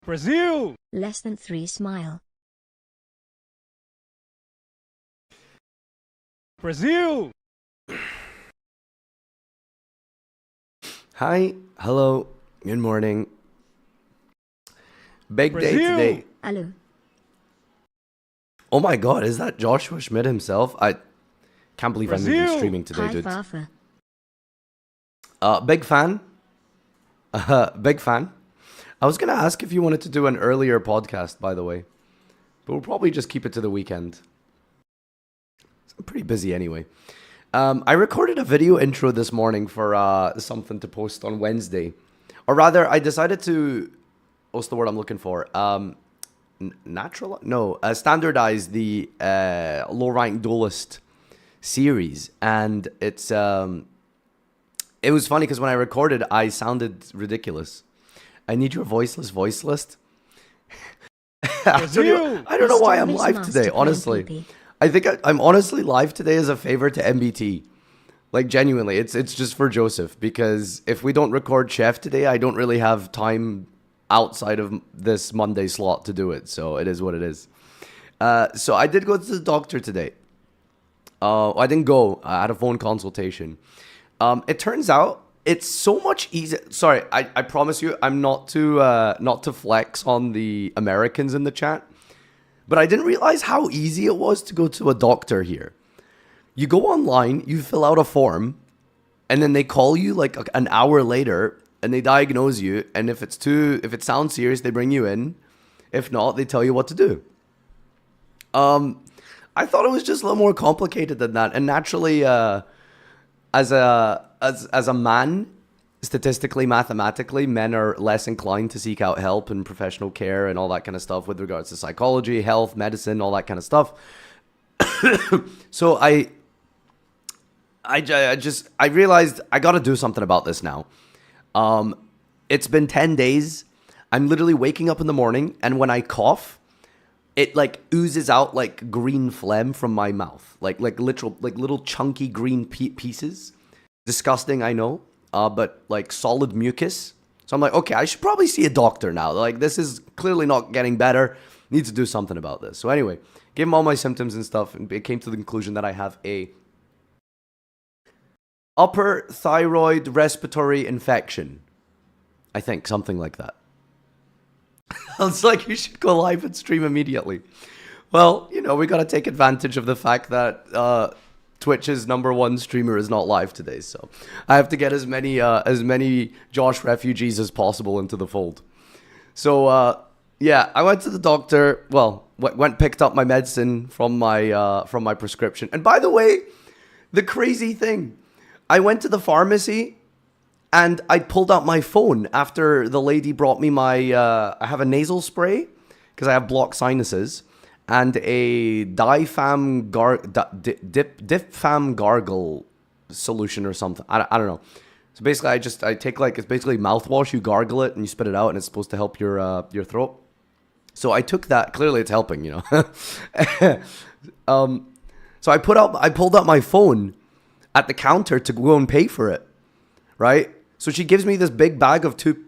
Brazil! Less than 3 smile. Brazil! Hi, hello, good morning. Big day Brazil! today. Hello. Oh my god, is that Joshua Schmidt himself? I can't believe I'm even Brazil! streaming today, Hi, dude. Farfa. Big fan. Big fan. I was gonna ask if you wanted to do an earlier podcast, by the way. But we'll probably just keep it to the weekend. I'm pretty busy anyway. I recorded a video intro this morning for something to post on Wednesday. Or rather, I decided to... What's the word I'm looking for? Standardize the low-rank duelist series. And it's... It was funny because when I recorded, I sounded ridiculous. I need your voiceless. I don't know why I'm live today, honestly. I think I'm honestly live today as a favor to MBT. Like, genuinely, it's just for Joseph. Because if we don't record Shef today, I don't really have time outside of this Monday slot to do it. So it is what it is. So I did go to the doctor today. I didn't go. I had a phone consultation. It turns out it's so much easier. Sorry, I promise you, I'm not to flex on the Americans in the chat. But I didn't realize how easy it was to go to a doctor here. You go online, you fill out a form, and then they call you like an hour later, and they diagnose you. And if it sounds serious, they bring you in. If not, they tell you what to do. I thought it was just a little more complicated than that. And naturally, as a man, statistically, mathematically, men are less inclined to seek out help and professional care and all that kind of stuff with regards to psychology, health, medicine, all that kind of stuff. So I realized I got to do something about this now. It's been 10 days. I'm literally waking up in the morning, and when I cough, it like oozes out like green phlegm from my mouth, like little chunky green pieces. Disgusting, I know. But like solid mucus. So I'm like, okay, I should probably see a doctor now. Like, this is clearly not getting better. Need to do something about this. So anyway, gave him all my symptoms and stuff, and it came to the conclusion that I have a upper thyroid respiratory infection. I think something like that. I was like, you should go live and stream immediately. Well, you know, we got to take advantage of the fact that Twitch's #1 streamer is not live today, so I have to get as many Josh refugees as possible into the fold. So yeah, I went to the doctor. Well, picked up my medicine from my prescription. And by the way, the crazy thing, I went to the pharmacy and I pulled out my phone after the lady brought me my I have a nasal spray because I have blocked sinuses. And a Difam gargle solution or something. I don't know. So basically, I take like, it's basically mouthwash. You gargle it and you spit it out, and it's supposed to help your throat. So I took that. Clearly, it's helping, you know. So I pulled out my phone at the counter to go and pay for it, right? So she gives me this big bag of two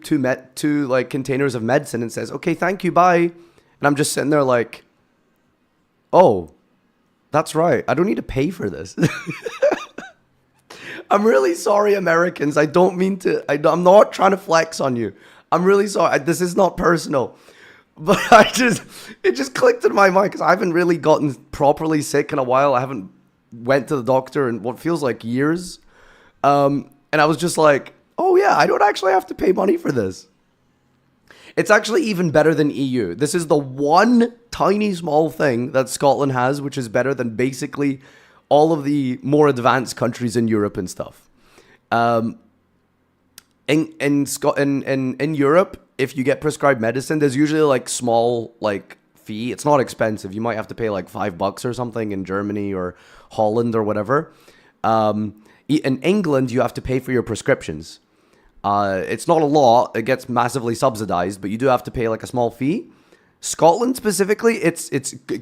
like containers of medicine and says, "Okay, thank you, bye." And I'm just sitting there like, oh, that's right. I don't need to pay for this. I'm really sorry, Americans. I don't mean to. I'm not trying to flex on you. I'm really sorry. This is not personal. But it just clicked in my mind because I haven't really gotten properly sick in a while. I haven't went to the doctor in what feels like years. And I was just like, oh yeah, I don't actually have to pay money for this. It's actually even better than EU. This is the one tiny small thing that Scotland has, which is better than basically all of the more advanced countries in Europe and stuff. In Europe, if you get prescribed medicine, there's usually like small like fee. It's not expensive. You might have to pay like $5 or something in Germany or Holland or whatever. In England, you have to pay for your prescriptions. It's not a lot. It gets massively subsidized, but you do have to pay like a small fee. Scotland specifically, it's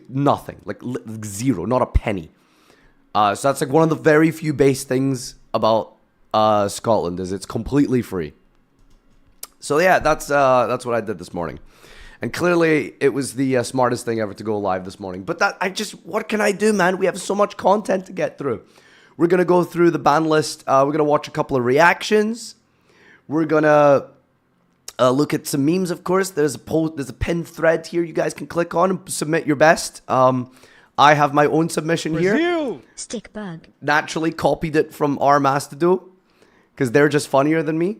nothing, like zero, not a penny. So that's like one of the very few base things about Scotland is it's completely free. So yeah, that's what I did this morning. And clearly, it was the smartest thing ever to go live this morning. But what can I do, man? We have so much content to get through. We're going to go through the ban list. We're going to watch a couple of reactions. We're going to look at some memes, of course. There's a pinned thread here you guys can click on and submit your best. I have my own submission here. Stick bug. Naturally copied it from our Mastodon because they're just funnier than me.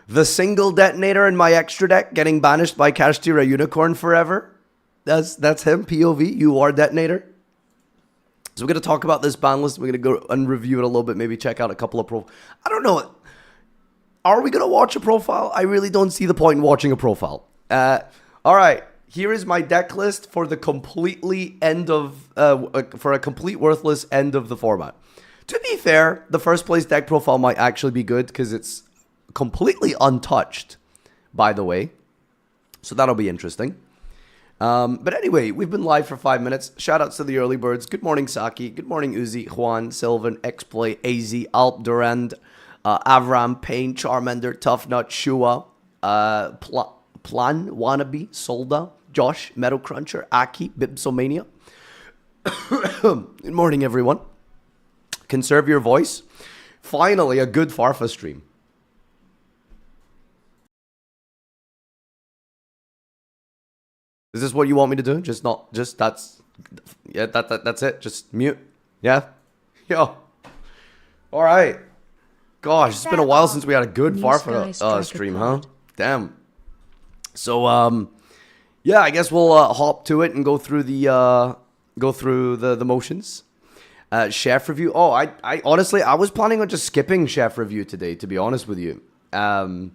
The single detonator in my extra deck getting banished by Kashtira Unicorn forever. That's him, POV. You are detonator. So we're going to talk about this ban list. We're going to go and review it a little bit. Maybe check out a couple of I don't know. Are we going to watch a profile? I really don't see the point in watching a profile. All right. Here is my deck list for the completely for a complete worthless end of the format. To be fair, the first place deck profile might actually be good because it's completely untouched, by the way. So that'll be interesting. But anyway, we've been live for 5 minutes. Shout outs to the early birds. Good morning, Saki. Good morning, Uzi, Juan, Sylvan, Exploit, AZ, Alp, Durand, Avram, Payne, Charmander, Toughnut, Shua, Plan, Wannabe, Solda, Josh, Metal Cruncher, Aki, Bibsomania. Good morning, everyone. Conserve your voice. Finally, a good Farfa stream. Is this what you want me to do? That's it. Just mute. Yeah. Yo. All right. Gosh, it's been a while since we had a good Farfa stream, huh? Damn. So yeah, I guess we'll hop to it and go through the motions. Chef review. Oh, I honestly I was planning on just skipping Chef review today, to be honest with you. Because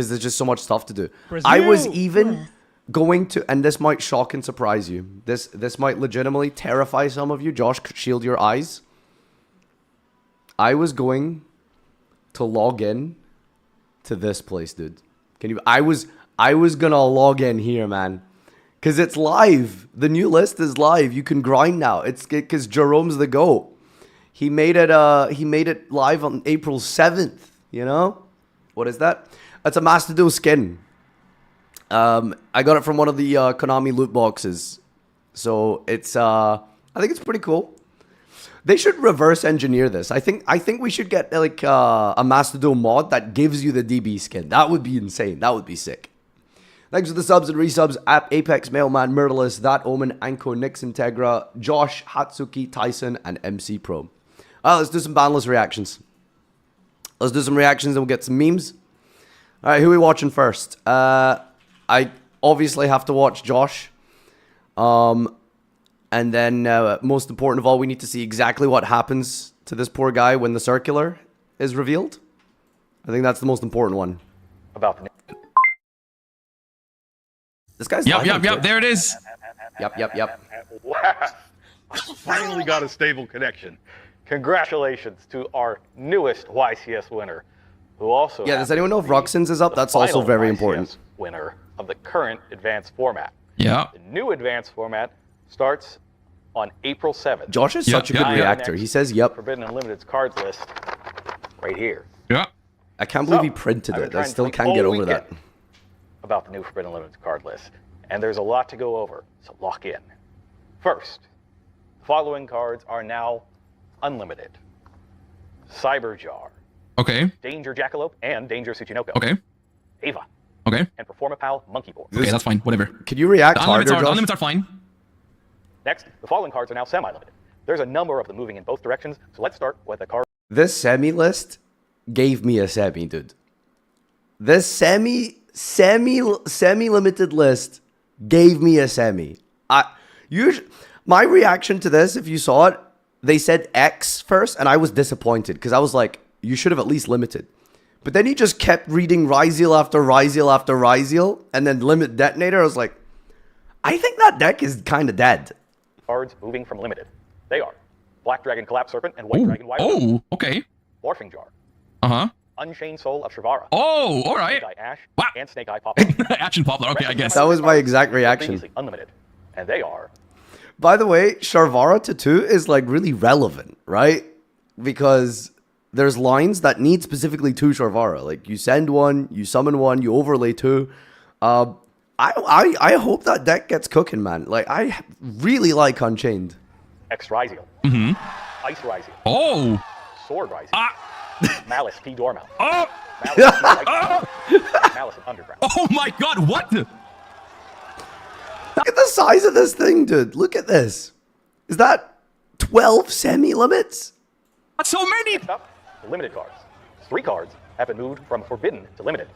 there's just so much stuff to do. Brazil. I was even going to, and this might shock and surprise you. This might legitimately terrify some of you. Josh, shield your eyes. I was going to log in to this place, dude. Can you? I was gonna log in here, man, because it's live. The new list is live. You can grind now. It's because Jerome's the GOAT. He made it live on April 7th. You know, what is that? That's a Mastodon skin. I got it from one of the Konami loot boxes, so it's I think it's pretty cool. They should reverse engineer this. I think we should get like a Mastodon mod that gives you the DB skin. That would be insane. That would be sick. Thanks for the subs and resubs. Apex, Mailman, Myrtleus, That Omen, Anko, Nix Integra, Josh, Hatsuki, Tyson, and MC Pro. Let's do some Banlist reactions. Let's do some reactions and we'll get some memes. All right, who are we watching first? I obviously have to watch Josh. And then, most important of all, we need to see exactly what happens to this poor guy when the circular is revealed. I think that's the most important one. About the This guy's Yep. There it is. Yep. Wow. Finally got a stable connection. Congratulations to our newest YCS winner, who also does anyone know if Ruxin's is up? That's also very important. Winner of the current advanced format. Yeah. The new advanced format starts on April 7th. Josh is such a good reactor. He says, yep. Forbidden Unlimited's cards list right here. Yeah. I can't believe he printed it. I still can't get over that. About the new Forbidden Unlimited card list. And there's a lot to go over, so lock in. First, the following cards are now unlimited. Cyberjar. Okay. Danger Jackalope and Danger Tsuchinoko. Okay. Ava. Okay. And Performapal Monkey Board. Okay, that's fine. Whatever. Could you react harder, Josh? Unlimiteds are fine. Next, the following cards are now semi-limited. There's a number of them moving in both directions, so let's start with a card. This semi list gave me a semi, dude. This semi-limited list gave me a semi. My reaction to this, if you saw it, they said X first, and I was disappointed because I was like, you should have at least limited. But then he just kept reading Ryzeal after Ryzeal after Ryzeal, and then limit detonator. I was like, I think that deck is kind of dead. Cards moving from limited. They are Black Dragon Collapse Serpent and White Dragon Wild. Oh, okay. Morphing Jar. Uh-huh. Unchained Soul of Shrivara. Oh, all right. Snake Eye Ash. Wow. And Snake Eye Poplar. Ash and Poplar. Okay, I guess. That was my exact reaction. Previously unlimited. And they are. By the way, Sharvara to 2 is like really relevant, right? Because there's lines that need specifically 2 Sharvara. Like you send one, you summon one, you overlay 2. I hope that deck gets cooking, man. Like, I really like Unchained. X Ryziel. Ice Ryziel. Oh. Sword Ryziel. Malice P. Dormouse. Oh. Malice P. White. Malice in Underground. Oh my God! What? Look at the size of this thing, dude. Look at this. Is that 12 semi-limits? That's so many. Next up, the limited cards. 3 cards have been moved from forbidden to limited.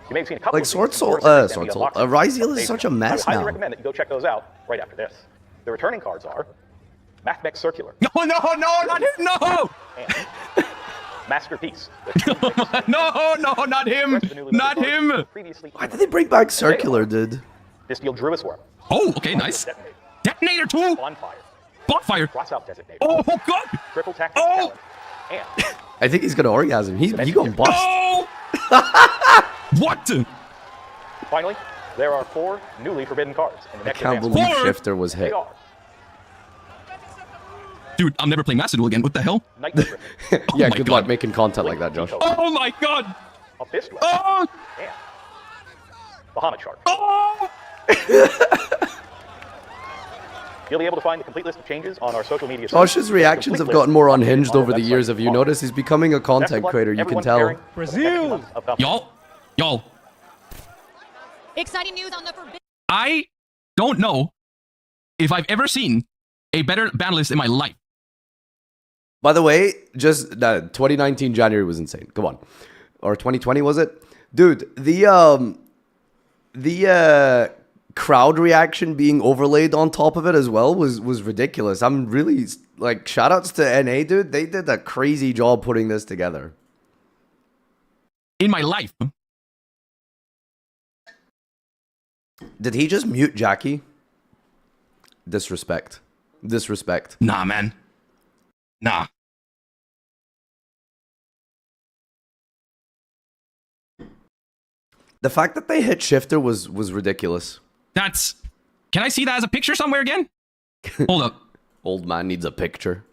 You may have seen a couple Like of Sword these Soul, before, Sword and Soul. the unboxing Ryziel days is such ago. a mess I would highly now. recommend that you go check those out right after this. The returning cards are Mathmech Circular No, not him. No. and Masterpiece. No, not him. Not him. Why did they bring back Circular, dude? Distiel Druisworm. Oh, okay, nice. Detonator. Detonator too. Bonfire. Bonfire. Cross out Designator. Oh God. Triple Tactics Oh. Talent. And I think he's gonna orgasm. He gonna bust. Oh. What? finally, there are 4 newly forbidden cards in the I next can't advance. believe Four? Shifter was They hit. are Dude, I'm never playing Master Duel again. What the hell? Night Griffin, Yeah, my good God. luck making content like that, Josh. Oh my God. Abyss Dweller, Oh. and Bahamut Shark. Oh. You'll be able to find the complete list of changes on our social media. Josh's reactions have gotten more unhinged over the years. Have you noticed? He's becoming a content creator. You can tell. Brazil. Y'all. Exciting news on the forbidden. I don't know if I've ever seen a better ban list in my life. By the way, just 2019 January was insane. Come on, or 2020 was it, dude? The crowd reaction being overlaid on top of it as well was ridiculous. I'm really like, shoutouts to NA, dude. They did a crazy job putting this together. In my life. Did he just mute Jackie? Disrespect. Nah, man. Nah. The fact that they hit Shifter was ridiculous. That's... Can I see that as a picture somewhere again? Hold up. Old man needs a picture.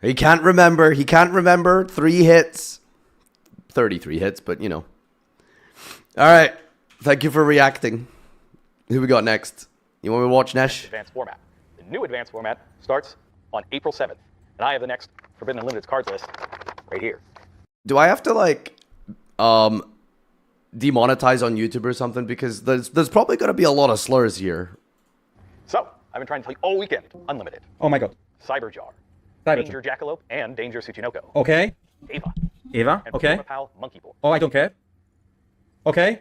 He can't remember. 3 hits. 33 hits, but you know. All right. Thank you for reacting. Who we got next? You want me to watch Nesh? Advanced format. The new advanced format starts on April 7th, and I have the next Forbidden Unlimited cards list right here. Do I have to like demonetize on YouTube or something? Because there's probably going to be a lot of slurs here. So, I've been trying to tell you all weekend, Unlimited, Oh my God. Cyberjar, Cyberjar. Danger Jackalope, and Danger Tsuchinoko. Okay. Ava, Eva. and Okay. Pal Monkey Boy. Oh, I don't care. Okay.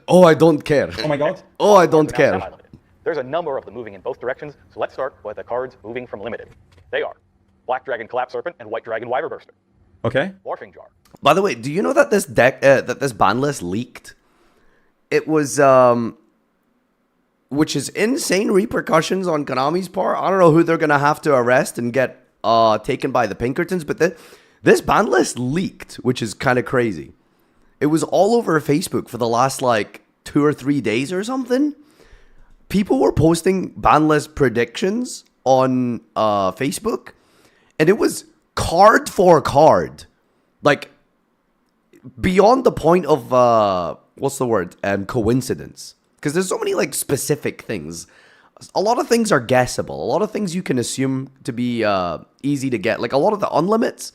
Oh, I don't care. Oh my God. Oh, I don't Now care. semi-limited. There's a number of them moving in both directions, so let's start with the cards moving from limited. They are Black Dragon Collapse Serpent and White Dragon Wyverburster. Okay. Morphing Jar. By the way, do you know that this deck, that this ban list leaked? It was, which is insane repercussions on Konami's part. I don't know who they're gonna have to arrest and get taken by the Pinkertons, but this ban list leaked, which is kind of crazy. It was all over Facebook for the last like 2 or 3 days or something. People were posting ban list predictions on Facebook, and it was card for card, like beyond the point of what's the word? Coincidence. Because there's so many like specific things. A lot of things are guessable. A lot of things you can assume to be easy to get. Like a lot of the unlimits,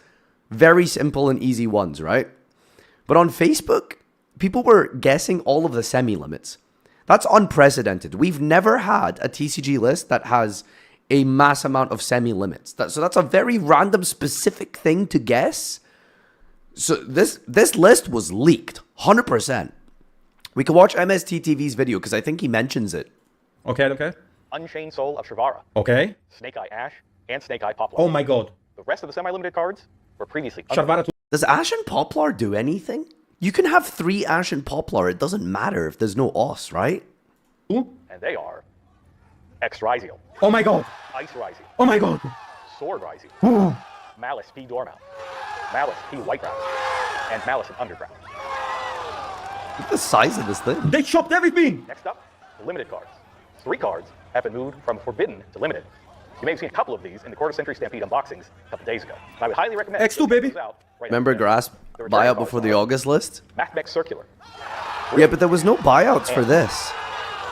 very simple and easy ones, right? But on Facebook, people were guessing all of the semi-limits. That's unprecedented. We've never had a TCG list that has a mass amount of semi-limits. So that's a very random, specific thing to guess. So this list was leaked, 100%. We can watch MSTTV's video because I think he mentions it. Okay. Okay. Unchained Soul of Shrivara. Okay. Snake Eye Ash, and Snake Eye Poplar. Oh my God. The rest of the semi-limited cards were previously Sharvara. Does Ash and Poplar do anything? You can have 3 Ash and Poplar. It doesn't matter if there's no Os, right? and they are X Ryziel, Oh my God. Ice Ryziel, Oh my God. Sword Ryziel, Malice P. Dormouse, Malice P. Whiteground, and Malice in Underground. Look at the size of this thing. They chopped everything. Next up, the limited cards. 3 cards have been moved from forbidden to limited. You may have seen a couple of these in the Quarter Century Stampede unboxings a couple days ago. And I would highly recommend X2, you check baby. those out right Remember after this. Grasp The returning buyout cards before the are August list? Mathmech Circular, Yeah, but there was no buyouts for this.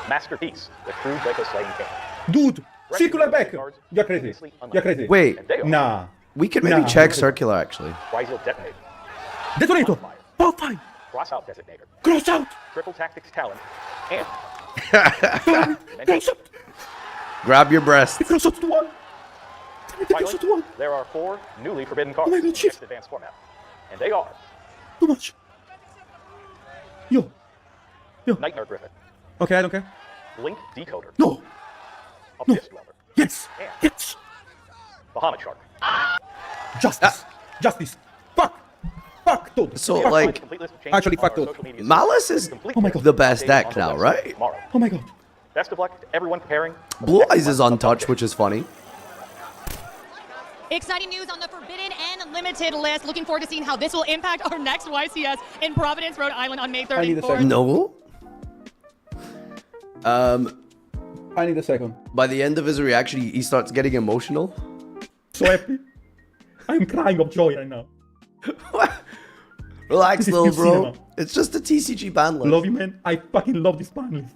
Masterpiece, the true Draco slaying king. Dude, circular back. You're crazy. You're crazy. Wait, And they are Nah. we could maybe Nah. check circular actually. YCS detonator, Detonator. Farfa. cross out designator, Cross out. triple tactics talent, and Cross out. Grab your breast. Cross out to one. Cross finally, out to one. there are 4 newly forbidden cards my in God, the shit. next advanced format. And they are Too much. Yo. Nightmare Griffin, Okay, I don't care. Link Decoder, No. Abyss Dweller, Yes. Yes. Bahamut Shark. Justice. Justice. Fuck. Fuck, dude. So, Fuck. like, Complete list of changes Actually, on fuck our those. social media Malice sites. is Complete Oh my list God. the best updated deck on the now, website right? Tomorrow. Oh my god. Best of luck to everyone preparing. for the Blue next Eyes is month of untouched, updates. which is funny. Exciting news on the Forbidden and Limited list. Looking forward to seeing how this will impact our next YCS in Providence, Rhode Island on May I need a 34th. second. No. I need a second. By the end of his reaction, he starts getting emotional. So happy. I'm crying of joy right now. Relax, This is little new bro. cinema. It's just a TCG ban list. Love you, man. I fucking love this ban list.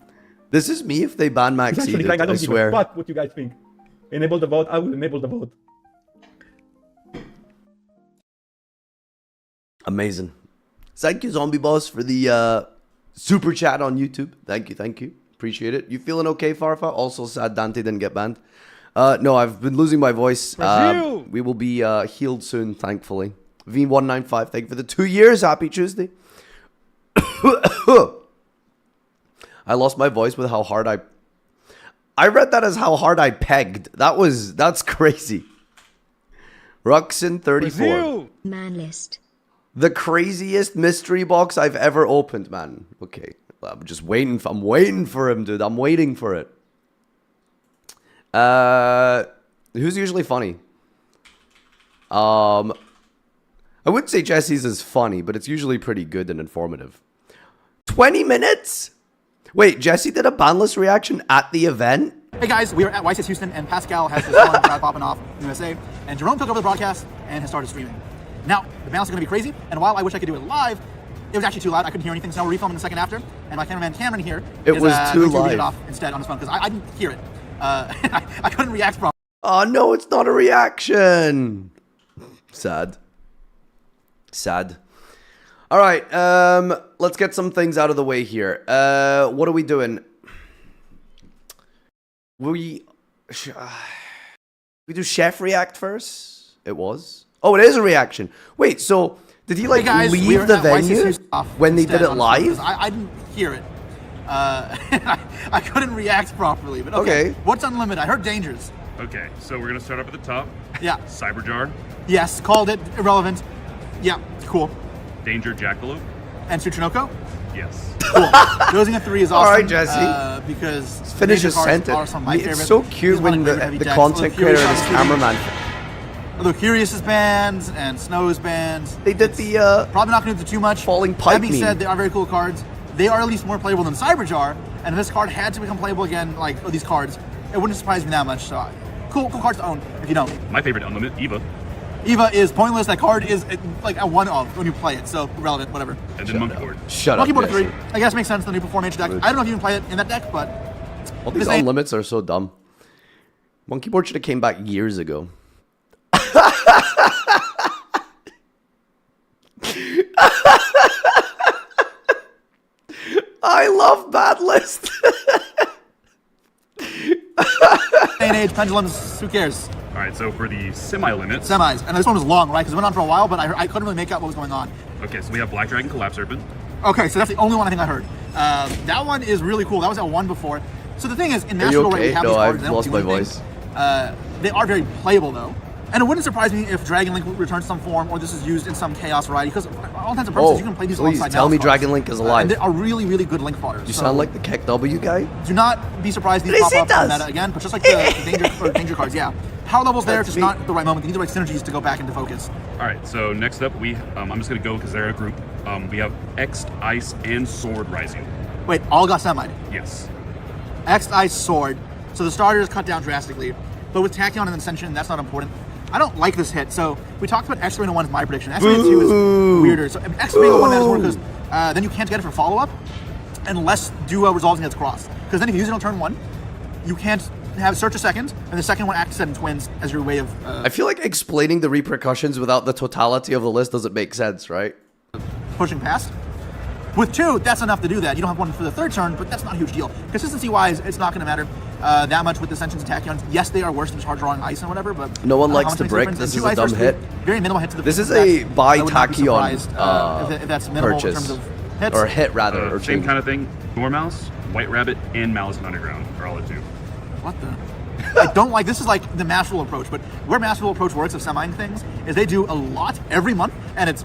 This is me if they ban It's Maxi. actually like I I don't give a swear. fuck what you guys think. Enable the vote. I will enable the vote. Amazing. Thank you, Zombie Boss, for the super chat on YouTube. Thank you, thank you. Appreciate it. You feeling okay, Farfa? Also sad Dante didn't get banned. No, I've been losing my voice. We will be healed soon, thankfully. V195, thank you for the 2 years. Happy Tuesday. I lost my voice with how hard I read that as how hard I pegged. That's crazy. Ruxin 34. Banlist. The craziest mystery box I've ever opened, man. Okay, I'm just waiting. I'm waiting for him, dude. I'm waiting for it. Who's usually funny? I wouldn't say Jesse's is funny, but it's usually pretty good and informative. 20 minutes? Wait, Jesse did a Banlist reaction at the event? Hey guys, we are at YCS Houston, and Pascal has his fun crowd popping off in the USA, and Jerome took over the broadcast and has started streaming. Now, the balance is going to be crazy, and while I wish I could do it live, it was actually too loud. I couldn't hear anything, so now we're refilming the second after, and my cameraman Cameron here It is, was too going to read live. it off instead on his phone, because I didn't hear it. I couldn't react properly. Oh no, it's not a reaction. Sad. Sad. All right, let's get some things out of the way here. What are we doing? We do Shef react first? It was. Oh, it is a reaction. Wait, so did he like Hey guys, we leave are the at YCS venue Houston off when they did instead it on his phone, 'cause live? I didn't hear it. I couldn't react properly, but Okay. What's unlimited? I heard dangers. Okay, so we're gonna start up at the top. Yeah. Cyberjar, Yes, called it irrelevant. Yeah, cool. Danger Jackalope. And Tsuchinoko? Yes. Cool. Dosing a 3 is All awesome. right, Jesse. Because Finish Danger his cards sentence. are some of my It's favorites. so cute He's one when of my favorite heavy the decks. content Although creator and his Curious is cameraman, Although Curious is banned and Snow is banned. they did the Probably not going to do too much. Falling Pipe That being meme. said, they are very cool cards. They are at least more playable than Cyberjar. And if this card had to become playable again, like these cards, it wouldn't surprise me that much. So, cool cards to own if you don't. My favorite unlimited, Eva. Eva is pointless. That card is like a 1-of when you play it. So, irrelevant, whatever. And then Monkey Board. shut Monkey up. Board Jesse. 3, I guess makes sense. The new Performance deck. I don't know if you can play it in that deck, but All these This ain't- unlimits are so dumb. Monkey Board should have came back years ago. I love Banlist. day and age, pendulums, who cares? All right, so for the semi-limits. Semis. And this one was long, right? Because it went on for a while, but I couldn't really make out what was going on. Okay, so we have Black Dragon Collapse Serpent. Okay, so that's the only one I think I heard. That one is really cool. That was at 1 before. So the thing is, in Are you National, right, we okay? have No, these cards, I've they don't lost do my anything. voice. They are very playable, though. And it wouldn't surprise me if Dragon Link returns some form, or this is used in some Chaos variety, because all intents and purposes, you can play these please alongside tell me Nails cards. Dragon Link is alive. And they are really, really good Link fodder. You sound like the Keck W guy. Do not be surprised these Yes, pop it up in does. meta again, but just like the danger cards, yeah. Power level's there, That's just me. not at the right moment. They need the right synergies to go back into focus. All right, so next up, I'm just gonna go because they're a group. We have X, Ice, and Sword Rising. Wait, all got semi'd. Yes. X, Ice, Sword. So the starters cut down drastically. But with Tachyon and Ascension, that's not important. I don't like this hit. So we talked about X Arena 1 is my prediction. X Arena 2 is weirder. So X Arena 1 matters more because then you can't get it for follow-up. unless Duo resolves and gets crossed. Because then if you use it on turn 1, you can't have search a second, and the second one acts in twins as your way of... I feel like explaining the repercussions without the totality of the list doesn't make sense, right? pushing past. With 2, that's enough to do that. You don't have one for the 3rd turn, but that's not a huge deal. Consistency-wise, it's not going to matter that much with Ascensions and Tachyons. Yes, they are worse than just hard drawing ice and whatever, but... No one likes to brick. This is a dumb hit. Very minimal hit to the... This is a buy Tachyon if that's minimal purchase. in terms of hits. Or hit, rather. Or same kind of thing. Door Mouse, White Rabbit, and Malice in Underground are all the 2. What the... I don't like, this is like the Masterful approach, but where Masterful approach works of semi things is they do a lot every month, and it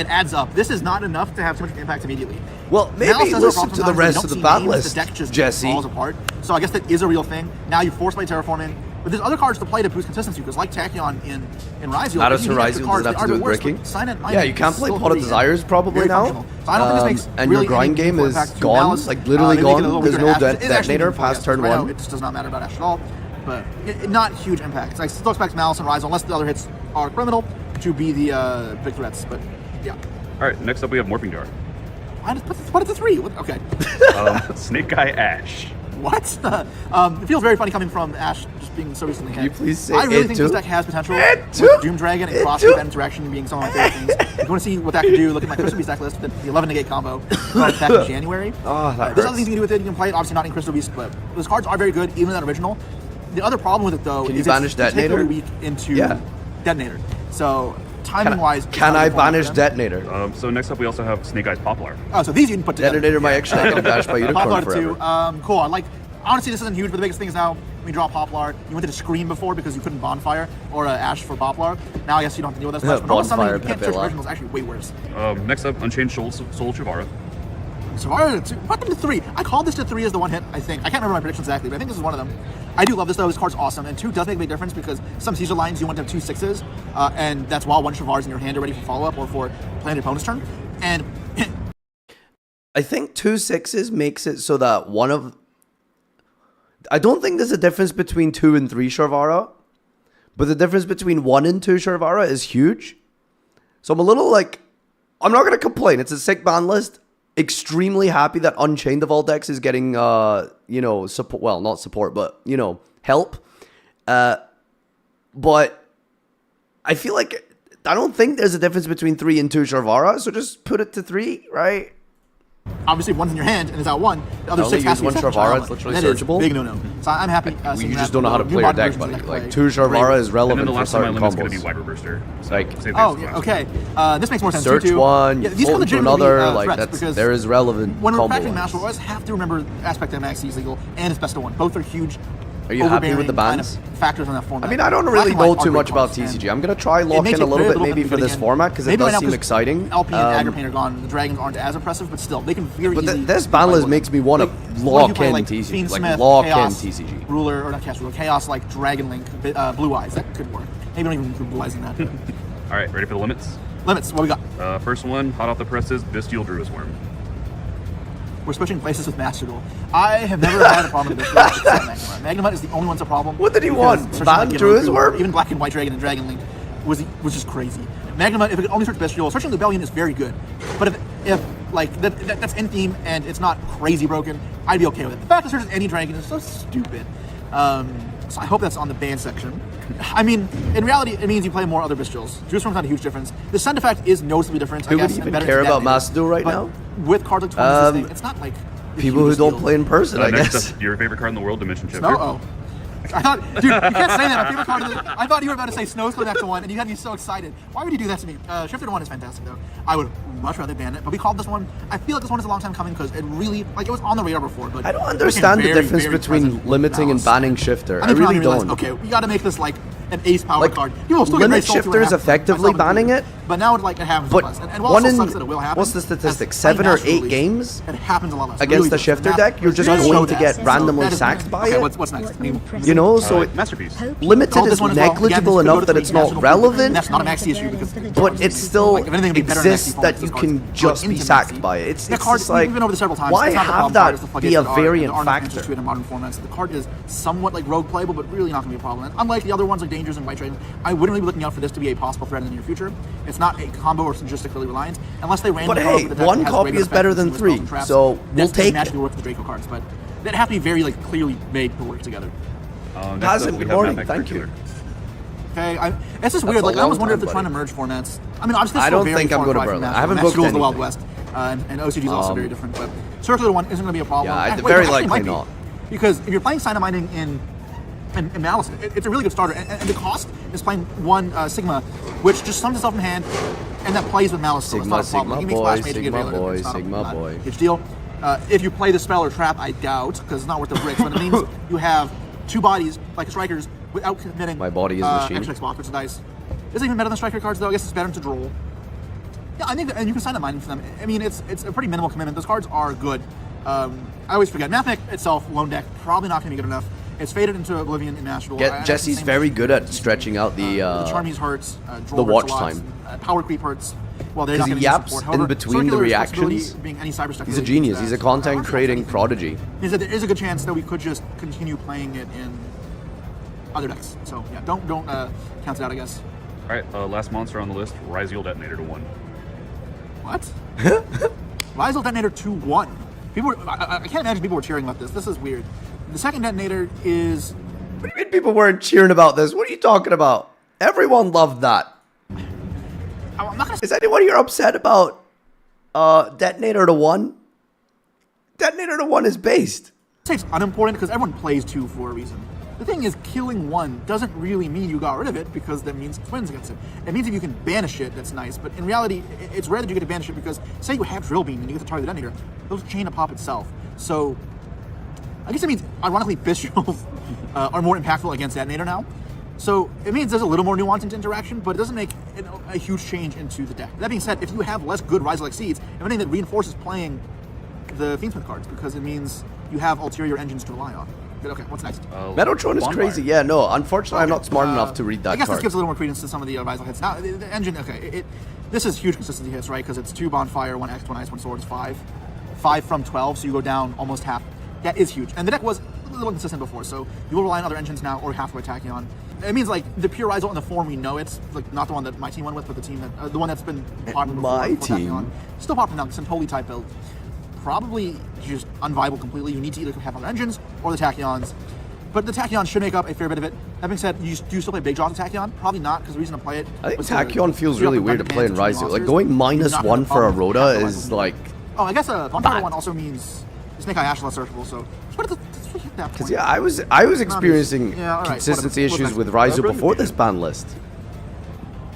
adds up. This is not enough to have too much impact immediately. Well, maybe listen to the rest of the ban list, the deck just Jesse. falls apart. So I guess that is a real thing. Now you force play Terraforming, but there's other cards to play to boost consistency, because like Tachyon in Ryziel, How does Horizon does that have to do with bricking? Yeah, you can't play Pot of Desires probably now. So I don't think this makes and really your grind game is gone, like literally gone. There's no detonator past turn 1. It just does not matter about Ash at all. But not huge impact. I still expect Malice and Ryziel, unless the other hits are criminal, to be the big threats. But yeah. All right, next up we have Morphing Jar. What is the 3? What? Okay. Snake Eye Ash. What? It feels very funny coming from Ash just being so recently hit. Can you please say I really it think too? this deck has potential with Doom Dragon and Cross that interaction being some of my favorite things. If you want to see what that can do, look at my Crystal Beast deck list, the 11 negate combo back in January. Oh, that There's hurts. other things you can do with it. You can play it, obviously not in Crystal Beast, but those cards are very good, even in that original. The other problem with it, though, Can you is banish it's Detonator? particularly weak into Detonator. So, timing-wise... Can I banish Detonator? So next up we also have Snake Eyes Poplar. Oh, so these you can put together. Detonator my extra I can bash by Unicorn Poplar forever. too. Cool. I like... Honestly, this isn't huge, but the biggest thing is now when you draw Poplar, you wanted to Scream before because you couldn't Bonfire or Ash for Poplar. Now, I guess you don't have to deal with that so much. But almost something you can't search originals actually way worse. Next up, Unchained Soul Chivara. Savara to 2. What happened to 3? I called this to 3 as the one hit, I think. I can't remember my predictions exactly, but I think this is one of them. I do love this though. This card's awesome. And 2 does make a big difference because some seizure lines you want to have 2 6s, and that's while 1 Shavar's in your hand already for follow-up or for playing your opponent's turn. And I think 2 6s makes it so that one of... I don't think there's a difference between 2 and 3 Sharvara, but the difference between 1 and 2 Sharvara is huge. So I'm a little like... I'm not going to complain. It's a sick ban list. Extremely happy that Unchained of all decks is getting, you know, support. Well, not support, but, you know, help. But I feel like... I don't think there's a difference between 3 and 2 Sharvara, so just put it to 3, right? obviously, if one's in your hand and it's out 1, the other 6 has to be one Sharvara, it's literally searchable. Big no-no. So I'm happy. You just don't know how to play your deck, buddy. Like, 2 Sharvara is And then relevant the for last time I certain limit is going to combos. be Wiper Burster. So Like- save these Oh, for yeah, last. okay. This makes more sense Search too. one, Yeah, these float come into legitimately another, like, threats that's, because there is relevant when we're combo practicing ones. Master, we always have to remember the aspect that Maxi is legal and it's best of 1. Both are huge. Are you happy with the overbearing bans? kind of factors on that format. I mean, I don't Black really and white know are too great much about cards, and TCG. I'm going to try it lock makes in a it little very bit maybe good for this again. format because it Maybe right does now, seem 'cause exciting. LP and Agri Paint are gone. The Dragons aren't as impressive, but still, they can very But easily... this ban list makes me want to what if you lock play, in like, TCG. Fiend Like, Smith, lock in Chaos, TCG. Ruler, or not Chaos Ruler, Chaos like Dragon Link, Blue Eyes. That could work. Maybe don't even include Blue Eyes in that. All right, ready for the limits? Limits, what we got? First one, hot off the presses, Bestial Druid's Worm. We're switching places with Master Duel. I have never had a problem with this except Magnemite. Magnemite is the only one's a problem. What did he because want? searching Ban like Yugioh, Druid's Worm? Even Black and White Dragon and Dragon Link was just crazy. Magnemite, if it could only search Bestial, searching Rebellion is very good. But if like that's in theme and it's not crazy broken, I'd be okay with it. The fact that it searches any dragon is so stupid. So I hope that's on the ban section. I mean, in reality, it means you play more other Bestials. Druid's Worm's not a huge difference. The Send effect is noticeably different. Who I would guess, even and better care to about Detonator. Master Duel right But now? With cards like 20, it's not like the People who hugest don't deal. play in person, I Next guess. up, your favorite card in the world, Dimension Shifter. Snow? Oh. I thought, dude, you can't say that. My favorite card is, I thought you were about to say Snow's coming back to 1, and you had me so excited. Why would you do that to me? Shifter to 1 is fantastic, though. I would much rather ban it, but we called this one. I feel like this one is a long time coming because it really, like, it was on the radar before, but I don't it understand the became very, difference very between present with limiting and Malice. banning Shifter. I think really finally realized, don't. okay, we got to make this like an ace power Like, card. You will still get Limit very salty when Shifter it is happens, effectively myself banning included. it, But now it like it happens But with us. And while one it in, still sucks that it will happen, what's the as statistic? playing 7 or Master 8 Release, games it happens a lot less. It against really the does. Shifter And deck? You're that just does going show to that. get So randomly that is- sacked by okay, it. what's next? I mean, You know, so Masterpiece. limited called is this one as well. Again, this negligible could go enough to that three it's not national group. relevant, That's not a maxi issue because but it still like, if anything, it'd be better than exists maxi that format, you this can card's just put be into sacked maxi. by it. It's That card, just like, we've been over this several times. why It's not the have problem card, that it's the be a floodgates that are- variant that aren't answers factor? to it in modern formats. The card is somewhat like rogue playable, but really not going to be a problem. And unlike the other ones like Dangers and White Dragon, I wouldn't really be looking out for this to be a possible threat in the near future. It's It's not a combo or synergistically reliant, unless they randomly. But hey, one copy is better than 3, so we'll take it. Work with the Draco cards, but they have to be very like clearly made to work together. Kazim, good morning. Thank you. Okay, it's just weird. Like I almost wonder if they're trying to merge formats. I mean, obviously, I don't think I'm going to Berlin. I haven't booked anything. The Wild anything. West, and OCG is also very different. But circular one isn't going to be a problem. Yeah, Wait, very actually likely might be. not. Because if you're playing Sign of Minding in Malice, it's a really good starter. And the cost is playing one Sigma, which just summons itself in hand, and that plays with Malice. So Sigma, it's not a problem. Sigma boy, Sigma Sigma boy, Sigma boy. Huge deal. If you play the spell or trap, I doubt, because it's not worth the bricks. But it means you have 2 bodies, like strikers, without committing My body is a machine. extra spots, which is nice. Is it even better than striker cards, though? I guess it's better to droll. Yeah, I think, and you can sign a Minding for them. I mean, it's a pretty minimal commitment. Those cards are good. I always forget. Mathmech itself, lone deck, probably not going to be good enough. It's faded into Oblivion in National. Jesse's very good at stretching out the Charmies hurts, the watch time. Power creep hurts. Well, they're Because not he going to yaps support. in However, between the circular reactions. being any cyber stuff He's a really genius. uses He's a that. content creating prodigy. Is that there is a good chance that we could just continue playing it in other decks. So yeah, don't count it out, I guess. All right, last monster on the list, Ryziel Detonator to 1. What? Ryziel Detonator 2-1. People, I can't imagine people were cheering about this. This is weird. The second detonator is. What do you mean people weren't cheering about this? What are you talking about? Everyone loved that. I'm not gonna. Is anyone here upset about Detonator to 1? Detonator to 1 is based. Say it's unimportant because everyone plays 2 for a reason. The thing is, killing 1 doesn't really mean you got rid of it because that means twins against it. It means if you can banish it, that's nice. But in reality, it's rare that you get to banish it because say you have Drill Beam and you get to target the detonator, those chain to pop itself. So I guess it means, ironically, Fistrals are more impactful against Detonator now. So it means there's a little more nuance into interaction, but it doesn't make a huge change into the deck. That being said, if you have less good Ryziel Exceeds, anything that reinforces playing the Fiendsmith cards because it means you have ulterior engines to rely on. Okay, what's next? Metatron is crazy. Yeah, no, unfortunately, I'm not smart enough to read that I guess card. this gives a little more credence to some of the Ryziel hits. Now, the engine, okay, this is huge consistency hits, right? Because it's 2 Bonfire, 1 X, 1 Ice, 1 Sword, it's 5. 5 from 12, so you go down almost half. That is huge. And the deck was a little consistent before, so you will rely on other engines now or halfway Tachyon. It means like the pure Ryziel in the form we know it's like not the one that my team went with, but the team that the one that's been popular My before team. Tachyon. Still popular now, some totally type build. Probably just unviable completely. You need to either have other engines or the Tachyons. But the Tachyon should make up a fair bit of it. That being said, do you still play Big Jaws with Tachyon? Probably not, because the reason to play it. I think Tachyon feels really weird to play in Ryziel. Like going -1 for a Rhoda is like. Oh, I guess Bonfire 1 also means Snake Eye Ash is less searchable, so. What is that Because point? yeah, I was experiencing Yeah, all right, consistency whatever. issues What's with next? Ryziel before this ban list.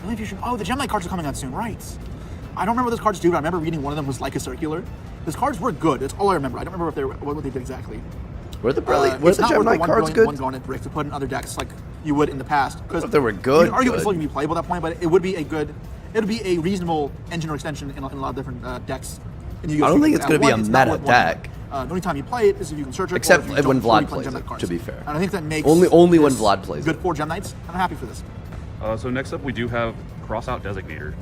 Really fusion. Oh, the Gemini cards are coming out soon, right? I don't remember what those cards do, but I remember reading one of them was like a circular. Those cards were good. That's all I remember. I don't remember if they were, what they did exactly. Were the It's not worth Gemini the one cards brilliant good? One going at brick to put in other decks like you would in the past. Because If they were good, you could argue good. it's still going to be playable at that point, but it would be a reasonable engine or extension in a lot of different decks. I don't think it's going to be a meta deck. The only time you play it is if you can search it. Except or if you when don't Vlad fully play plays Gem Knight it, cards. to be fair. And I think that makes Only when this Vlad plays good it. for Gem Knights. I'm happy for this. So next up, we do have Crossout Designator.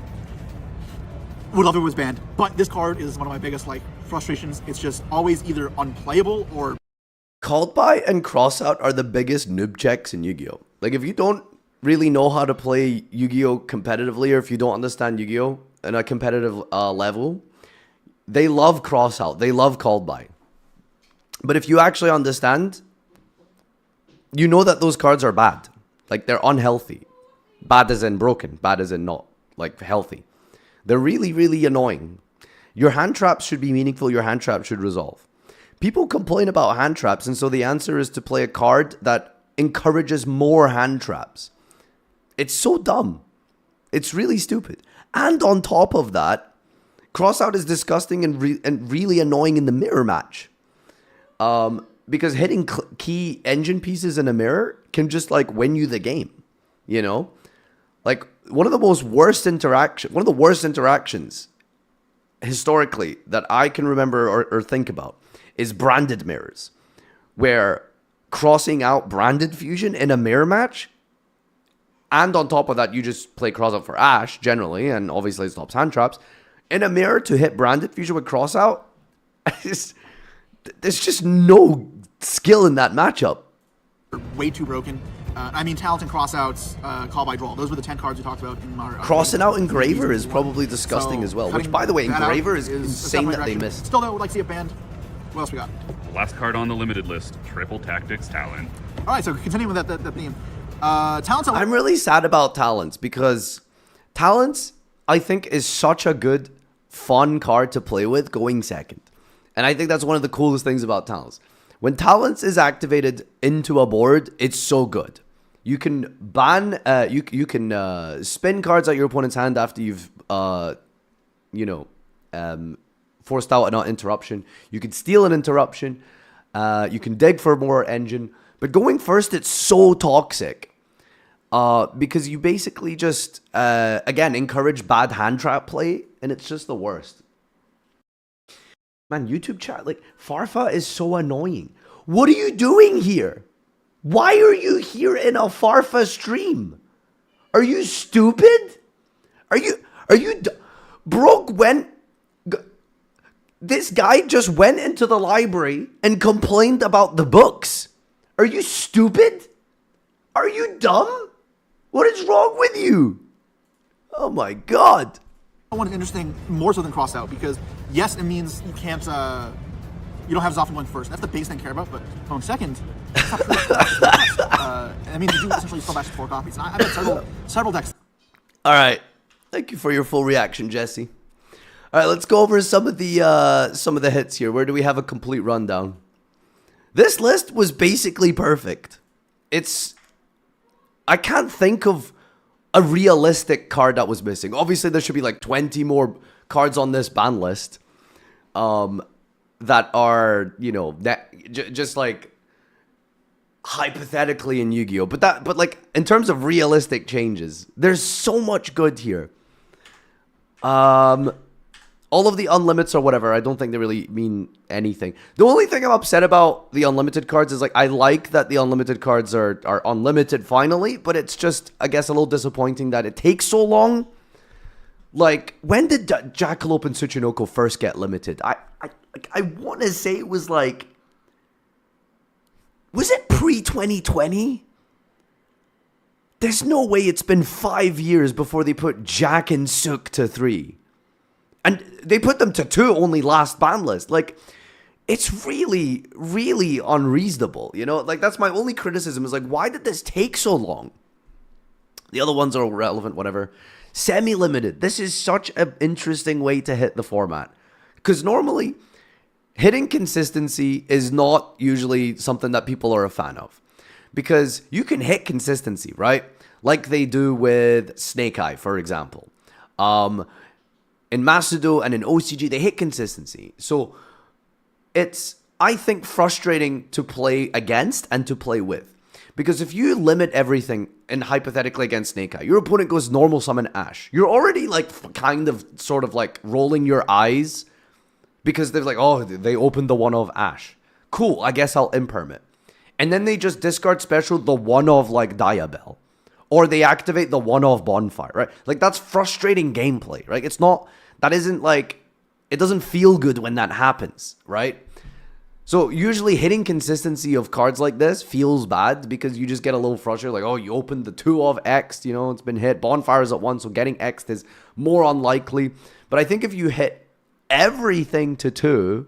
Would love if it was banned, but this card is one of my biggest frustrations. It's just always either unplayable or. Called by and Crossout are the biggest noob checks in Yu-Gi-Oh! Like if you don't really know how to play Yu-Gi-Oh! Competitively, or if you don't understand Yu-Gi-Oh! In a competitive level, they love Crossout. They love Called by. But if you actually understand, you know that those cards are bad. Like they're unhealthy. Bad as in broken. Bad as in not like healthy. They're really, really annoying. Your hand traps should be meaningful. Your hand traps should resolve. People complain about hand traps, and so the answer is to play a card that encourages more hand traps. It's so dumb. It's really stupid. And on top of that, Crossout is disgusting and really annoying in the mirror match. Because hitting key engine pieces in a mirror can just like win you the game, you know? Like one of the worst interactions historically that I can remember or think about is branded mirrors, where crossing out branded fusion in a mirror match, and on top of that, you just play Crossout for Ash generally, and obviously it stops hand traps. In a mirror to hit branded fusion with Crossout, there's just no skill in that matchup. Way too broken. I mean, Talent and Crossouts, Call by Draw. Those were the 10 cards we talked about in our... Crossing out Engraver is probably disgusting as well. Which, by the way, cutting Engraver is that out insane that they direction. missed. Still, though, would like to see it banned. What else we got? Last card on the limited list, Triple Tactics Talent. All right, so continuing with that theme. Talents... I'm really sad about Talents because Talents, I think, is such a good, fun card to play with going second. And I think that's one of the coolest things about Talents. When Talents is activated into a board, it's so good. You can ban, you can spin cards out your opponent's hand after you've, forced out an interruption. You can steal an interruption. You can dig for more engine. But going first, it's so toxic. Because you basically just, again, encourage bad hand trap play. And it's just the worst. Man, YouTube chat, like, Farfa is so annoying. What are you doing here? Why are you here in a Farfa stream? Are you stupid? This guy just went into the library and complained about the books. Are you stupid? Are you dumb? What is wrong with you? Oh my God. One interesting, more so than cross out, because yes, it means you can't, you don't have Zoffin going first. That's the base thing I care about, but going second, I mean, you do essentially still bash 4 copies. And I've had several decks. All right. Thank you for your full reaction, Jesse. All right, let's go over some of the hits here. Where do we have a complete rundown? This list was basically perfect. I can't think of a realistic card that was missing. Obviously, there should be like 20 more cards on this ban list that are, just like hypothetically in Yu-Gi-Oh. But like in terms of realistic changes, there's so much good here. All of the unlimits or whatever, I don't think they really mean anything. The only thing I'm upset about the unlimited cards is, like, I like that the unlimited cards are unlimited finally, but it's just, I guess, a little disappointing that it takes so long. Like, when did Jackalope and Tsuchinoko first get limited? I want to say it was like... Was it pre-2020? There's no way it's been 5 years before they put Jack and Suk to 3. And they put them to 2 only last ban list. Like, it's really, really unreasonable. Like, that's my only criticism is, like, why did this take so long? The other ones are relevant, whatever. Semi-limited. This is such an interesting way to hit the format. Because normally, hitting consistency is not usually something that people are a fan of. Because you can hit consistency, right? Like they do with Snake Eye, for example. In Masudo and in OCG, they hit consistency. So it's, I think, frustrating to play against and to play with. Because if you limit everything, and hypothetically against Snake Eye, your opponent goes normal summon Ash. You're already, like, kind of, sort of, like, rolling your eyes. Because they're like, oh, they opened the 1-of Ash. Cool, I guess I'll imperm it. And then they just discard special the 1-of, like, Diabell. Or they activate the 1-of Bonfire, right? Like, that's frustrating gameplay, right? It's not... That isn't like, it doesn't feel good when that happens, right? So usually hitting consistency of cards like this feels bad because you just get a little frustrated. Like, oh, you opened the 2-of X, it's been hit. Bonfires at 1, so getting X'd is more unlikely. But I think if you hit everything to 2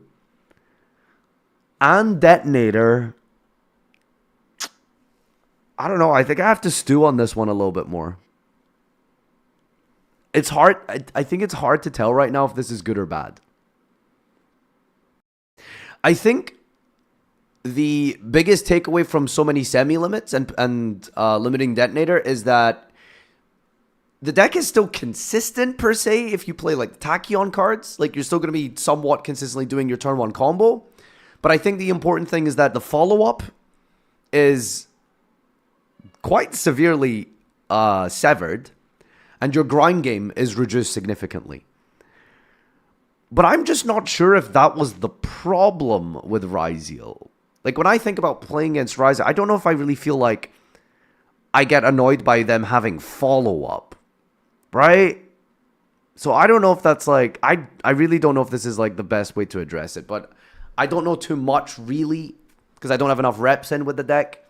and Detonator, I don't know. I think I have to stew on this one a little bit more. It's hard. I think it's hard to tell right now if this is good or bad. I think the biggest takeaway from so many semi-limits and limiting Detonator is that the deck is still consistent, per se, if you play, like, Tachyon cards. Like, you're still going to be somewhat consistently doing your turn 1 combo. But I think the important thing is that the follow-up is quite severely severed. And your grind game is reduced significantly. But I'm just not sure if that was the problem with Ryziel. Like, when I think about playing against Ryziel, I don't know if I really feel like I get annoyed by them having follow-up. Right? So I don't know if that's like... I really don't know if this is like the best way to address it. But I don't know too much, really. Because I don't have enough reps in with the deck.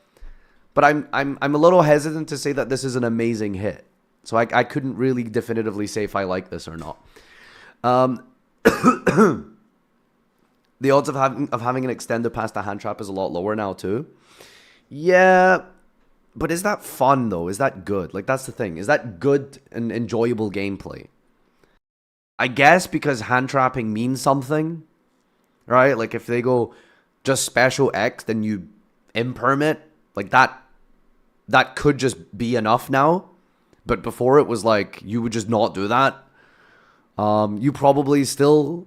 But I'm a little hesitant to say that this is an amazing hit. So I couldn't really definitively say if I like this or not. The odds of having an extender past the hand trap is a lot lower now too. Yeah, but is that fun though? Is that good? Like, that's the thing. Is that good and enjoyable gameplay? I guess because hand trapping means something, right? Like if they go just special X, then you impermit, like that could just be enough now. But before it was like you would just not do that. You probably still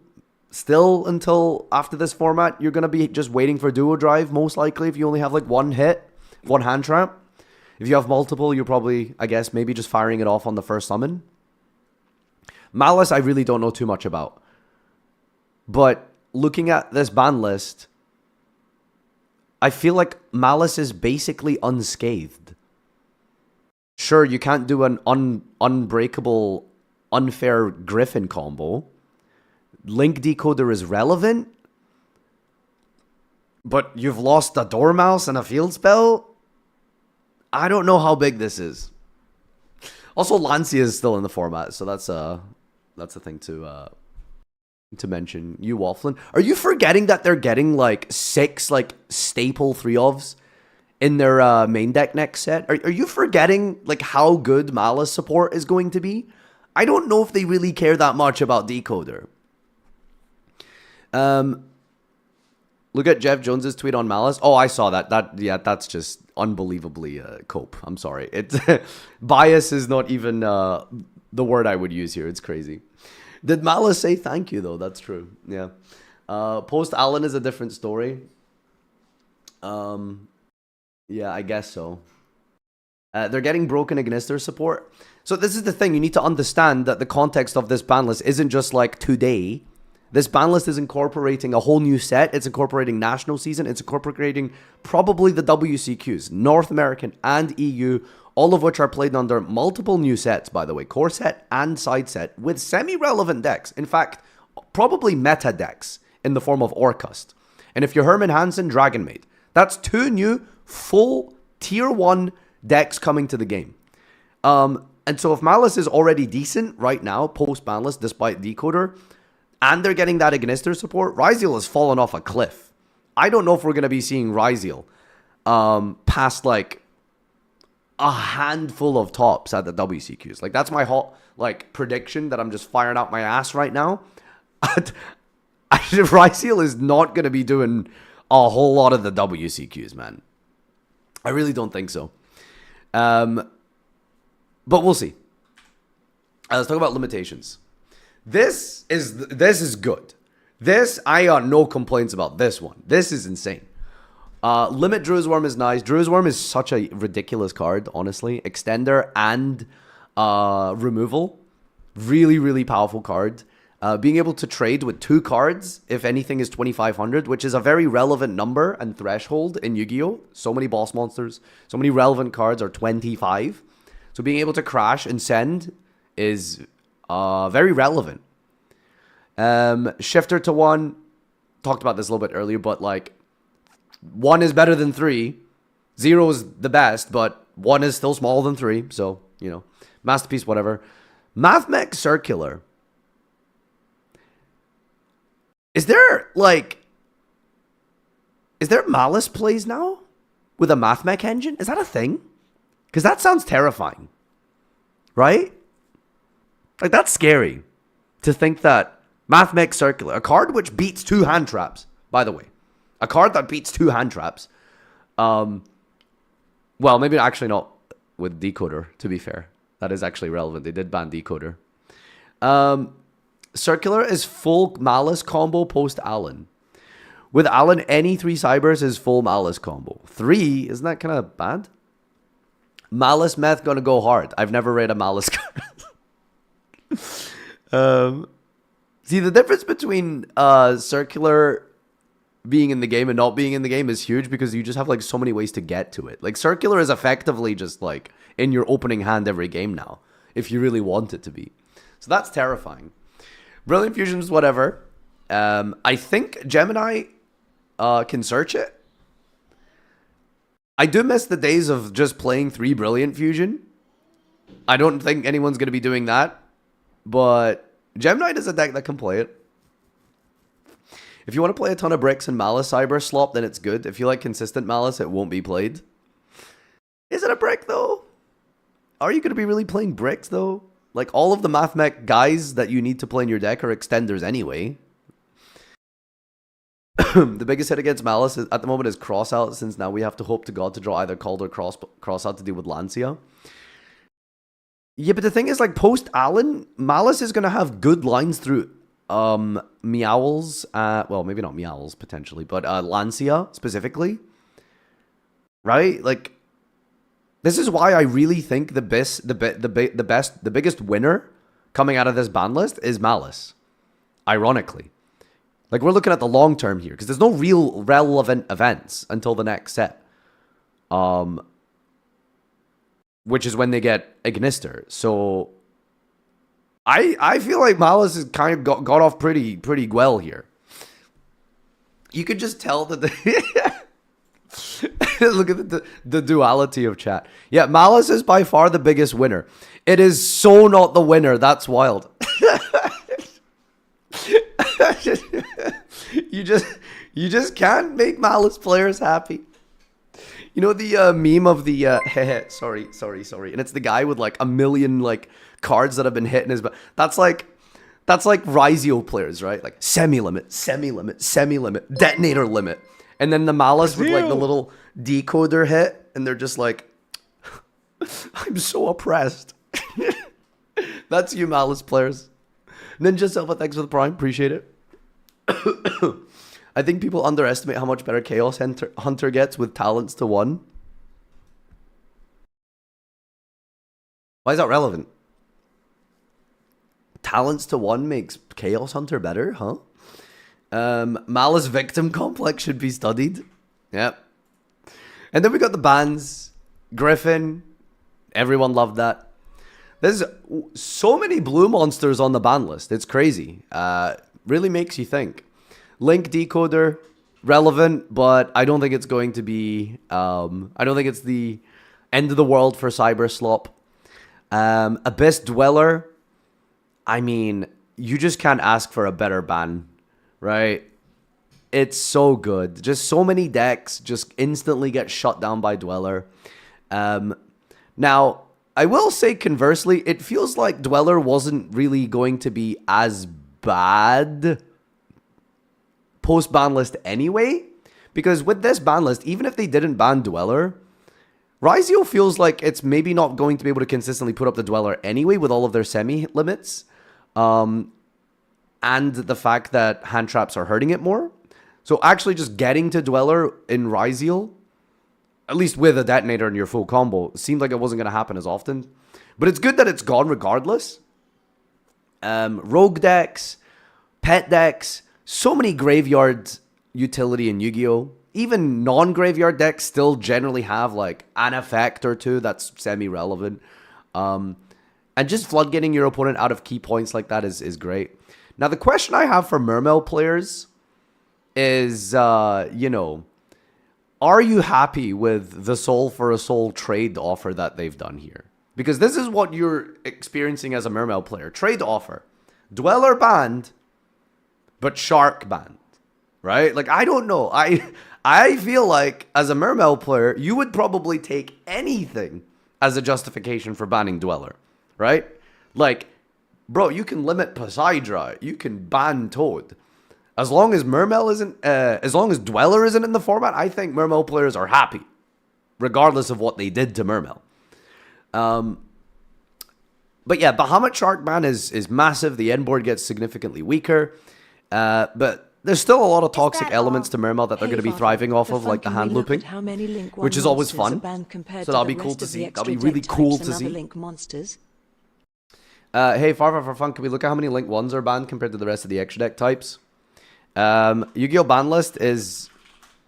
until after this format, you're going to be just waiting for duo drive, most likely, if you only have like one hit, one hand trap. If you have multiple, you're probably, I guess, maybe just firing it off on the first summon. Malice, I really don't know too much about. But looking at this ban list, I feel like Malice is basically unscathed. Sure, you can't do an unbreakable, unfair Griffin combo. Link Decoder is relevant, but you've lost a Dormouse and a Field Spell? I don't know how big this is. Also, Lancia is still in the format, so that's a thing to mention. You Wafflin, are you forgetting that they're getting like 6 like staple 3-ofs in their main deck next set? Are you forgetting like how good Malice support is going to be? I don't know if they really care that much about Decoder. Look at Jeff Jones's tweet on Malice. Oh, I saw that. That's just unbelievably cope. I'm sorry. It's bias is not even the word I would use here. It's crazy. Did Malice say thank you though? That's true. Yeah. Post Allen is a different story. Yeah, I guess so. They're getting broken Ignister support. So this is the thing. You need to understand that the context of this ban list isn't just like today. This ban list is incorporating a whole new set. It's incorporating national season. It's incorporating probably the WCQs, North American and EU, all of which are played under multiple new sets, by the way, core set and side set, with semi-relevant decks. In fact, probably meta decks in the form of Orcust. And if you're Herman Hansen, Dragon Maid. That's 2 new full tier 1 decks coming to the game. And so if Malice is already decent right now, post-ban list, despite Decoder, and they're getting that Ignister support, Ryziel has fallen off a cliff. I don't know if we're going to be seeing Ryziel past like a handful of tops at the WCQs. Like, that's my hot like prediction that I'm just firing out my ass right now. Ryziel is not going to be doing a whole lot of the WCQs, man. I really don't think so. But we'll see. Let's talk about limitations. This is good. This, I got no complaints about this one. This is insane. Limit Druid's Worm is nice. Druid's Worm is such a ridiculous card, honestly. Extender and removal. Really, really powerful card. Being able to trade with 2 cards, if anything, is 2,500, which is a very relevant number and threshold in Yu-Gi-Oh! So many boss monsters, so many relevant cards are 25. So being able to crash and send is very relevant. Shifter to 1, talked about this a little bit earlier, but like 1 is better than 3. 0 is the best, but 1 is still smaller than 3. So, you know, masterpiece, whatever. Mathmech Circular. Is there Malice plays now with a Mathmech engine? Is that a thing? Because that sounds terrifying, right? Like, that's scary to think that Mathmech Circular, a card which beats 2 hand traps, by the way. A card that beats 2 hand traps. Well, maybe actually not with Decoder, to be fair. That is actually relevant. They did ban Decoder. Circular is full Malice combo post Allen. With Allen, any 3 Cybers is full Malice combo. 3, isn't that kind of bad? Malice Meth gonna go hard. I've never read a Malice card. See, the difference between Circular being in the game and not being in the game is huge, because you just have like so many ways to get to it. Like, Circular is effectively just like in your opening hand every game now, if you really want it to be. So that's terrifying. Brilliant Fusions, whatever. I think Gemini can search it. I do miss the days of just playing 3 Brilliant Fusion. I don't think anyone's going to be doing that. But Gem Knight is a deck that can play it. If you want to play a ton of bricks and Malice Cyber Slop, then it's good. If you like consistent Malice, it won't be played. Is it a brick, though? Are you going to be really playing bricks, though? Like, all of the Mathmech guys that you need to play in your deck are extenders anyway. The biggest hit against Malice at the moment is Cross Out, since now we have to hope to God to draw either Called or Cross Out to deal with Lancia. Yeah, but the thing is, like, post-Allen, Malice is going to have good lines through Meowls. Well, maybe not Meowls, potentially, but Lancia, specifically. Right? Like, this is why I really think the biggest winner coming out of this ban list is Malice. Ironically. Like, we're looking at the long term here, because there's no real relevant events until the next set. Which is when they get Ignister. So, I feel like Malice has kind of got off pretty well here. You could just tell that look at the duality of chat. Yeah, Malice is by far the biggest winner. It is so not the winner. That's wild. You just can't make Malice players happy. You know the meme of the sorry, and it's the guy with like a million like cards that have been hit in his. That's like Yugioh players, right? Like semi-limit, detonator limit, and then the Malice with like the little decoder hit, and they're just like, I'm so oppressed. That's you, Malice players. Ninja Selva, thanks for the prime, appreciate it. I think people underestimate how much better Chaos Hunter gets with talents to 1. Why is that relevant? Talents to 1 makes Chaos Hunter better, huh? Malice Victim Complex should be studied. Yep. And then we got the bans. Griffin. Everyone loved that. There's so many blue monsters on the ban list. It's crazy. Really makes you think. Link Decoder, relevant, but I don't think it's going to be... I don't think it's the end of the world for Cyber Slop. Abyss Dweller. I mean, you just can't ask for a better ban, right? It's so good. Just so many decks just instantly get shut down by Dweller. Now, I will say conversely, it feels like Dweller wasn't really going to be as bad post-ban list anyway. Because with this ban list, even if they didn't ban Dweller, Yugioh feels like it's maybe not going to be able to consistently put up the Dweller anyway with all of their semi-limits. And the fact that hand traps are hurting it more. So actually just getting to Dweller in Yugioh, at least with a detonator in your full combo, seemed like it wasn't going to happen as often. But it's good that it's gone regardless. Rogue decks, pet decks, so many graveyard utility in Yu-Gi-Oh! Even non-graveyard decks still generally have like an effect or two that's semi-relevant. And just floodgating your opponent out of key points like that is great. Now, the question I have for Mermail players is, you know, are you happy with the Soul for a Soul trade offer that they've done here? Because this is what you're experiencing as a Mermail player. Trade offer. Dweller banned, but Shark banned. Right? Like, I don't know. I feel like, as a Mermail player, you would probably take anything as a justification for banning Dweller. Right? Like, bro, you can limit Poseidra. You can ban Toad. As long as Mermail isn't, as long as Dweller isn't in the format, I think Mermail players are happy, regardless of what they did to Mermail. But yeah, Bahamut Shark ban is massive. The end board gets significantally weaker. But there's still a lot of toxic elements to Mermail that they're going to be thriving off of, like the hand looping, which is always fun. So that'll be cool to see. That'll be really cool to see. Hey, Farfa for fun, can we look at how many Link 1s are banned compared to the rest of the extra deck types? Yu-Gi-Oh! Banlist is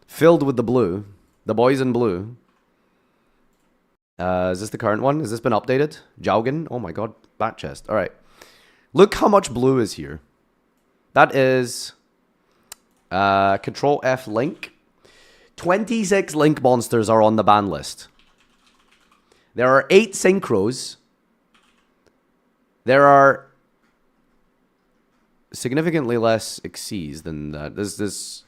filled with the blue. The boys in blue. Is this the current one? Has this been updated? Jaugen? Oh my god, bat chest. Alright. Look how much blue is here. That is Control F Link. 26 Link monsters are on the ban list. There are 8 synchros. There are significantly less Xyz than that. There's this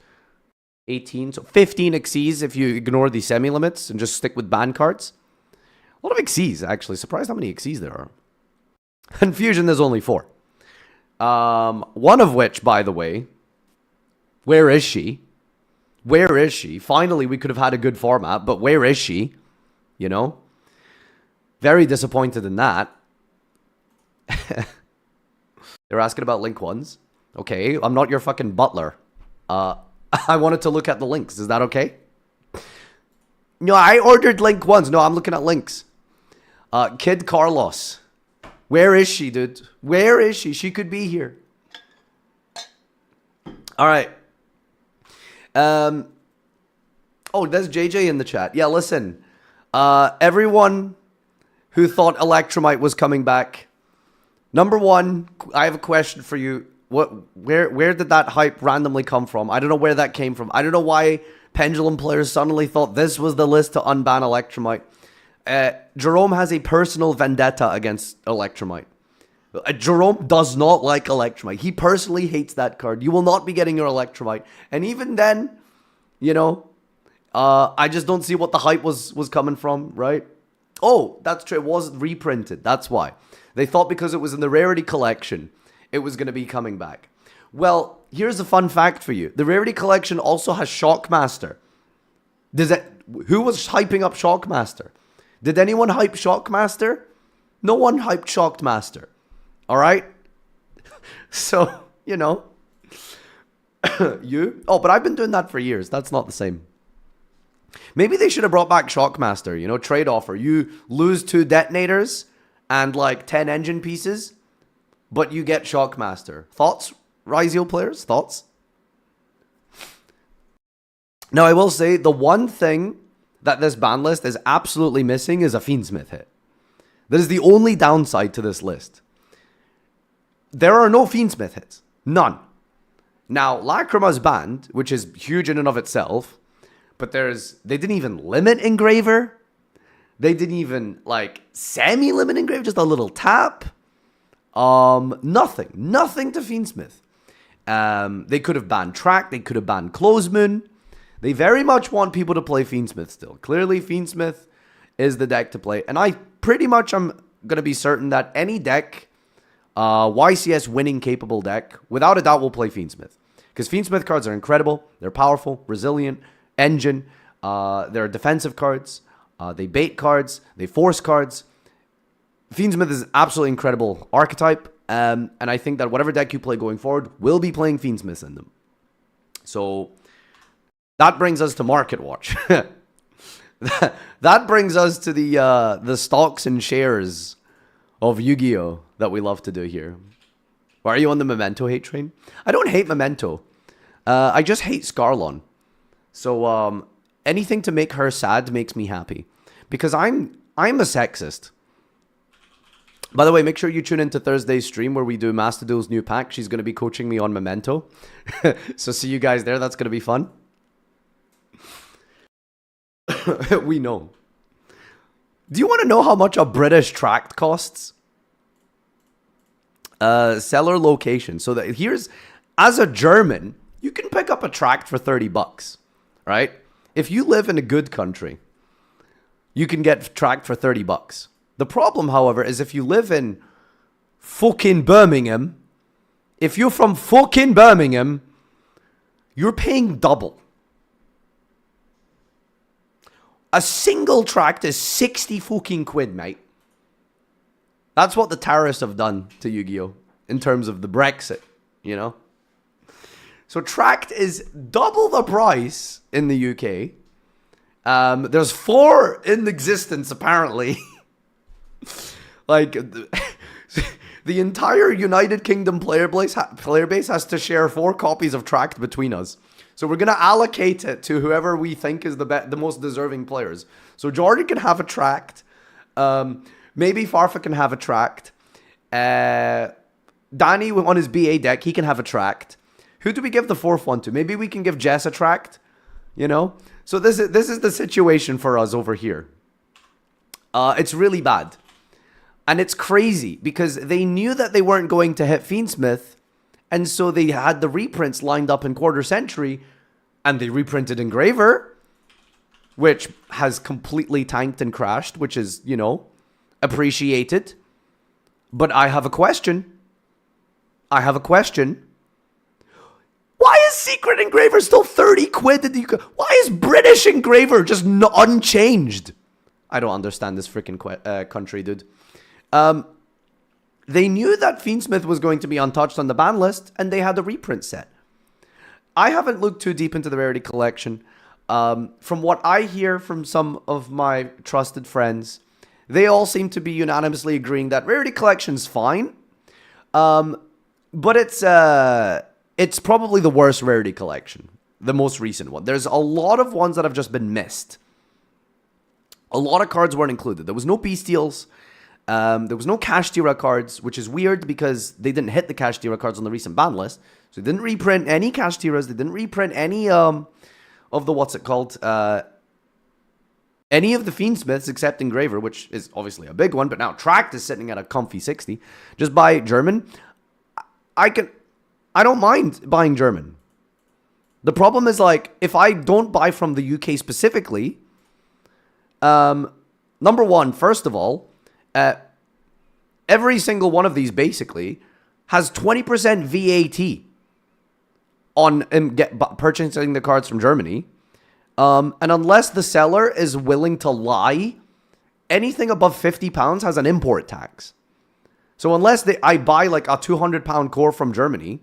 18, so 15 Xyz if you ignore the semi-limits and just stick with ban cards. A lot of Xyz, actually. Surprised how many Xyz there are. And Fusion, there's only 4. One of which, by the way, where is she? Where is she? Finally, we could have had a good format, but where is she? You know? Very disappointed in that. They're asking about Link 1s. Okay, I'm not your fucking butler. I wanted to look at the links. Is that okay? No, I ordered Link 1s. No, I'm looking at links. Kid Carlos. Where is she, dude? Where is she? She could be here. All right. Oh, there's JJ in the chat. Yeah, listen. Everyone who thought Electromite was coming back. Number one, I have a question for you. Where did that hype randomly come from? I don't know where that came from. I don't know why Pendulum players suddenly thought this was the list to unban Electromite. Jerome has a personal vendetta against Electromite. Jerome does not like Electromite. He personally hates that card. You will not be getting your Electromite. And even then, you know, I just don't see what the hype was coming from, right? Oh, that's true. It was reprinted. That's why. They thought because it was in the Rarity Collection, it was going to be coming back. Well, here's a fun fact for you. The Rarity Collection also has Shockmaster. Who was hyping up Shockmaster? Did anyone hype Shockmaster? No one hyped Shockmaster. All right? So, you know. Oh, but I've been doing that for years. That's not the same. Maybe they should have brought back Shockmaster, you know, trade offer. You lose 2 detonators and like 10 engine pieces, but you get Shockmaster. Thoughts, Rizio players? Thoughts? Now, I will say the one thing that this ban list is absolutely missing is a Fiendsmith hit. That is the only downside to this list. There are no Fiendsmith hits. None. Now, Lacrima's banned, which is huge in and of itself, but they didn't even limit Engraver. They didn't even, like, semi-limit Engraver, just a little tap. Nothing to Fiendsmith. They could have banned Track, they could have banned Close Moon. They very much want people to play Fiendsmith still. Clearly, Fiendsmith is the deck to play. And I pretty much am going to be certain that any deck, YCS winning capable deck, without a doubt will play Fiendsmith. Because Fiendsmith cards are incredible. They're powerful, resilient, engine. They're defensive cards. They bait cards. They force cards. Fiendsmith is an absolutely incredible archetype. And I think that whatever deck you play going forward will be playing Fiendsmiths in them. So that brings us to Market Watch. That brings us to the stocks and shares of Yu-Gi-Oh! That we love to do here. Why are you on the Memento hate train? I don't hate Memento. I just hate Scarlon. So anything to make her sad makes me happy. Because I'm a sexist. By the way, make sure you tune into Thursday's stream where we do Master Duel's new pack. She's going to be coaching me on Memento. So see you guys there. That's going to be fun. We know. Do you want to know how much a British tract costs? Seller location. So that here's, as a German, you can pick up a tract for $30, right? If you live in a good country, you can get tract for $30. The problem, however, is if you live in fucking Birmingham, if you're from fucking Birmingham, you're paying double. A single tract is 60 fucking quid, mate. That's what the tariffs have done to Yu-Gi-Oh! In terms of the Brexit, you know? So tract is double the price in the UK. There's 4 in existence, apparently. Like, the entire United Kingdom player base has to share 4 copies of tract between us. So we're going to allocate it to whoever we think is the most deserving players. So Jordan can have a tract. Maybe Farfa can have a tract. Danny on his BA deck, he can have a tract. Who do we give the 4th one to? Maybe we can give Jess a tract, you know? So this is the situation for us over here. It's really bad. And it's crazy because they knew that they weren't going to hit Fiendsmith, and so they had the reprints lined up in Quarter Century, and they reprinted Engraver, which has completely tanked and crashed, which is, you know, appreciated. But I have a question. Why is Secret Engraver still 30 quid? Why is British Engraver just unchanged? I don't understand this freaking country, dude. They knew that Fiendsmith was going to be untouched on the ban list, and they had a reprint set. I haven't looked too deep into the Rarity Collection. From what I hear from some of my trusted friends, they all seem to be unanimously agreeing that Rarity Collection's fine. But it's probably the worst Rarity Collection. The most recent one. There's a lot of ones that have just been missed. A lot of cards weren't included. There was no Bestials. There was no Cash Tira cards, which is weird because they didn't hit the Cash Tira cards on the recent ban list. So they didn't reprint any Cash Tiras. They didn't reprint any of the, what's it called? Any of the Fiendsmiths except Engraver, which is obviously a big one, but now Tract is sitting at a comfy 60. Just buy German. I don't mind buying German. The problem is, like, if I don't buy from the UK specifically, number one, first of all, every single one of these basically has 20% VAT on purchasing the cards from Germany. And unless the seller is willing to lie, anything above £50 has an import tax. So unless I buy like a £200 core from Germany,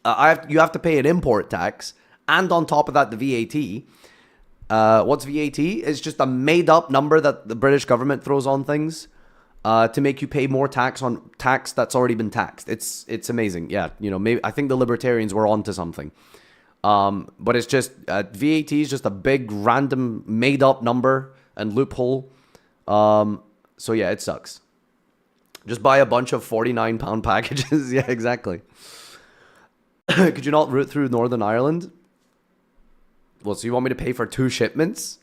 you have to pay an import tax, and on top of that, the VAT. What's VAT? It's just a made-up number that the British government throws on things to make you pay more tax on tax that's already been taxed. It's amazing. Yeah, you know, maybe I think the libertarians were onto something. But it's just VAT is just a big random made-up number and loophole. So yeah, it sucks. Just buy a bunch of £49 packages. Yeah, exactly. Could you not route through Northern Ireland? Well, so you want me to pay for 2 shipments?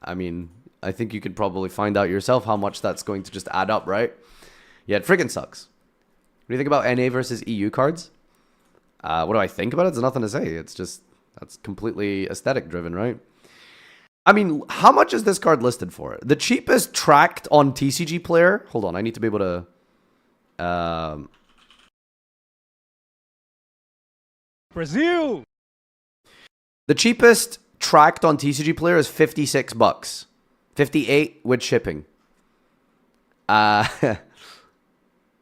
I mean, I think you could probably find out yourself how much that's going to just add up, right? Yeah, it friggin' sucks. What do you think about NA versus EU cards? What do I think about it? There's nothing to say. It's just, that's completely aesthetic driven, right? I mean, how much is this card listed for? The cheapest tracked on TCG Player. Hold on, I need to be able to... Brazil! The cheapest tracked on TCG Player is $56. 58 with shipping.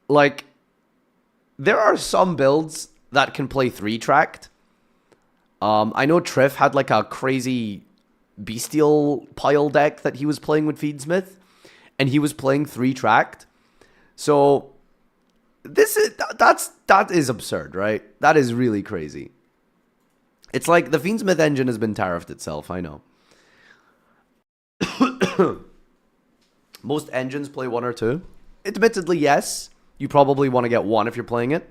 Like, there are some builds that can play 3 tracked. I know Triff had like a crazy bestial pile deck that he was playing with Feedsmith, and he was playing 3 tracked. So that is absurd, right? That is really crazy. It's like the Fiendsmith engine has been tariffed itself, I know. Most engines play 1 or 2. Admittedly, yes. You probably want to get 1 if you're playing it.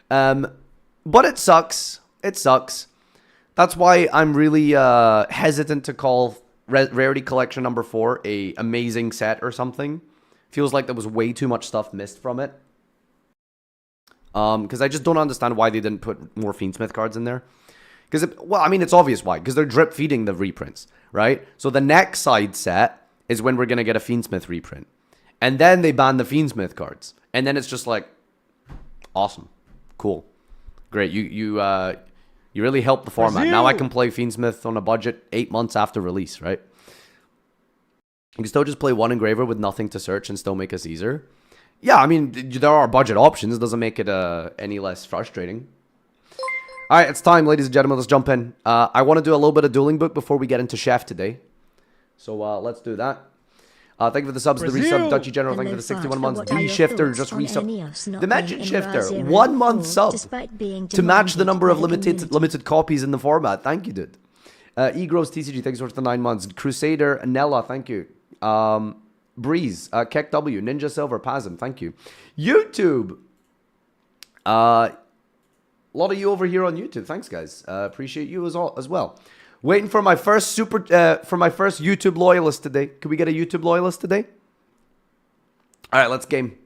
But it sucks. It sucks. That's why I'm really hesitant to call Rarity Collection number 4 a amazing set or something. Feels like there was way too much stuff missed from it. Because I just don't understand why they didn't put more Fiendsmith cards in there. Because, well, I mean, it's obvious why. Because they're drip feeding the reprints, right? So the next side set is when we're going to get a Fiendsmith reprint. And then they ban the Fiendsmith cards. And then it's just like, awesome. Cool. Great. You really helped the format. Now I can play Fiendsmith on a budget 8 months after release, right? You can still just play 1 Engraver with nothing to search and still make a Caesar. Yeah, I mean, there are budget options. It doesn't make it any less frustrating. All right, it's time, ladies and gentlemen. Let's jump in. I want to do a little bit of Dueling Book before we get into Shef today. So let's do that. Thank you for the subs, the resub. Dutchy General, thank you for the 61 months. D-Shifter just resub. Dimension Shifter, 1 month sub to match the number of limited copies in the format. Thank you, dude. E-Gross TCG, thanks for the 9 months. Crusader, Nella, thank you. Breeze, Keck W, Ninja Silver, Pasm, thank you. YouTube. A lot of you over here on YouTube. Thanks, guys. Appreciate you as well. Waiting for my first YouTube loyalist today. Can we get a YouTube loyalist today? All right, let's game.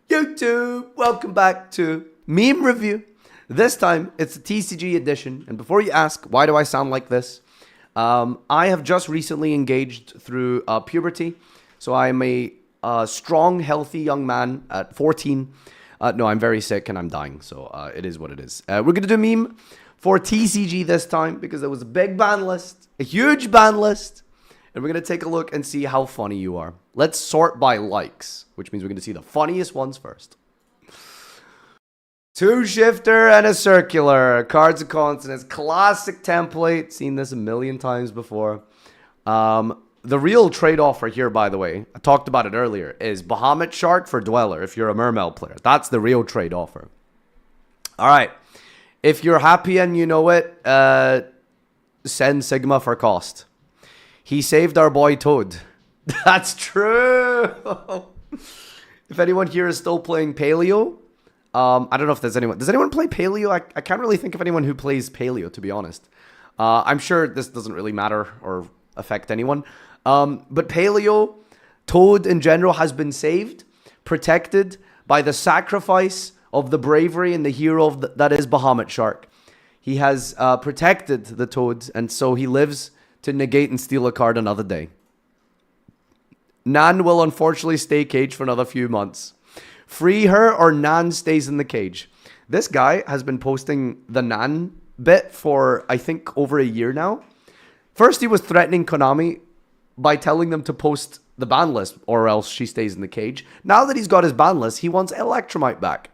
YouTube, welcome back to Meme Review. This time, it's a TCG edition. And before you ask, why do I sound like this? I have just recently engaged through puberty. So I'm a strong, healthy young man at 14. No, I'm very sick and I'm dying. So it is what it is. We're going to do meme for TCG this time because there was a big ban list, a huge ban list. And we're going to take a look and see how funny you are. Let's sort by likes, which means we're going to see the funniest ones first. Two shifter and a circular. Cards of consonants. Classic template. Seen this a million times before. The real trade offer here, by the way, I talked about it earlier, is Bahamut Shark for Dweller if you're a Mermail player. That's the real trade offer. All right. If you're happy and you know it, send Sigma for cost. He saved our boy Toad. That's true. If anyone here is still playing Paleo, I don't know if there's anyone. Does anyone play Paleo? I can't really think of anyone who plays Paleo, to be honest. I'm sure this doesn't really matter or affect anyone. But Paleo, Toad in general, has been saved, protected by the sacrifice of the bravery and the hero of that is Bahamut Shark. He has protected the Toad, and so he lives to negate and steal a card another day. Nan will unfortunately stay caged for another few months. Free her or Nan stays in the cage. This guy has been posting the Nan bit for, I think, over a year now. First, he was threatening Konami by telling them to post the ban list or else she stays in the cage. Now that he's got his ban list, he wants Electromite back.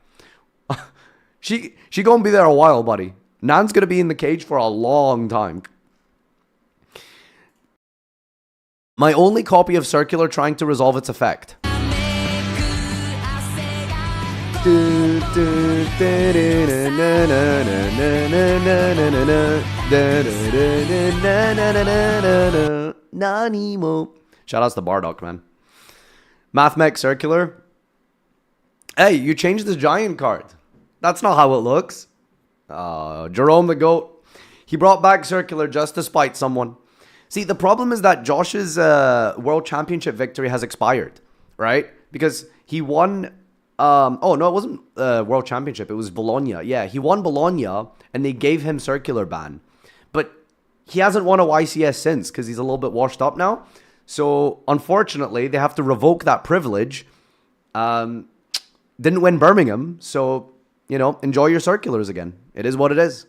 She gonna be there a while, buddy. Nan's gonna be in the cage for a long time. My only copy of Circular trying to resolve its effect. Nanimo. Shout outs to Bardock, man. Mathmech Circular. Hey, you changed the giant card. That's not how it looks. Jerome the Goat. He brought back Circular just to spite someone. See, the problem is that Josh's World Championship victory has expired, right? Because he won... oh, no, it wasn't World Championship. It was Bologna. Yeah, he won Bologna, and they gave him Circular ban. But he hasn't won a YCS since, because he's a little bit washed up now. So, unfortunately, they have to revoke that privilege. Didn't win Birmingham, so, you know, enjoy your Circulars again. It is what it is.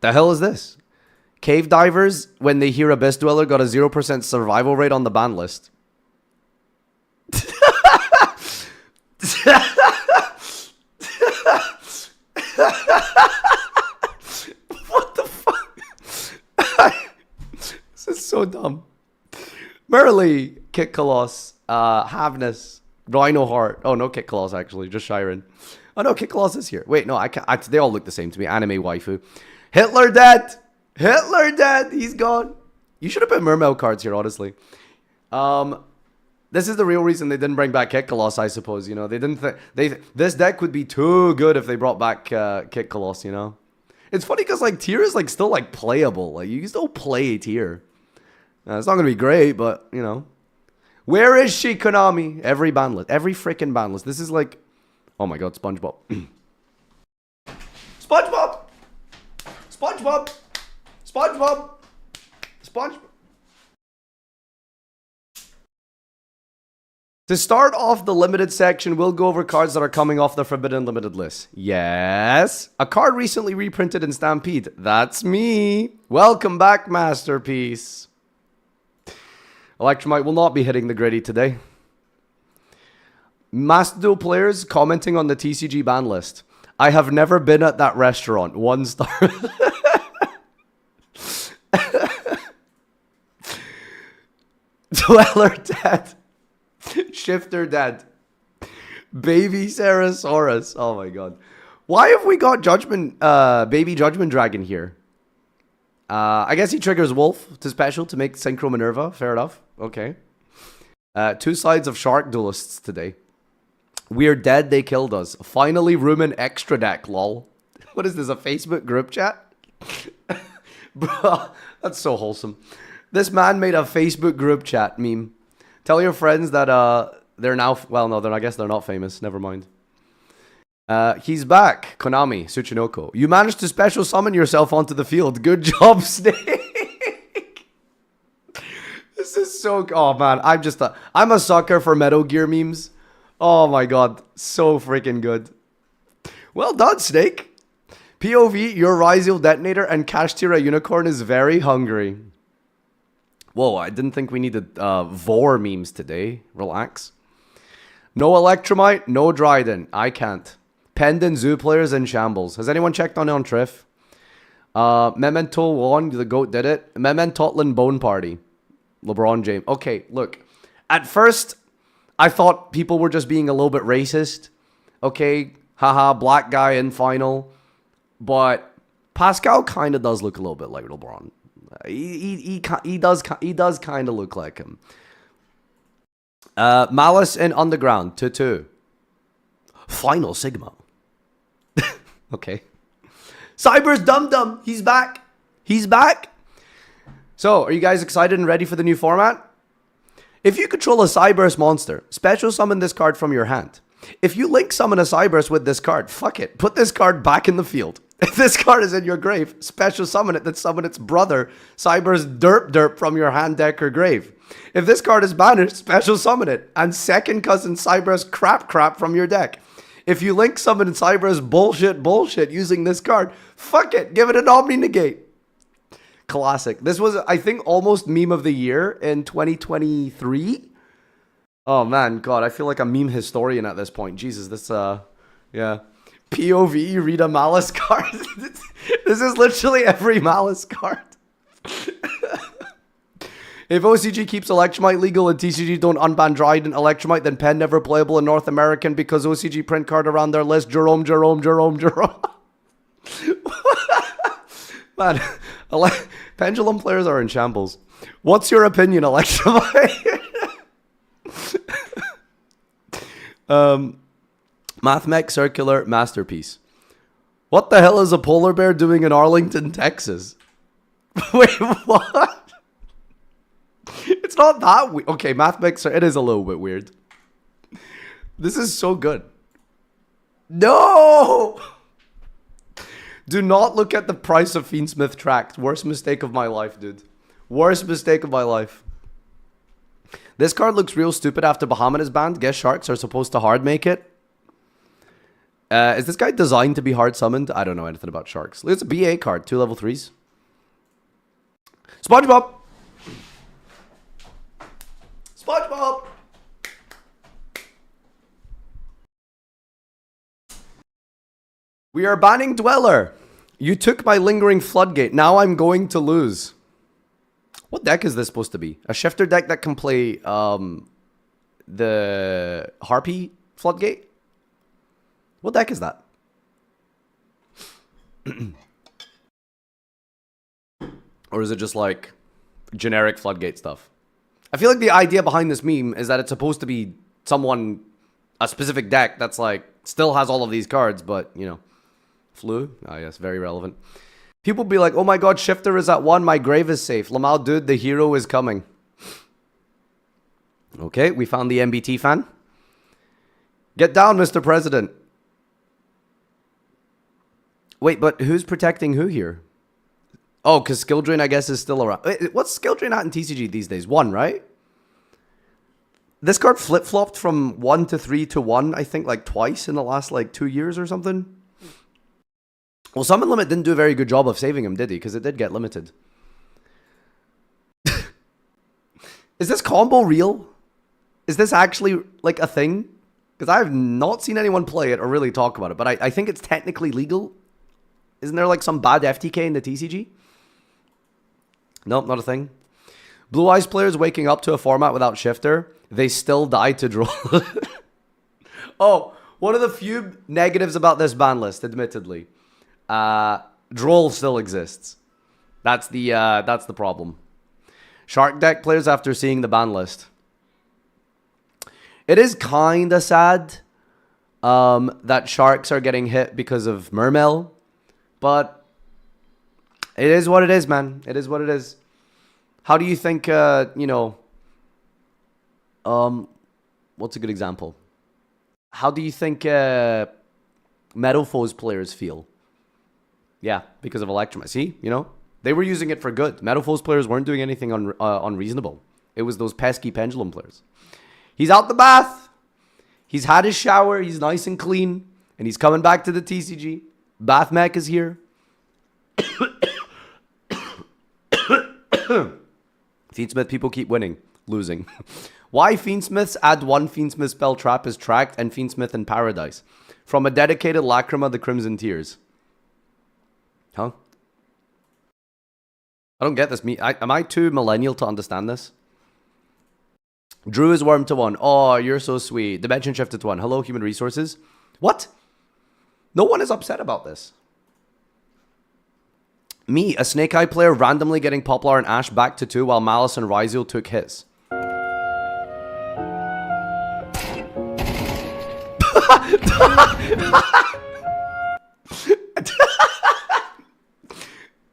The hell is this? Cave divers, when they hear Abyss Dweller, got a 0% survival rate on the ban list. What the fuck? This is so dumb. Merrily, Kit Colossus, Havness, Rhino Heart. Oh, no Kit Colossus, actually, just Shiren. Oh, no, Kit Colossus is here. Wait, no, I can't. They all look the same to me. Anime waifu. Hitler dead! Hitler dead! He's gone. You should have put Mermail cards here, honestly. This is the real reason they didn't bring back Kit Colossus, I suppose. You know, they didn't. This deck would be too good if they brought back Kit Colossus. You know, it's funny because like tier is like still like playable. Like you can still play a tier. It's not gonna be great, but you know, where is she, Konami? Every ban list, every freaking ban list. This is like, oh my god, SpongeBob. SpongeBob. SpongeBob. SpongeBob. SpongeBob. To start off the limited section, we'll go over cards that are coming off the Forbidden Limited list. Yes, a card recently reprinted in Stampede. That's me. Welcome back, Masterpiece. Electromite will not be hitting the gritty today. Master Duel players commenting on the TCG ban list. I have never been at that restaurant. 1 star. Dweller dead. Shifter dead. Baby Sarasaurus. Oh my god. Why have we got Judgment, Baby Judgment Dragon here? I guess he triggers Wolf to special to make Synchro Minerva. Fair enough. Okay. 2 sides of Shark Duelists today. We're dead, they killed us. Finally, Rumen extra deck, lol. What is this, a Facebook group chat? Bro, that's so wholesome. This man made a Facebook group chat meme. Tell your friends that they're now... Well, no, I guess they're not famous. Never mind. He's back. Konami, Tsuchinoko. You managed to special summon yourself onto the field. Good job, Snake. This is so... Oh, man. I'm a sucker for Metal Gear memes. Oh, my God. So freaking good. Well done, Snake. POV, your Ryziel Detonator and Kashtira Unicorn is very hungry. Whoa, I didn't think we needed Vor memes today. Relax. No Electromite, no Dryden. I can't. Pendant Zoo players in shambles. Has anyone checked on Triff? Memento won. The GOAT did it. Mementotlin Bone Party. LeBron James. Okay, look. At first, I thought people were just being a little bit racist. Okay, haha, black guy in final. But Pascal kind of does look a little bit like LeBron. He does kind of look like him. Malice in Underground 2-2. Final Sigma. Okay. Cyber's Dum Dum. He's back. He's back. So, are you guys excited and ready for the new format? If you control a Cyberse monster, special summon this card from your hand. If you link summon a Cyberse with this card, fuck it. Put this card back in the field. If this card is in your grave, special summon it, then summon its brother, Cyberse Derp Derp from your hand, deck, or grave. If this card is banished, special summon it, and second cousin Cyberse Crap Crap from your deck. If you link summon Cyberse Bullshit using this card, fuck it, give it an Omni Negate. Classic. This was, I think, almost meme of the year in 2023. Oh man, God, I feel like a meme historian at this point. Jesus, this, yeah. POV, read a Malice card. This is literally every Malice card. If OCG keeps Electromite legal and TCG don't unban Dryden Electromite, then Pen never playable in North American because OCG print card around their list. Jerome. Man, Pendulum players are in shambles. What's your opinion, Electromite? Mathmech Circular Masterpiece. What the hell is a polar bear doing in Arlington, Texas? Wait, what? It's not that weird. Okay, Mathmech, it is a little bit weird. This is so good. No! Do not look at the price of Fiendsmith Tract. Worst mistake of my life, dude. Worst mistake of my life. This card looks real stupid after Bahamut is banned. Guess Sharks are supposed to hard make it. Is this guy designed to be hard summoned? I don't know anything about Sharks. It's a BA card. 2 level 3s. SpongeBob! SpongeBob! We are banning Dweller. You took my lingering floodgate. Now I'm going to lose. What deck is this supposed to be? A shifter deck that can play the Harpy floodgate? What deck is that? Or is it just like generic floodgate stuff? I feel like the idea behind this meme is that it's supposed to be a specific deck that's like, still has all of these cards, but, you know, flu? Ah, yes, very relevant. People be like, oh my god, Shifter is at 1, my grave is safe. Lamau, dude, the hero is coming. Okay, we found the MBT fan. Get down, Mr. President. Wait, but who's protecting who here? Oh, because Skill Drain, I guess, is still around. Wait, what's Skill Drain at in TCG these days? 1, right? This card flip-flopped from 1 to 3 to 1, I think, like twice in the last, like, 2 years or something. Well, Summon Limit didn't do a very good job of saving him, did he? Because it did get limited. Is this combo real? Is this actually, like, a thing? Because I have not seen anyone play it or really talk about it, but I think it's technically legal. Isn't there, like, some bad FTK in the TCG? Nope, not a thing. Blue Eyes players waking up to a format without Shifter, they still die to draw. Oh, one of the few negatives about this ban list, admittedly. Droll still exists. That's the problem. Shark deck players after seeing the ban list. It is kinda sad that sharks are getting hit because of Mermail. But it is what it is, man. It is what it is. How do you think, you know, what's a good example? How do you think Metalfoes players feel? Yeah, because of Electroma. See, you know, they were using it for good. Metalfoes players weren't doing anything unreasonable. It was those pesky Pendulum players. He's out the bath. He's had his shower. He's nice and clean. And he's coming back to the TCG. Bath Mech is here. Fiendsmith people keep winning. Losing. Why Fiendsmiths add one Fiendsmith spell trap is tracked and Fiendsmith in Paradise. From a dedicated Lacrima, the Crimson Tears. Huh? I don't get this. Am I too millennial to understand this? Drew is worm to 1. Oh, you're so sweet. Dimension shifted to 1. Hello, human resources. What? No one is upset about this. Me, a Snake Eye player, randomly getting Poplar and Ash back to 2 while Malice and Ryzeal took his.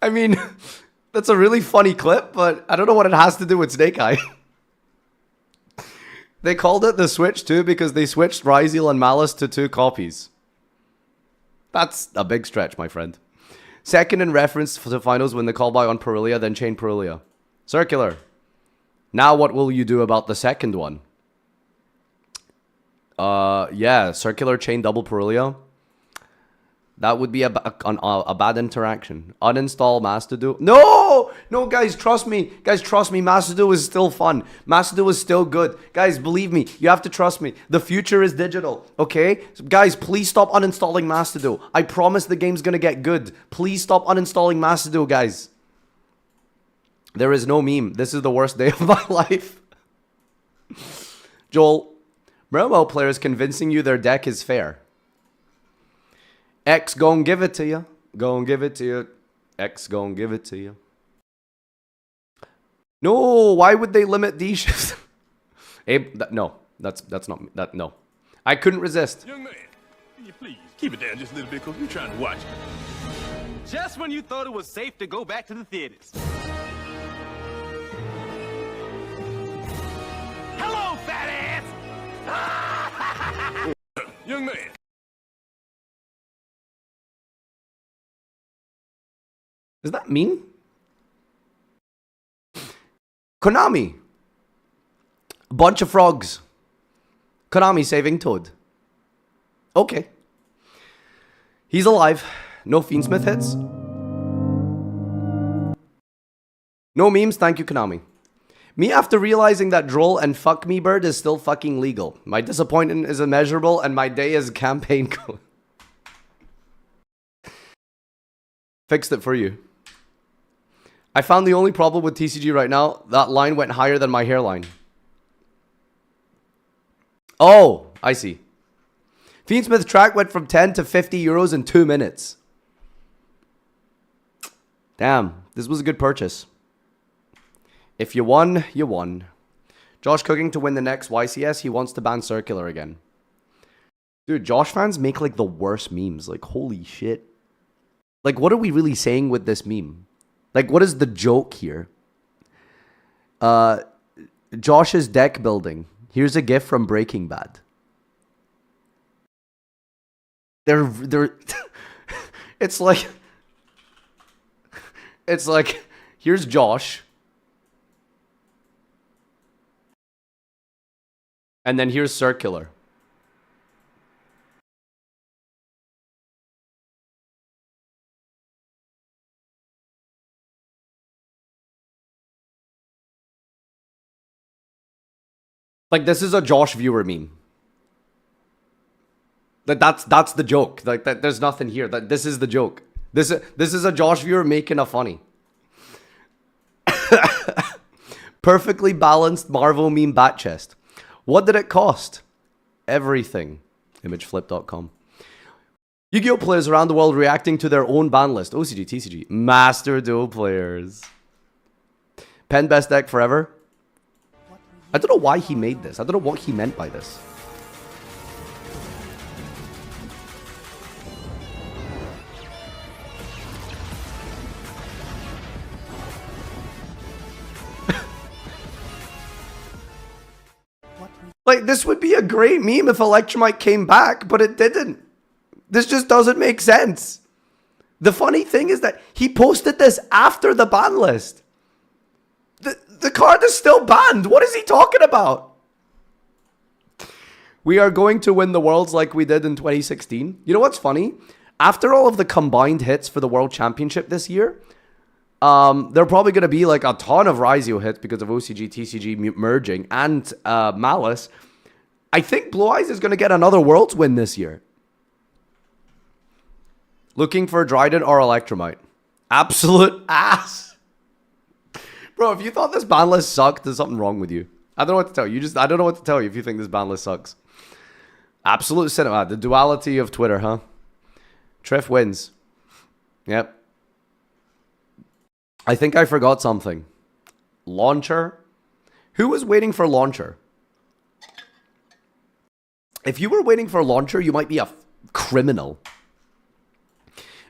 I mean, that's a really funny clip, but I don't know what it has to do with Snake Eye. They called it the Switch too because they switched Ryzeal and Malice to 2 copies. That's a big stretch, my friend. Second in reference to finals when the call by on Perilia, then chain Perilia. Circular. Now what will you do about the second one? Yeah, circular chain double Perilia. That would be a bad interaction. Uninstall Master Duel. No! No, guys, trust me. Guys, trust me. Master Duel is still fun. Master Duel is still good. Guys, believe me. You have to trust me. The future is digital, okay? So, guys, please stop uninstalling Master Duel. I promise the game's gonna get good. Please stop uninstalling Master Duel, guys. There is no meme. This is the worst day of my life. Joel, Mermail players convincing you their deck is fair. X gon' give it to you. Gon' give it to you. X gon' give it to you. No, why would they limit D shifts? Abe, no, that's not that. No, I couldn't resist. Young man, can you please keep it down just a little bit, cause we're trying to watch it. Just when you thought it was safe to go back to the theaters. Hello, fat ass. Young man. Does that mean? Konami. Bunch of frogs. Konami saving Toad. Okay. He's alive. No Fiendsmith hits. No memes, thank you, Konami. Me after realizing that Droll and Fuck Me Bird is still fucking legal. My disappointment is immeasurable and my day is campaign code. Fixed it for you. I found the only problem with TCG right now. That line went higher than my hairline. Oh, I see. Fiendsmith track went from 10 to 50 euros in 2 minutes. Damn, this was a good purchase. If you won, you won. Josh cooking to win the next YCS. He wants to ban Circular again. Dude, Josh fans make like the worst memes. Like, holy shit. Like, what are we really saying with this meme? Like, what is the joke here? Josh's deck building. Here's a gif from Breaking Bad. They're it's like here's Josh. And then here's Circular. Like, this is a Josh viewer meme. That's the joke. Like, there's nothing here. This is the joke. This is a Josh viewer making a funny. Perfectly balanced Marvel meme bat chest. What did it cost? Everything. Imageflip.com. Yu-Gi-Oh players around the world reacting to their own ban list. OCG, TCG. Master Duel players. Pen best deck forever. I don't know why he made this. I don't know what he meant by this. Like, this would be a great meme if Electromite came back, but it didn't. This just doesn't make sense. The funny thing is that he posted this after the ban list. The card is still banned. What is he talking about? We are going to win the Worlds like we did in 2016. You know what's funny? After all of the combined hits for the World Championship this year, there are probably going to be like a ton of Yugioh hits because of OCG, TCG merging and Malice. I think Blue Eyes is going to get another Worlds win this year. Looking for Dryden or Electromite. Absolute ass. Bro, if you thought this ban list sucked, there's something wrong with you. I don't know what to tell you. I don't know what to tell you if you think this ban list sucks. Absolute cinema. The duality of Twitter, huh? Triff wins. Yep. I think I forgot something. Launcher? Who was waiting for Launcher? If you were waiting for Launcher, you might be a criminal.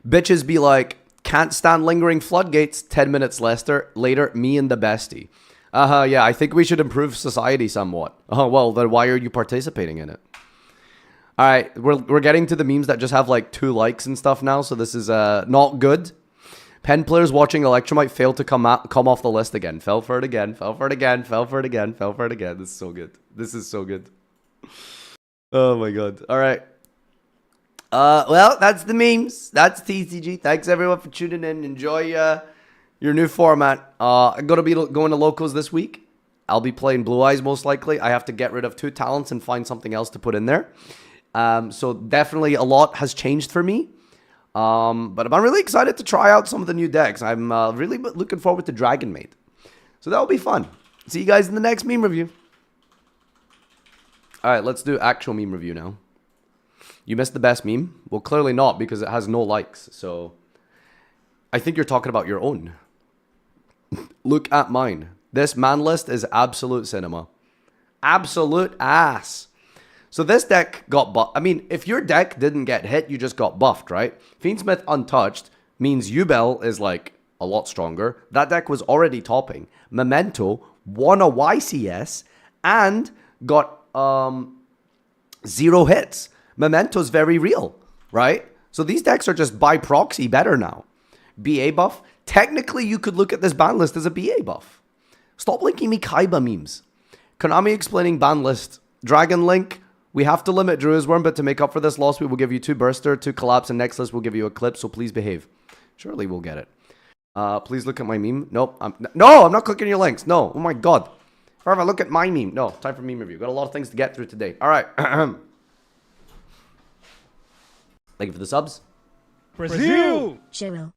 Bitches be like, can't stand lingering floodgates. 10 minutes later, me and the bestie. Yeah, I think we should improve society somewhat. Well, then why are you participating in it? All right, we're getting to the memes that just have like 2 likes and stuff now, so this is not good. Pen players watching Electromite failed to come off the list again. Fell for it again, fell for it again, fell for it again, fell for it again. This is so good. This is so good. Oh my god. All right. Well, that's the memes. That's TCG. Thanks everyone for tuning in. Enjoy your new format. I'm going to be going to locals this week. I'll be playing Blue Eyes most likely. I have to get rid of 2 talents and find something else to put in there. So definitely a lot has changed for me. But I'm really excited to try out some of the new decks. I'm really looking forward to Dragon Maid. So that'll be fun. See you guys in the next meme review. All right, let's do actual meme review now. You missed the best meme? Well, clearly not because it has no likes. So I think you're talking about your own. Look at mine. This man list is absolute cinema. Absolute ass. So this deck got buffed. I mean, if your deck didn't get hit, you just got buffed, right? Fiendsmith untouched means Yubel is like a lot stronger. That deck was already topping. Memento won a YCS and got 0 hits. Memento's very real, right? So these decks are just by proxy better now. BA buff. Technically, you could look at this ban list as a BA buff. Stop linking me Kaiba memes. Konami explaining ban list. Dragon Link. We have to limit Druid's Worm, but to make up for this loss, we will give you 2 Burster, 2 Collapse, and next list we'll give you Eclipse, so please behave. Surely we'll get it. Please look at my meme. Nope. I'm not clicking your links. No. Oh my god. Farfa, look at my meme. No. Time for meme review. Got a lot of things to get through today. Alright. Thank you for the subs. Brazil! Cheryl.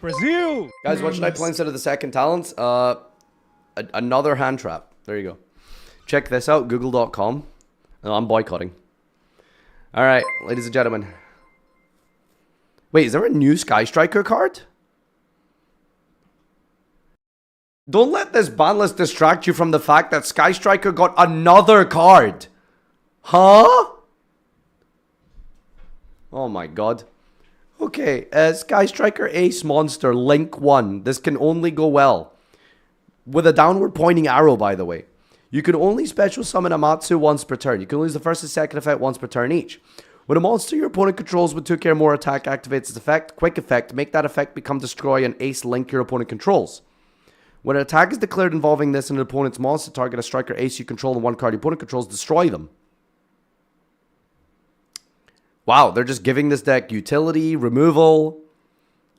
Brazil! Guys, what should I play instead of the second talents? Another hand trap. There you go. Check this out. Google.com. Oh, I'm boycotting. Alright, ladies and gentlemen. Wait, is there a new Sky Striker card? Don't let this ban list distract you from the fact that Sky Striker got another card. Huh? Oh my god. Okay, Sky Striker Ace Monster, Link 1. This can only go well. With a downward pointing arrow, by the way. You can only special summon Amatsu once per turn. You can use the first and second effect once per turn each. When a monster your opponent controls with 2k or more attack activates its effect, quick effect, make that effect become destroy an Ace Link your opponent controls. When an attack is declared involving this and an opponent's monster, target a striker ace you control and 1 card your opponent controls, destroy them. Wow, they're just giving this deck utility, removal.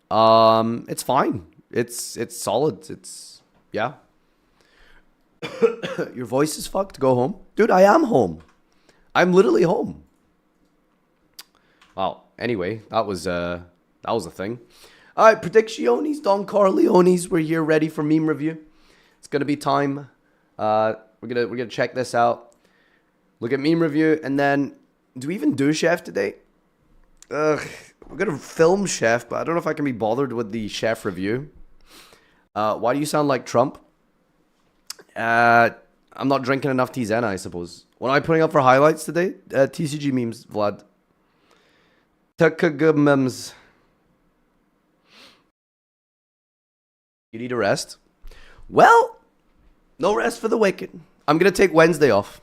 It's fine. It's solid. It's, yeah. Your voice is fucked. Go home. Dude, I am home. I'm literally home. Wow. Anyway, that was a thing. All right, Predictiones, Don Corleones. We're here ready for meme review. It's gonna be time. We're gonna check this out. Look at meme review, and then do we even do Shef today? We're gonna film Shef, but I don't know if I can be bothered with the Shef review. Why do you sound like Trump? I'm not drinking enough Tizen, I suppose. What am I putting up for highlights today? TCG memes, Vlad. TCG memes. You need a rest. Well, no rest for the wicked. I'm going to take Wednesday off.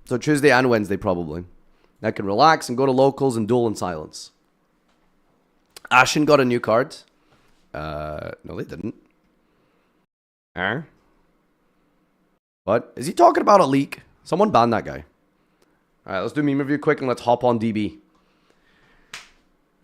So Tuesday and Wednesday probably. I can relax and go to locals and duel in silence. Ashen got a new card. No, they didn't. What? Is he talking about a leak? Someone ban that guy. Alright, let's do meme review quick and let's hop on DB.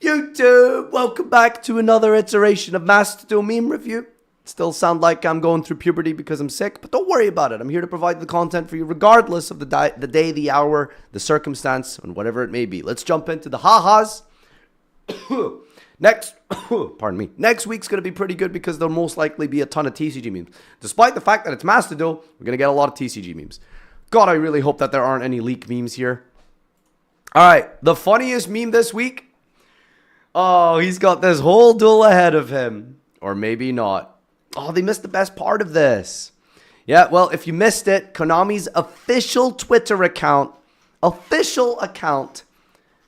YouTube, welcome back to another iteration of Master Duel meme review. Still sound like I'm going through puberty because I'm sick, but don't worry about it. I'm here to provide the content for you regardless of the day, the hour, the circumstance, and whatever it may be. Let's jump into the ha-has. Next, pardon me. Next week's going to be pretty good because there'll most likely be a ton of TCG memes. Despite the fact that it's Master Duel, we're going to get a lot of TCG memes. God, I really hope that there aren't any leak memes here. Alright, the funniest meme this week. Oh, he's got this whole duel ahead of him. Or maybe not. Oh, they missed the best part of this. Yeah, well, if you missed it, Konami's official Twitter account,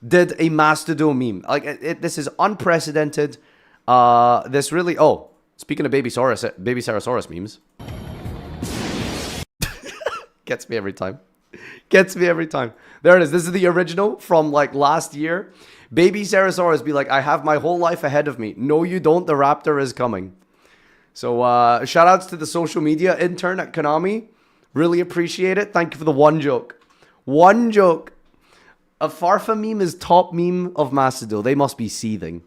did a Master Duel meme. Like, this is unprecedented. This really... Oh, speaking of Baby Sarasaurus memes. Gets me every time. Gets me every time. There it is. This is the original from, like, last year. Baby Sarasaurus be like, I have my whole life ahead of me. No, you don't. The raptor is coming. So, shout outs to the social media intern at Konami. Really appreciate it. Thank you for the one joke. One joke. A Farfa meme is top meme of Master Duel. They must be seething.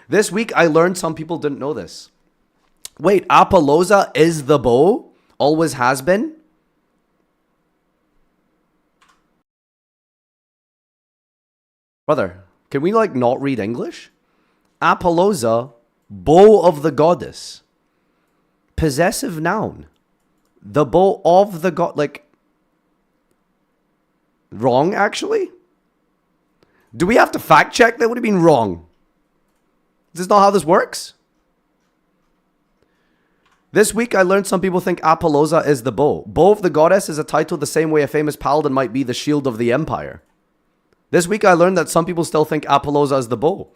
This week, I learned some people didn't know this. Wait, Apollosa is the bow? Always has been? Brother, can we, like, not read English? Apollosa, bow of the goddess. Possessive noun. The bow of the god... Like... Wrong, actually? Do we have to fact check? That would have been wrong. Is this not how this works? This week, I learned some people think Apollosa is the bow. Bow of the goddess is a title the same way a famous paladin might be the shield of the empire. This week, I learned that some people still think Apollosa is the bow.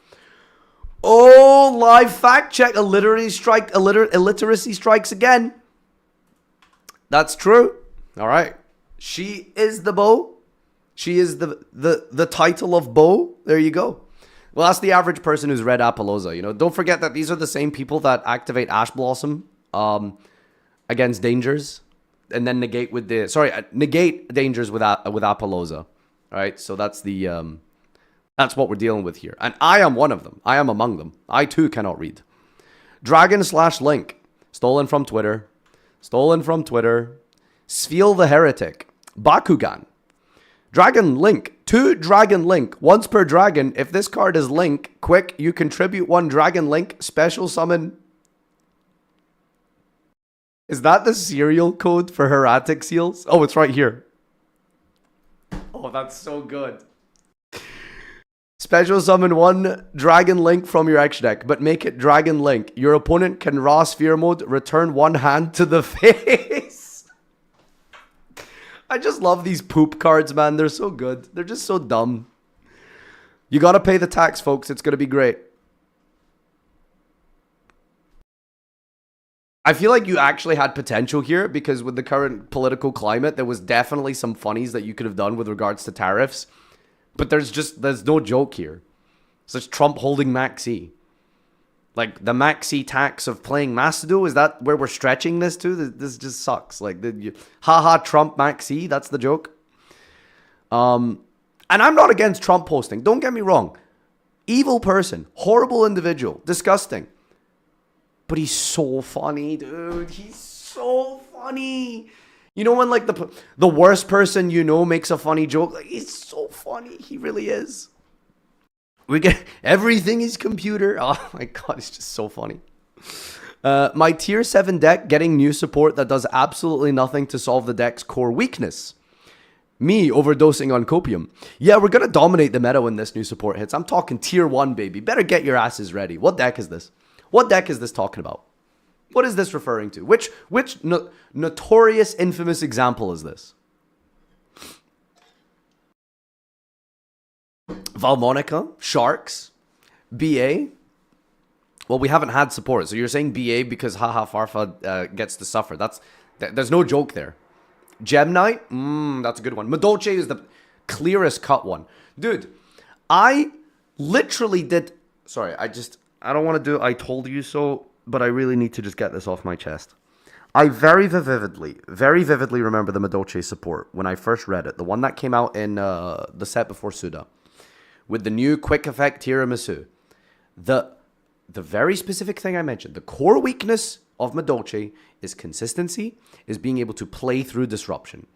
Oh, live fact check. Illiteracy strikes again. That's true. All right. She is the bow. She is the title of bow. There you go. Well, that's the average person who's read Apollosa. You know, don't forget that these are the same people that activate Ash Blossom against dangers, and then negate dangers with Apollosa. All right, so that's that's what we're dealing with here, and I am one of them. I am among them. I too cannot read. Dragon/Link, stolen from Twitter. Sfeel the Heretic, Bakugan. Dragon Link. 2 Dragon Link. Once per dragon. If this card is Link, quick, you contribute 1 Dragon Link. Special summon. Is that the serial code for Heretic Seals? Oh, it's right here. Oh, that's so good. Special summon 1 Dragon Link from your extra deck, but make it Dragon Link. Your opponent can Raw Sphere Mode, return 1 hand to the face. I just love these poop cards, man. They're so good. They're just so dumb. You gotta pay the tax, folks. It's gonna be great. I feel like you actually had potential here because with the current political climate, there was definitely some funnies that you could have done with regards to tariffs. But there's no joke here. It's just Trump holding Maxi. Like, the Maxi tax of playing Master Duel, is that where we're stretching this to? This just sucks. Like, haha, Trump Maxi, that's the joke. And I'm not against Trump posting. Don't get me wrong. Evil person. Horrible individual. Disgusting. But he's so funny, dude. He's so funny. You know when, like, the worst person you know makes a funny joke? Like, he's so funny. He really is. We get everything is computer. Oh my god, it's just so funny. My tier 7 deck getting new support that does absolutely nothing to solve the deck's core weakness. Me overdosing on copium. Yeah, we're gonna dominate the meta when this new support hits. I'm talking tier 1, baby. Better get your asses ready. What deck is this? What deck is this talking about? What is this referring to? Which notorious, infamous example is this? Valmonica, Sharks, BA, Well, we haven't had support. So you're saying BA because haha Farfa gets to suffer. There's no joke there. Gem Knight? That's a good one. Madolce is the clearest cut one. Dude, I literally did... Sorry, I don't want to do I told you so, but I really need to just get this off my chest. I very vividly remember the Madolce support when I first read it. The one that came out in the set before Suda. With the new quick effect tiramisu. The very specific thing I mentioned, the core weakness of Madolce is consistency, is being able to play through disruption.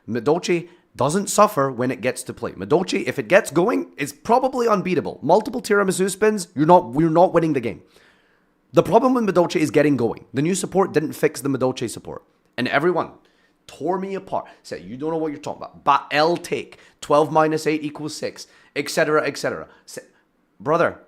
Madolce doesn't suffer when it gets to play. Madolce, if it gets going, is probably unbeatable. Multiple tiramisu spins, you're not winning the game. The problem with Madolce is getting going. The new support didn't fix the Madolce support. And everyone tore me apart. Said, you don't know what you're talking about. But L take, 12 minus 8 equals 6, etc., etc. Brother,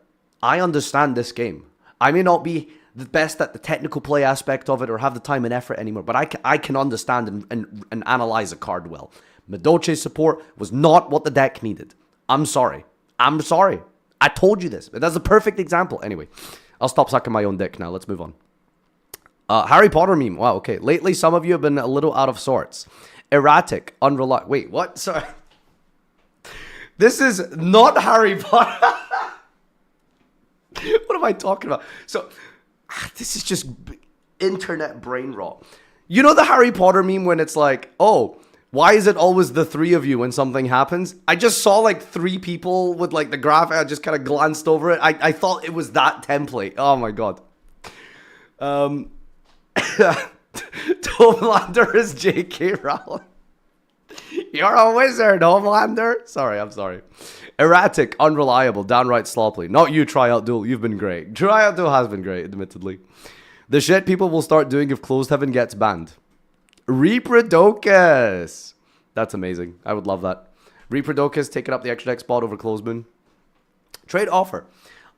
I understand this game. I may not be the best at the technical play aspect of it or have the time and effort anymore, but I can understand and analyze a card well. Madolce's support was not what the deck needed. I'm sorry. I told you this. That's a perfect example. Anyway, I'll stop sucking my own dick now. Let's move on. Harry Potter meme. Wow, okay. Lately, some of you have been a little out of sorts. Erratic, unreliable. Wait, what? Sorry. This is not Harry Potter. What am I talking about? So, this is just internet brain rot. You know the Harry Potter meme when it's like, oh, why is it always the three of you when something happens? I just saw like 3 people with like the graphic. I just kind of glanced over it. I thought it was that template. Oh my god. Homelander is J.K. Rowling. You're a wizard, Homelander. Sorry, I'm sorry. Erratic, unreliable, downright sloppy. Not you, Tryout Duel. You've been great. Tryout Duel has been great, admittedly. The shit people will start doing if Closed Heaven gets banned. Reprodokus. That's amazing. I would love that. Reprodokus taking up the extra deck spot over Closed Moon. Trade offer.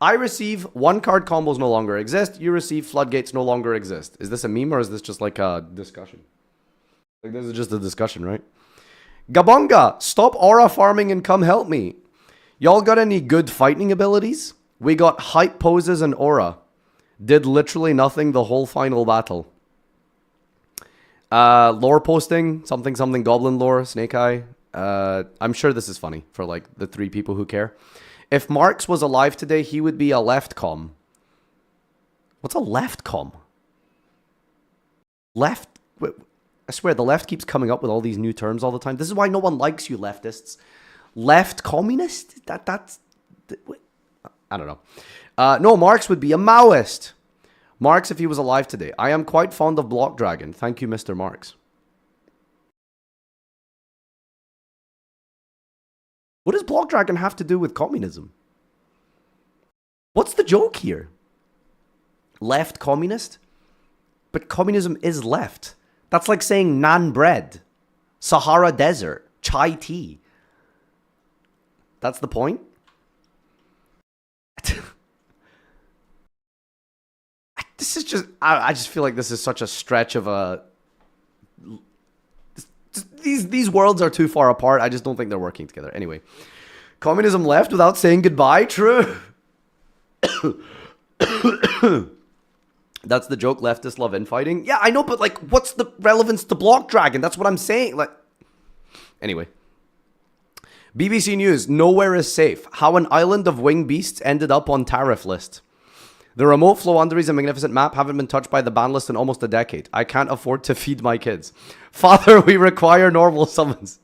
I receive 1-card combos no longer exist. You receive floodgates no longer exist. Is this a meme or is this just like a discussion? Like this is just a discussion, right? Gabonga, stop aura farming and come help me. Y'all got any good fighting abilities? We got hype poses and aura. Did literally nothing the whole final battle. Lore posting, something goblin lore, snake eye. I'm sure this is funny for like the 3 people who care. If Marx was alive today, he would be a left com. What's a left com? Left? I swear the left keeps coming up with all these new terms all the time. This is why no one likes you leftists. Left communist? That's... I don't know. No, Marx would be a Maoist. Marx if he was alive today. I am quite fond of Block Dragon. Thank you, Mr. Marx. What does Block Dragon have to do with communism? What's the joke here? Left communist? But communism is left. That's like saying naan bread, Sahara Desert, chai tea. That's the point? This is just... I just feel like this is such a stretch of a... These worlds are too far apart. I just don't think they're working together. Anyway. Communism left without saying goodbye? True. That's the joke. Leftists love infighting. Yeah, I know, but like, what's the relevance to Block Dragon? That's what I'm saying. Like, anyway. BBC News. Nowhere is safe. How an island of winged beasts ended up on tariff list. The remote flow unders and magnificent map haven't been touched by the ban list in almost a decade. I can't afford to feed my kids. Father, we require normal summons.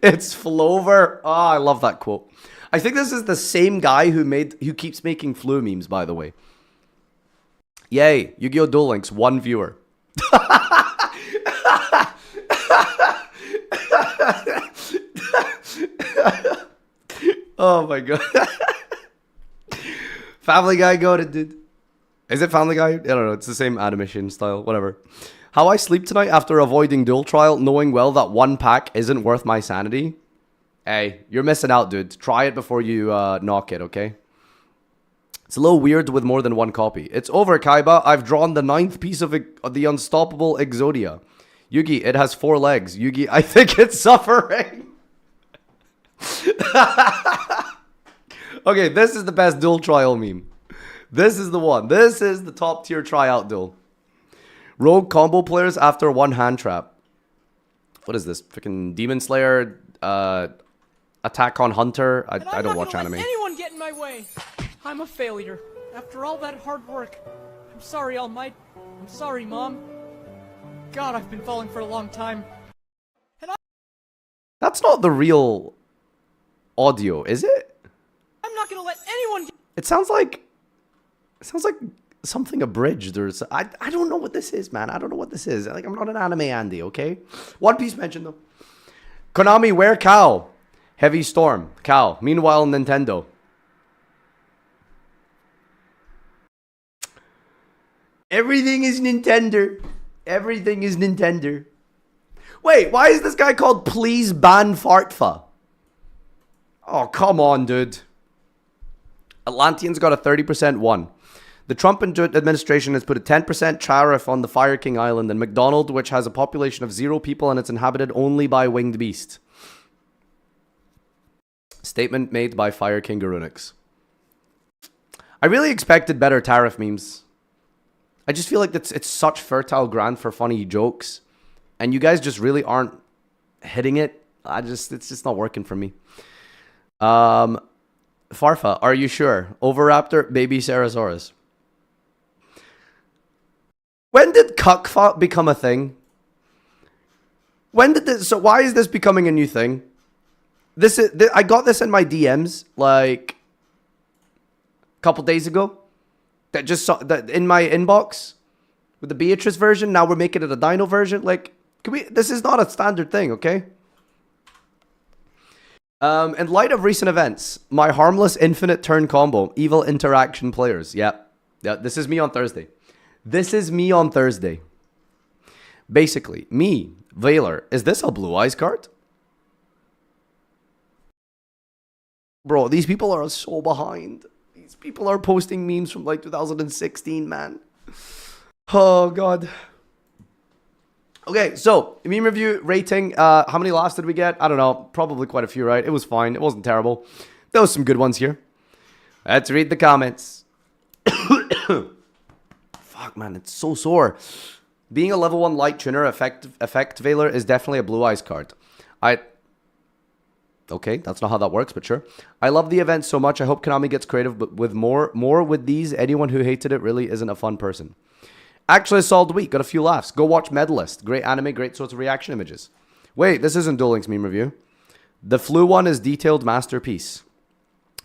It's Flover. Oh, I love that quote. I think this is the same guy who keeps making flu memes, by the way. Yay, Yu-Gi-Oh! Duel Links, 1 viewer. Oh my god. Family Guy goated, dude. Is it Family Guy? I don't know. It's the same animation style. Whatever. How I sleep tonight after avoiding dual trial, knowing well that 1 pack isn't worth my sanity. Hey, you're missing out, dude. Try it before you knock it, okay? It's a little weird with more than 1 copy. It's over, Kaiba. I've drawn the 9th piece of the unstoppable Exodia. Yugi, it has 4 legs. Yugi, I think it's suffering. Okay, this is the best dual trial meme. This is the one. This is the top tier tryout duel. Rogue combo players after one hand trap. What is this? Freaking Demon Slayer, Attack on Hunter. I don't watch anime. Let anyone get in my way. I'm a failure. After all that hard work. I'm sorry, All Might. I'm sorry, Mom. God, I've been falling for a long time. That's not the real audio, is it? I'm not gonna let anyone get... It sounds like something abridged or I don't know what this is, man. I don't know what this is. Like, I'm not an anime Andy, okay? One Piece mentioned though. Konami, where cow? Heavy Storm, cow. Meanwhile, Nintendo. Everything is Nintendo. Everything is Nintendo. Wait, why is this guy called Please Ban Farfa? Oh, come on, dude. Atlantean's got a 30% one. The Trump administration has put a 10% tariff on the Fire King Island, and McDonald, which has a population of 0 people and it's inhabited only by winged beast. Statement made by Fire King Garunix. I really expected better tariff memes. I just feel like it's such fertile ground for funny jokes, and you guys just really aren't hitting it. It's just not working for me. Farfa, are you sure? Oviraptor, baby Sarasaurus. When did cuckfuck become a thing? When did this? So why is this becoming a new thing? I got this in my DMs like a couple days ago. That just saw that in my inbox with the Beatrice version. Now we're making it a Dino version. Like, can we? This is not a standard thing, okay? In light of recent events, my harmless infinite turn combo, evil interaction players. Yeah, this is me on Thursday. This is me on Thursday. Basically, me, Valor. Is this a Blue Eyes card? Bro, these people are so behind. These people are posting memes from like 2016, man. Oh, God. Okay, so, meme review, rating. How many laughs did we get? I don't know. Probably quite a few, right? It was fine. It wasn't terrible. There was some good ones here. Let's read the comments. Fuck, man, it's so sore. Being a level 1 light tuner effect Valor is definitely a Blue Eyes card. Okay, that's not how that works, but sure. I love the event so much. I hope Konami gets creative, but with more with these. Anyone who hated it really isn't a fun person. Actually, a solid week. Got a few laughs. Go watch Medalist. Great anime, great sorts of reaction images. Wait, this isn't Duel Link's meme review. The Flu one is detailed masterpiece.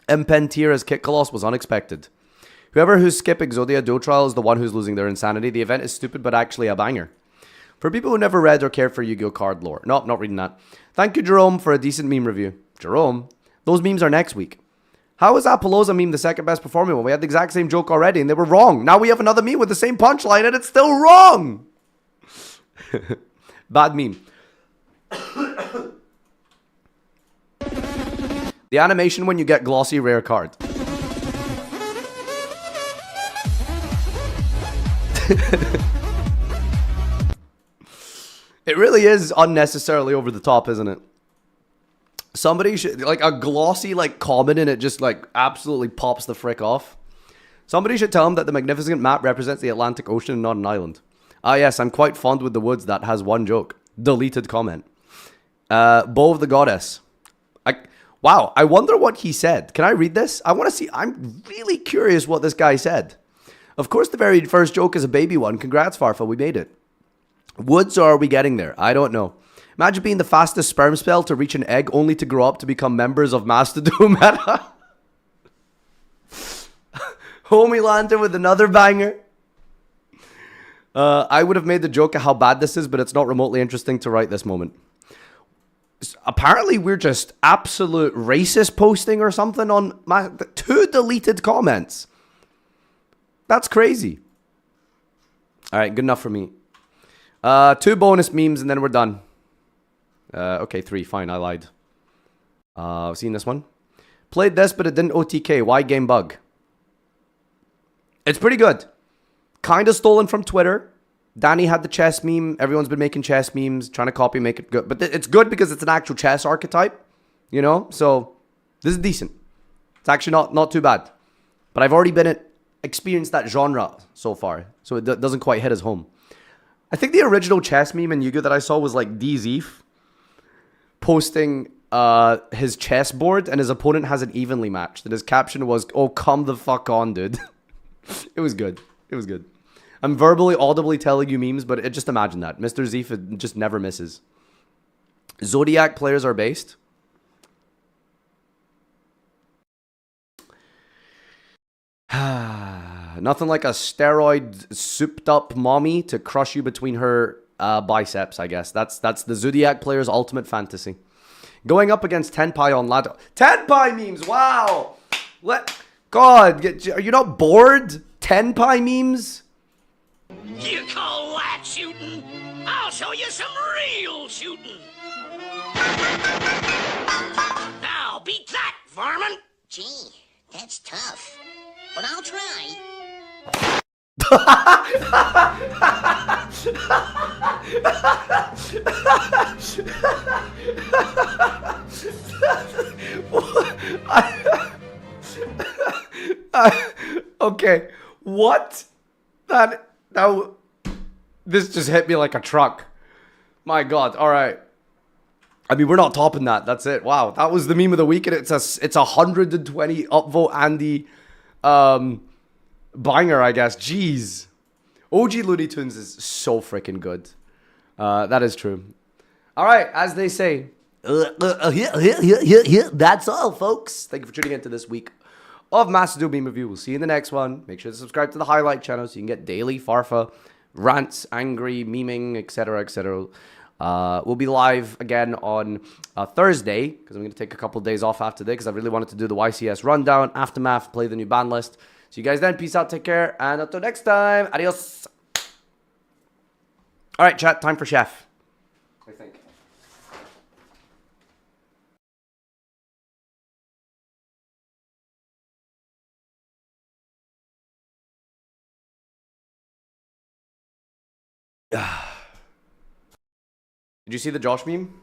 Mpentier as Kit Coloss was unexpected. Whoever who's skipping Exodia Duo Trial is the one who's losing their insanity. The event is stupid, but actually a banger. For people who never read or cared for Yu-Gi-Oh card lore. Nope, not reading that. Thank you, Jerome, for a decent meme review. Jerome, those memes are next week. How is Apollosa meme the second best performing one? We had the exact same joke already and they were wrong. Now we have another meme with the same punchline and it's still wrong. Bad meme. The animation when you get glossy rare card. It really is unnecessarily over the top, isn't it? Somebody should, like, a glossy, like, common and it just, like, absolutely pops the frick off. Somebody should tell him that the magnificent map represents the Atlantic Ocean and not an island. Ah, yes, I'm quite fond with the woods. That has one joke. Deleted comment. Bow of the Goddess. Wow, I wonder what he said. Can I read this? I want to see. I'm really curious what this guy said. Of course, the very first joke is a baby one. Congrats, Farfa. We made it. Woods, or are we getting there? I don't know. Imagine being the fastest sperm spell to reach an egg only to grow up to become members of Mastodon meta. Homie Lantern with another banger. I would have made the joke of how bad this is, but it's not remotely interesting to write this moment. Apparently, we're just absolute racist posting or something on my 2 deleted comments. That's crazy. All right, good enough for me. 2 bonus memes and then we're done. Okay, 3. Fine, I lied. I've seen this one. Played this, but it didn't OTK. Why game bug? It's pretty good. Kind of stolen from Twitter. Danny had the chess meme. Everyone's been making chess memes, trying to copy, make it good. But it's good because it's an actual chess archetype, you know? So this is decent. It's actually not too bad. But I've already been experienced that genre so far, so it doesn't quite hit as home. I think the original chess meme in Yu-Gi-Oh that I saw was like DZeef posting his chessboard and his opponent has an evenly matched, and his caption was, "Oh, come the fuck on, dude." It was good. It was good. I'm verbally, audibly telling you memes, but just imagine that. Mr. Zeef just never misses. Zodiac players are based. Nothing like a steroid souped up mommy to crush you between her biceps, I guess. That's the Zodiac player's ultimate fantasy. Going up against Tenpai on ladder. Tenpai memes, wow! God, are you not bored? Tenpai memes? You call that shooting? I'll show you some real shooting. Now, beat that, varmint. Gee, that's tough. But I'll try. Okay, what? This just hit me like a truck. My God, all right. I mean, we're not topping that. That's it. Wow, that was the meme of the week, and it's 120 upvote Andy banger, I guess. Jeez. OG Looney Tunes is so freaking good. That is true. All right, as they say, that's all, folks. Thank you for tuning into this week of Master Duel Meme Review. We'll see you in the next one. Make sure to subscribe to the highlight channel so you can get daily Farfa rants, angry, memeing, etc., etc. We'll be live again on Thursday, because I'm going to take a couple of days off after this, because I really wanted to do the YCS rundown, aftermath, play the new ban list. See you guys then. Peace out, take care, and until next time, adios. All right, chat, time for Shef, I think. Did you see the Josh meme?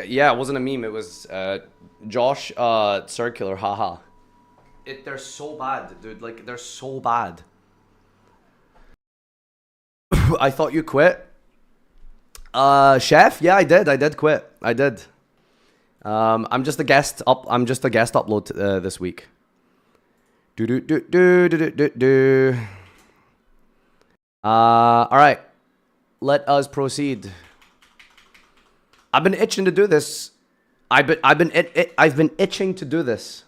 Yeah, it wasn't a meme. It was Josh circular. Haha. They're so bad, dude. Like, they're so bad. I thought you quit. Chef? Yeah, I did. I did quit. I did. I'm just a guest upload this week. All right. Let us proceed. I've been itching to do this. I've been itching to do this.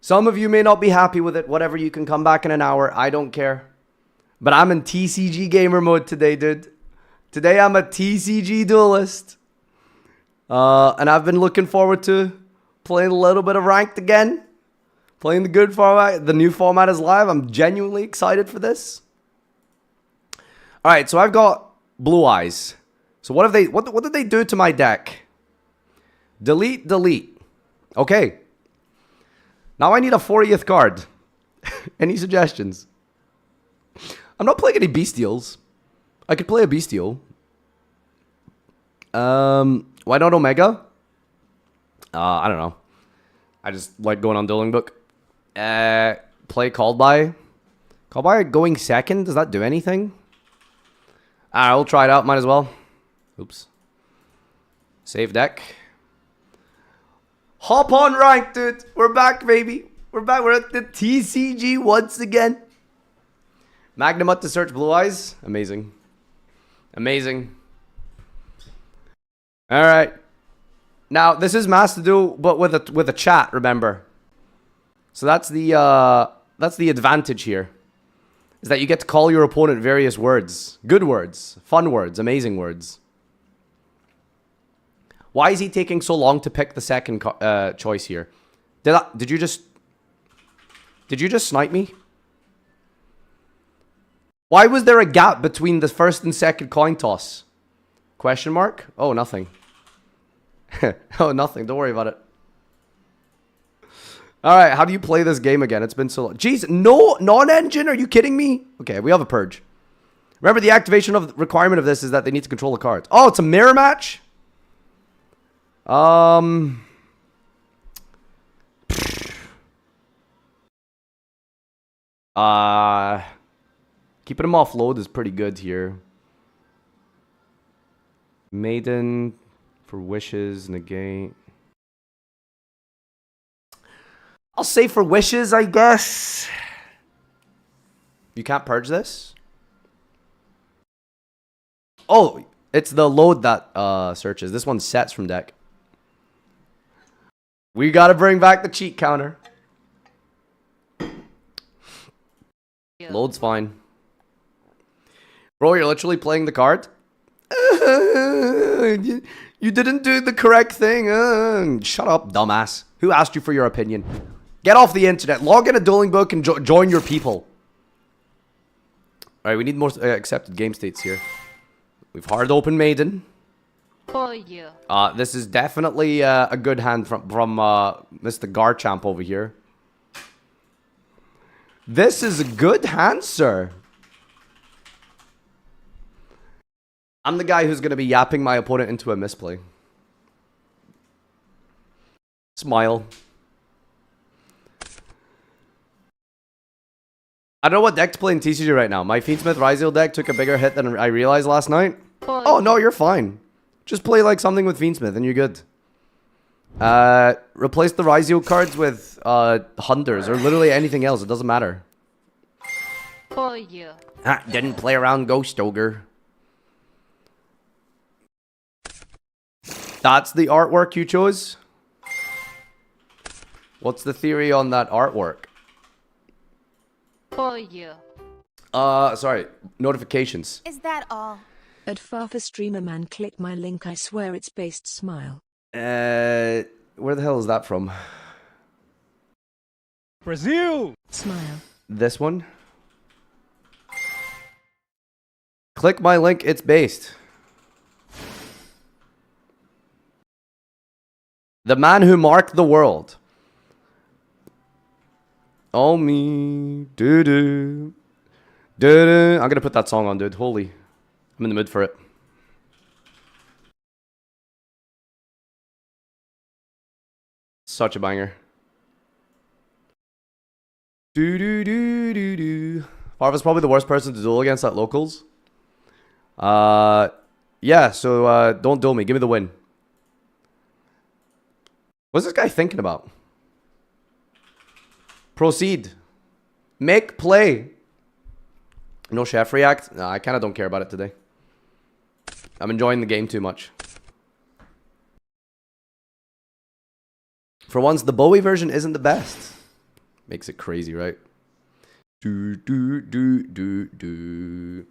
Some of you may not be happy with it. Whatever, you can come back in an hour. I don't care. But I'm in TCG gamer mode today, dude. Today I'm a TCG duelist. And I've been looking forward to playing a little bit of ranked again. Playing the good format. The new format is live. I'm genuinely excited for this. All right, so I've got Blue Eyes. So what did they do to my deck? Delete, delete. Okay. Now I need a 40th card. Any suggestions? I'm not playing any Bestials. I could play a Bestial. Why not Omega? I don't know. I just like going on Dueling Book. Play Called By. Called By going second? Does that do anything? Alright, we'll try it out. Might as well. Oops. Save deck. Hop on rank, dude. We're back, baby. We're back. We're at the TCG once again. Magnamut to search Blue Eyes. Amazing. Amazing. All right. Now, this is Master Duel, but with a chat, remember. So that's the advantage here. Is that you get to call your opponent various words. Good words. Fun words. Amazing words. Why is he taking so long to pick the second choice here? Did you just snipe me? Why was there a gap between the first and second coin toss? Question mark? Oh, nothing. Oh, nothing. Don't worry about it. All right, how do you play this game again? It's been so long. Jeez, no non-engine? Are you kidding me? Okay, we have a purge. Remember, the activation of the requirement of this is that they need to control the cards. Oh, it's a mirror match? Keeping him offload is pretty good here. Maiden for wishes, negate. I'll say for wishes, I guess. You can't purge this? Oh, it's the load that searches. This one sets from deck. We gotta bring back the cheat counter. Yeah. Load's fine. Bro, you're literally playing the card? You didn't do the correct thing. Shut up, dumbass. Who asked you for your opinion? Get off the internet. Log in a Dueling Book and join your people. Alright, we need more accepted game states here. We've hard open Maiden. Oh, yeah. This is definitely a good hand from Mr. Garchamp over here. This is a good hand, sir. I'm the guy who's going to be yapping my opponent into a misplay. Smile. I don't know what deck to play in TCG right now. My Fiendsmith Ryzeal deck took a bigger hit than I realized last night. Oh, no, you're fine. Just play like something with Fiendsmith and you're good. Replace the Ryzeal cards with Hunters or literally anything else. It doesn't matter. Oh, yeah. Didn't play around Ghost Ogre. That's the artwork you chose? What's the theory on that artwork? Oh, yeah. Sorry. Notifications. Is that all? At Farfa streamer man, click my link. I swear it's based. Smile. Where the hell is that from? Brazil! Smile. This one? Click my link. It's based. The man who marked the world. Oh me, doo doo, doo doo. I'm gonna put that song on, dude. Holy, I'm in the mood for it. Such a banger. Doo doo doo doo doo. Farfa's probably the worst person to duel against at locals. Yeah. So don't duel me. Give me the win. What's this guy thinking about? Proceed. Make play. No Shef react? No, I kind of don't care about it today. I'm enjoying the game too much. For once, the Bowie version isn't the best. Makes it crazy, right? Do, do, do, do, do.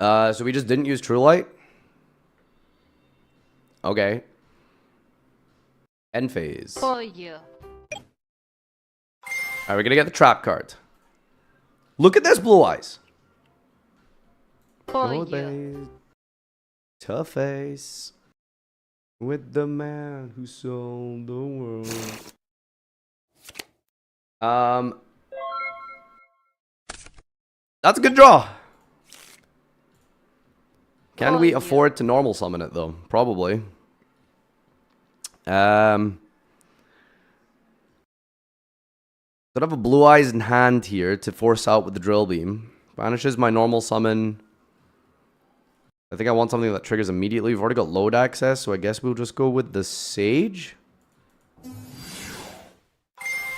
So we just didn't use True Light? Okay. End phase. Oh, yeah. Alright, we're gonna get the trap card. Look at this, Blue Eyes. Oh, yeah. Tough face. With the man who sold the world. That's a good draw. Can we afford to normal summon it though? Probably. Could have a Blue Eyes in hand here to force out with the Drill Beam. Banishes my normal summon. I think I want something that triggers immediately. We've already got load access, so I guess we'll just go with the Sage.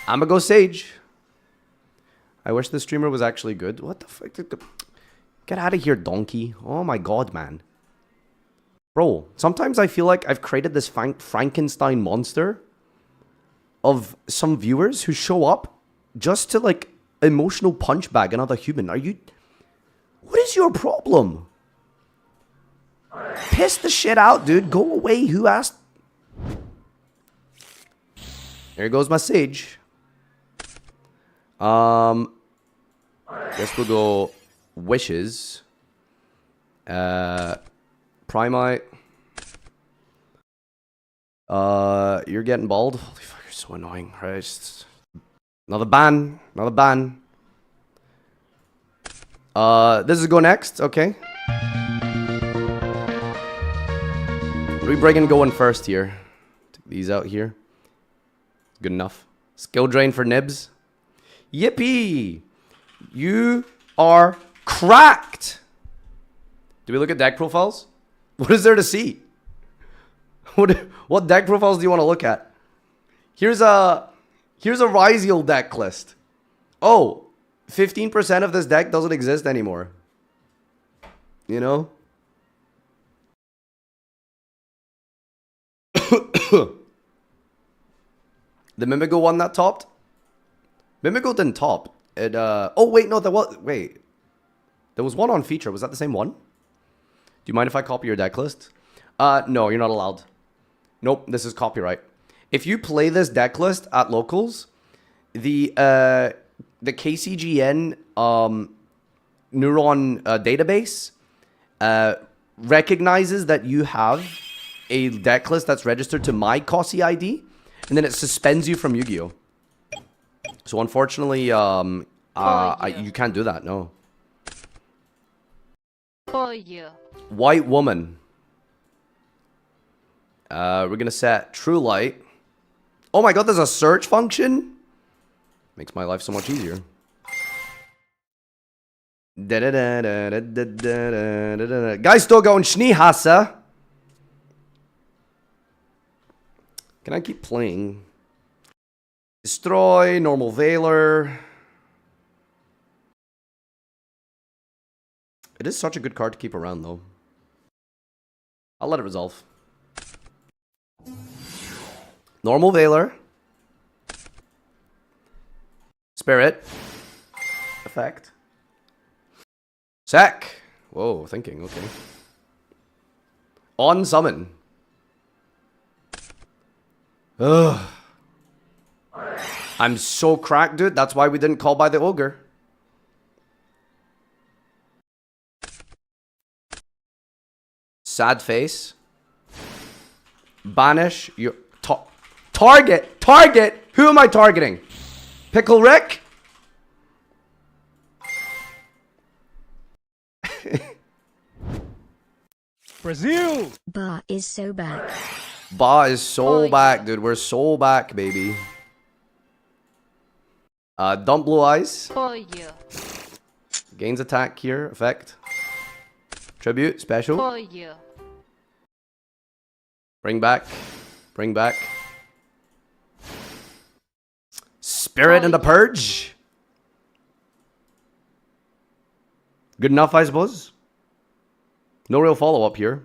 I'm gonna go Sage. I wish the streamer was actually good. What the fuck? Get out of here, donkey. Oh my god, man. Bro, sometimes I feel like I've created this Frankenstein monster of some viewers who show up just to, like, emotional punch bag another human. Are you... What is your problem? Piss the shit out, dude. Go away. Who asked? There goes my Sage. Guess we'll go Wishes. Primite. You're getting bald. Holy fuck, you're so annoying. Christ. Another ban. Another ban. This is go next. Okay. What are we bringing going first here? Take these out here. Good enough. Skill drain for Nibs. Yippee! You are cracked! Do we look at deck profiles? What is there to see? What deck profiles do you want to look at? Here's a Ryziel deck list. Oh, 15% of this deck doesn't exist anymore. You know? The Mimigo one that topped? Mimigo didn't top. It oh wait, no, there was one on feature. Was that the same one? Do you mind if I copy your deck list? No, you're not allowed. Nope, this is copyright. If you play this deck list at locals, the KCGN neuron database recognizes that you have a deck list that's registered to my COSI ID, and then it suspends you from Yu-Gi-Oh! So unfortunately, you can't do that, no. For you. White woman. We're gonna set True Light. Oh my god, there's a search function? Makes my life so much easier. Guys still going Schneehase. Can I keep playing? Destroy, normal Veiler. It is such a good card to keep around though. I'll let it resolve. Normal Veiler. Spirit. Effect. Sack. Whoa, thinking, okay. On summon. Ugh. I'm so cracked, dude. That's why we didn't call by the ogre. Sad face. Banish your target. Who am I targeting? Pickle Rick? Brazil. Ba is so back. Ba is so back, dude. We're so back, baby. Dump Blue Eyes. For you. Gains attack here. Effect. Tribute. Special. For you. Bring back. Bring back. Spirit and the Purge. Good enough, I suppose. No real follow-up here.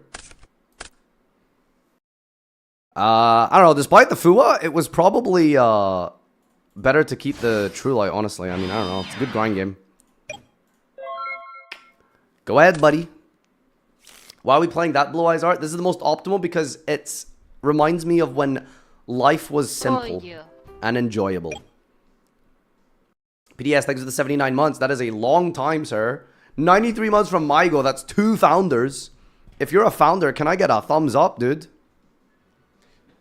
I don't know. Despite the Fua, it was probably better to keep the True Light, honestly. I mean, I don't know. It's a good grind game. Go ahead, buddy. Why are we playing that Blue Eyes art? This is the most optimal because it reminds me of when life was simple and enjoyable. PDS, thanks for the 79 months. That is a long time, sir. 93 months from Mygo. That's 2 founders. If you're a founder, can I get a thumbs up, dude?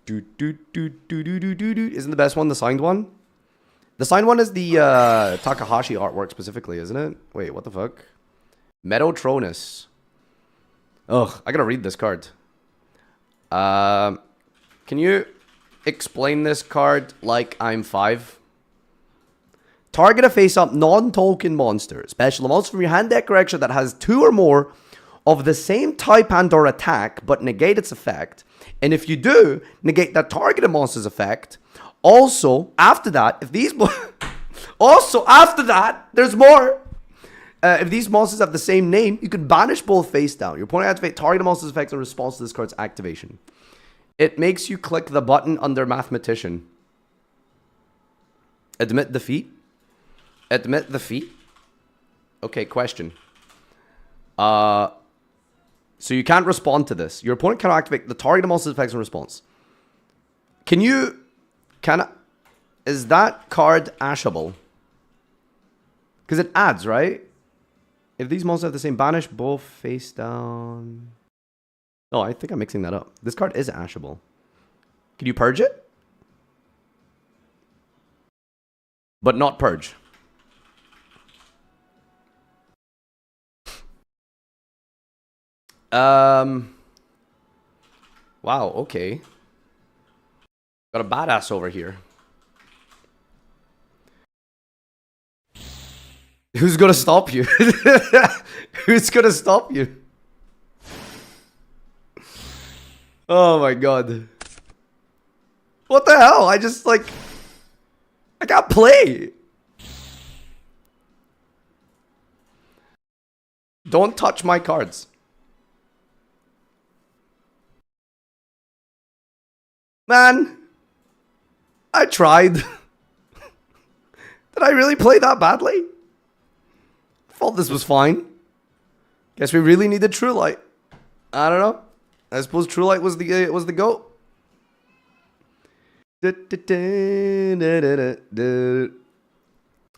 Isn't the best one the signed one? The signed one is the Takahashi artwork specifically, isn't it? Wait, what the fuck? Metotronus. Ugh, I gotta read this card. Can you explain this card like I'm 5? Target a face-up non-token monster. Special amounts from your hand deck correction that has 2 or more of the same type and or attack, but negate its effect. And if you do, negate that targeted monster's effect. Also, after that, if these... also, after that, there's more. If these monsters have the same name, you can banish both face down. Your opponent activate targeted monster's effects in response to this card's activation. It makes you click the button under Mathematician. Admit defeat. Admit defeat. Okay, question. So you can't respond to this. Your opponent cannot activate the targeted monster's effects in response. Is that card ashable? Because it adds, right? If these monsters have the same banish, both face down. Oh, I think I'm mixing that up. This card is ashable. Can you purge it? But not purge. Wow, okay. Got a badass over here. Who's gonna stop you? Who's gonna stop you? Oh my god. What the hell? I just like... I can't play. Don't touch my cards. Man. I tried. Did I really play that badly? Thought this was fine. Guess we really needed True Light. I don't know. I suppose True Light was the GOAT.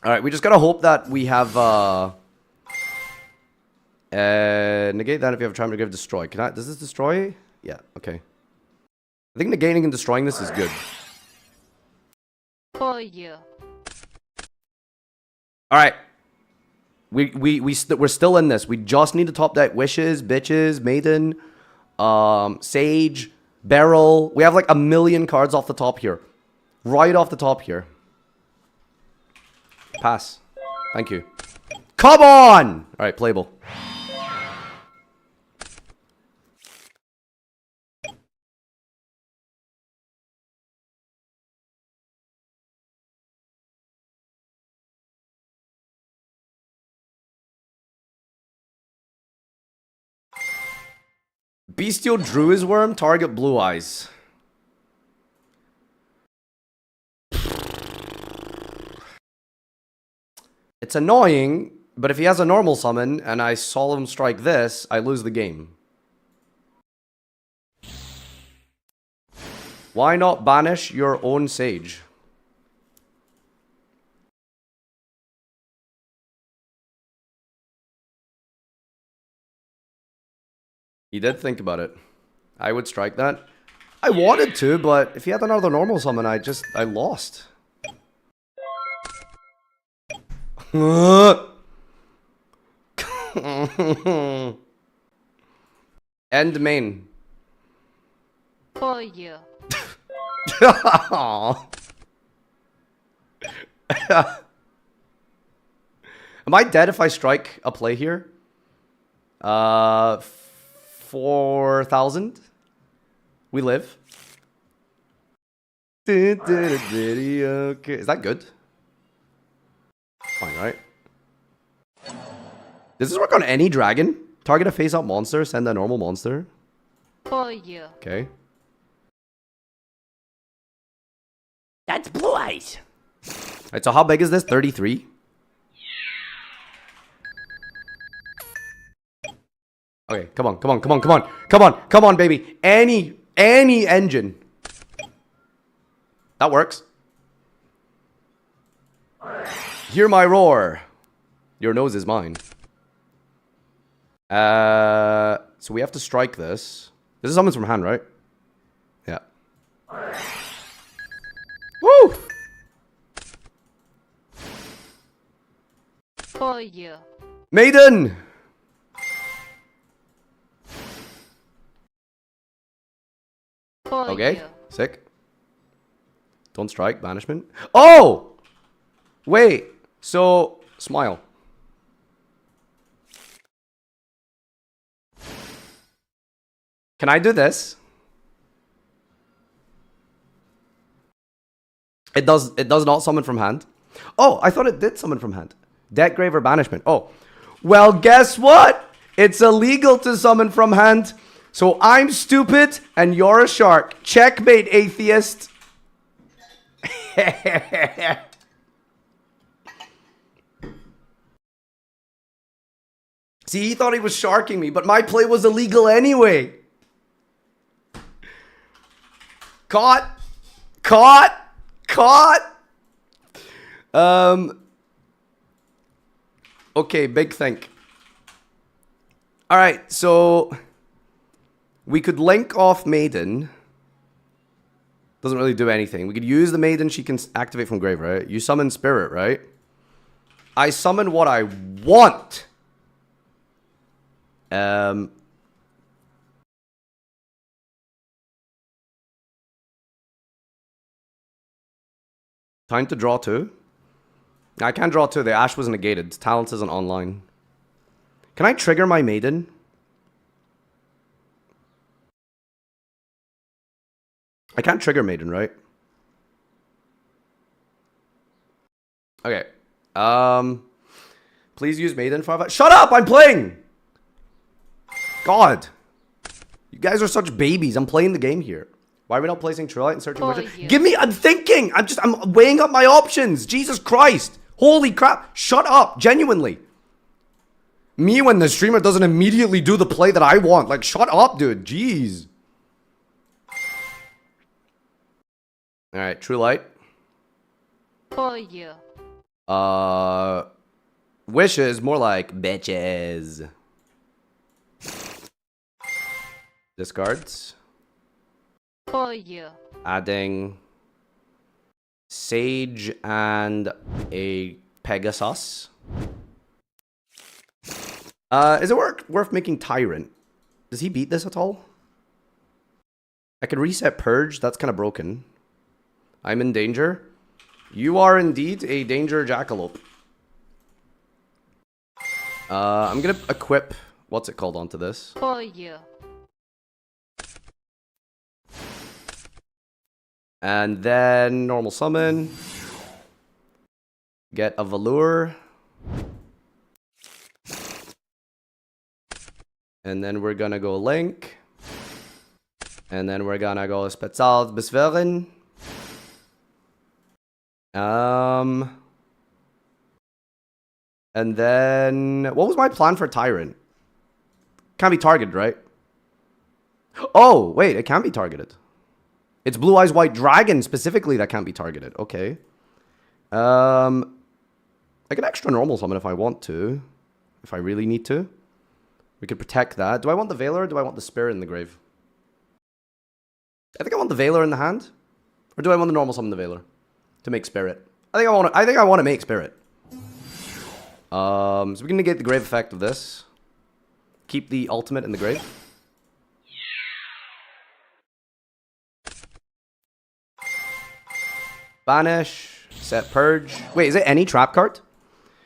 Alright, we just gotta hope that we have negate that if you have a time to give destroy. Does this destroy? Yeah, okay. I think negating and destroying this is good. For you. Alright. We're still in this. We just need to top deck Wishes, Bitches, Maiden, Sage, Beryl. We have like a million cards off the top here. Right off the top here. Pass. Thank you. Come on! Alright, playable. Bestial Druid's Worm, target Blue Eyes. It's annoying, but if he has a normal summon and I Solemn Strike this, I lose the game. Why not banish your own Sage? He did think about it. I would strike that. I wanted to, but if he had another normal summon, I lost. End main. For you. Am I dead if I strike a play here? 4,000. We live. Okay. Is that good? Fine, right? Does this work on any dragon? Target a face-up monster, send a normal monster. For you. Okay. That's Blue Eyes. Alright, so how big is this? 33? Okay, come on, come on, come on, come on, come on, come on, baby. Any engine. That works. Hear my roar. Your nose is mine. So we have to strike this. This is summons from hand, right? Yeah. Woo! For you. Maiden! For Okay, you. sick. Don't strike, banishment. Oh! Wait, so, smile. Can I do this? It does not summon from hand. Oh, I thought it did summon from hand. Deck grave or banishment. Oh. Well, guess what? It's illegal to summon from hand. So I'm stupid and you're a shark. Checkmate, atheist. See, he thought he was sharking me, but my play was illegal anyway. Caught. Caught. Caught. Okay, big think. Alright, so we could link off Maiden. Doesn't really do anything. We could use the Maiden, she can activate from grave, right? You summon Spirit, right? I summon what I want. Time to draw two. I can't draw 2. The Ash was negated. Talents isn't online. Can I trigger my maiden? I can't trigger maiden, right? Okay. Please use maiden, Farfa. Shut up! I'm playing! God. You guys are such babies. I'm playing the game here. Why are we not placing True Light and searching budget? Give me, I'm thinking. I'm weighing up my options. Jesus Christ. Holy crap. Shut up. Genuinely. Me when the streamer doesn't immediately do the play that I want. Like, shut up, dude. Jeez. Alright, True Light. Wishes, more like bitches. Discards. Adding Sage and a Pegasus. Is it worth making Tyrant? Does he beat this at all? I could reset Purge. That's kind of broken. I'm in danger. You are indeed a danger jackalope. I'm gonna equip what's it called onto this. And then normal summon. Get a Velour. And then we're gonna go Link. And then we're gonna go Spezial Beschwören. And then what was my plan for Tyrant? Can't be targeted, right? Oh, wait, it can be targeted. It's Blue Eyes White Dragon specifically that can't be targeted. Okay. I can extra normal summon if I want to. If I really need to. We could protect that. Do I want the Veiler or do I want the Spirit in the grave? I think I want the Veiler in the hand. Or do I want the normal summon the Veiler? To make Spirit. I think I want to make Spirit. So we can negate the grave effect of this. Keep the ultimate in the grave. Banish. Set Purge. Wait, is it any trap card?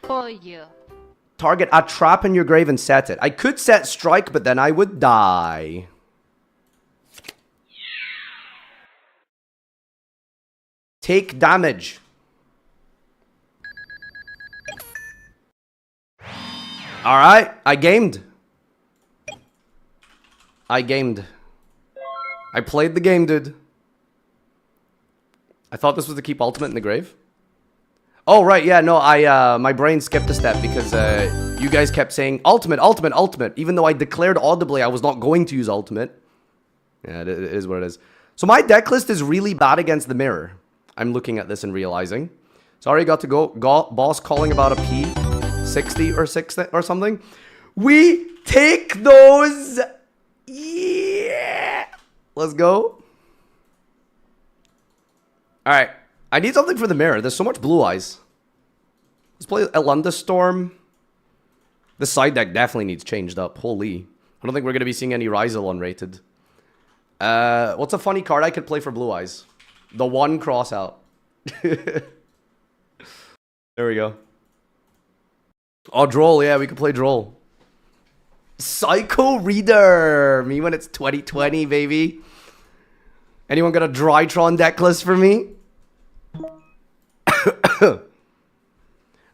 Target a trap in your grave and set it. I could set Strike, but then I would die. Take damage. Alright, I gamed. I played the game, dude. I thought this was to keep ultimate in the grave. Oh, right, yeah, no, my brain skipped a step because, you guys kept saying ultimate, ultimate, ultimate, even though I declared audibly I was not going to use ultimate. Yeah, it is what it is. So my deck list is really bad against the mirror. I'm looking at this and realizing. Sorry, got to go. Boss calling about a P60 or 60 or something. We take those. Yeah. Let's go. All right. I need something for the mirror. There's so much Blue Eyes. Let's play Elunda Storm. This side deck definitely needs changed up. Holy. I don't think we're going to be seeing any Ryzel unrated. What's a funny card I could play for Blue Eyes? The one cross out. There we go. Oh, Droll. Yeah, we could play Droll. Psycho Reader. Me when it's 2020, baby. Anyone got a Drytron deck list for me?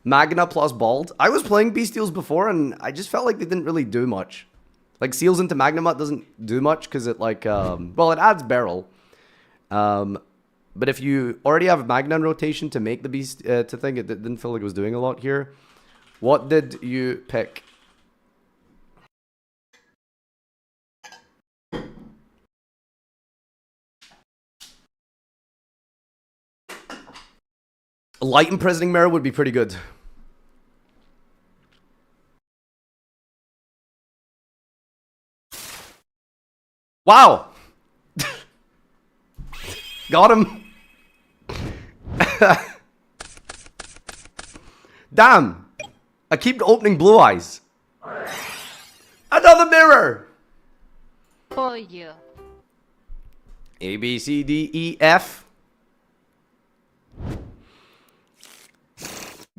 Magna plus Bald. I was playing Bestials before and I just felt like they didn't really do much. Like Seals into Magnamut doesn't do much because it like, well, it adds barrel. But if you already have Magna in rotation to make the beast to think, it didn't feel like it was doing a lot here. What did you pick? A light imprisoning mirror would be pretty good. Wow. Got him. Damn. I keep opening Blue Eyes. Another mirror. For you. A, B, C, D, E, F.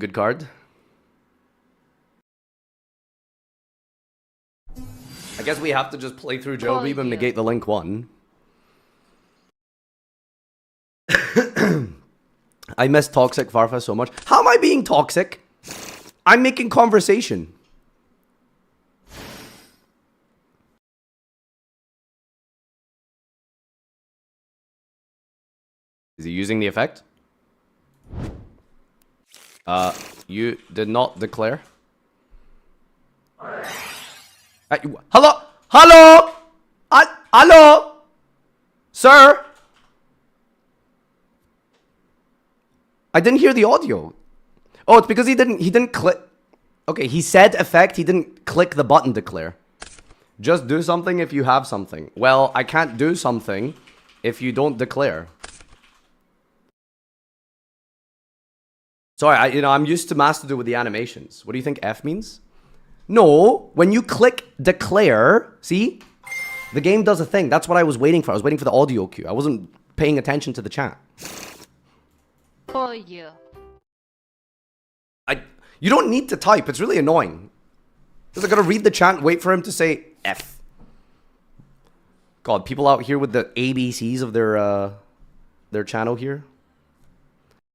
Good card. I guess we have to just play through Joe Beam and negate the Link 1. I miss toxic Farfa so much. How am I being toxic? I'm making conversation. Is he using the effect? You did not declare. Hello? Hello? Hello? Sir? I didn't hear the audio. Oh, it's because he didn't click. Okay, he said effect, he didn't click the button declare. Just do something if you have something. Well, I can't do something if you don't declare. Sorry, I'm used to Master Duel with the animations. What do you think F means? No, when you click declare, see? The game does a thing. That's what I was waiting for. I was waiting for the audio cue. I wasn't paying attention to the chat. For you. You don't need to type. It's really annoying. Because I gotta read the chat and wait for him to say F. God, people out here with the ABCs of their channel here.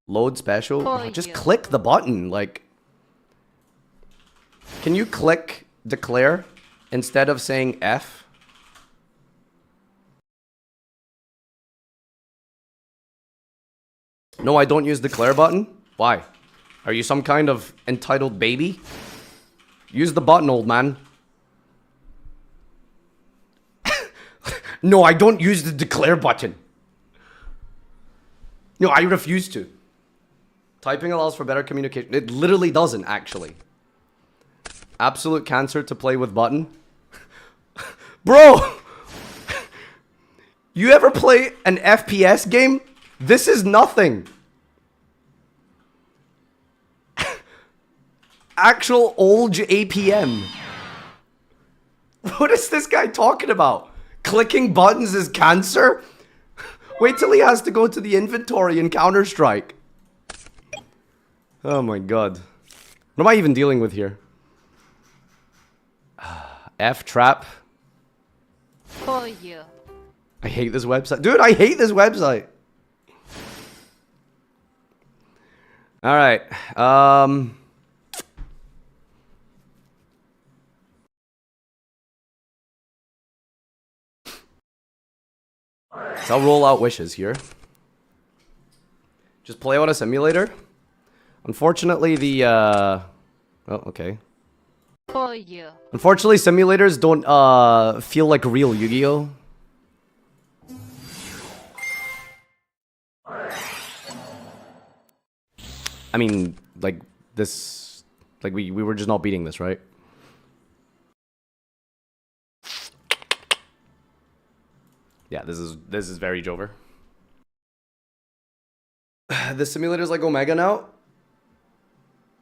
Load special. Oh, just click the button. Like, can you click declare instead of saying F? No, I don't use declare button. Why? Are you some kind of entitled baby? Use the button, old man. No, I don't use the declare button. No, I refuse to. Typing allows for better communication. It literally doesn't, actually. Absolute cancer to play with button. Bro! You ever play an FPS game? This is nothing. Actual old APM. What is this guy talking about? Clicking buttons is cancer? Wait till he has to go to the inventory in Counter-Strike. Oh my god. What am I even dealing with here? F-trap. For you. I hate this website. Dude, I hate this website. Alright. So I'll roll out wishes here. Just play on a simulator. Unfortunately, the oh, okay. For you. Unfortunately, simulators don't feel like real Yu-Gi-Oh. I mean, like this, like we were just not beating this, right? Yeah, this is very Jover. The simulators like Omega now.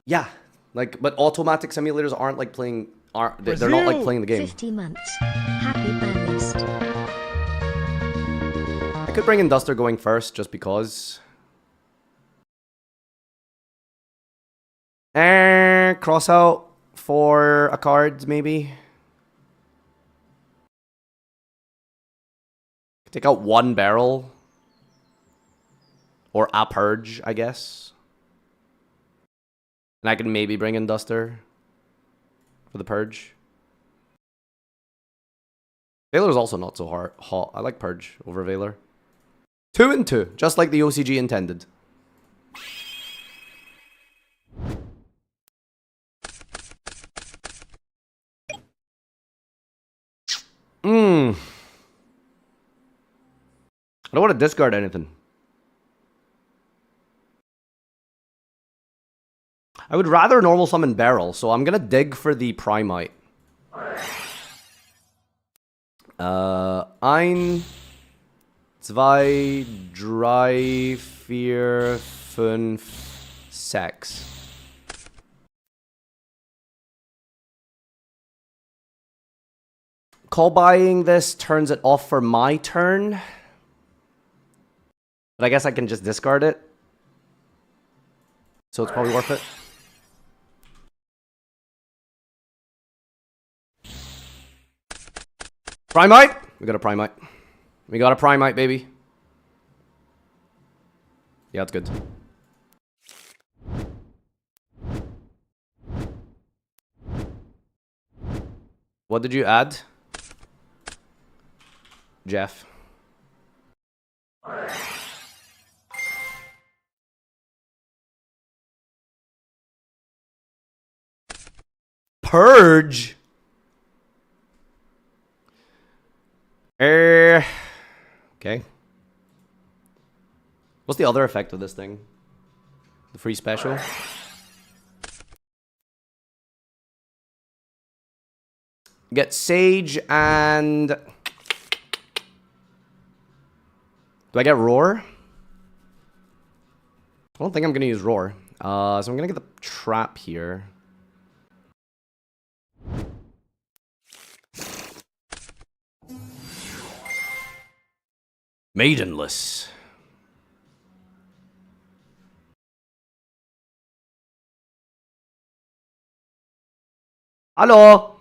Yeah, like, but automatic simulators aren't like playing. They're not like playing the game. 50 months. Happy Banlist. I could bring in Duster going first, just because. Cross out for a card, maybe. Take out one barrel. Or a purge, I guess. And I can maybe bring in Duster for the purge. Veiler's also not so hot. I like purge over Veiler. 2 and 2, just like the OCG intended. I don't want to discard anything. I would rather normal summon Barrel, so I'm gonna dig for the Primite. Ein, zwei, drei, vier, fünf, sechs. Call buying this turns it off for my turn. But I guess I can just discard it. So it's probably worth it. Primite? We got a Primite. We got a Primite, baby. Yeah, it's good. What did you add? Jeff. Purge? Okay. What's the other effect of this thing? The free special? Get Sage and... Do I get Roar? I don't think I'm gonna use Roar. So I'm gonna get the Trap here. Maidenless. Hello?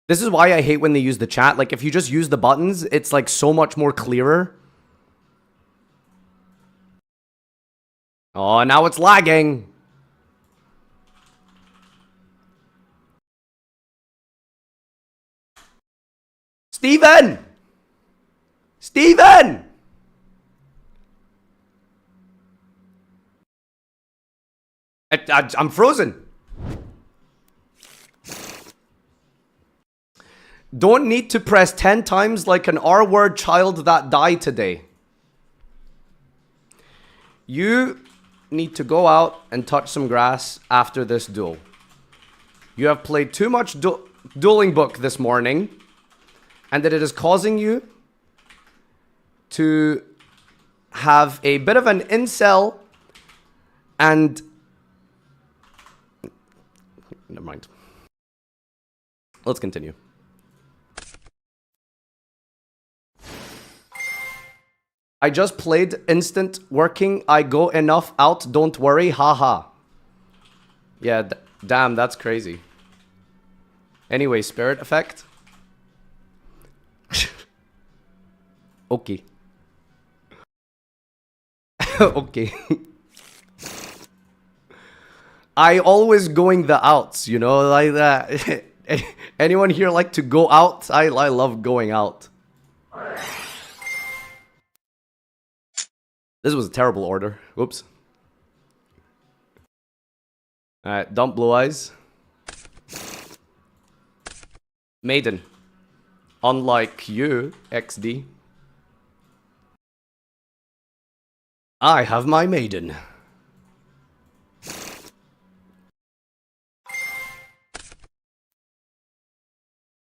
This is why I hate when they use the chat. Like, if you just use the buttons, it's like so much more clearer. Oh, now it's lagging. Steven! Steven! I'm frozen. Don't need to press 10 times like an R-word child that died today. You need to go out and touch some grass after this duel. You have played too much Dueling Book this morning, and that it is causing you to have a bit of an incel and... Never mind. Let's continue. I just played instant working. I go enough out. Don't worry. Haha. Yeah, damn, that's crazy. Anyway, spirit effect. Okay. Okay. I always going the outs, you know, like that. Anyone here like to go out? I love going out. This was a terrible order. Whoops. Alright, dump Blue Eyes. Maiden. Unlike you, XD. I have my maiden.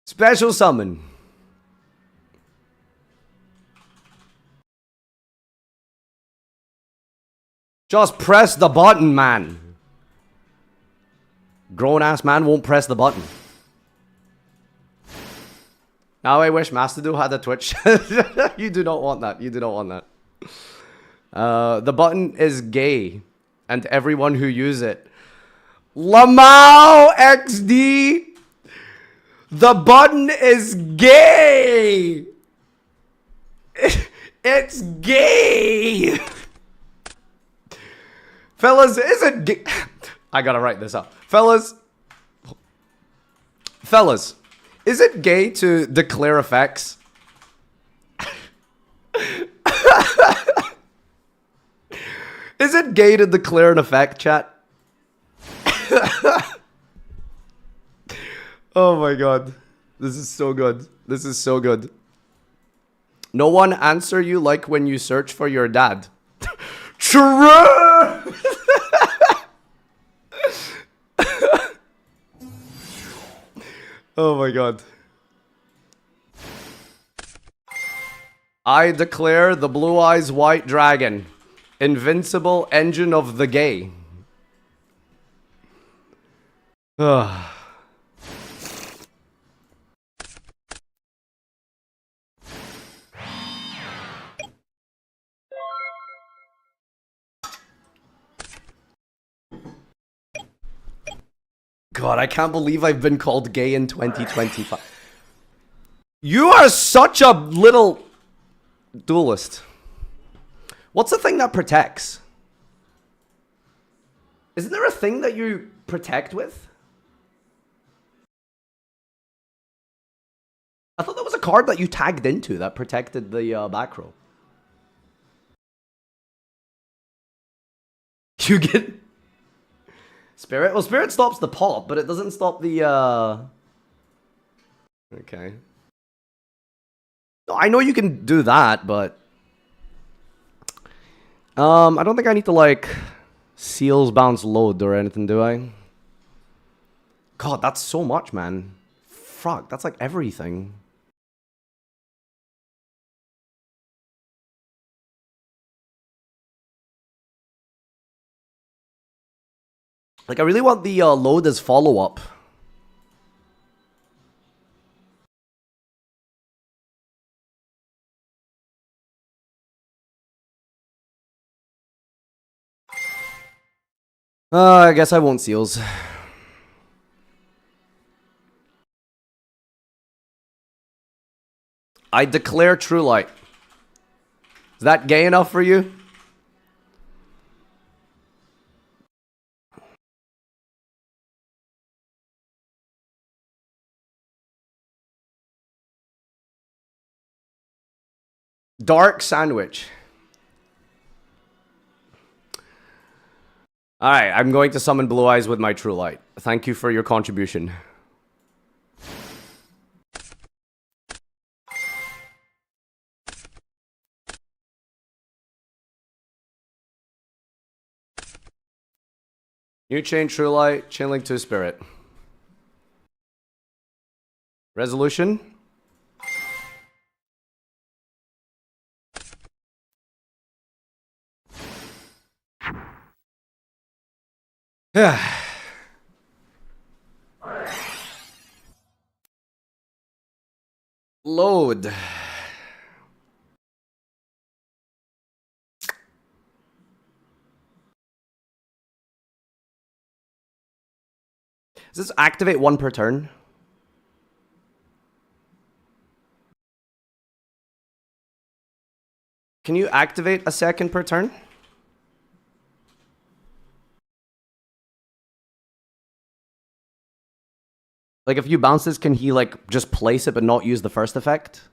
Special summon. Just press the button, man. Grown-ass man won't press the button. Now I wish Masterdo had a Twitch. You do not want that. You do not want that. The button is gay. And everyone who use it. Lamau XD! The button is gay! It's gay! Fellas, is it gay? I gotta write this up. Fellas, is it gay to declare effects? Is it gay to declare an effect, chat? Oh my god. This is so good. This is so good. No one answer you like when you search for your dad. True! Oh my god. I declare the Blue Eyes White Dragon. Invincible engine of the gay. God, I can't believe I've been called gay in 2025. You are such a little duelist. What's the thing that protects? Isn't there a thing that you protect with? I thought there was a card that you tagged into that protected the back row. You get... Spirit? Well, Spirit stops the pop, but it doesn't stop the, Okay. No, I know you can do that, but... I don't think I need to, like, seals bounce load or anything, do I? God, that's so much, man. Fuck, that's like everything. Like, I really want the load as follow-up. I guess I won't seals. I declare true light. Is that gay enough for you? Dark sandwich. Alright, I'm going to summon Blue Eyes with my true light. Thank you for your contribution. New chain true light, chain link to spirit. Resolution. Load. Does this activate one per turn? Can you activate a second per turn? Like, if you bounce this, can he, like, just place it but not use the first effect?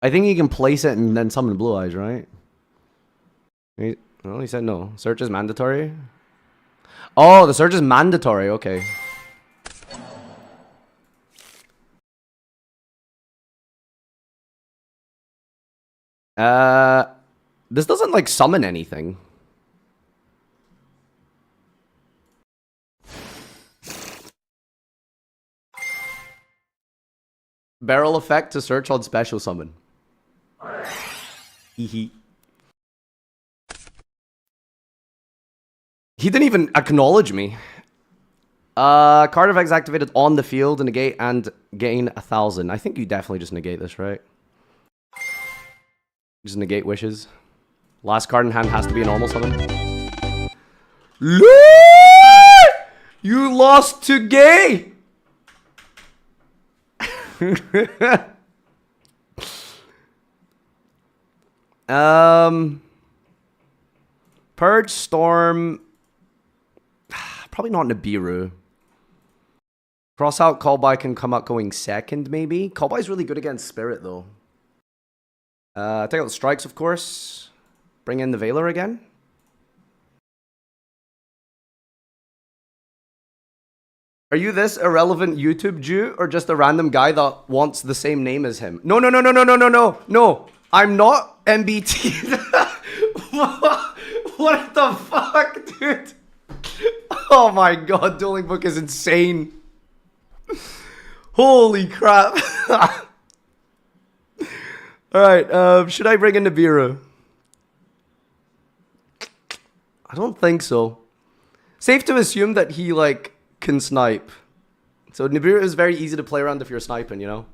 I think he can place it and then summon Blue Eyes, right? Well, he said no. Search is mandatory? Oh, the search is mandatory. Okay. This doesn't, like, summon anything. Barrel effect to search on special summon. He didn't even acknowledge me. Card effects activated on the field, negate and gain 1,000. I think you definitely just negate this, right? Just negate wishes. Last card in hand has to be a normal summon. You lost to gay! Purge, Storm. Probably not Nibiru. Cross out, Callby can come out going second, maybe. Callby's really good against Spirit, though. Take out the strikes, of course. Bring in the Veiler again. Are you this irrelevant YouTube Jew or just a random guy that wants the same name as him? No. No, I'm not MBT. What the fuck, dude? Oh my god, Dueling Book is insane. Holy crap. Alright, should I bring in Nibiru? I don't think so. Safe to assume that he, like, can snipe. So Nibiru is very easy to play around if you're sniping, you know?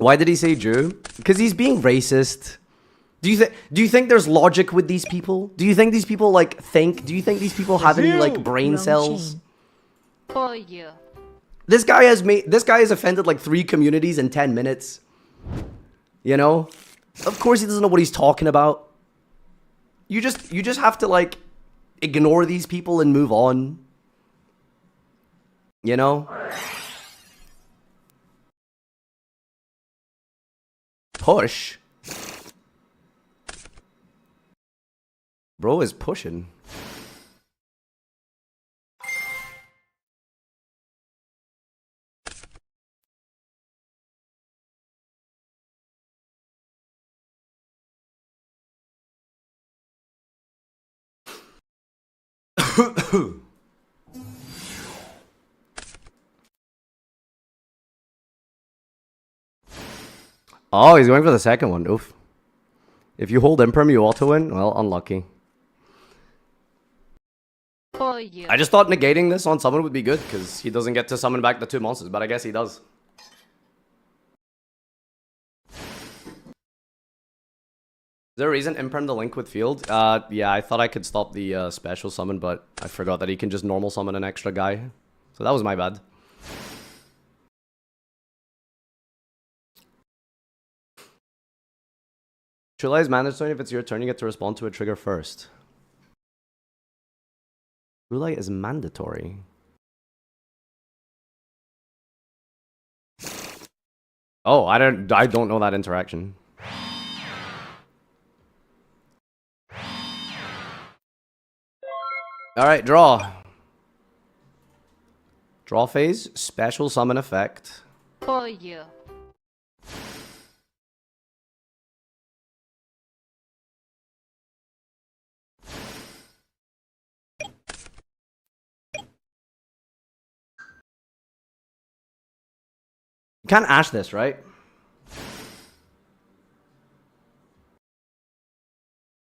Why did he say Jew? Because he's being racist. Do you think there's logic with these people? Do you think these people like think? Do you think these people have any like brain cells? For you. This guy has offended like 3 communities in 10 minutes. You know? Of course he doesn't know what he's talking about. You just have to like ignore these people and move on. You know? Push. Bro is pushing. Oh, he's going for the second one. Oof. If you hold Imperm, you auto win. Well, unlucky. For you. I just thought negating this on someone would be good because he doesn't get to summon back the 2 monsters, but I guess he does. Is there a reason Imperm the link with field? Yeah, I thought I could stop the special summon, but I forgot that he can just normal summon an extra guy. So that was my bad. True is mandatory. If it's your turn, you get to respond to a trigger first. True Light is mandatory. Oh, I don't know that interaction. All right, draw. Draw phase, special summon effect. For you. You can't ash this, right?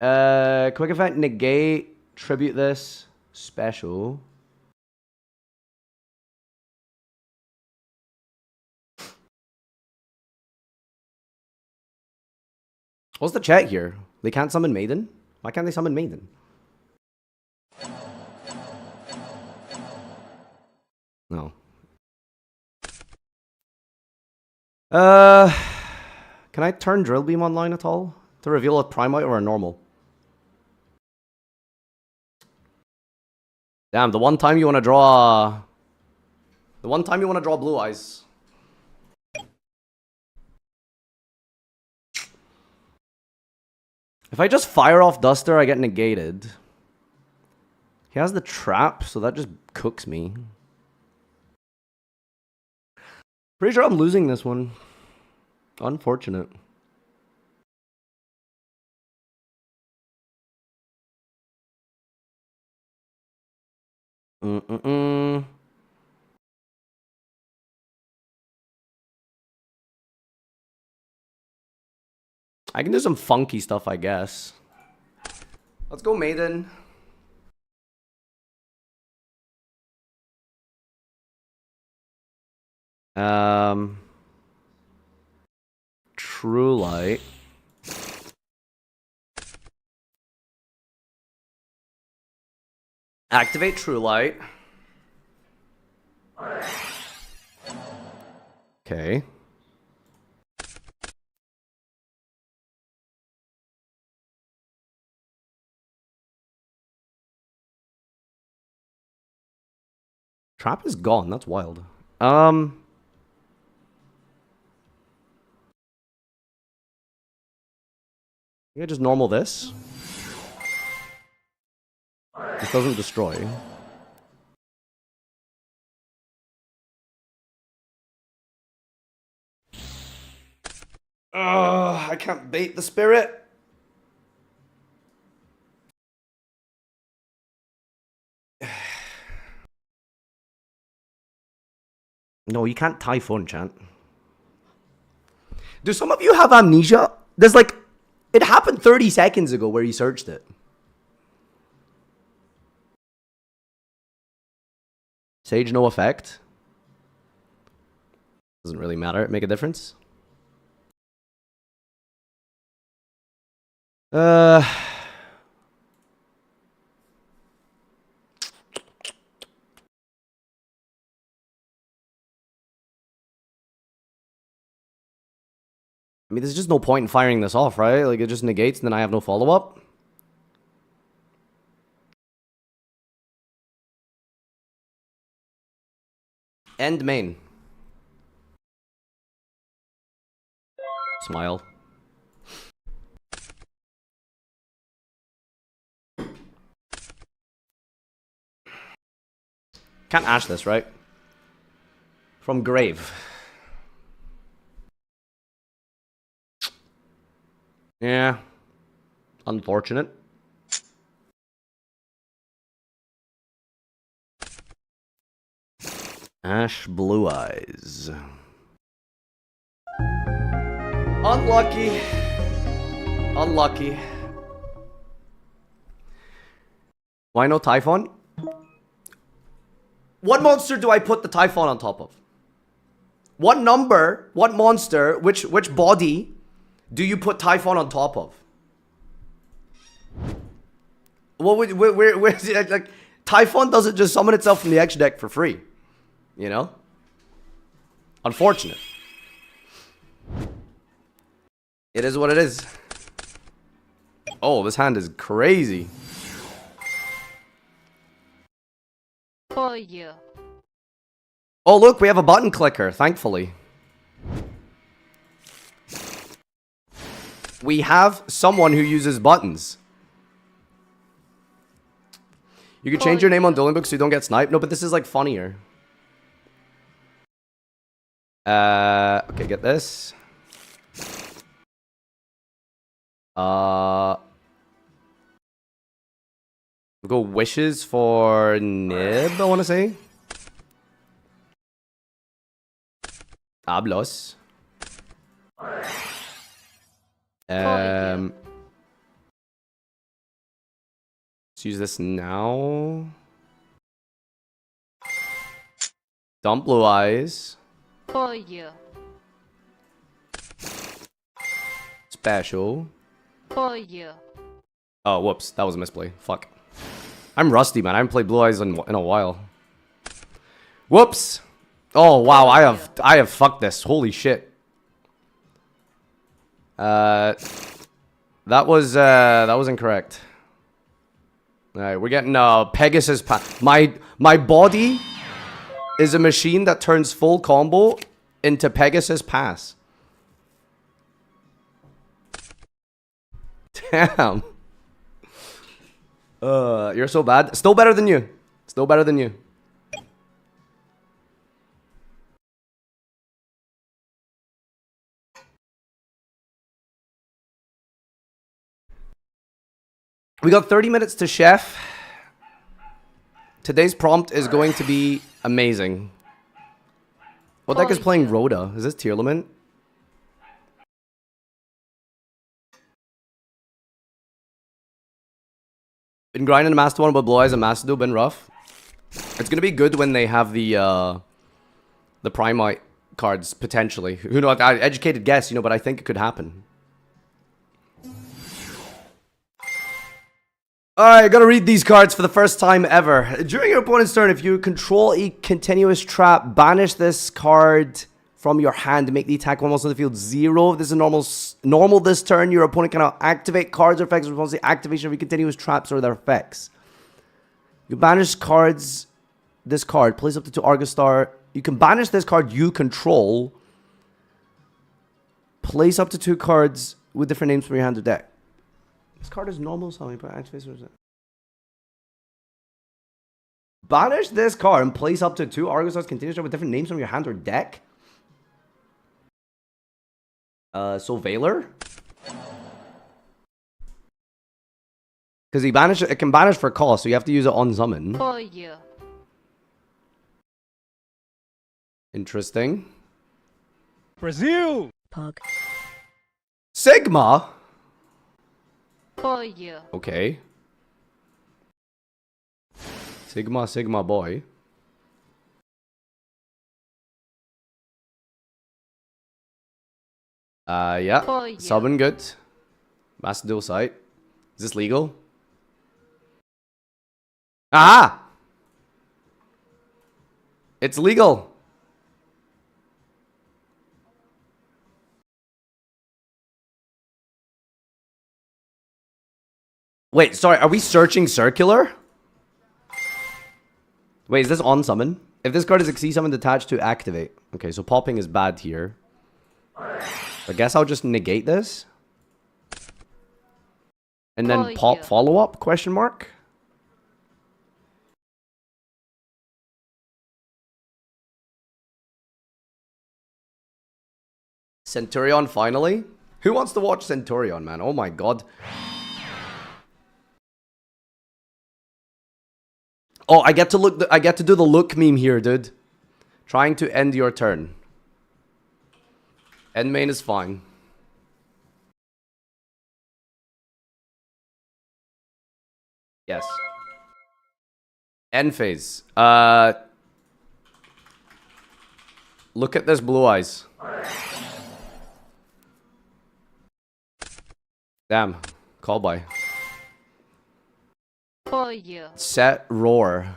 Quick effect, negate, tribute this, special. What's the chat here? They can't summon Maiden? Why can't they summon Maiden? No. Can I turn Drill Beam online at all? To reveal a Primite or a normal? Damn, the one time you want to draw... The one time you want to draw Blue Eyes. If I just fire off Duster, I get negated. He has the trap, so that just cooks me. Pretty sure I'm losing this one. Unfortunate. I can do some funky stuff, I guess. Let's go Maiden. True Light. Activate True Light. Okay. Trap is gone. That's wild. Yeah, just normal this. This doesn't destroy. I can't bait the spirit. No, you can't Typhoon, chant. Do some of you have amnesia? There's like... It happened 30 seconds ago where you searched it. Sage, no effect. Doesn't really matter. Make a difference. Uh, I mean, there's just no point in firing this off, right? Like, it just negates and then I have no follow-up. End main. Smile. Can't ash this, right? From grave. Yeah. Unfortunate. Ash Blue Eyes. Unlucky. Unlucky. Why no Typhon? What monster do I put the Typhon on top of? What number, what monster, which body do you put Typhon on top of? What would where's it, like Typhon doesn't just summon itself from the X deck for free, you know? Unfortunate. It is what it is. Oh, this hand is crazy. For you. Oh, look, we have a button clicker, thankfully. We have someone who uses buttons. You can change your name on Dueling Book so you don't get sniped. No, but this is like funnier. Okay, get this. We'll go wishes for Nib, I want to say. Hablos. Let's use this now. Dump Blue Eyes. For you. Special. For you. Oh, whoops. That was a misplay. Fuck. I'm rusty, man. I haven't played Blue Eyes in a while. Whoops. Oh, wow. I have fucked this. Holy shit. That was incorrect. Alright, we're getting Pegasus pass. My body is a machine that turns full combo into Pegasus pass. Damn. You're so bad. Still better than you. Still better than you. We got 30 minutes to Shef. Today's prompt is going to be amazing. What deck is playing Rhoda? Is this tier limit? Been grinding Master 1, but Blue Eyes and Master 2 been rough. It's gonna be good when they have the Primite cards, potentially. Who knows? Educated guess, you know, but I think it could happen. Alright, gotta read these cards for the first time ever. During your opponent's turn, if you control a continuous trap, banish this card from your hand to make the attack one monster on the field 0. This is normal this turn. Your opponent cannot activate cards or effects in response to the activation of your continuous traps or their effects. You banish cards. This card, place up to 2 Argus Star. You can banish this card you control. Place up to 2 cards with different names from your hand or deck. This card is normal, so banish this card and place up to 2 Argus Stars continuous with different names from your hand or deck. So Valor. Because it can banish for cost, so you have to use it on summon. For you. Interesting. Brazil. Pog. Sigma. For you. Okay. Sigma boy. Yeah. Summon good. Master Duel Sight. Is this legal? Ah! It's legal. Wait, sorry, are we searching circular? Wait, is this on summon? If this card is XC summon attached to activate. Okay, so popping is bad here. I guess I'll just negate this. And then pop follow-up, question mark? Centurion finally? Who wants to watch Centurion, man? Oh my god. Oh, I get to do the look meme here, dude. Trying to end your turn. End main is fine. Yes. End phase. Look at this blue eyes. Damn. Call by. For you. Set roar.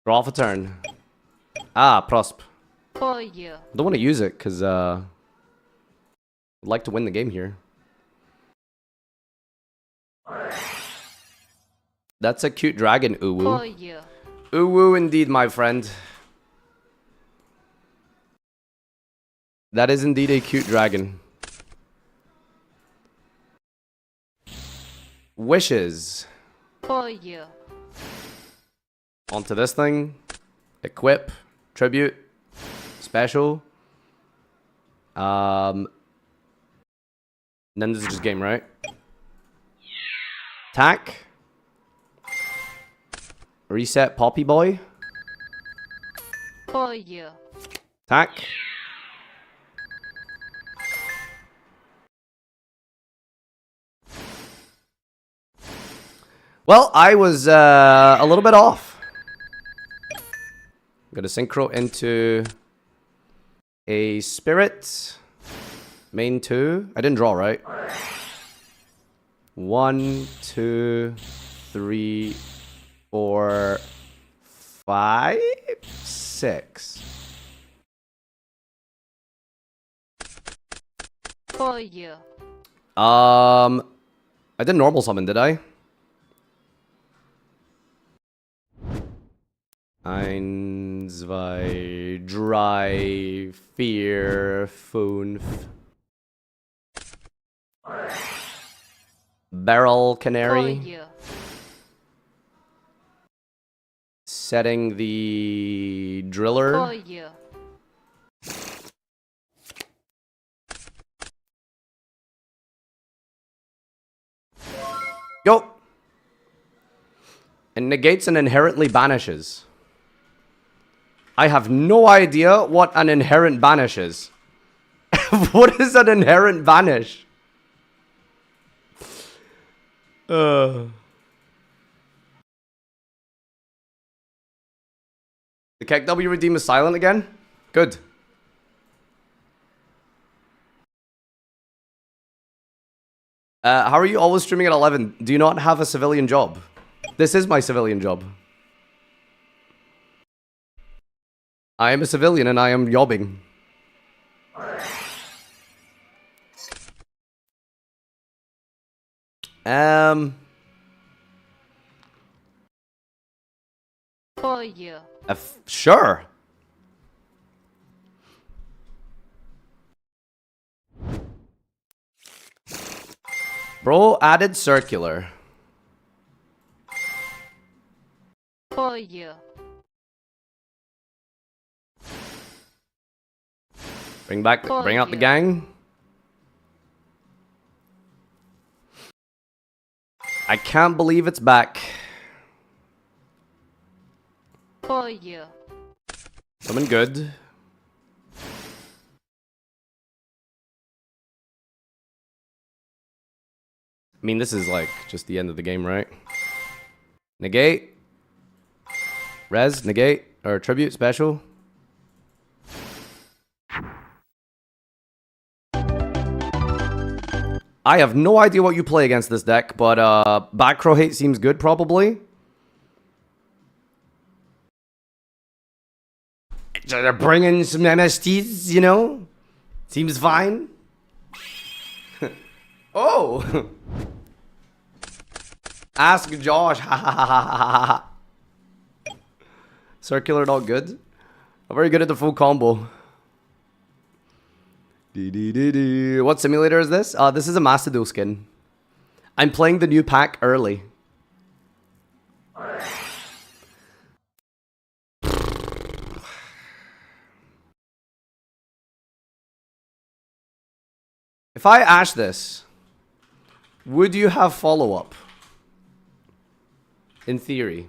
Draw off a turn. Ah, prosp. For you. I don't want to use it because I'd like to win the game here. That's a cute dragon, uwu. For you. Uwu indeed, my friend. That is indeed a cute dragon. Wishes. For you. Onto this thing. Equip. Tribute. Special. Then this is just game, right? Attack. Reset Poppy Boy. For you. Attack. Well, I was a little bit off. Got a synchro into a spirit. Main 2. I didn't draw, right? 1, 2, 3, 4, 5, 6. For you. I did normal summon, did I? 1, 2, 3, 4, 5. Barrel Canary. For you. Setting the driller. For you. Yo! It negates and inherently banishes. I have no idea what an inherent banish is. What is an inherent banish? The Keck W redeem is silent again? Good. How are you always streaming at 11? Do you not have a civilian job? This is my civilian job. I am a civilian and I am yobbing. For you. Sure. Bro added circular. For you. Bring out the gang. I can't believe it's back. For you. Coming good. I mean, this is like just the end of the game, right? Negate. Res, negate, or tribute, special. I have no idea what you play against this deck, but back row hate seems good, probably. They're bringing some MSTs, you know? Seems fine. Oh! Ask Josh. Circular not good. I'm very good at the full combo. What simulator is this? This is a Master Duel skin. I'm playing the new pack early. If I ash this, would you have follow-up? In theory.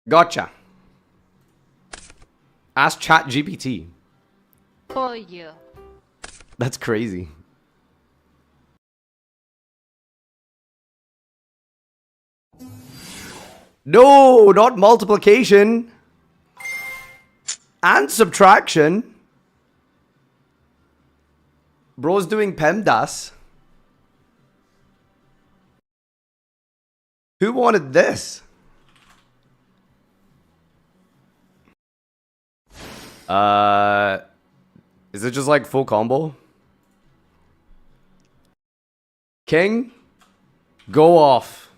Gotcha. Ask ChatGPT. For you. That's crazy. No, not multiplication. And subtraction. Bro's doing PEMDAS. Who wanted this? Is it just like full combo? King, go off.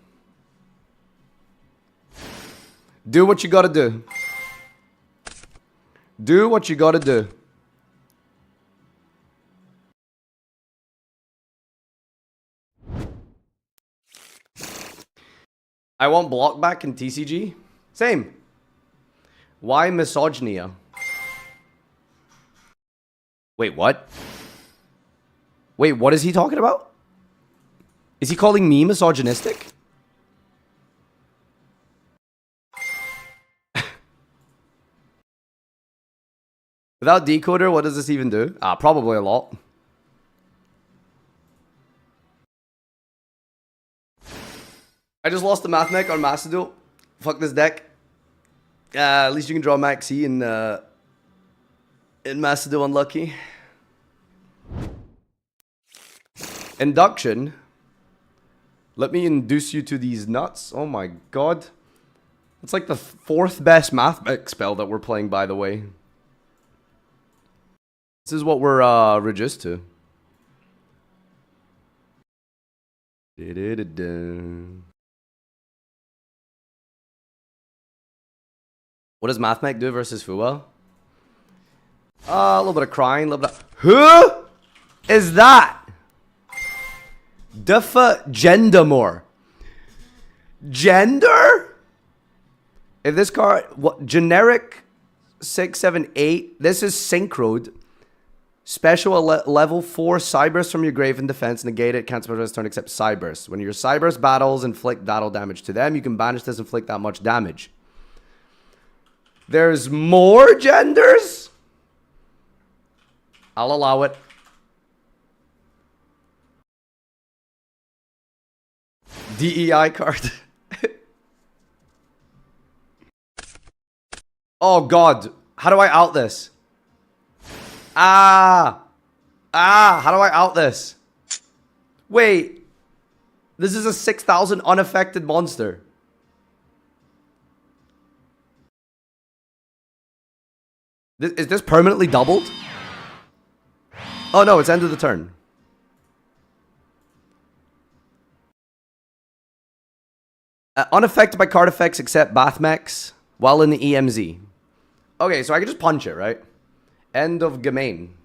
Do what you gotta do. Do what you gotta do. I want block back in TCG. Same. Why misogynia? Wait, what? Wait, what is he talking about? Is he calling me misogynistic? Without decoder, what does this even do? Probably a lot. I just lost the math mech on Master Duel. Fuck this deck. At least you can draw Maxi in Master Duel. Unlucky. Induction. Let me induce you to these nuts. Oh my god. It's like the 4th best math mech spell that we're playing, by the way. This is what we're reduced to. What does Math Mech do versus Fuwa? A little bit of crying, a little bit of... Who is that? Duffa Gendamore. Gender? If this card... What? Generic 6, 7, 8. This is synchroed. Special level 4 Cyburst from your grave in defense. Negate it. Cancel this turn except Cyburst. When your Cyburst battles, inflict battle damage to them. You can banish this, inflict that much damage. There's more genders? I'll allow it. DEI card. Oh god. How do I out this? How do I out this? Wait. This is a 6,000 unaffected monster. Is this permanently doubled? Oh no, it's end of the turn. Unaffected by card effects except Bath Mechs while in the EMZ. Okay, so I can just punch it, right? End of Domain.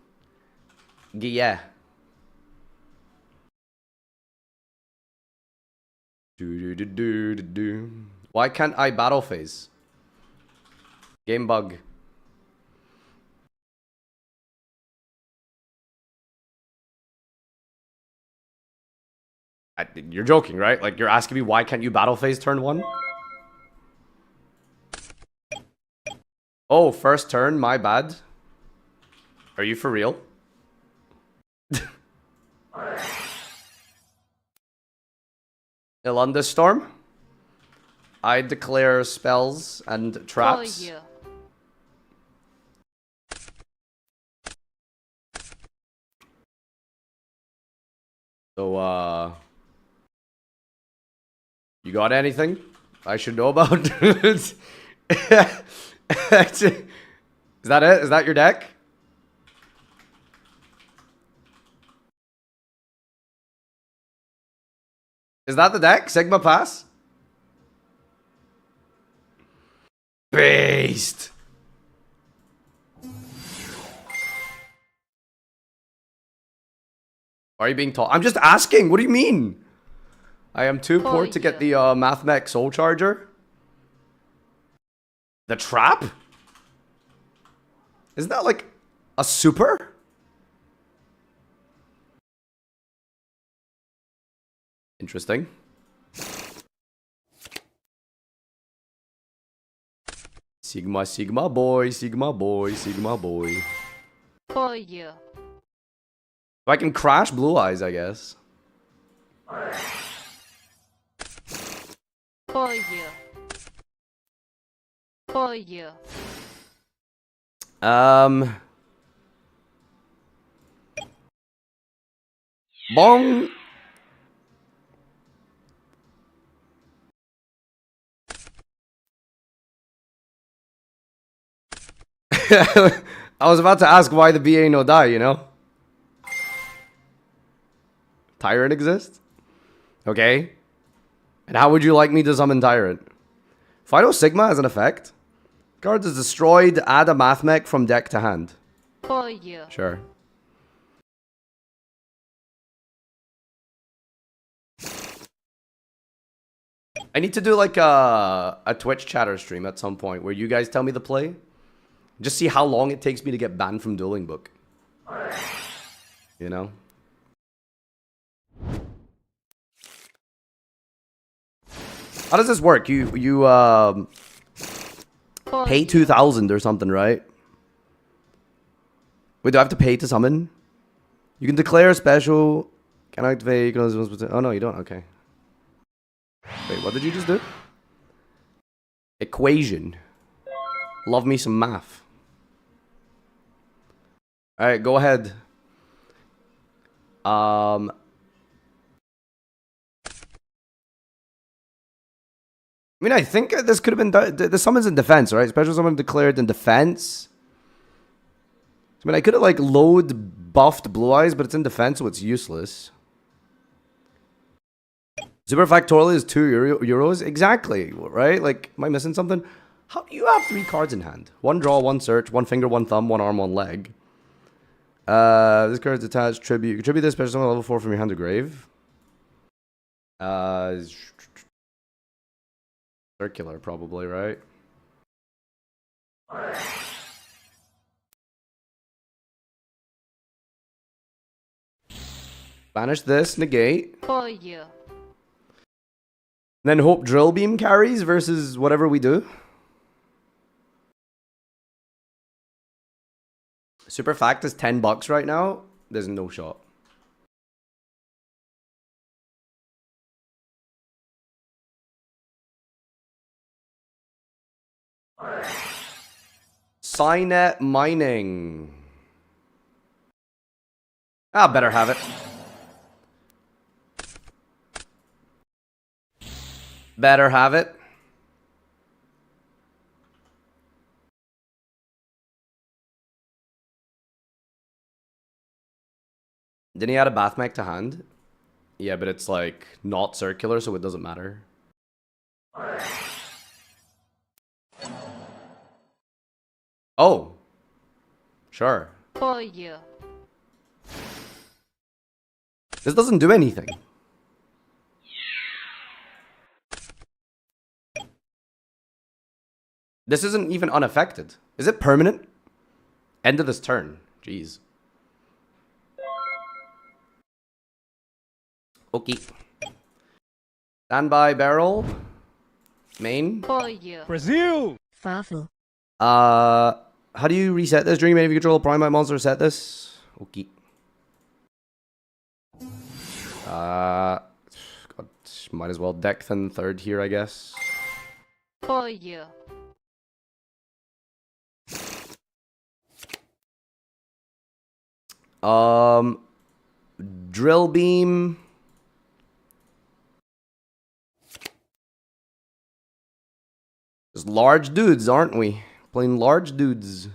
Yeah. Why can't I battle phase? Game bug. You're joking, right? Like, you're asking me why can't you battle phase turn 1? Oh, first turn, my bad. Are you for real? Ilunda Storm? I declare spells and traps. For you. So, you got anything I should know about? Is that it? Is that your deck? Is that the deck? Sigma Pass? Beast! Why are you being tall? I'm just asking. What do you mean? I am too poor to get the Mathmech Soul Charger. The trap? Isn't that like a super? Interesting. Sigma, Sigma boy, Sigma boy, Sigma boy. For you. If I can crash Blue Eyes, I guess. For you. For you. Bong. I was about to ask why the BA no die, you know? Tyrant exists? Okay. And how would you like me to summon Tyrant? Final Sigma has an effect. Card is destroyed, add a Mathmech from deck to hand. For you. Sure. I need to do like a Twitch chatter stream at some point where you guys tell me the play. Just see how long it takes me to get banned from Dueling Book. You know? How does this work? You pay 2,000 or something, right? Wait, do I have to pay to summon? You can declare a special. Can I activate? Oh no, you don't. Okay. Wait, what did you just do? Equation. Love me some math. Alright, go ahead. I mean, I think this could have been... The summon's in defense, right? Special summon declared in defense. I mean, I could have, like, load buffed Blue Eyes, but it's in defense, so it's useless. Super Factorial is 2 euros? Exactly, right? Like, am I missing something? How do you have 3 cards in hand? 1 draw, 1 search, 1 finger, 1 thumb, 1 arm, 1 leg. This card's attached. Tribute. Contribute this special summon level 4 from your hand to grave. Circular, probably, right? Banish this, negate. For you. Then hope Drill Beam carries versus whatever we do. Super Fact is $10 right now. There's no shot. Cynet mining. Ah, better have it. Better have it. Didn't he add a Bathmech to hand? Yeah, but it's like not circular, so it doesn't matter. Oh. Sure. For you. This doesn't do anything. This isn't even unaffected. Is it permanent? End of this turn. Jeez. Okay. Standby barrel. Main. For you. Brazil! Farfa. How do you reset this? During if you control a Primite monster, set this. Okay. God, might as well deck than third here, I guess. For you. Drill beam. Just large dudes, aren't we? Playing large dudes.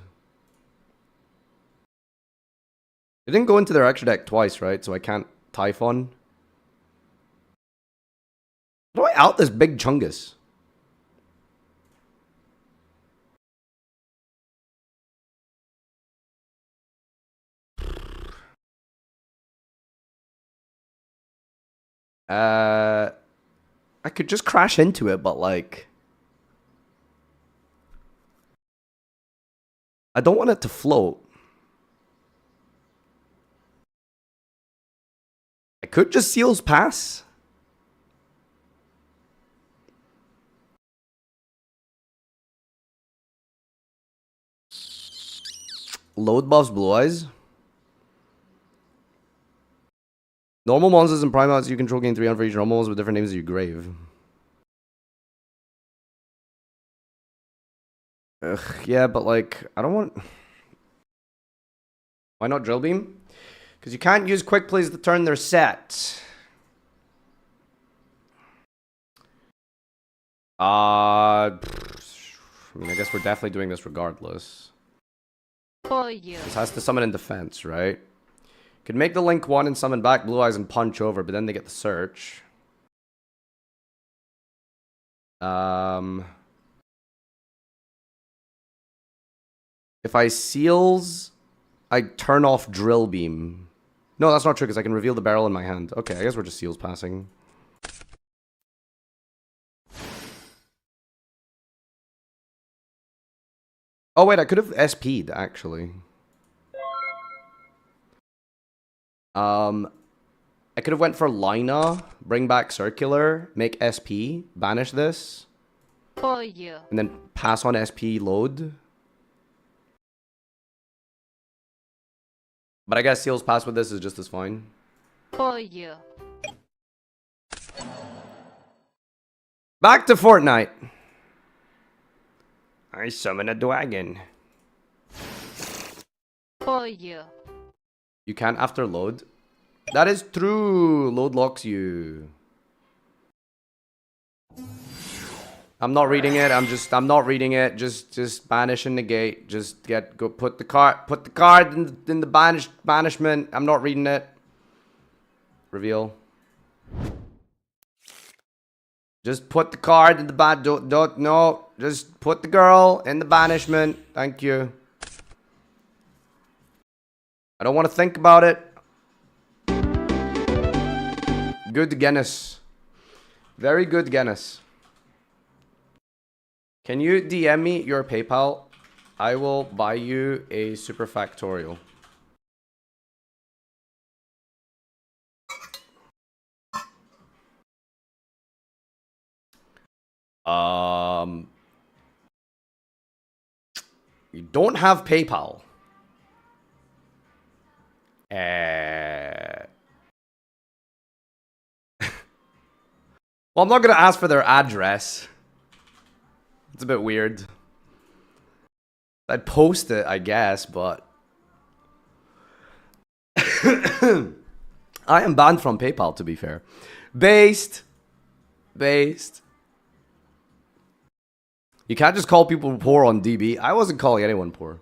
They didn't go into their extra deck twice, right? So I can't Typhon. How do I out this big Chungus? I could just crash into it, but like, I don't want it to float. I could just Seals Pass. Load buffs, Blue Eyes. Normal monsters and prime outs you control gain 300 for each normal ones with different names of your grave. Ugh, yeah, but like, I don't want... Why not Drill Beam? Because you can't use quick plays to turn their set. I mean, I guess we're definitely doing this regardless. For you. This has to summon in defense, right? Could make the link 1 and summon back Blue Eyes and punch over, but then they get the search. If I Seals, I turn off Drill Beam. No, that's not true, because I can reveal the barrel in my hand. Okay, I guess we're just Seals passing. Oh, wait, I could have SP'd, actually. I could have went for Lina, bring back Circular, make SP, banish this. For you. And then pass on SP load. But I guess Seals Pass with this is just as fine. For you. Back to Fortnite. I summon a dragon. For you. You can't after load. That is true. Load locks you. I'm not reading it. I'm not reading it. Just banish and negate. Just go put the card in the banishment. I'm not reading it. Reveal. Just put the card in the don't no. Just put the girl in the banishment. Thank you. I don't want to think about it. Good Guinness. Very good Guinness. Can you DM me your PayPal? I will buy you a super factorial. You don't have PayPal. Well, I'm not gonna ask for their address. It's a bit weird. I'd post it, I guess, but I am banned from PayPal, to be fair. Based. You can't just call people poor on DB. I wasn't calling anyone poor.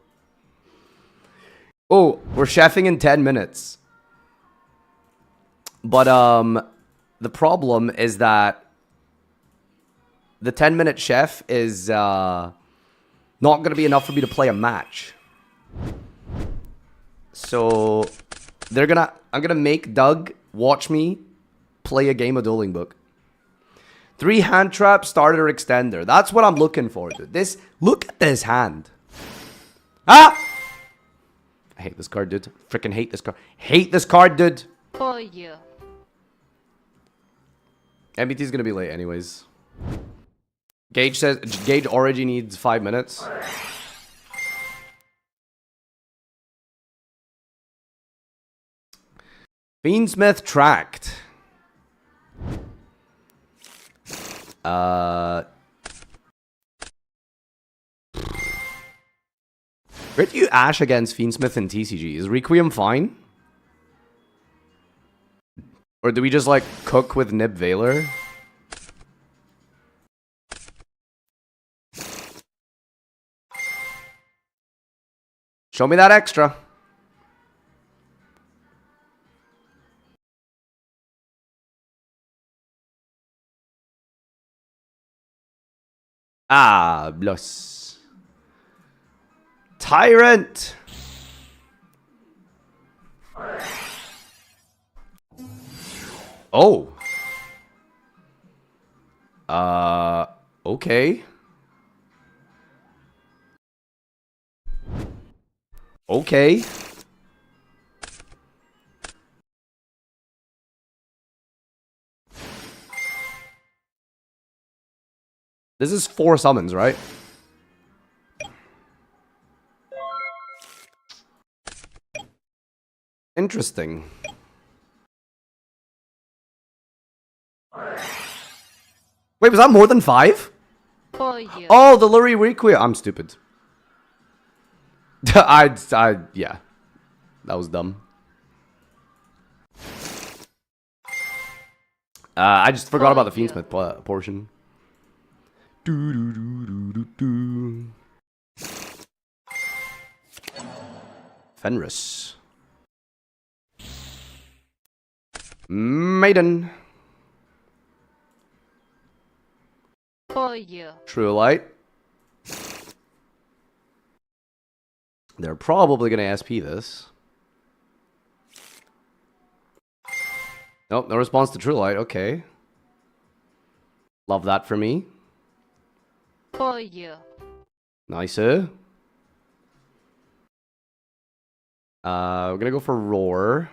Oh, we're chefing in 10 minutes. But the problem is that the 10-minute chef is not going to be enough for me to play a match. So I'm going to make Doug watch me play a game of Dueling Book. 3 hand trap, starter, extender. That's what I'm looking for, dude. Look at this hand. Ah! I hate this card, dude. Freaking hate this card. Hate this card, dude. For you. MBT's gonna be late anyways. Gage already needs 5 minutes. Fiendsmith tracked. Where do you Ash against Fiendsmith and TCG? Is Requiem fine? Or do we just like cook with Nib Valor? Show me that extra. Ah, bless. Tyrant. Oh. Okay. Okay. This is 4 summons, right? Interesting. Wait, was that more than 5? For you. Oh, the Lurie Requiem. I'm stupid. Yeah. That was dumb. I just forgot about the Fiendsmith portion. Fenris. Maiden. For you. True Light. They're probably going to SP this. Nope, no response to True Light. Okay. Love that for me. For you. Nicer. We're going to go for Roar.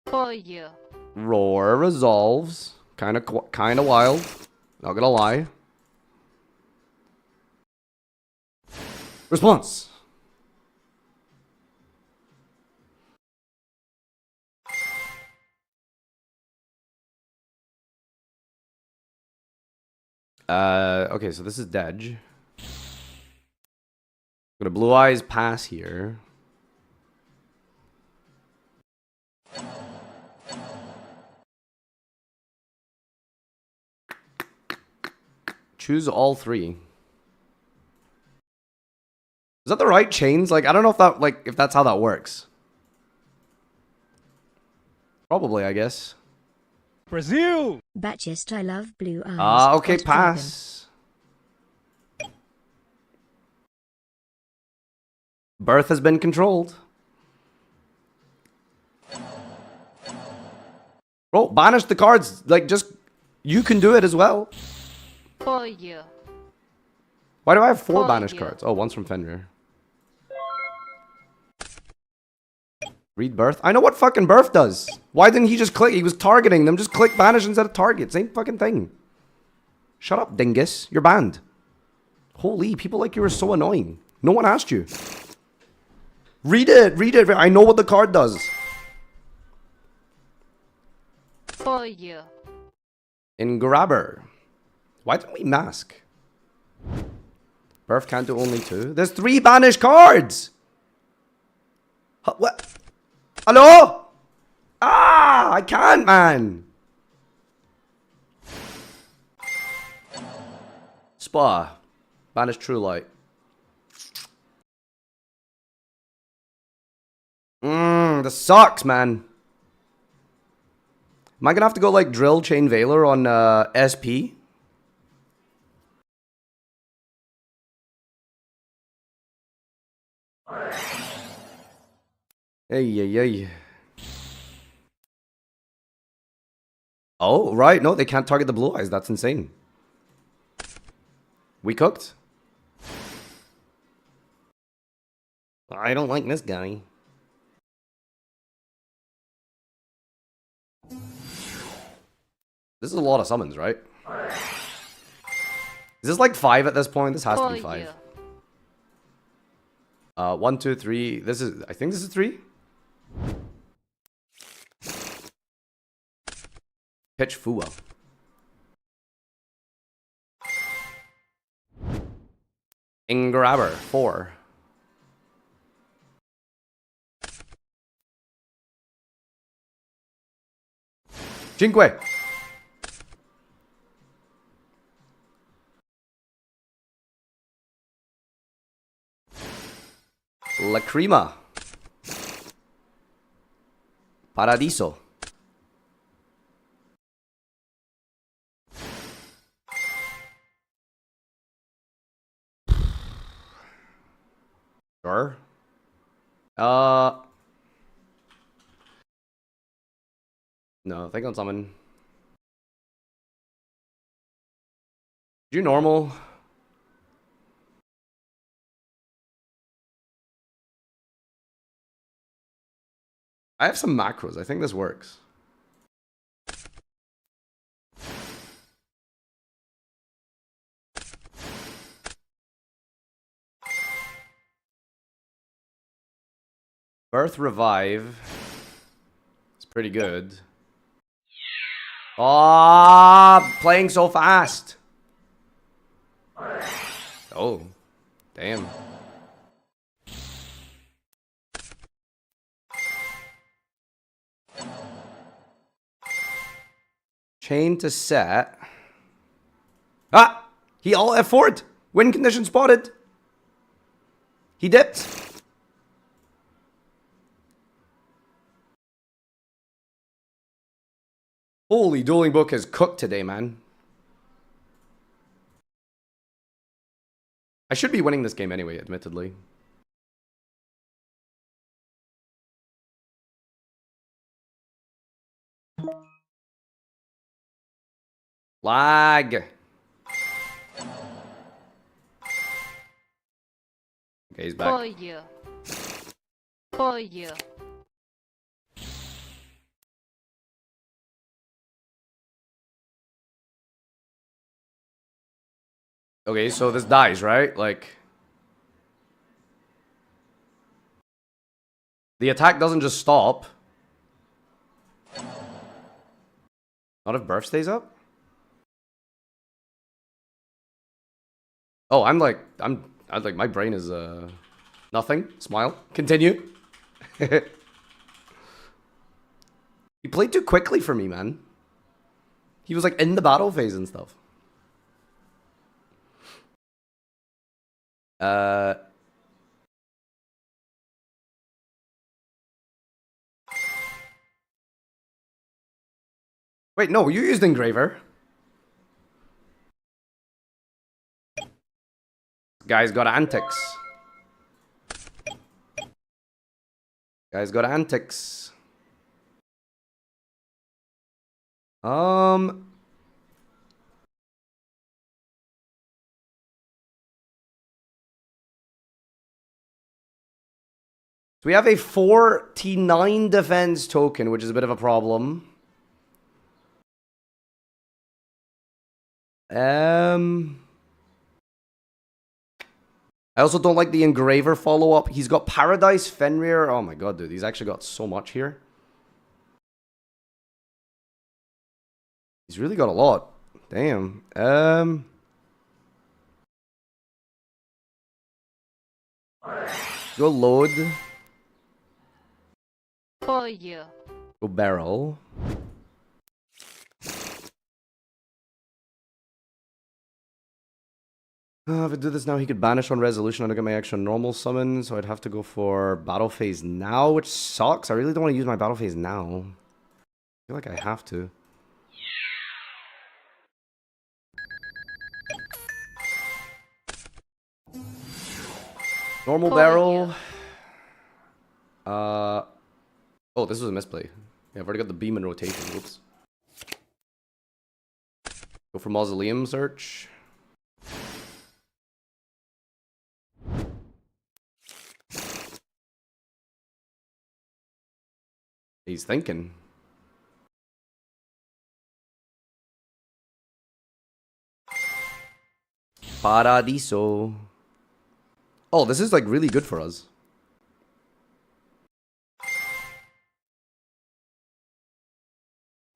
For you. Roar resolves. Kind of wild. Not gonna lie. Response. Okay, so this is Dedge. Gonna Blue Eyes pass here. Choose all 3. Is that the right chains? Like, I don't know if that, like, if that's how that works. Probably, I guess. Brazil! Batchist, I love blue eyes. Okay, pass. Birth has been controlled. Bro, banish the cards. Like, just, you can do it as well. For you. Why do I have 4 For banished you. cards? Oh, one's from Fenrir. Read Birth. I know what fucking Birth does. Why didn't he just click? He was targeting them. Just click banish instead of target. Same fucking thing. Shut up, dingus. You're banned. Holy, people like you are so annoying. No one asked you. Read it. Read it. I know what the card does. For you. In Grabber. Why didn't we mask? Birth can't do only 2. There's 3 banished cards! What? Hello? Ah! I can't, man! Spa. Banish True Light. This sucks, man. Am I gonna have to go, like, drill Chain Valor on, SP? Hey. Oh, right. No, they can't target the Blue Eyes. That's insane. We cooked. I don't like this guy. This is a lot of summons, right? Is this like 5 at this point? This has to be 5. 1, 2, 3. This is, I think this is 3. Pitch Fua. Engraber, 4. Cinque. Lacrima. Paradiso. Sure. No, think on summon. Do normal. I have some macros. I think this works. Birth Revive. It's pretty good. Ah, playing so fast. Oh, damn. Chain to set. Ah! He all F4'd. Win condition spotted. He dipped. Holy, Dueling Book is cooked today, man. I should be winning this game anyway, admittedly. Lag. Okay, he's back. For you. For you. Okay, so this dies, right? Like... the attack doesn't just stop. Not if birth stays up? Oh, I'm like, my brain is, nothing. Smile. Continue. He played too quickly for me, man. He was like in the battle phase and stuff. Wait, no, you used Engraver. Guy's got antics. Guy's got antics. So we have a 49 defense token, which is a bit of a problem. I also don't like the Engraver follow-up. He's got Paradise, Fenrir. Oh my god, dude. He's actually got so much here. He's really got a lot. Damn. Go load. For you. Go barrel. If I do this now, he could banish on resolution and I get my extra normal summon, so I'd have to go for battle phase now, which sucks. I really don't want to use my battle phase now. I feel like I have to. Normal barrel. Oh, this was a misplay. Yeah, I've already got the beam in rotation. Oops. Go for mausoleum search. He's thinking. Paradiso. Oh, this is like really good for us.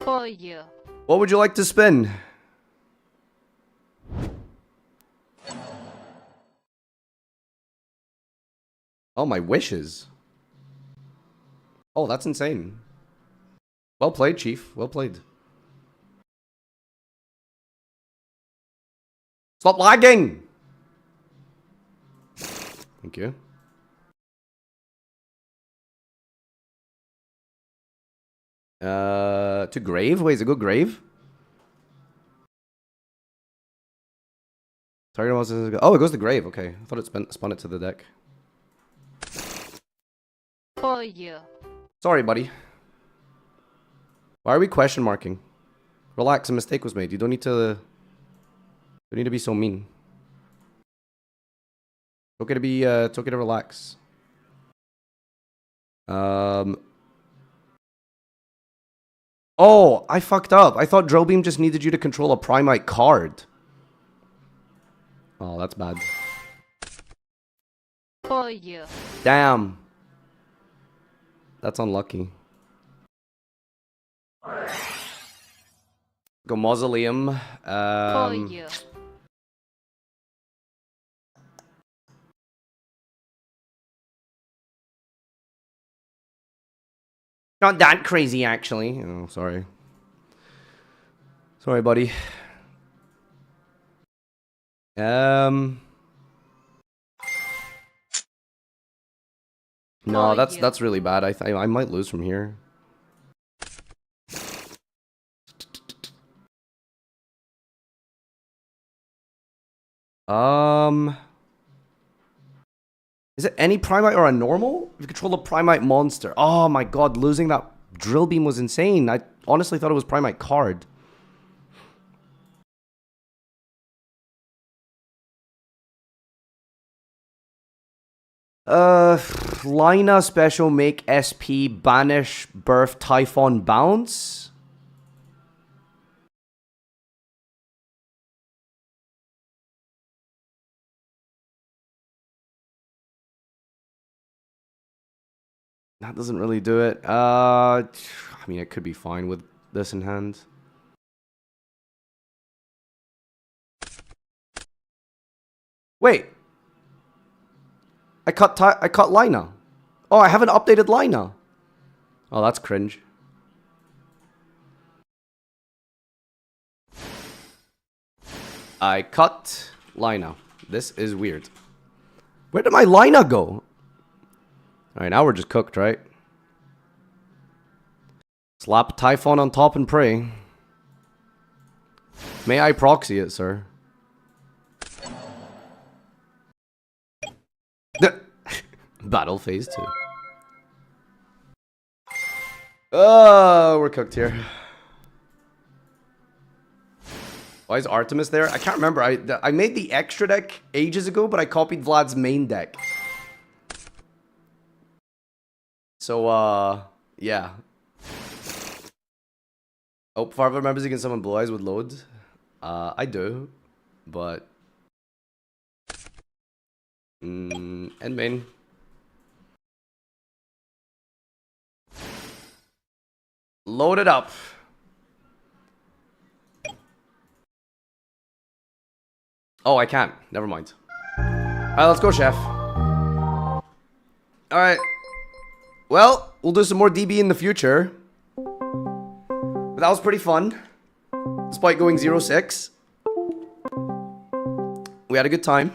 For you. What would you like to spin? Oh, my wishes. Oh, that's insane. Well played, Chief. Well played. Stop lagging! Thank you. To grave? Wait, is it go grave? Target wants to go. Oh, it goes to grave. Okay, I thought it spun it to the deck. For you. Sorry, buddy. Why are we question marking? Relax, a mistake was made. You don't need to. You need to be so mean. It's okay to be. It's okay to relax. Oh, I fucked up. I thought Drill Beam just needed you to control a Primite card. Oh, that's bad. For you. Damn. That's unlucky. Go Mausoleum. For you. Not that crazy, actually. Oh, sorry. Sorry, buddy. No, that's really bad. I might lose from here. Is it any Primite or a normal? If you control a Primite monster. Oh my god, losing that Drill Beam was insane. I honestly thought it was Primite card. Lina special make SP banish birth Typhon bounce. That doesn't really do it. I mean, it could be fine with this in hand. Wait. I cut Lina. Oh, I haven't updated Lina. Oh, that's cringe. I cut Lina. This is weird. Where did my Lina go? Alright, now we're just cooked, right? Slap Typhon on top and pray. May I proxy it, sir? Battle phase 2. Oh, we're cooked here. Why is Artemis there? I can't remember. I made the extra deck ages ago, but I copied Vlad's main deck. So, yeah. Oh, Farfa remembers he can summon Blue Eyes with load. I do, but... end main. Load it up. Oh, I can't. Never mind. Alright, let's go, Chef. Alright. Well, we'll do some more DB in the future. But that was pretty fun. Despite going 0-6. We had a good time.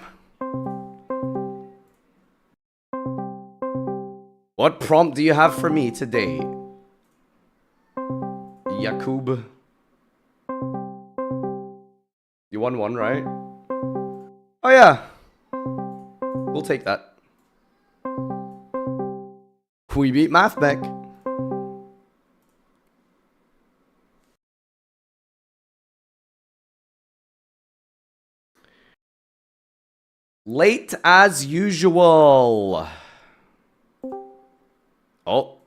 What prompt do you have for me today? Yakub. You won one, right? Oh yeah. We'll take that. We beat Mathbeck. Late as usual. Oh.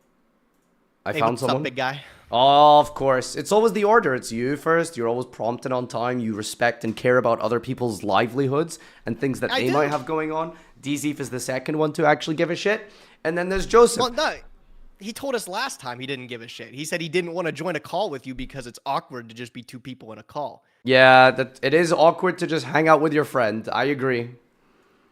I found someone. What's up, big guy? Oh, of course. It's always the order. It's you first. You're always prompted on time. You respect and care about other people's livelihoods and things that they might have going on. Dzif is the second one to actually give a shit. And then there's Joseph. Well, no. He told us last time he didn't give a shit. He said he didn't want to join a call with you because it's awkward to just be two people in a call. Yeah, it is awkward to just hang out with your friend. I agree.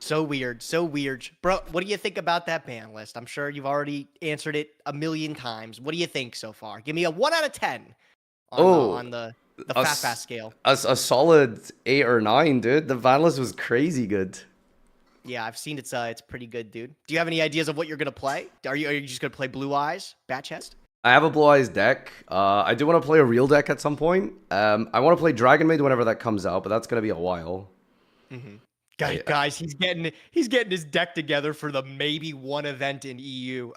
So weird, so weird. Bro, what do you think about that ban list? I'm sure you've already answered it a million times. What do you think so far? Give me a 1 out of 10 on the fast scale. A solid 8 or 9, dude. The Banlist was crazy good. Yeah, I've seen it's pretty good, dude. Do you have any ideas of what you're gonna play? Are you just gonna play Blue Eyes, Bat Chest? I have a Blue Eyes deck. I do want to play a real deck at some point. I want to play Dragon Maid whenever that comes out, but that's gonna be a while. Guys, he's getting his deck together for the maybe one event in EU.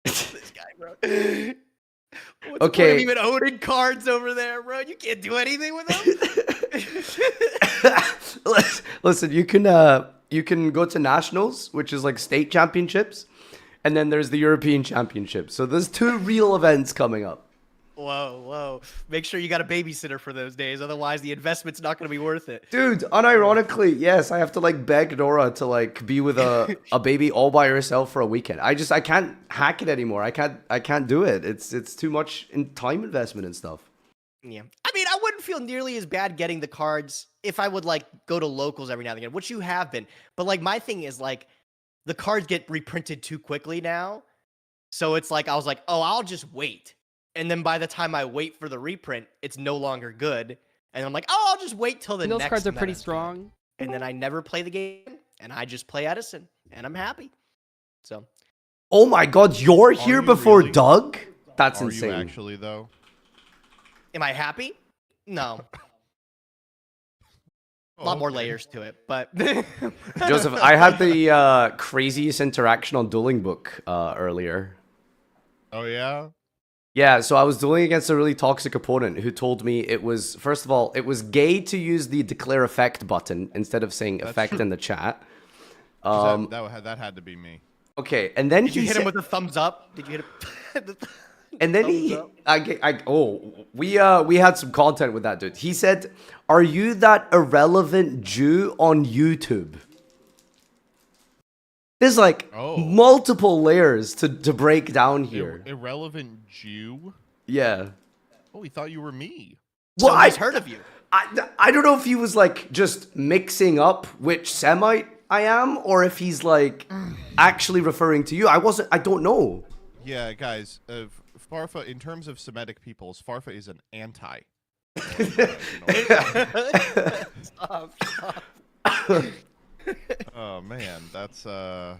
This guy, bro. What's the point of even owning cards over there, bro? You can't do anything with them. Listen, you can go to nationals, which is like state championships, and then there's the European Championship. So there's 2 real events coming up. Whoa. Make sure you got a babysitter for those days. Otherwise, the investment's not going to be worth it. Dude, unironically, yes, I have to like beg Nora to like be with a baby all by herself for a weekend. I can't hack it anymore. I can't do it. It's too much in time investment and stuff. Yeah. I mean, I wouldn't feel nearly as bad getting the cards if I would like go to locals every now and again, which you have been. But like my thing is like the cards get reprinted too quickly now. So it's like I was like, "Oh, I'll just wait." And then by the time I wait for the reprint, it's no longer good. And I'm like, "Oh, I'll just wait till the next." Those cards are pretty strong. And then I never play the game and I just play Edison and I'm happy. So, oh my god, you're here before really? Doug? That's insane. Are you actually though? Am I happy? No. A lot more layers to it, but Joseph, I had the craziest interaction on Dueling Book earlier. Oh yeah? Yeah, so I was dueling against a really toxic opponent who told me it was, first of all, it was gay to use the declare effect button instead of saying effect in the chat. That had to be me. Okay, and then did you hit him with a thumbs up? Did you hit him? And then we had some content with that dude. He said, "Are you that irrelevant Jew on YouTube?" There's like multiple layers to break down here. Irrelevant Jew? Yeah. Oh, he thought you were me. Well, I've heard of you. I don't know if he was like just mixing up which Semite I am, or if he's like actually referring to you. I don't know. Yeah, guys, Farfa, in terms of Semitic peoples, Farfa is an anti. Stop. Oh man, that's ooh,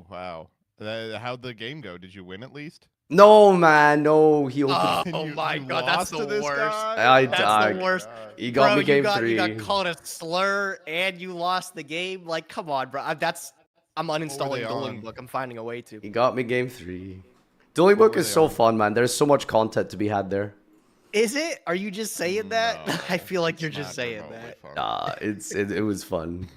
wow. How'd the game go? Did you win at least? No, man, no. He my god, that's the worst. That's the worst. He got me game 3. You got called a slur and you lost the game. Like, come on, bro. I'm uninstalling Dueling Book. I'm finding a way to. He got me game 3. Dueling Book is so fun, man. There's so much content to be had there. Is it? Are you just saying that? I feel like you're just saying that. Nah, it was fun.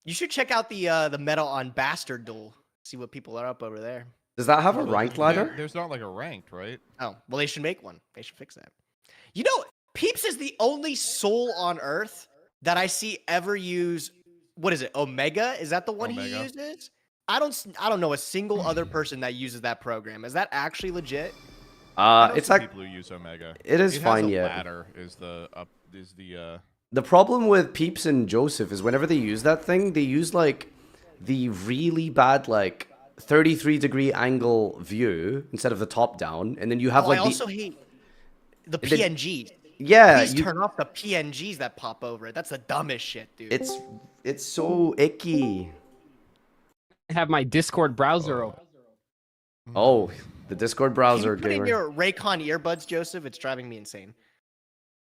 You should check out the meta on Bastard Duel. See what people are up over there. Does that have a ranked ladder? There's not like a ranked, right? Oh, well, they should make one. They should fix that. You know, Peeps is the only soul on Earth that I see ever use. What is it? Omega? Is that the one he uses? I don't know a single other person that uses that program. Is that actually legit? It's like people who use Omega. It is fine, yeah. Ladder is the The problem with Peeps and Joseph is whenever they use that thing, they use like the really bad like 33-degree angle view instead of the top down, and then you have like I also hate the PNGs. Yeah, please turn off the PNGs that pop over it. That's the dumbest shit, dude. It's so icky. I have my Discord browser open. Oh, the Discord browser. Can you put in your Raycon earbuds, Joseph? It's driving me insane.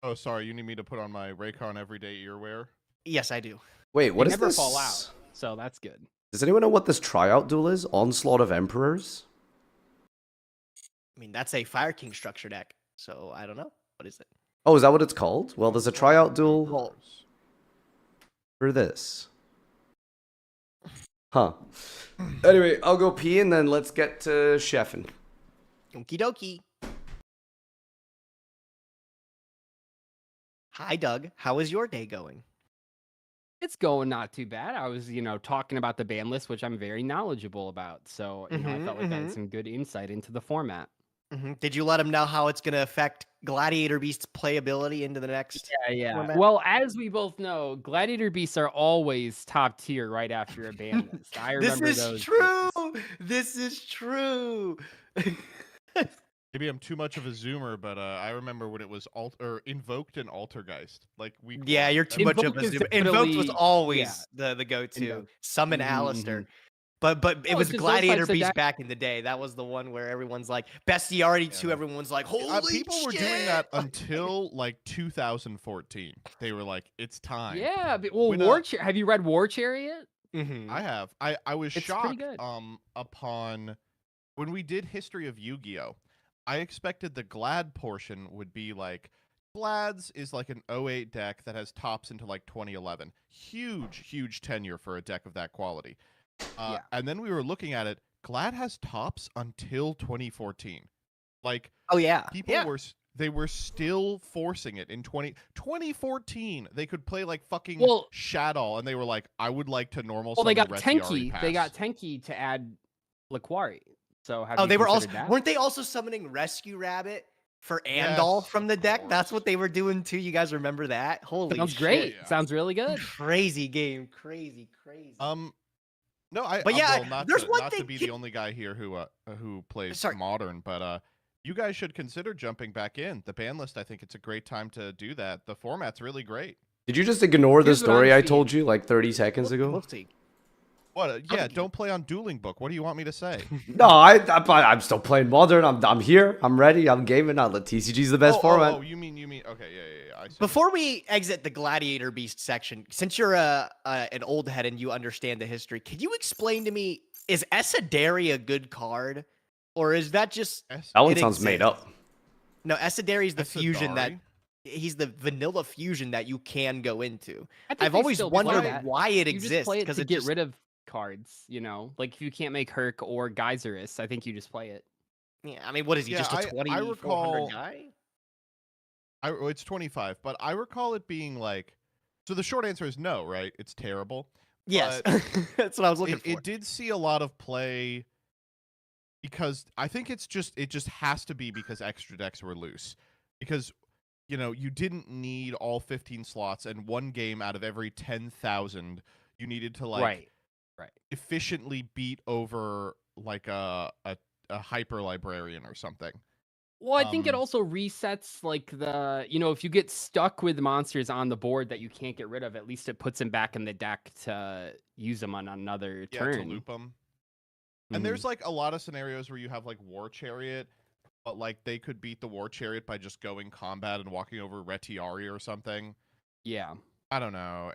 Oh, sorry. You need me to put on my Raycon everyday earwear? Yes, I do. Wait, what is never this? Fall out, so that's good. Does anyone know what this tryout duel is? Onslaught of Emperors? I mean, that's a Fire King structure deck, so I don't know. What is it? Oh, is that what it's called? Well, there's a tryout duel for this. Huh. Anyway, I'll go pee and then let's get to chefing. Okie dokie. Hi, Doug. How is your day going? It's going not too bad. I was, talking about the ban list, which I'm very knowledgeable about. So, I felt like I had some good insight into the format. Did you let him know how it's going to affect Gladiator Beast's playability into the next? Yeah. format? Well, as we both know, Gladiator Beasts are always top tier right after a ban list. I This remember is those. true. days. This is true. Maybe I'm too much of a zoomer, but I remember when it was invoked and Altergeist. Like Yeah, you're too much of a zoomer. Invoked was always the go-to. Invoked. Summon Mhm, Alistair. mhm. But it Oh, was 'cause those Gladiator types of Beast deck- back in the day. That was the one where everyone's like, Bestiarity 2, everyone's like, holy people shit! were doing that until like 2014. They were like, it's time. Yeah, well, When, have you read War Chariot? I have. I was It's pretty shocked good. upon when we did History of Yu-Gi-Oh! I expected the Glad portion would be like Glad's is like an 08 deck that has tops into like 2011. Huge tenure for a deck of that quality. And then we were looking at it. Glad has tops until 2014. Like, oh yeah, people were still forcing it in 2014. They could play like fucking Shadow, and they were like, I would like to normal. Well, they got Retiari Tenki. pass. They got Tenki to add Laquari. So have Oh, you they were also considered that? weren't they also summoning Rescue Rabbit for Andal from the deck? That's what they were doing too. You guys remember that? Holy Sounds shit. great. Sounds really good. Crazy game. Crazy. No, But yeah, well, not there's to, one not thing. to be the only guy here who plays modern, but you guys should consider jumping back in. The ban list, I think it's a great time to do that. The format's really great. Did you just ignore the Here's what I'm story I seeing. told you like 30 seconds ago? We'll see. What? Yeah, don't play on Dueling Book. What do you want me to say? No, I'm still playing modern. I'm here. I'm ready. I'm gaming. The TCG's the best format. Oh, you mean? Okay, yeah. I see. Before we exit the Gladiator Beast section, since you're an old head and you understand the history, can you explain to me, is Esadari a good card? Or is that just... That one sounds made up. No, Esadari is the fusion that... He's the vanilla fusion that you can go into. I've always wondered why it You just exists. play it Because to get rid of cards, you know? Like, if you can't make Herc or Geyserus, I think you just play it. Yeah, I mean, what is he, just a 2,400 guy? It's 25, but I recall it being like... So the short answer is no, right? It's terrible. Yes, that's what I was looking for. It did see a lot of play because I think it just has to be because extra decks were loose. Because, you know, you didn't need all 15 slots, and one game out of every 10,000, you needed to, like, efficiently beat over, like, a hyper librarian or something. Well, I think it also resets, like, if you get stuck with monsters on the board that you can't get rid of, at least it puts them back in the deck to use them on another turn. To loop them. And there's, like, a lot of scenarios where you have, like, War Chariot, but, like, they could beat the War Chariot by just going combat and walking over Retiari or something. Yeah. I don't know.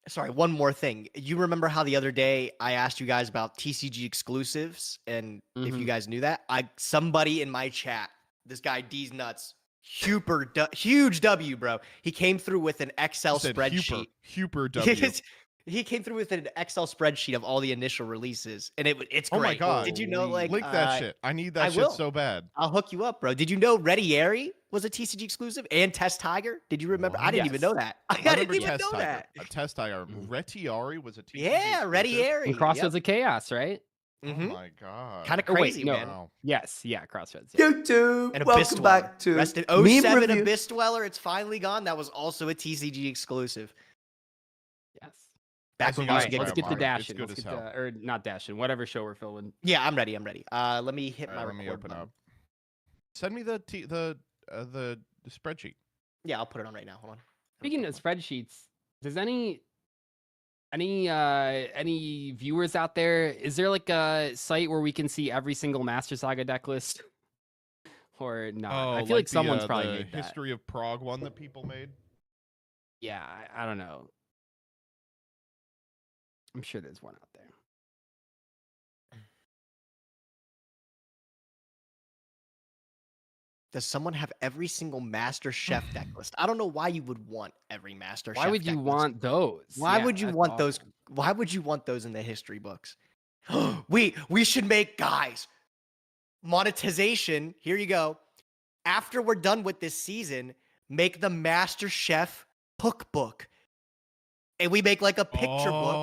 Sorry, one more thing. You remember how the other day I asked you guys about TCG exclusives, and if you guys knew that? Somebody in my chat, this guy D's nuts, huge W, bro. He came through with an Excel spreadsheet. Huper W. He came through with an Excel spreadsheet of all the initial releases, and it's great. Oh my god! Did you know? Like, link that shit. I need that shit so bad. I'll hook you up, bro. Did you know Retiari was a TCG exclusive and Test Tiger? Did you remember? I didn't even know that. I didn't even know that. Test Tiger. Retiari was a TCG. Yeah, Retiari. And Crossroads of Chaos, right? Oh my god! Kind of crazy, man. Yes, yeah, Crossroads. Yeah. YouTube. And Welcome back to Rest in Meme 07 Review. Abyss Dweller. It's finally gone. That was also a TCG exclusive. Yes. Back when Let's get the Dashin. Good as hell. Or not Dashin, whatever show we're filming. Yeah, I'm ready. Let me hit my Let me record open button. up. Send me the spreadsheet. Yeah, I'll put it on right now. Hold on. Speaking of spreadsheets, does any viewers out there, is there like a site where we can see every single Master Saga deck list? Or not? I feel like someone's probably made that. History of Prague one that people made. Yeah, I don't know. I'm sure there's one out there. Does someone have every single Master Chef deck list? I don't know why you would want every Master Chef. Why would you want those? Why Yeah, would you that's want awful. those? Why would you want those in the history books? we should make, guys, monetization. Here you go. After we're done with this season, make the Master Chef cookbook. And we make like a picture book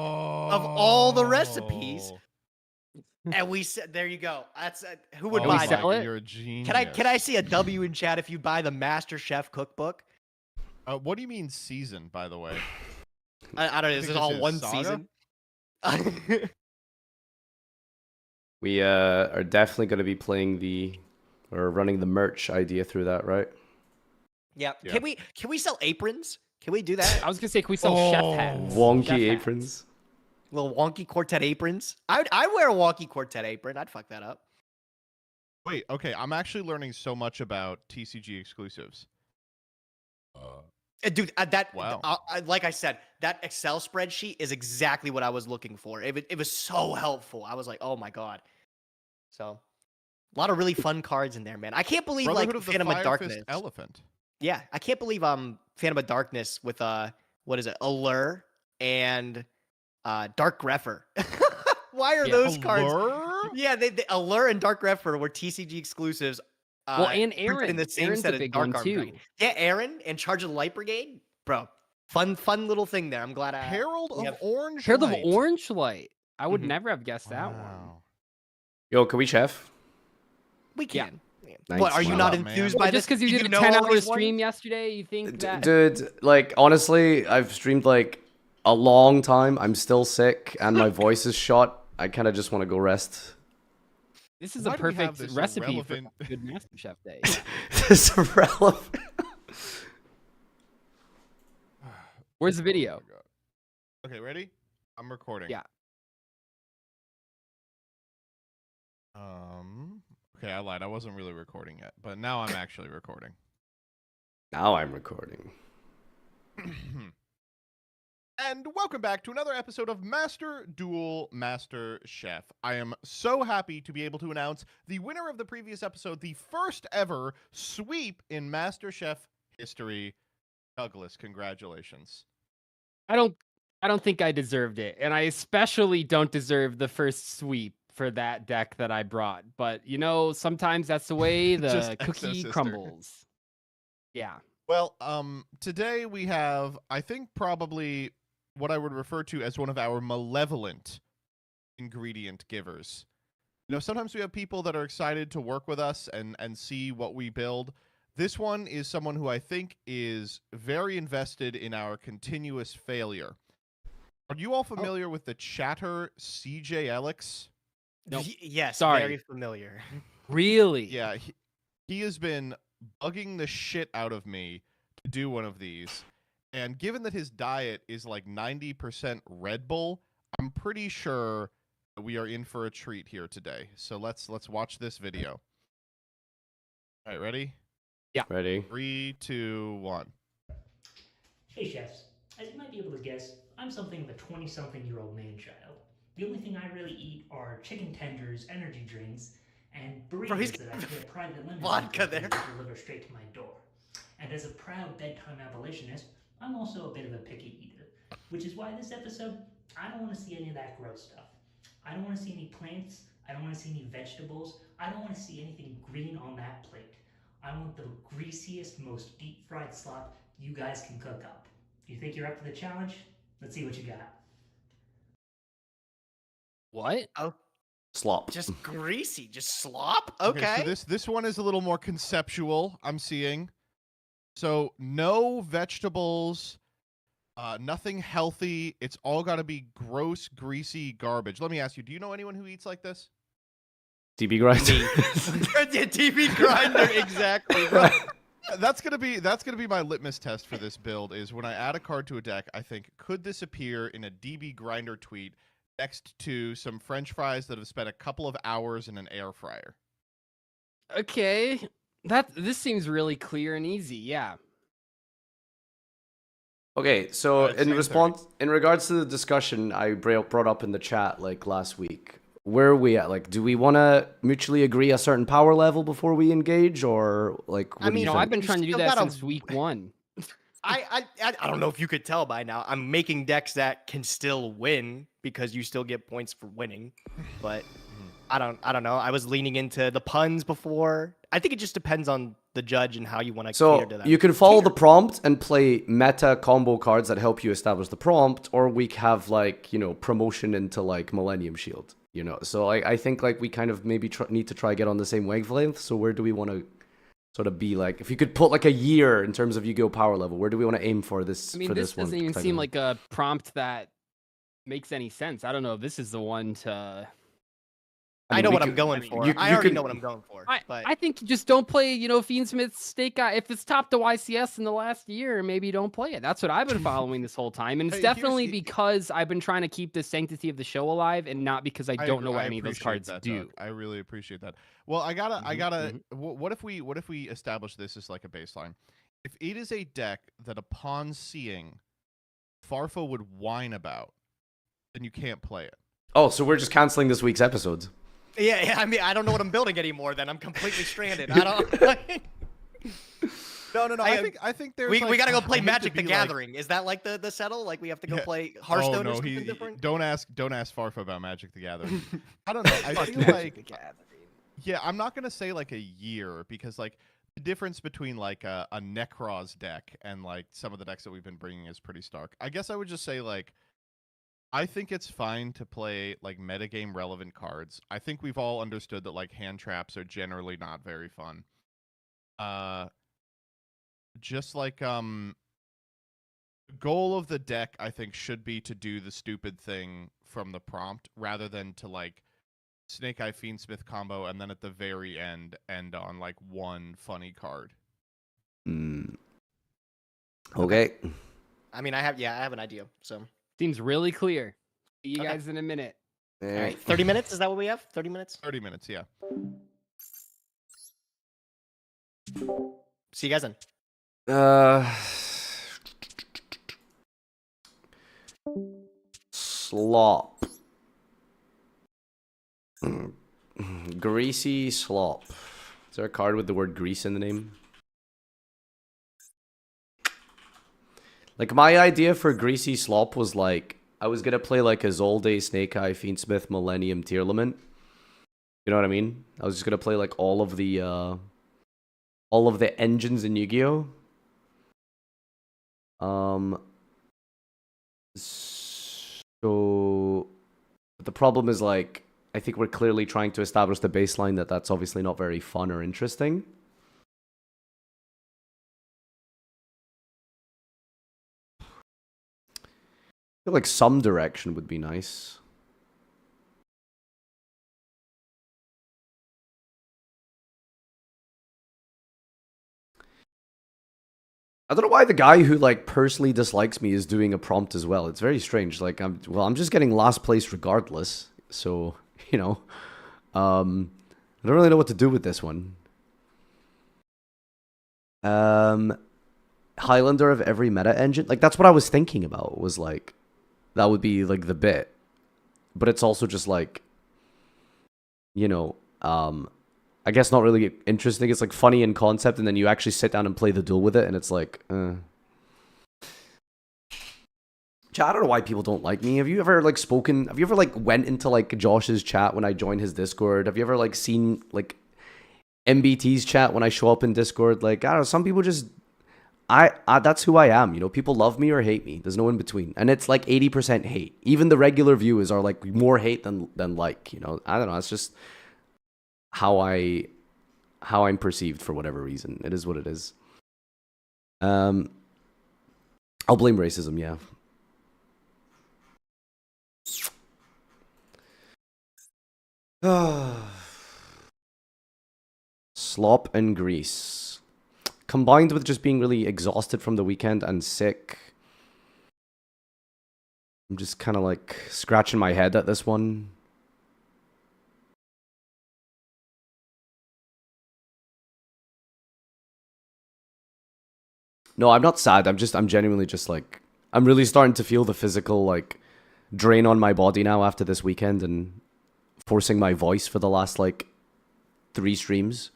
of all the recipes. And we said, there you go. That's who would Oh buy my that? God, you're a genius. Can I see a W in chat if you buy the Master Chef cookbook? What do you mean season, by the way? I don't know. Is it all one Saga? season? We are definitely going to be playing or running the merch idea through that, right? Yeah. Can we sell aprons? Can we do that? I was gonna say, can we sell chef hats? Wonky Chef hats. aprons. Little wonky quartet aprons. I'd wear a wonky quartet apron. I'd fuck that up. Wait, okay. I'm actually learning so much about TCG exclusives. Dude, like I said, that Excel spreadsheet is exactly what I was looking for. It was so helpful. I was like, oh my god. So, a lot of really fun cards in there, man. I can't believe Brotherhood like of the Phantom of Fire Darkness. Fist Elephant. Yeah, I can't believe Phantom of Darkness with what is it? Allure and Dark Greffer. Why are those cards? Yeah, they Allure and Dark Greffer were TCG exclusives. Well, and printed Aaron. in the same Aaron's set a as big Dark one Arm too. Dragon. Yeah, Aaron and Charge of the Light Brigade, bro. Fun little thing there. I'm glad. Herald of Orange Herald of Light. Orange Light. I would Mhm. never have guessed that one. Yo, can we chef? We can. Yeah. Nice. What, are you not Wow, enthused Well, by just this? because you did a know all 10-hour these stream ones? yesterday, you think that? Dude, like, honestly, I've streamed, like, a long time. I'm still sick, and my voice is shot. I kind of just want to go rest. This is Why a do we have perfect this recipe irrelevant- for a good Master Chef day. This is irrelevant. Where's the video? Okay, ready? I'm recording. Yeah. Okay, I lied. I wasn't really recording yet, but now I'm actually recording. Now I'm recording. And welcome back to another episode of Master Duel Master Chef. I am so happy to be able to announce the winner of the previous episode, the first ever sweep in Master Chef history. Douglas, congratulations. I don't think I deserved it, and I especially don't deserve the first sweep for that deck that I brought. But you know, sometimes that's the way Just the excess cookie history. crumbles. Yeah. Well, today we have, I think, probably what I would refer to as one of our malevolent ingredient givers. You know, sometimes we have people that are excited to work with us and see what we build. This one is someone who I think is very invested in our continuous failure. Are you all familiar with the chatter CJ Alex? Nope. Yes, Sorry. very familiar. Really? Yeah, he has been bugging the shit out of me to do one of these. And given that his diet is like 90% Red Bull, I'm pretty sure that we are in for a treat here today. So let's watch this video. All right, ready? Yeah. Ready? 3, 2, 1. Hey chefs, as you might be able to guess, I'm something of a 20-something-year-old man-child. The only thing I really eat are chicken tenders, energy drinks, and burritos that I pay a private limousine vodka company there. to deliver straight to my door. And as a proud bedtime abolitionist, I'm also a bit of a picky eater, which is why this episode, I don't want to see any of that gross stuff. I don't want to see any plants, I don't want to see any vegetables, I don't want to see anything green on that plate. I want the greasiest, most deep-fried slop you guys can cook up. You think you're up to the challenge? Let's see what you got. What? Oh, Slop. just greasy, just slop. Okay. So this one is a little more conceptual, I'm seeing. So no vegetables, nothing healthy. It's all got to be gross, greasy garbage. Let me ask you, do you know anyone who eats like this? DB grinder. Yeah, TV grinder, exactly. Bro. That's gonna be my litmus test for this build. Is when I add a card to a deck, I think, could this appear in a DB grinder tweet next to some French fries that have spent a couple of hours in an air fryer? Okay. This seems really clear and easy. Yeah. Okay, so Alright, in same response, in regards to the discussion I brought up in the chat like last week, where are we at? Like, do we want to mutually agree a certain power level before we engage, or like? What do you No, think? I've been trying to do still that gotta- since week 1. I don't know if you could tell by now. I'm making decks that can still win because you still get points for winning. But I don't know. I was leaning into the puns before. I think it just depends on the judge and how you want to cater So to that. you can follow the prompt and play meta combo cards that help you establish the prompt, or we have like promotion into like Millennium Shield. You know, so I think like we kind of maybe need to try get on the same wavelength. So where do we want to sort of be like? If you could put like a year in terms of Yu-Gi-Oh power level, where do we want to aim for this? I mean, for this one doesn't even type seem of- like a prompt that makes any sense. I don't know if this is the one to. I mean, know we what I'm could- going I mean, for. you I already can- know what I'm going for. But I think you just don't play, Fiendsmith's Snake Eye. If it's top to YCS in the last year, maybe you don't play it. That's what I've been following this whole time. And it's Hey, here's- definitely because I've been trying to keep the sanctity of the show alive and not because I don't know what any of those appreciate cards that, do. Doug. I really appreciate that. Well, I gotta. What if we establish this as like a baseline? If it is a deck that upon seeing Farfa would whine about, then you can't play it. Oh, so we're just canceling this week's episodes. yeah, I mean, I don't know what I'm building anymore. Then I'm completely stranded. I don't. No. I think there's. We like, gotta go I play hate to Magic the be like- Gathering. Is that like the settle? Like we have to go Yeah. play Hearthstone oh, or no, something different? Don't ask Farfa about Magic the Gathering. I don't know. I Fuck feel Magic like the Gathering. Yeah, I'm not gonna say like a year because like the difference between like a Necroz deck and like some of the decks that we've been bringing is pretty stark. I guess I would just say like I think it's fine to play like metagame relevant cards. I think we've all understood that like hand traps are generally not very fun. Just like goal of the deck I think should be to do the stupid thing from the prompt rather than to like Snake Eye Fiendsmith combo and then at the very end on like one funny card. Okay. I mean, I have an idea. So Seems really clear. See you guys in a minute. all right, 30 minutes. Is that what we have? 30 minutes. 30 minutes, yeah. See you guys then. Slop. Greasy slop. Is there a card with the word grease in the name? Like my idea for greasy slop was like I was gonna play like a Zolde, Snake Eye, Fiendsmith, Millennium, Tearlament. You know what I mean? I was just gonna play like all of the engines in Yugioh. So but the problem is like I think we're clearly trying to establish the baseline that that's obviously not very fun or interesting. I feel like some direction would be nice. I don't know why the guy who like personally dislikes me is doing a prompt as well. It's very strange. Like I'm just getting last place regardless. So, I don't really know what to do with this one. Highlander of every meta engine. Like that's what I was thinking about. Was like that would be like the bit. But it's also just like I guess not really interesting. It's like funny in concept, and then you actually sit down and play the duel with it, and it's like, I don't know why people don't like me. Have you ever like spoken? Have you ever like went into like Josh's chat when I joined his Discord? Have you ever like seen like MBT's chat when I show up in Discord? Like I don't know. Some people just, I that's who I am. People love me or hate me. There's no in between, and it's like 80% hate. Even the regular viewers are like more hate than like. I don't know. It's just how I'm perceived for whatever reason. It is what it is. I'll blame racism, yeah. Slop and grease. Combined with just being really exhausted from the weekend and sick. I'm just kind of like scratching my head at this one. No, I'm not sad. I'm genuinely just like, I'm really starting to feel the physical like drain on my body now after this weekend and forcing my voice for the last like 3 streams.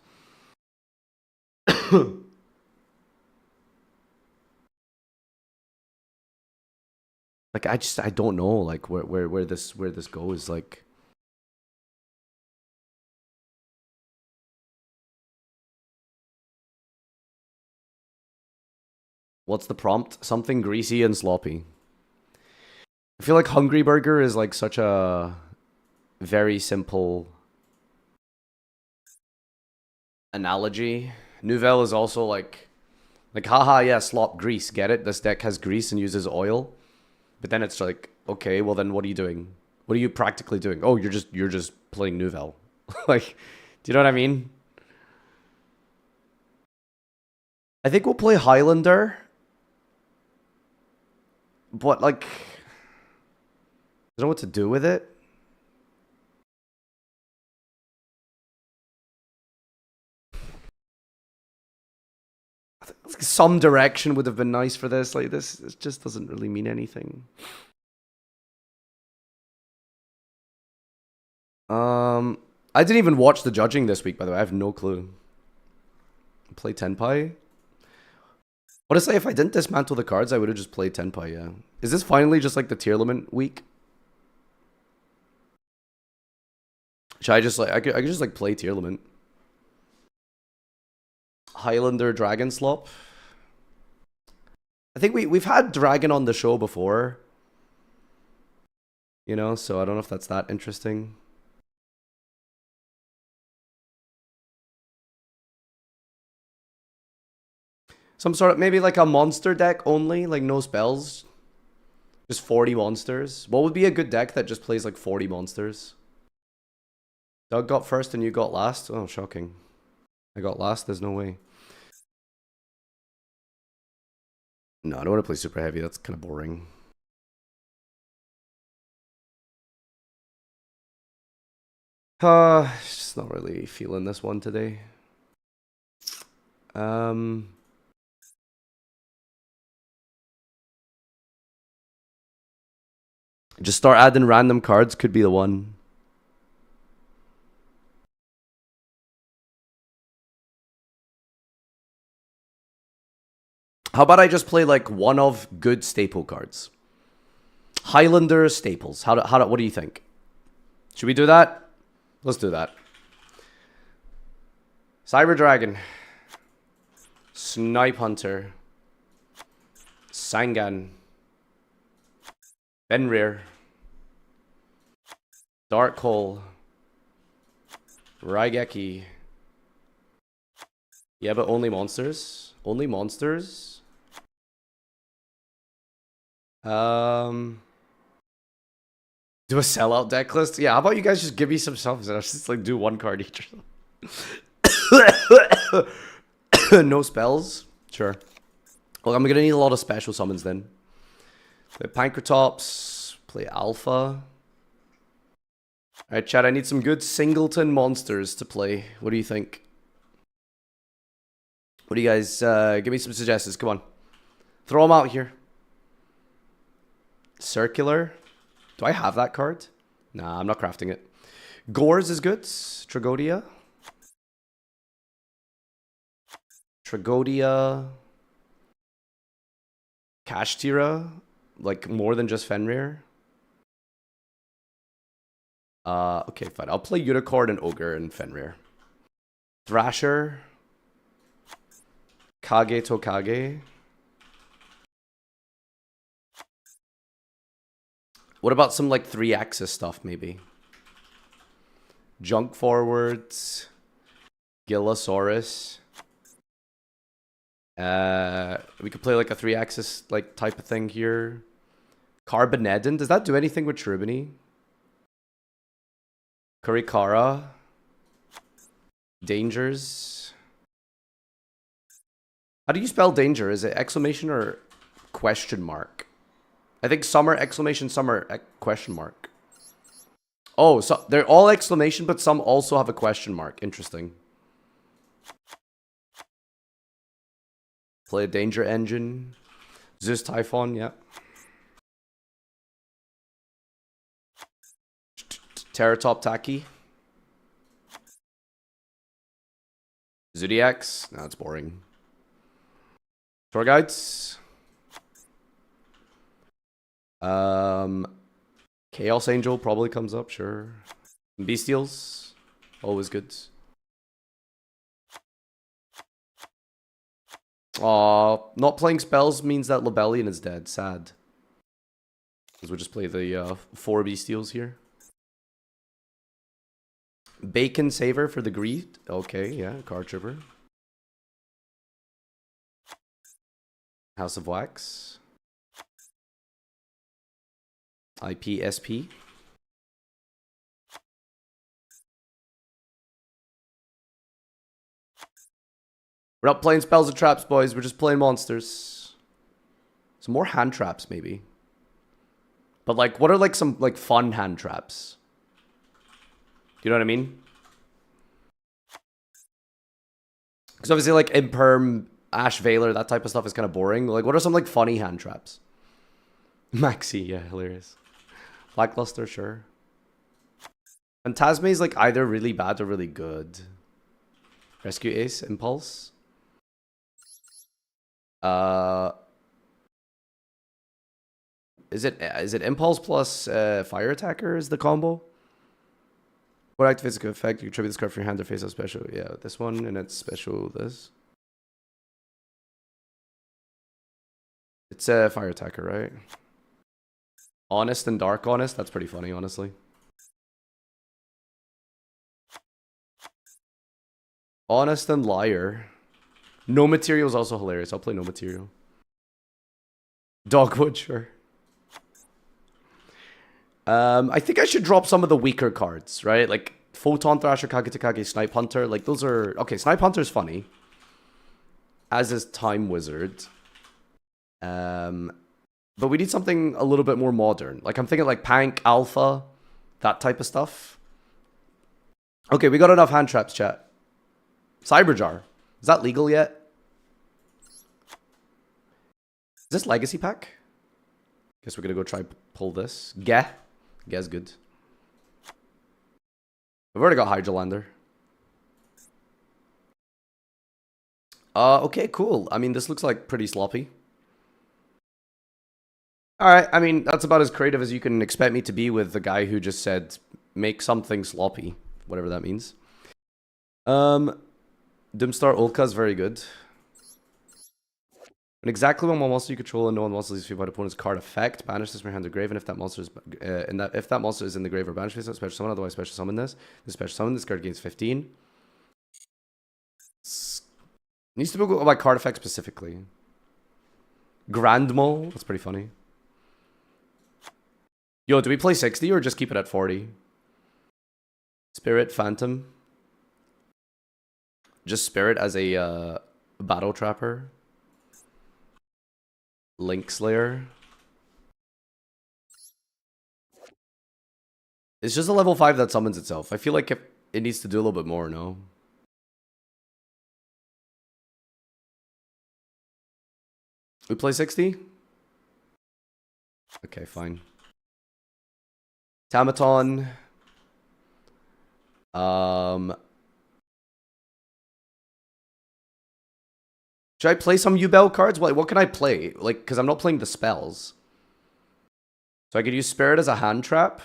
Like I don't know like where this goes like. What's the prompt? Something greasy and sloppy. I feel like Hungry Burger is like such a very simple analogy. Nouvelle is also like haha, yeah, slop grease, get it? This deck has grease and uses oil. But then it's like, okay, well then what are you doing? What are you practically doing? Oh, you're just playing Nouvelle. Like, do you know what I mean? I think we'll play Highlander. But like, I don't know what to do with it. Some direction would have been nice for this. Like this, it just doesn't really mean anything. I didn't even watch the judging this week, by the way. I have no clue. Play Tenpai. Honestly, if I didn't dismantle the cards, I would have just played Tenpai, yeah. Is this finally just like the tier limit week? Should I just like, I could just like play tier limit. Highlander Dragon Slop. I think we've had Dragon on the show before. You know, so I don't know if that's that interesting. Some sort of, maybe like a monster deck only, like no spells. Just 40 monsters. What would be a good deck that just plays like 40 monsters? Doug got first and you got last? Oh, shocking. I got last? There's no way. No, I don't want to play super heavy. That's kind of boring. Just not really feeling this one today. Just start adding random cards could be the one. How about I just play like one of good staple cards? Highlander staples. What do you think? Should we do that? Let's do that. Cyber Dragon. Snipe Hunter. Sangan. Fenrir. Dark Hole. Raigeki. Yeah, but only monsters? Only monsters? Do a sellout deck list? Yeah, how about you guys just give me some stuff and I'll just like do one card each. No spells? Sure. Well, I'm gonna need a lot of special summons then. Play Pankratops, play Alpha. Alright, chat, I need some good singleton monsters to play. What do you think? What do you guys, give me some suggestions, come on. Throw them out here. Circular. Do I have that card? Nah, I'm not crafting it. Gores is good. Tragodia. Tragodia. Kashtira. Like more than just Fenrir. Okay, fine. I'll play Unicorn and Ogre and Fenrir. Thrasher. Kage Tokage. What about some like 3-axis stuff maybe? Junk Forwards. Gillosaurus. We could play like a 3-axis like type of thing here. Carbonedon. Does that do anything with Cherubini? Kurikara. Dangers. How do you spell danger? Is it exclamation or question mark? I think summer, exclamation, summer, question mark. Oh, so they're all exclamation, but some also have a question mark. Interesting. Play a danger engine. Zeus Typhon, yeah. Terratop Taki. Zodiacs. No, it's boring. Tour guides. Chaos Angel probably comes up, sure. Bestials, always good. Not playing spells means that Lebellion is dead. Sad. Because we'll just play the 4 Bestials here. Bacon Saver for the Greed. Okay, yeah, Card Tripper. House of Wax. IPSP. We're not playing spells and traps, boys. We're just playing monsters. Some more hand traps, maybe. But like, what are like some like fun hand traps? You know what I mean? Because obviously, like Imperm, Ash Veiler, that type of stuff is kind of boring. Like, what are some like funny hand traps? Maxi, yeah, hilarious. Blackluster, sure. Phantasme is like either really bad or really good. Rescue Ace, Impulse. Is it Impulse plus Fire Attacker is the combo? What activates the effect? You contribute this card from your hand to face up special. Yeah, this one, and it's special this. It's a Fire Attacker, right? Honest and Dark Honest. That's pretty funny, honestly. Honest and Liar. No Material is also hilarious. I'll play No Material. Dogwood, sure. I think I should drop some of the weaker cards, right? Like Photon Thrasher, Kagetakage, Snipe Hunter. Like those are... Okay, Snipe Hunter is funny. As is Time Wizard. But we need something a little bit more modern. Like I'm thinking like Pank, Alpha, that type of stuff. Okay, we got enough hand traps, chat. Cyberjar. Is that legal yet? Is this Legacy Pack? Guess we're gonna go try pull this. Geh. Geh's good. I've already got Hydralander. Okay, cool. I mean, this looks like pretty sloppy. Alright, I mean, that's about as creative as you can expect me to be with the guy who just said, make something sloppy. Whatever that means. Doomstar Ulka is very good. And exactly when one monster you control and no one monster leaves you by the opponent's card effect, banish this from your hand to grave, and if that monster is if that monster is in the grave or banished face, special summon, otherwise special summon this. This special summon, this card gains 15. Needs to go by card effect specifically. Grand Mole, that's pretty funny. Yo, do we play 60 or just keep it at 40? Spirit, Phantom. Just Spirit as a Battle Trapper. Link Slayer. It's just a level 5 that summons itself. I feel like it needs to do a little bit more, no? We play 60? Okay, fine. Tamaton. Should I play some Yubel cards? What can I play? Like, because I'm not playing the spells. So I could use Spirit as a hand trap.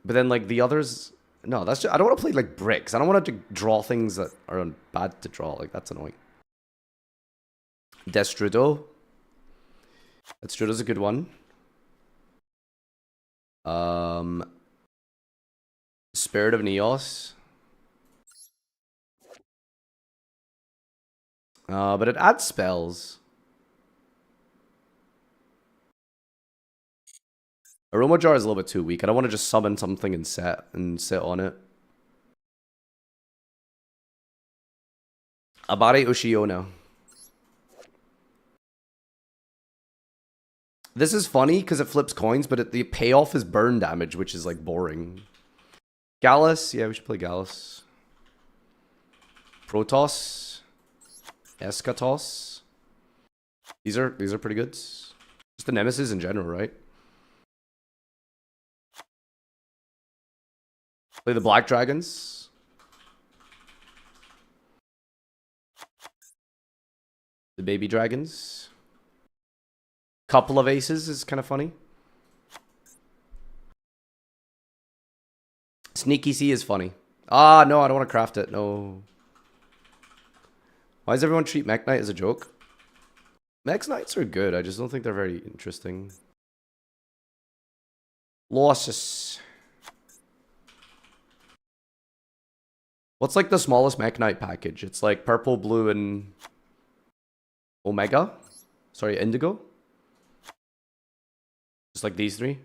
But then, like, the others... No, that's just... I don't want to play, like, bricks. I don't want to draw things that are bad to draw. Like, that's annoying. Destrudo. Destrudo's a good one. Spirit of Neos. But it adds spells. Aroma Jar is a little bit too weak. I don't want to just summon something and sit on it. Abare Ushiono. This is funny because it flips coins, but the payoff is burn damage, which is like boring. Gallus, yeah, we should play Gallus. Protoss. Eschatos. These are pretty good. Just the Nemesis in general, right? Play the Black Dragons. The Baby Dragons. Couple of aces is kind of funny. Sneaky C is funny. Ah, no, I don't want to craft it. No. Why does everyone treat Mech Knight as a joke? Mech Knights are good. I just don't think they're very interesting. Losses. What's like the smallest Mech Knight package? It's like purple, blue, and Omega. Sorry, Indigo. Just like these three.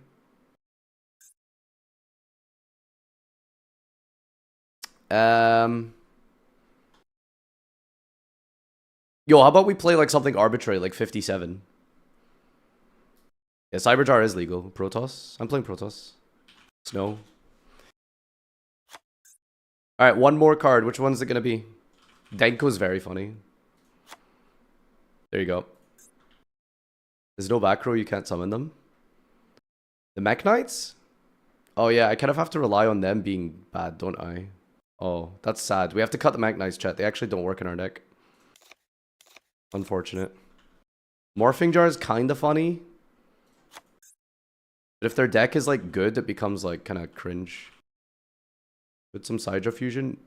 Yo, how about we play like something arbitrary, like 57? Yeah, Cyberjar is legal. Protoss. I'm playing Protoss. Snow. Alright, one more card. Which one's it gonna be? Denko's very funny. There you go. There's no back row, you can't summon them. The Mech Knights? Oh yeah, I kind of have to rely on them being bad, don't I? Oh, that's sad. We have to cut the Mech Knights, chat. They actually don't work in our deck. Unfortunate. Morphing Jar is kind of funny. But if their deck is like good, it becomes like kind of cringe. Put some Sidra Fusion.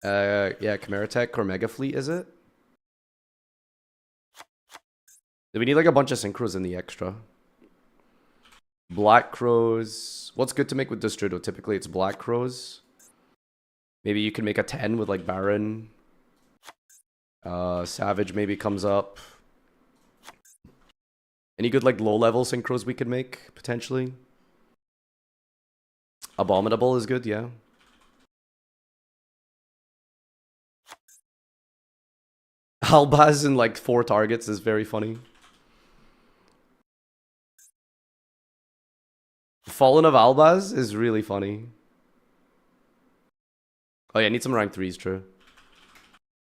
Yeah, Chimera Tech or Mega Fleet, is it? Do we need like a bunch of synchros in the extra? Black Crows. What's good to make with Destrudo? Typically it's Black Crows. Maybe you can make a 10 with like Baron. Savage maybe comes up. Any good like low level synchros we could make potentially? Abominable is good, yeah. Albaz in like 4 targets is very funny. Fallen of Albaz is really funny. Oh yeah, I need some rank 3s, true.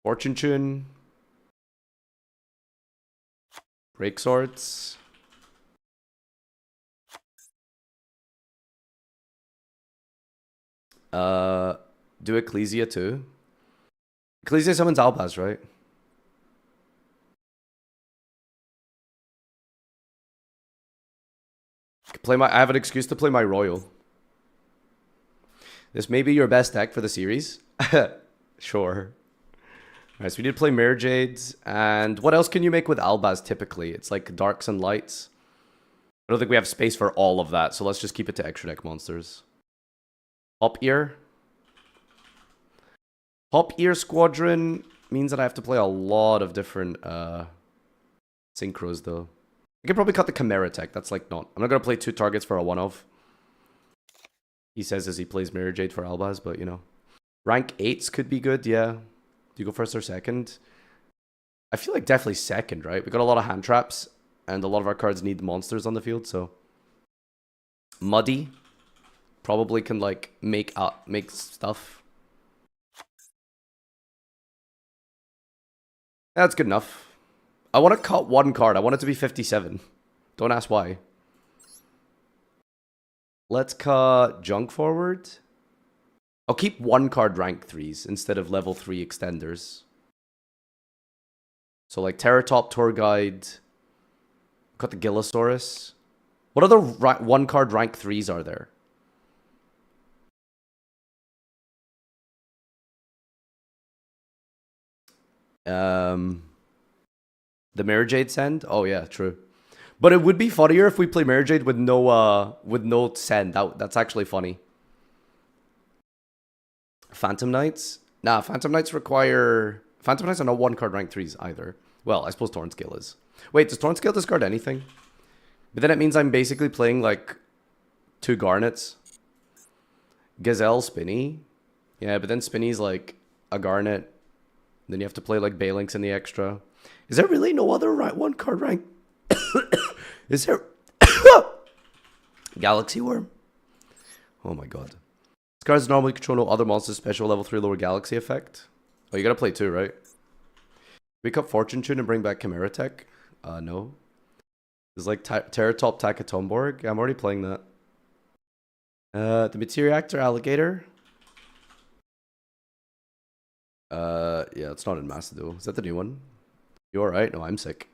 Fortune Tune. Break Swords. Do Ecclesia too. Ecclesia summons Albaz, right? I have an excuse to play my Royal. This may be your best deck for the series. Sure. Alright, so we need to play Mirror Jades. And what else can you make with Albaz typically? It's like Darks and Lights. I don't think we have space for all of that, so let's just keep it to extra deck monsters. Hop Ear. Hop Ear Squadron means that I have to play a lot of different synchros though. I could probably cut the Chimera Tech. That's like not. I'm not going to play 2 targets for a 1-of. He says as he plays Mirror Jade for Albaz, but you know. Rank 8s could be good, yeah. Do you go first or second? I feel like definitely second, right? We got a lot of hand traps, and a lot of our cards need monsters on the field, so. Muddy. Probably can like make stuff. That's good enough. I want to cut 1 card. I want it to be 57. Don't ask why. Let's cut Junk Forward. I'll keep 1 card rank 3s instead of level 3 extenders. So like Terratop Tour Guide. Cut the Gillosaurus. What other 1 card rank 3s are there? The Mirror Jade Send? Oh yeah, true. But it would be funnier if we play Mirror Jade with no send. That's actually funny. Phantom Knights? Nah, Phantom Knights require... Phantom Knights are not 1 card rank 3s either. Well, I suppose Torrenscale is. Wait, does Torrenscale discard anything? But then it means I'm basically playing like 2 Garnets. Gazelle Spinny. Yeah, but then Spinny's like a Garnet. Then you have to play like Balinks in the extra. Is there really no other 1 card rank? Is there... Galaxy Worm? Oh my god. This cards normally control no other monsters special level 3 lower galaxy effect. Oh, you gotta play 2, right? Wake up Fortune Tune and bring back Chimera Tech? No. There's like Terratop Takatomborg. I'm already playing that. The Meteoractor Alligator. Yeah, it's not in Macedo. Is that the new one? You alright? No, I'm sick.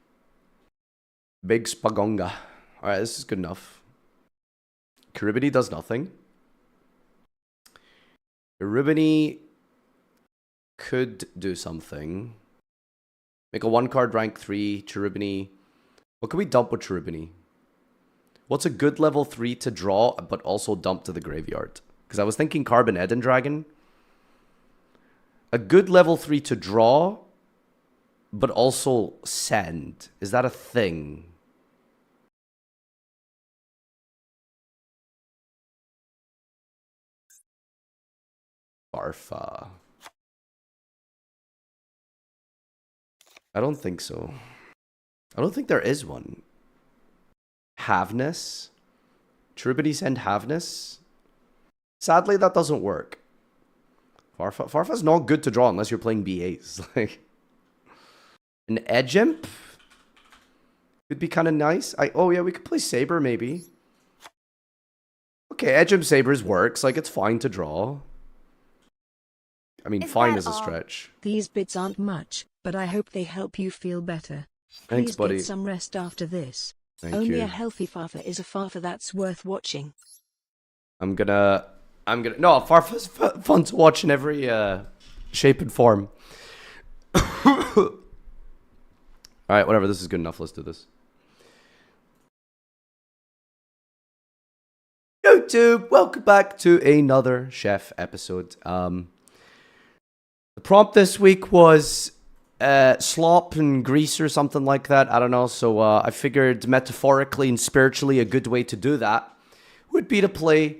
Big Spagonga. Alright, this is good enough. Caribini does nothing. Caribini could do something. Make a 1 card rank 3 Cherubini. What can we dump with Cherubini? What's a good level 3 to draw but also dump to the graveyard? Because I was thinking Carbon Eden Dragon. A good level 3 to draw, but also send. Is that a thing? Farfa. I don't think so. I don't think there is one. Haveness? Tribity send Haveness? Sadly, that doesn't work. Farfa's not good to draw unless you're playing BAs. Like an Edge Imp could be kind of nice. Oh yeah, we could play Saber maybe. Okay, Edge Imp Sabers works. Like it's fine to draw. I mean, fine is a stretch. These bits aren't much, but I hope they help you feel better. Thanks, Please buddy. get some rest after this. Thank Only you. a healthy Farfa is a Farfa that's worth watching. No, Farfa's fun to watch in every shape and form. Alright, whatever, this is good enough. Let's do this. YouTube, welcome back to another Shef episode. The prompt this week was slop and grease or something like that. I don't know. So I figured metaphorically and spiritually a good way to do that would be to play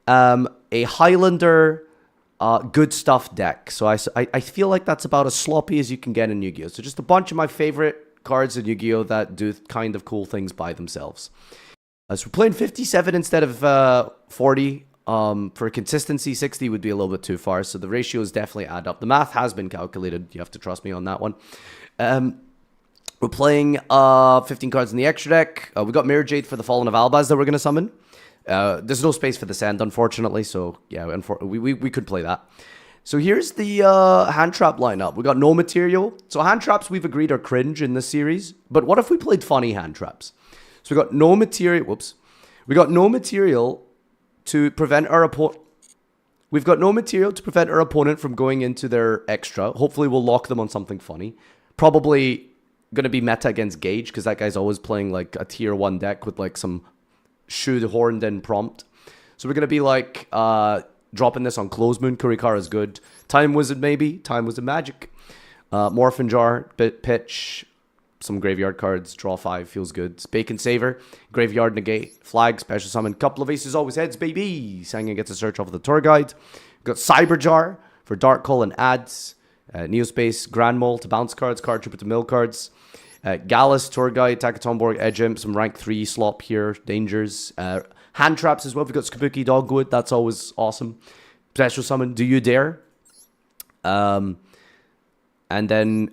a Highlander good stuff deck. So I feel like that's about as sloppy as you can get in Yu-Gi-Oh! So just a bunch of my favorite cards in Yu-Gi-Oh! That do kind of cool things by themselves. So we're playing 57 instead of 40. For consistency, 60 would be a little bit too far. So the ratios definitely add up. The math has been calculated. You have to trust me on that one. We're playing 15 cards in the extra deck. We got Mirror Jade for the Fallen of Albaz that we're going to summon. There's no space for the Send, unfortunately. So yeah, we could play that. So here's the hand trap lineup. We got no material. So hand traps we've agreed are cringe in this series. But what if we played funny hand traps? So we got no material. Whoops. We got no material to prevent our opponent. We've got no material to prevent our opponent from going into their extra. Hopefully we'll lock them on something funny. Probably going to be meta against Gage because that guy's always playing like a tier 1 deck with like some shoehorned in prompt. So we're going to be like dropping this on Close Moon. Kurikara's good. Time Wizard maybe. Time Wizard Magic. Morphin Jar. Pitch. Some graveyard cards. Draw 5. Feels good. Bacon Saver. Graveyard Negate. Flag. Special Summon. Couple of aces. Always heads, baby. Sangin gets a search off of the tour guide. We've got Cyber Jar for Dark Call and ads. Neospace. Grand Mole to bounce cards. Card Trooper to mill cards. Gallus, Tour Guide, Takatomborg, Edge Imp, some rank 3 slop here, Dangers. Hand traps as well. We've got Kabuki Dogwood. That's always awesome. Special Summon. Do You Dare? And then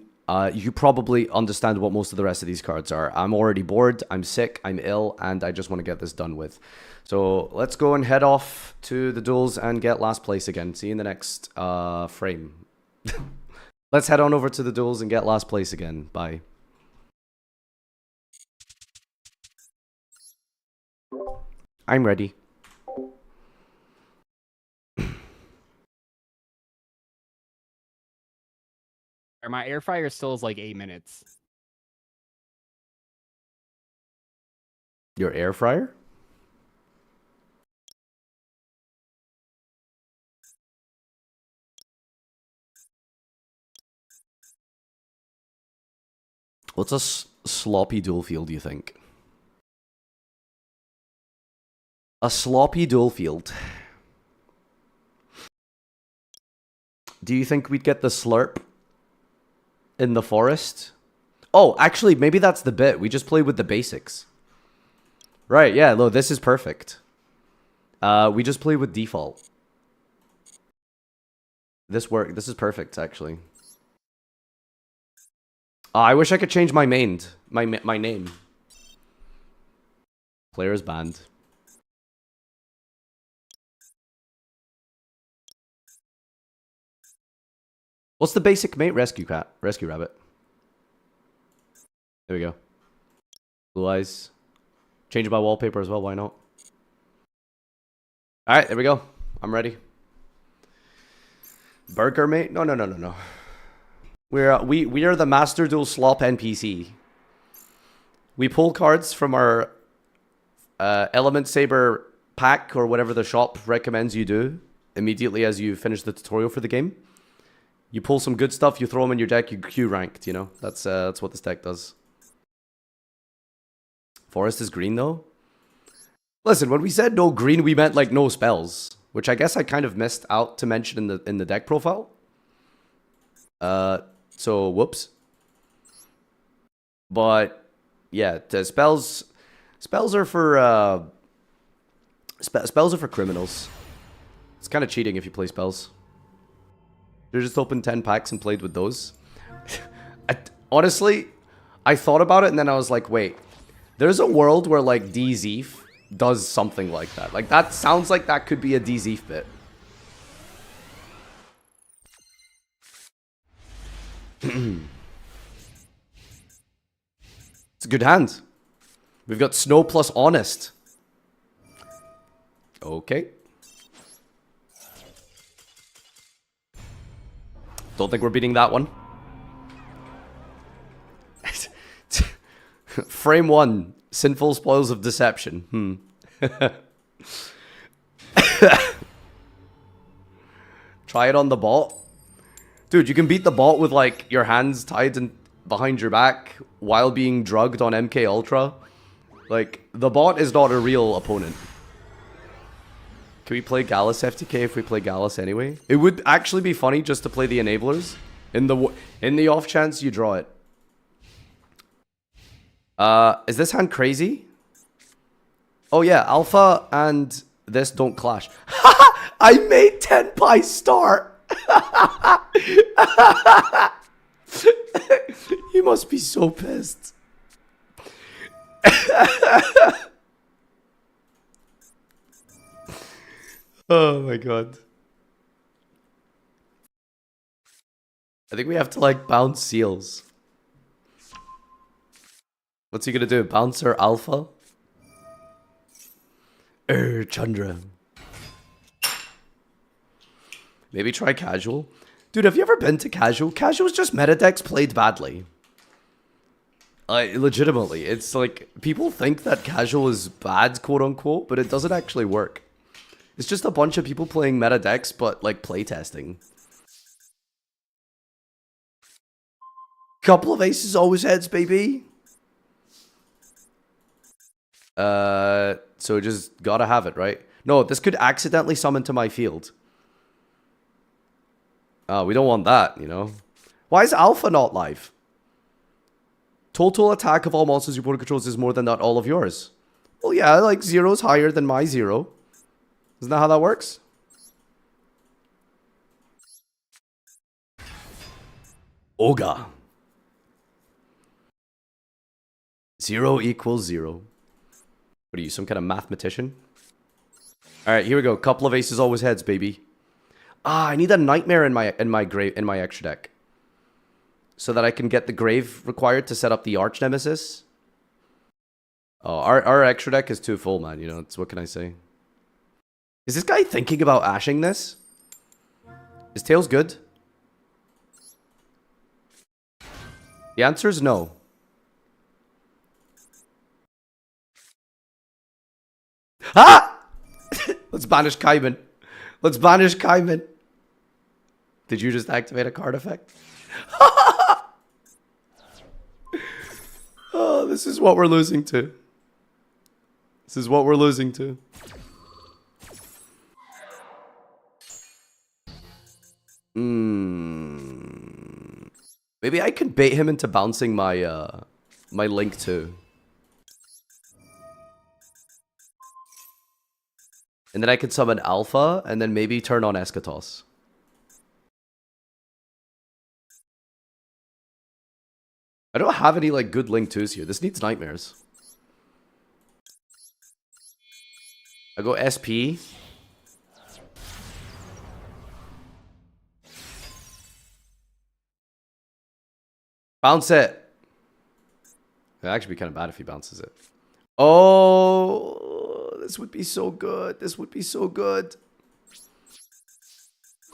you probably understand what most of the rest of these cards are. I'm already bored, I'm sick, I'm ill, and I just want to get this done with. So let's go and head off to the duels and get last place again. See you in the next frame. Let's head on over to the duels and get last place again. Bye. I'm ready. My air fryer still is like 8 minutes. Your air fryer? What's a sloppy dual field, do you think? A sloppy dual field. Do you think we'd get the slurp in the forest? Oh, actually, maybe that's the bit. We just play with the basics. Right, yeah, no, this is perfect. We just play with default. This is perfect, actually. I wish I could change my main, my name. Players banned. What's the basic mate? Rescue cat. Rescue rabbit. There we go. Blue eyes. Change my wallpaper as well, why not? Alright, there we go. I'm ready. Burger mate? No. We are the Master Duel Slop NPC. We pull cards from our Element Saber pack or whatever the shop recommends you do immediately as you finish the tutorial for the game. You pull some good stuff, you throw them in your deck, you Q ranked, you know? That's what this deck does. Forest is green, though? Listen, when we said no green, we meant, like, no spells. Which I guess I kind of missed out to mention in the deck profile. So, whoops. But, yeah, the spells are for, spells are for criminals. It's kind of cheating if you play spells. You just opened 10 packs and played with those. Honestly, I thought about it and then I was like, wait. There's a world where, like, DZeef does something like that. Like, that sounds like that could be a DZeef bit. It's a good hand. We've got Snow plus Honest. Okay. Don't think we're beating that one. Frame 1. Sinful Spoils of Deception. Try it on the bot. Dude, you can beat the bot with, like, your hands tied and behind your back while being drugged on MK Ultra. Like, the bot is not a real opponent. Can we play Gallus FTK if we play Gallus anyway? It would actually be funny just to play the enablers in the off chance you draw it. Is this hand crazy? Oh yeah, Alpha and this don't clash. I made 10 pi start. You must be so pissed. Oh my god. I think we have to, like, bounce seals. What's he gonna do? Bouncer Alpha? Chandra. Maybe try Casual. Dude, have you ever been to Casual? Casual is just meta decks played badly. Legitimately. It's like, people think that Casual is bad, quote unquote, but it doesn't actually work. It's just a bunch of people playing meta decks, but, like, playtesting. Couple of aces, always heads, baby. So just gotta have it, right? No, this could accidentally summon to my field. We don't want that, you know? Why is Alpha not live? Total attack of all monsters your opponent controls is more than not all of yours. Well, yeah, like, 0's higher than my 0. Isn't that how that works? Oga. 0 equals 0. What are you, some kind of mathematician? Alright, here we go. Couple of aces, always heads, baby. I need a nightmare in my extra deck. So that I can get the grave required to set up the arch nemesis. Oh, our extra deck is too full, man. You know, what can I say? Is this guy thinking about ashing this? Is Tails good? The answer is no. Ah! Let's banish Kaiman. Let's banish Kaiman. Did you just activate a card effect? Oh, this is what we're losing to. This is what we're losing to. Maybe I can bait him into bouncing my my Link too. And then I could summon Alpha and then maybe turn on Eschatos. I don't have any, like, good Link 2s here. This needs nightmares. I go SP. Bounce it. It'd actually be kind of bad if he bounces it. Oh, this would be so good. This would be so good.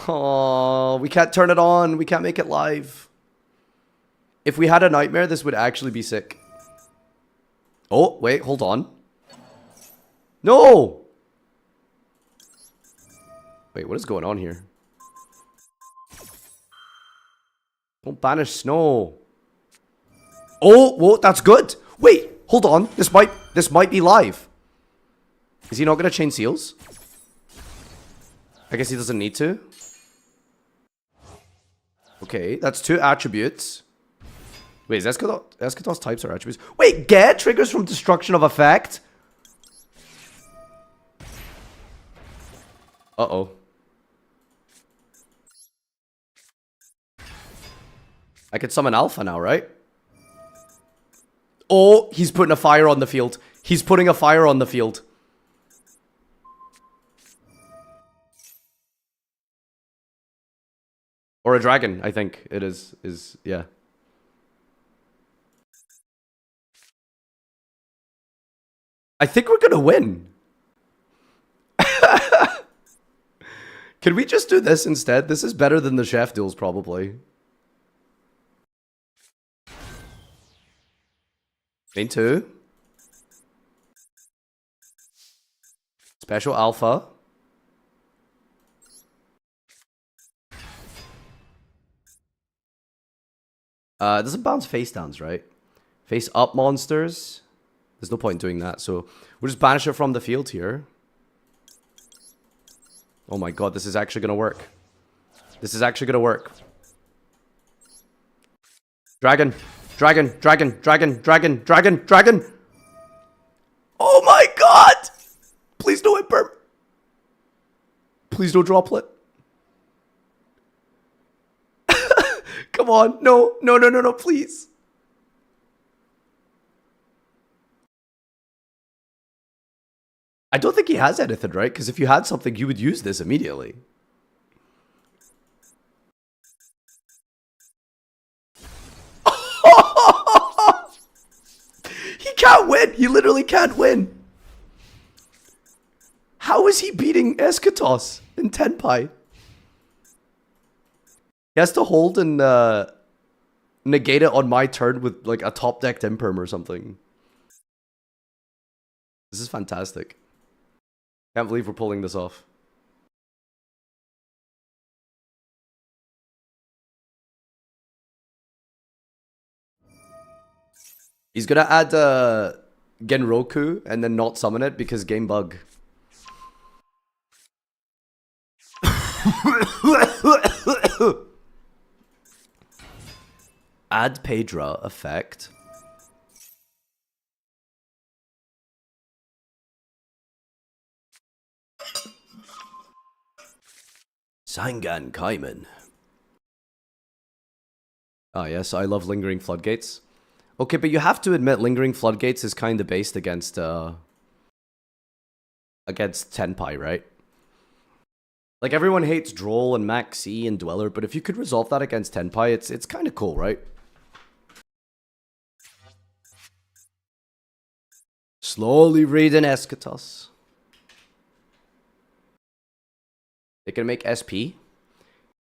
Oh, we can't turn it on. We can't make it live. If we had a nightmare, this would actually be sick. Oh, wait, hold on. No! Wait, what is going on here? banish snow. Oh, whoa, that's good. Wait, hold on. This might be live. Is he not gonna chain seals? I guess he doesn't need to. Okay, that's 2 attributes. Wait, is Eschatos types or attributes? Wait, get triggers from destruction of effect? Uh-oh. I can summon Alpha now, right? Oh, he's putting a fire on the field. He's putting a fire on the field. Or a dragon, I think it is, yeah. I think we're gonna win. Can we just do this instead? This is better than the Shef duels, probably. Main 2. Special Alpha. Doesn't bounce face downs, right? Face up monsters. There's no point in doing that, so we'll just banish it from the field here. Oh my god, this is actually gonna work. This is actually gonna work. Dragon. Dragon. Dragon. Dragon. Dragon. Dragon. Dragon. Oh my god! Please don't imperm. Please don't droplet. Come on. No. No, no, no, no, please. I don't think he has anything, right? Because if you had something, you would use this immediately. He can't win. He literally can't win. How is he beating Eschatos in Tenpai? He has to hold and negate it on my turn with like a top decked imperm or something. This is fantastic. Can't believe we're pulling this off. He's gonna add Genroku and then not summon it because game bug. Add Pedra effect. Sangan Kaiman. Ah yes, I love Lingering Floodgates. Okay, but you have to admit Lingering Floodgates is kind of based against Tenpai, right? Like everyone hates Droll and Maxi and Dweller, but if you could resolve that against Tenpai, it's kind of cool, right? Slowly reading Eschatos. They can make SP?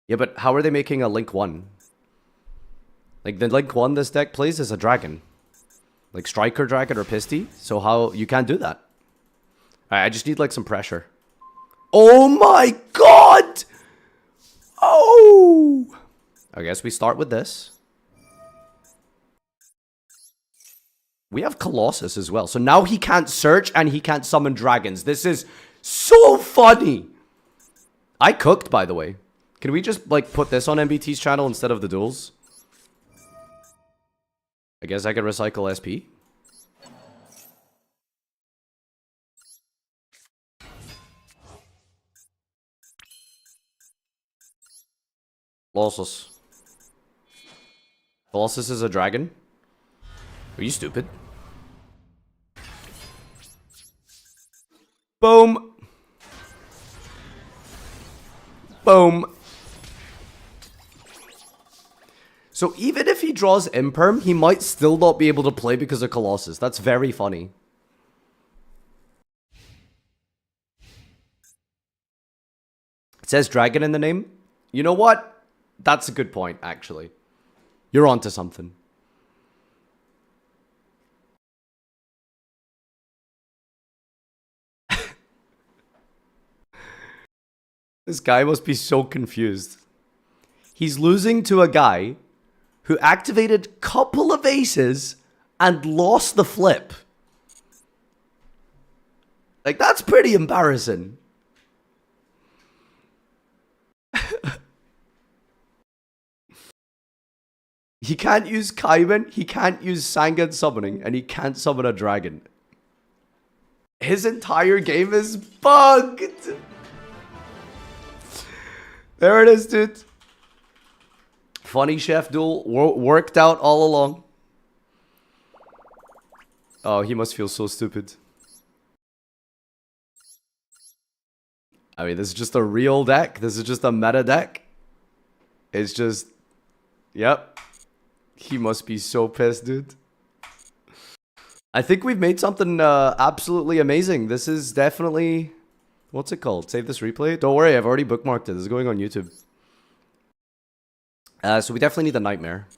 Yeah, but how are they making a Link 1? Like, the Link 1 this deck plays is a dragon. Like, Striker Dragon or Pisty. So how... You can't do that. Alright, I just need, like, some pressure. Oh my god! Oh! I guess we start with this. We have Colossus as well. So now he can't search and he can't summon dragons. This is so funny! I cooked, by the way. Can we just, like, put this on MBT's channel instead of the duels? I guess I can recycle SP. Colossus. Colossus is a dragon? Are you stupid? Boom! Boom. So even if he draws Imperm, he might still not be able to play because of Colossus. That's very funny. It says dragon in the name. You know what? That's a good point, actually. You're onto something. This guy must be so confused. He's losing to a guy who activated couple of aces and lost the flip. Like, that's pretty embarrassing. He can't use Kaiben, he can't use Sangan summoning, and he can't summon a dragon. His entire game is bugged. There it is, dude. Funny Shef duel worked out all along. Oh, he must feel so stupid. I mean, this is just a real deck. This is just a meta deck. It's just... Yep. He must be so pissed, dude. I think we've made something absolutely amazing. This is definitely... What's it called? Save this replay? Don't worry, I've already bookmarked it. This is going on YouTube. So we definitely need the Nightmare.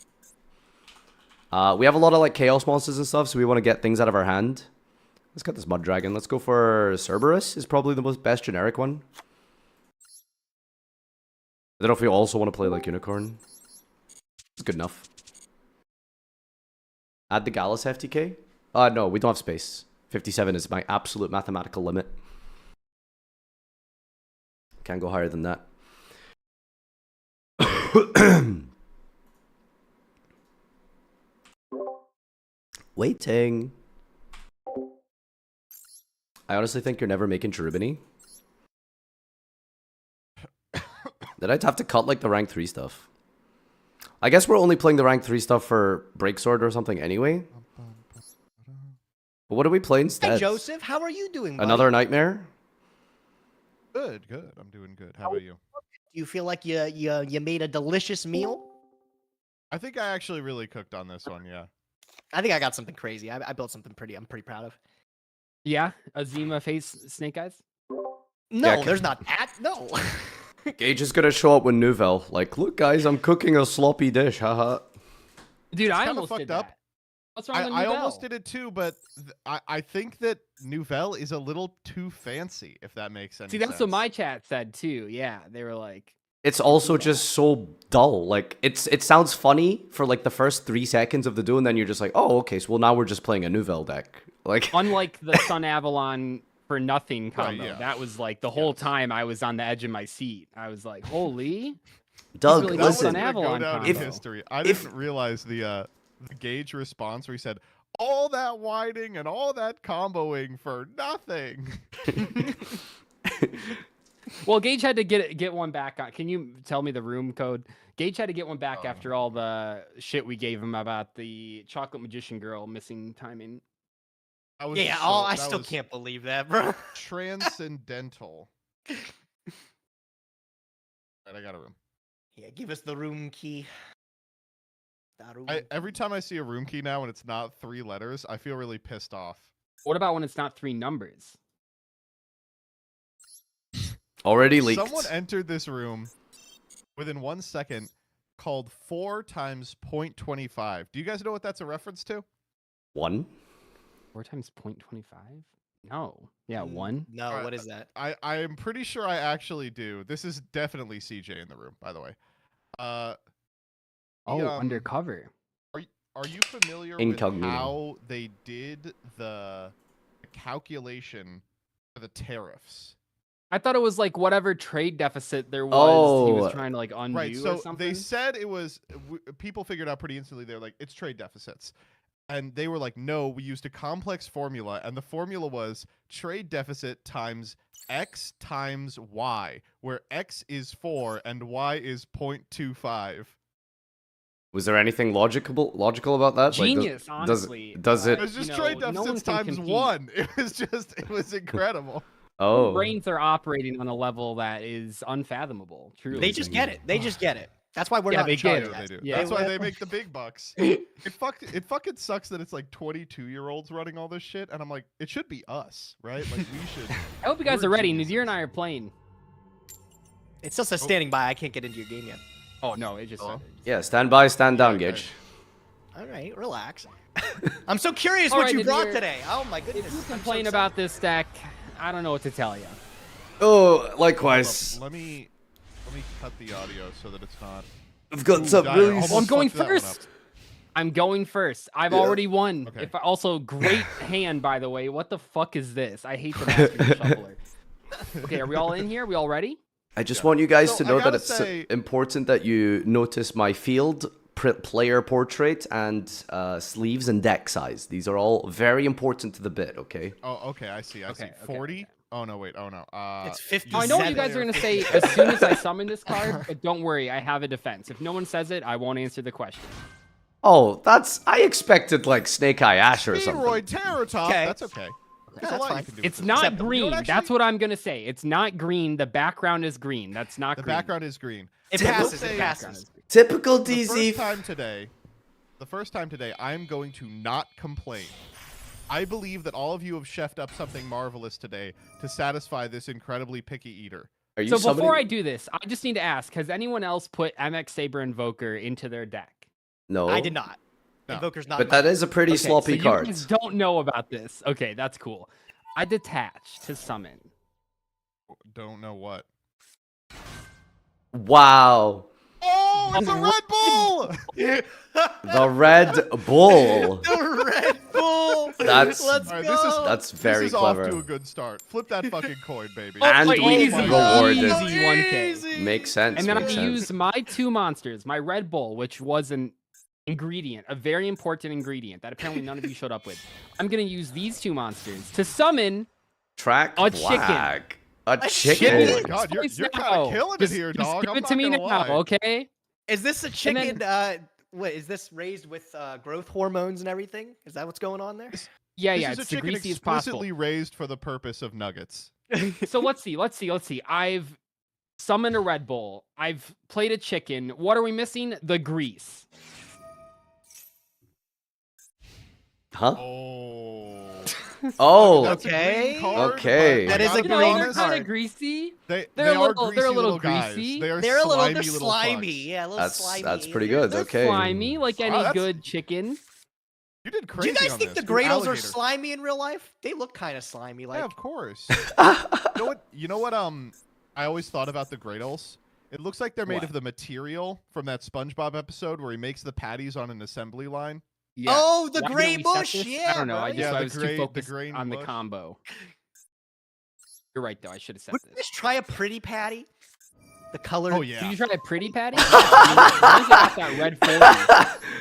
We have a lot of like Chaos monsters and stuff, so we want to get things out of our hand. Let's get this Mud Dragon. Let's go for Cerberus. Is probably the best generic one. I don't know if we also want to play like Unicorn. It's good enough. Add the Gallus FTK? No, we don't have space. 57 is my absolute mathematical limit. Can't go higher than that. Waiting. I honestly think you're never making Cherubini. Then I'd have to cut like the rank 3 stuff. I guess we're only playing the rank 3 stuff for Breaksword or something anyway. But what do we play instead? Hey Joseph, how are you doing, buddy? Another Nightmare? Good. I'm doing good. How about you? Do you feel like you made a delicious meal? I think I actually really cooked on this one, yeah. I think I got something crazy. I built something I'm pretty proud of. Yeah, Azima face Snake Eyes. No, Yeah, there's not that. No. Gage is gonna show up with Nouvelle. Like, look guys, I'm cooking a sloppy dish, haha. Dude, I kinda almost fucked did up. that. What's wrong with I Nouvelle? almost did it too, but I think that Nouvelle is a little too fancy, if that makes any See, sense. that's what my chat said too. Yeah, they were like, It's also just so dull. Like, it sounds funny for like the first 3 seconds of the duel, and then you're just like, oh, okay, so well now we're just playing a Nouvelle deck. Like, unlike the Sun Avalon for nothing combo. yeah. That was like the whole time I was on the edge of my seat. I was like, holy. Doug, really listen. Sun Avalon go down combo. in history. I didn't realize the Gage response where he said, all that whining and all that comboing for nothing. Well, Gage had to get one back on. Can you tell me the room code? Gage had to get one back after all the shit we gave him about the Chocolate Magician Girl missing timing. I still can't believe that, bro. Transcendental. Right, I got a room. Yeah, give us the room key. Every time I see a room key now and it's not 3 letters, I feel really pissed off. What about when it's not 3 numbers? Already leaked. Someone entered this room within 1 second called 4 times 0.25. Do you guys know what that's a reference to? 1? 4 times 0.25? No. Yeah, 1. No, what is that? I am pretty sure I actually do. This is definitely CJ in the room, by the way. Undercover. Are you familiar Incognito. with how they did the calculation for the tariffs? I thought it was like whatever trade deficit there was, he was trying to like undo Right, or so something. they said it was, people figured out pretty instantly, they're like, it's trade deficits. And they were like, no, we used a complex formula, and the formula was trade deficit times X times Y, where X is 4 and Y is 0.25. Was there anything logical about that? Genius, like, honestly. Does it? It was just trade deficits times 1. It was incredible. Oh. Brains are operating on a level that is unfathomable. Truly. They just get it. They just get it. That's why we're Yeah, not they in charge get of it. that. They do. Yeah. That's why they make the big bucks. It fucking sucks that it's like 22-year-olds running all this shit, and I'm like, it should be us, right? Like we should. I hope you guys we're are ready. geniuses. Nadir and I are playing. It still says standing by. I can't get into your game yet. Oh no, it just. Yeah, stand by, stand down, Gage. All right, relax. I'm so curious All what right, you brought Nadir, today. Oh my goodness. If you I'm so complain excited. about this deck, I don't know what to tell you. Oh, likewise. Let me cut the audio so that it's not I've got Ooh, some Dyer, really. almost Well, I'm going fucked that one up. first. I'm going first. I've Yeah. already won. Okay. If I, also, great hand, by the way. What the fuck is this? I hate the Master Shuffler. Okay, are we all in here? We all ready? I just want you guys So, to I know that gotta it's say- important that you notice my field player portrait and sleeves and deck size. These are all very important to the bit. Okay. Oh, okay. I see. I see. Okay, okay, 40. Oh no, wait. Oh no. It's 50. Oh, I know what you guys are gonna say as soon as I summon this card, but don't worry, I have a defense. If no one says it, I won't answer the question. Oh, I expected like Snake Eye Asher or something. Steroid Terror Top. Okay. That's okay. There's that's a lot fine. you can do. It's with not this. green. You know what, That's actually? what I'm gonna say. It's not green. The background is green. That's not The green. background is green. It I will passes. say It passes. Typical The DZ. first time today, I'm going to not complain. I believe that all of you have chefed up something marvelous today to satisfy this incredibly picky eater. Are you So somebody- before I do this, I just need to ask: has anyone else put MX Saber Invoker into their deck? No. I did not. No. Invoker's not. But that is a pretty Okay, sloppy so card. You guys don't know about this. Okay, that's cool. I detach to summon. Don't know what. Wow. Oh, it's a Red Bull! The Red Bull. The Red Bull. That's Let's All right, go. that's very this is clever. off to a good start. Flip that fucking coin, baby. And we easy, rewarded. easy 1K. Makes sense. And then I'm makes gonna sense. use my two monsters, my Red Bull, which was an ingredient, a very important ingredient that apparently none of you showed up with. I'm gonna use these two monsters to summon Track a chicken. flag. A chicken? chicken. Oh my God, you're Choice kind now. of killing it Just- here, just dog. Give I'm it not to me gonna now, lie. okay? Is this a And chicken? then- What is this raised with growth hormones and everything? Is that what's going on there? Yeah, This yeah, is a it's the chicken greasiest possible. explicitly raised for the purpose of nuggets. So let's see. I've summoned a Red Bull. I've played a chicken. What are we missing? The grease. Huh? Oh. Oh. That's a green Okay. card, Okay. but That I is a gotta be No, green they're honest, kind card. of greasy. They They're a are little- they're a greasy little guys. greasy. They are They're a little. slimy They're little slimy. fucks. Yeah, a little That's slimy. pretty good. They're Okay. slimy, like any that's- good chicken. You did Do crazy you guys on think the this. You're Gradles are alligator. slimy in real life? They look kind of slimy. Like Yeah, of course. You know what? I always thought about the Gradles. It looks like they're made What? of the material from that SpongeBob episode where he makes the patties on an assembly line. Yeah. Oh, the Why gray didn't we set bush, this? yeah, I don't know. bro, I just yeah. I the was gray- too the focused grain on the bush. combo. You're right, though. I should have said would you this. guys try a pretty patty? The color. Oh Did yeah. you try a pretty patty? Why is it got that red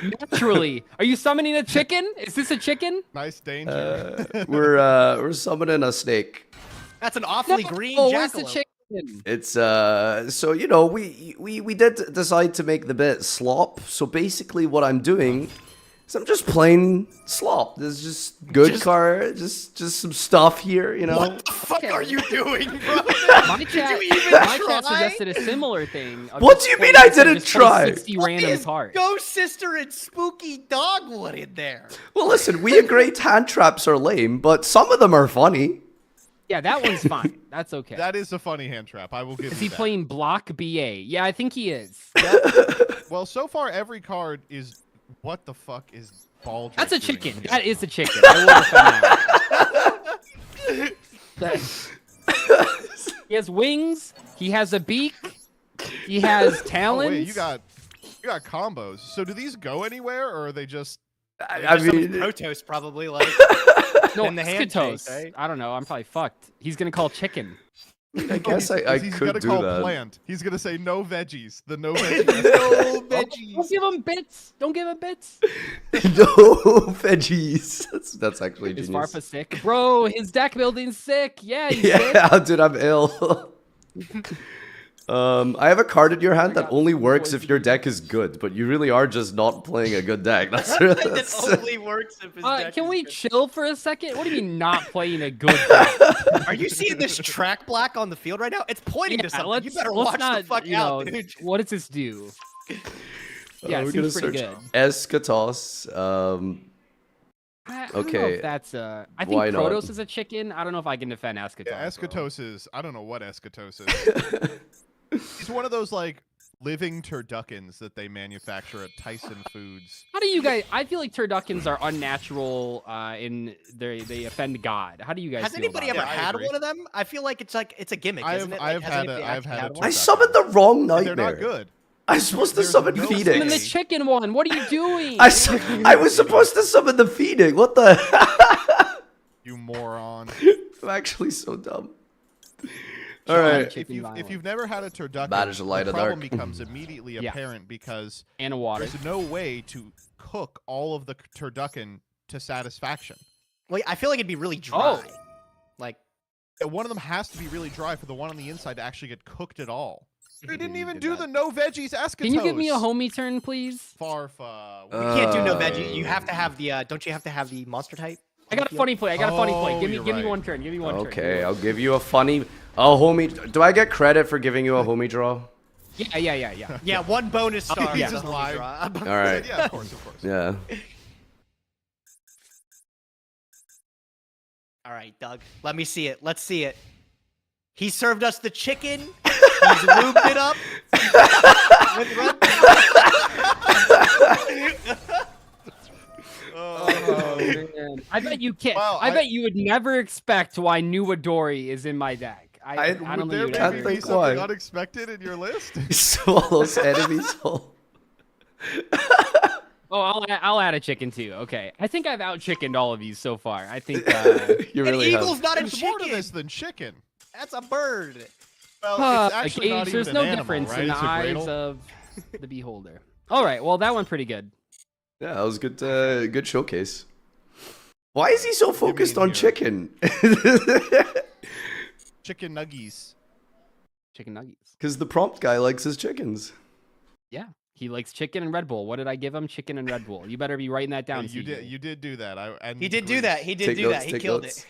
40? Naturally. Are you summoning a chicken? Is this a chicken? Nice danger. We're summoning a snake. That's an awfully green Oh, where's the jackalope. chicken? It's so you know we did decide to make the bit slop. So basically what I'm doing is I'm just playing slop. There's just good card, just some stuff here, you know. What the fuck are you doing, bro? My chat, you even my try? chat suggested a similar thing. of What just do you mean playing- I didn't just playing try? 60 random Is cards. Ghost Sister and Spooky Dogwood in there? Well, listen, we agree hand traps are lame, but some of them are funny. Yeah, that one's fine. That's okay. That is a funny hand trap. I will give Is you he that. playing Block BA? Yeah, I think he is. Well, so far every card is. What the fuck is Baldric That's a doing chicken. here? That is a chicken. I will defend that. He has wings. He has a beak. He has Oh talons. wait, you got combos. So do these go anywhere, or are they just? I mean, Protoss probably like. no, in the handshake, Escatos. right? I don't know. I'm probably fucked. He's gonna call chicken. I guess I He's could gonna do call that. plant. He's gonna say no veggies. The no veggies. No veggies. Don't give him bits. Don't give him bits. No veggies. That's actually Is genius. Farfa sick? Bro, his deck building's sick. Yeah, he's sick. Yeah, dude, I'm ill. I have a card in your hand that only works if your deck is good, but you really are just not playing a good deck. That's It only works if his deck Can is we good. chill for a second? What do you mean not playing a good deck? Are you seeing this track black on the field right now? It's pointing to something. You better watch not, the fuck you out, know, dude. What does this do? Yeah, we're it gonna seems pretty search good. Escatos. I don't know Okay, if that's I think why not? Protoss is a chicken. I don't know if I can defend Escatos. Yeah, bro. Escatos is. I don't know what Escatos is. He's one of those like living turduckens that they manufacture at Tyson Foods. How do you guys? I feel like turduckens are unnatural. They offend God. How do you guys? Has feel anybody about ever that? had one of them? I feel like it's a gimmick, isn't it? Like, I've has had anybody a actually I've had a one? I summoned the wrong And nightmare. they're not good. I'm supposed to summon Summon the Phoenix. chicken one. What are you doing? I was supposed to summon the Phoenix. What the? You moron. I'm actually so dumb. All Sean, right. If you've never had a turducken, Bad as a light the of problem dark. becomes immediately Yeah. apparent because And water. there's no way to cook all of the turducken to satisfaction. Wait, I feel like it'd be really dry. Oh. Like, One of them has to be really dry for the one on the inside to actually get cooked at all. We didn't even did do that. the no veggies eschatos. Can you give me a homie turn, please? Farfa. you can't do no veggie. You have to have the. Don't you have to have the monster type? I got a funny play. Give you're me right. one turn. Give me one turn. Okay, I'll give you a funny. Oh, homie. Do I get credit for giving you a homie draw? Yeah. Yeah, one bonus star. He's for just the homie live. draw. All right. Yeah, of course. Yeah. All right, Doug. Let me see it. Let's see it. He served us the chicken. He's lubed it up. with red- Oh, man. I bet you can't. Wow, I bet you would never expect why Nuadori is in my deck. I don't Would think there you would maybe ever. be think something why. unexpected in your list? Swallows enemies whole. Oh, I'll add a chicken too. Okay, I think I've out chickened all of you so far. I think You An really eagle's have. not a There's more to chicken. this than chicken. That's a bird. Well, it's actually not Gage, even there's an no animal, difference right? in the It's a eyes Gradle. of the beholder. All right, well that went pretty good. Yeah, that was good. Good showcase. Why is he so focused in on here. chicken? Chicken nuggies. Chicken nuggets. Because the prompt guy likes his chickens. Yeah, he likes chicken and Red Bull. What did I give him? Chicken and Red Bull. You better be writing that down. You did. CJ. You did do that. He did do that. He did Take do notes, that. He take killed notes. it.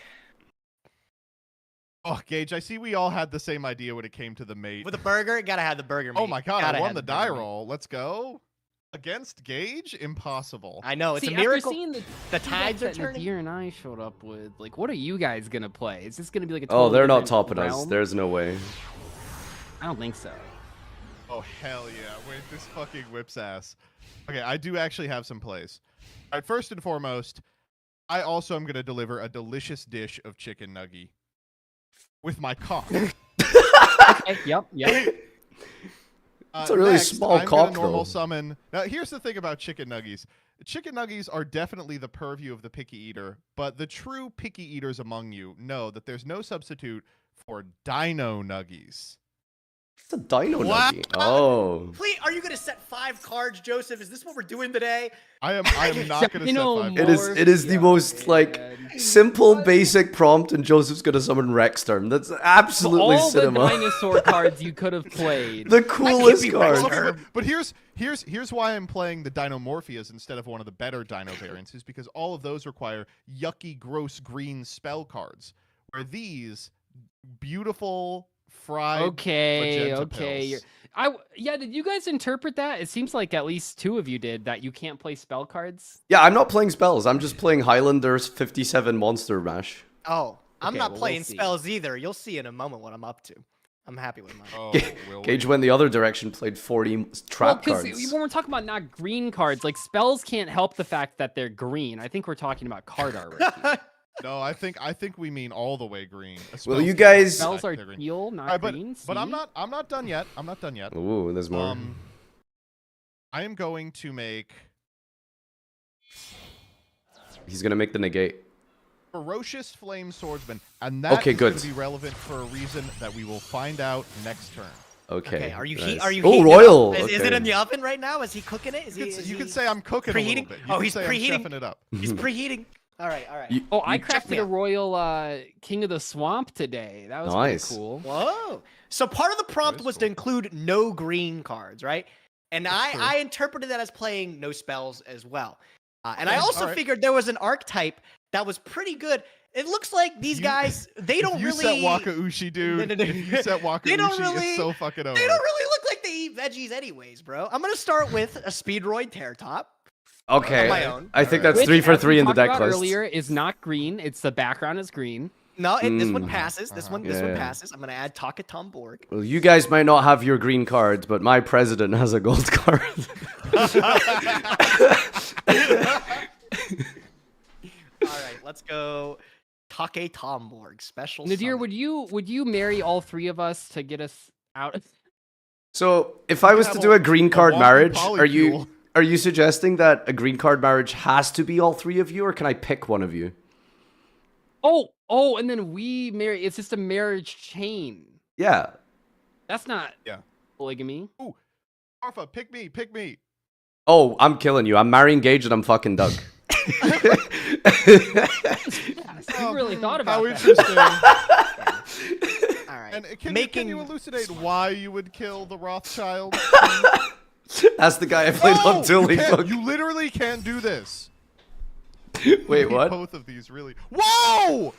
Oh, Gage, I see we all had the same idea when it came to the mate. With a burger, gotta have the burger meat. Oh my god, Gotta I won have the burger die meat. roll. Let's go. Against Gage? Impossible. I know, it's See, a miracle. After seeing The tides are that turning. Nadir and I showed up with, like, what are you guys gonna play? Is this gonna be like a Oh, totally they're not different topping us. realm? There's no way. I don't think so. Oh, hell yeah. Wait, this fucking whips ass. Okay, I do actually have some plays. All right, first and foremost, I also am going to deliver a delicious dish of chicken nugget with my cock. Okay, yep. It's a really next, small I'm cock, gonna normal though. summon. Now, here's the thing about chicken nuggies. Chicken nuggies are definitely the purview of the picky eater, but the true picky eaters among you know that there's no substitute for dino nuggies. It's a dino Wow. nugget. Oh. Please, are you gonna set 5 cards, Joseph? Is this what we're doing today? I am not going to set 5 It is the most like simple basic prompt, and Joseph's gonna summon Rexterm. That's absolutely All cinema. the dinosaur cards you could have played. The coolest card. Okay, but here's why I'm playing the Dinomorpheas instead of one of the better Dino variants, is because all of those require yucky, gross green spell cards, where these beautiful fried Okay. magenta pills. Did you guys interpret that? It seems like at least 2 of you did that. You can't play spell cards. Yeah, I'm not playing spells. I'm just playing Highlander's 57 Monster Mash. Oh, I'm Okay, not well, we'll playing see. spells either. You'll see in a moment what I'm up to. I'm happy with mine. Oh, will Gage we? went the other direction, played 40 trap Because cards. when we're talking about not green cards, like spells can't help the fact that they're green. I think we're talking about card art. Right? No, I think we mean all the way green. Well, you Spells guys- Spells are they're green. teal, not Alright, but, green. but I'm see? not done yet. I'm not done yet. Ooh, there's more. I am going to make He's gonna make the negate. Ferocious Flame Swordsman, and that Okay, is going good. to be relevant for a reason that we will find out next turn. Okay. Are you nice. are you Oh, heating it royal. up? Is it Okay. in the oven right now? Is he cooking it? You could say I'm cooking preheating? a little bit. Oh, You he's could say preheating. I'm chefing it up. He's preheating. All right, all right. Oh, I Check me crafted a out. royal King of the Swamp today. That was Nice. pretty cool. Whoa. So part of the prompt was to include no green cards, right? And I interpreted that as playing no spells as well. And I Okay, also alright. figured there was an archetype that was pretty good. It looks like these guys, they don't If you really... set Wakaushi, dude. No. If you set Wakaushi, They don't really- it's so fucking over. They don't really look like they eat veggies anyways, bro. I'm going to start with a Speedroid Tear Top. Okay. On my own. I think that's Which, 3 for as we 3 in the talked deck about list. earlier is not green. It's the background is green. No, this one passes. This one Yeah. passes. I'm going to add Takatom Borg. Well, you guys might not have your green cards, but my president has a gold card. All right, let's go. Take Tomborg special. Nadir, summon. would you marry all 3 of us to get us out? So if I was to have do a green a card walking marriage, polycule. are you suggesting that a green card marriage has to be all three of you, or can I pick one of you? Oh, and then we marry. It's just a marriage chain. Yeah. That's not Yeah. polygamy. Ooh, Farfa, pick me, pick me. Oh, I'm killing you. I'm marrying Gage and I'm fucking Doug. You really thought about How that. interesting. All right. And can you elucidate why you would kill the Rothschild? That's the guy I played on Dueling Book. You literally can't do this. Wait, You need what? Both of these really. Whoa!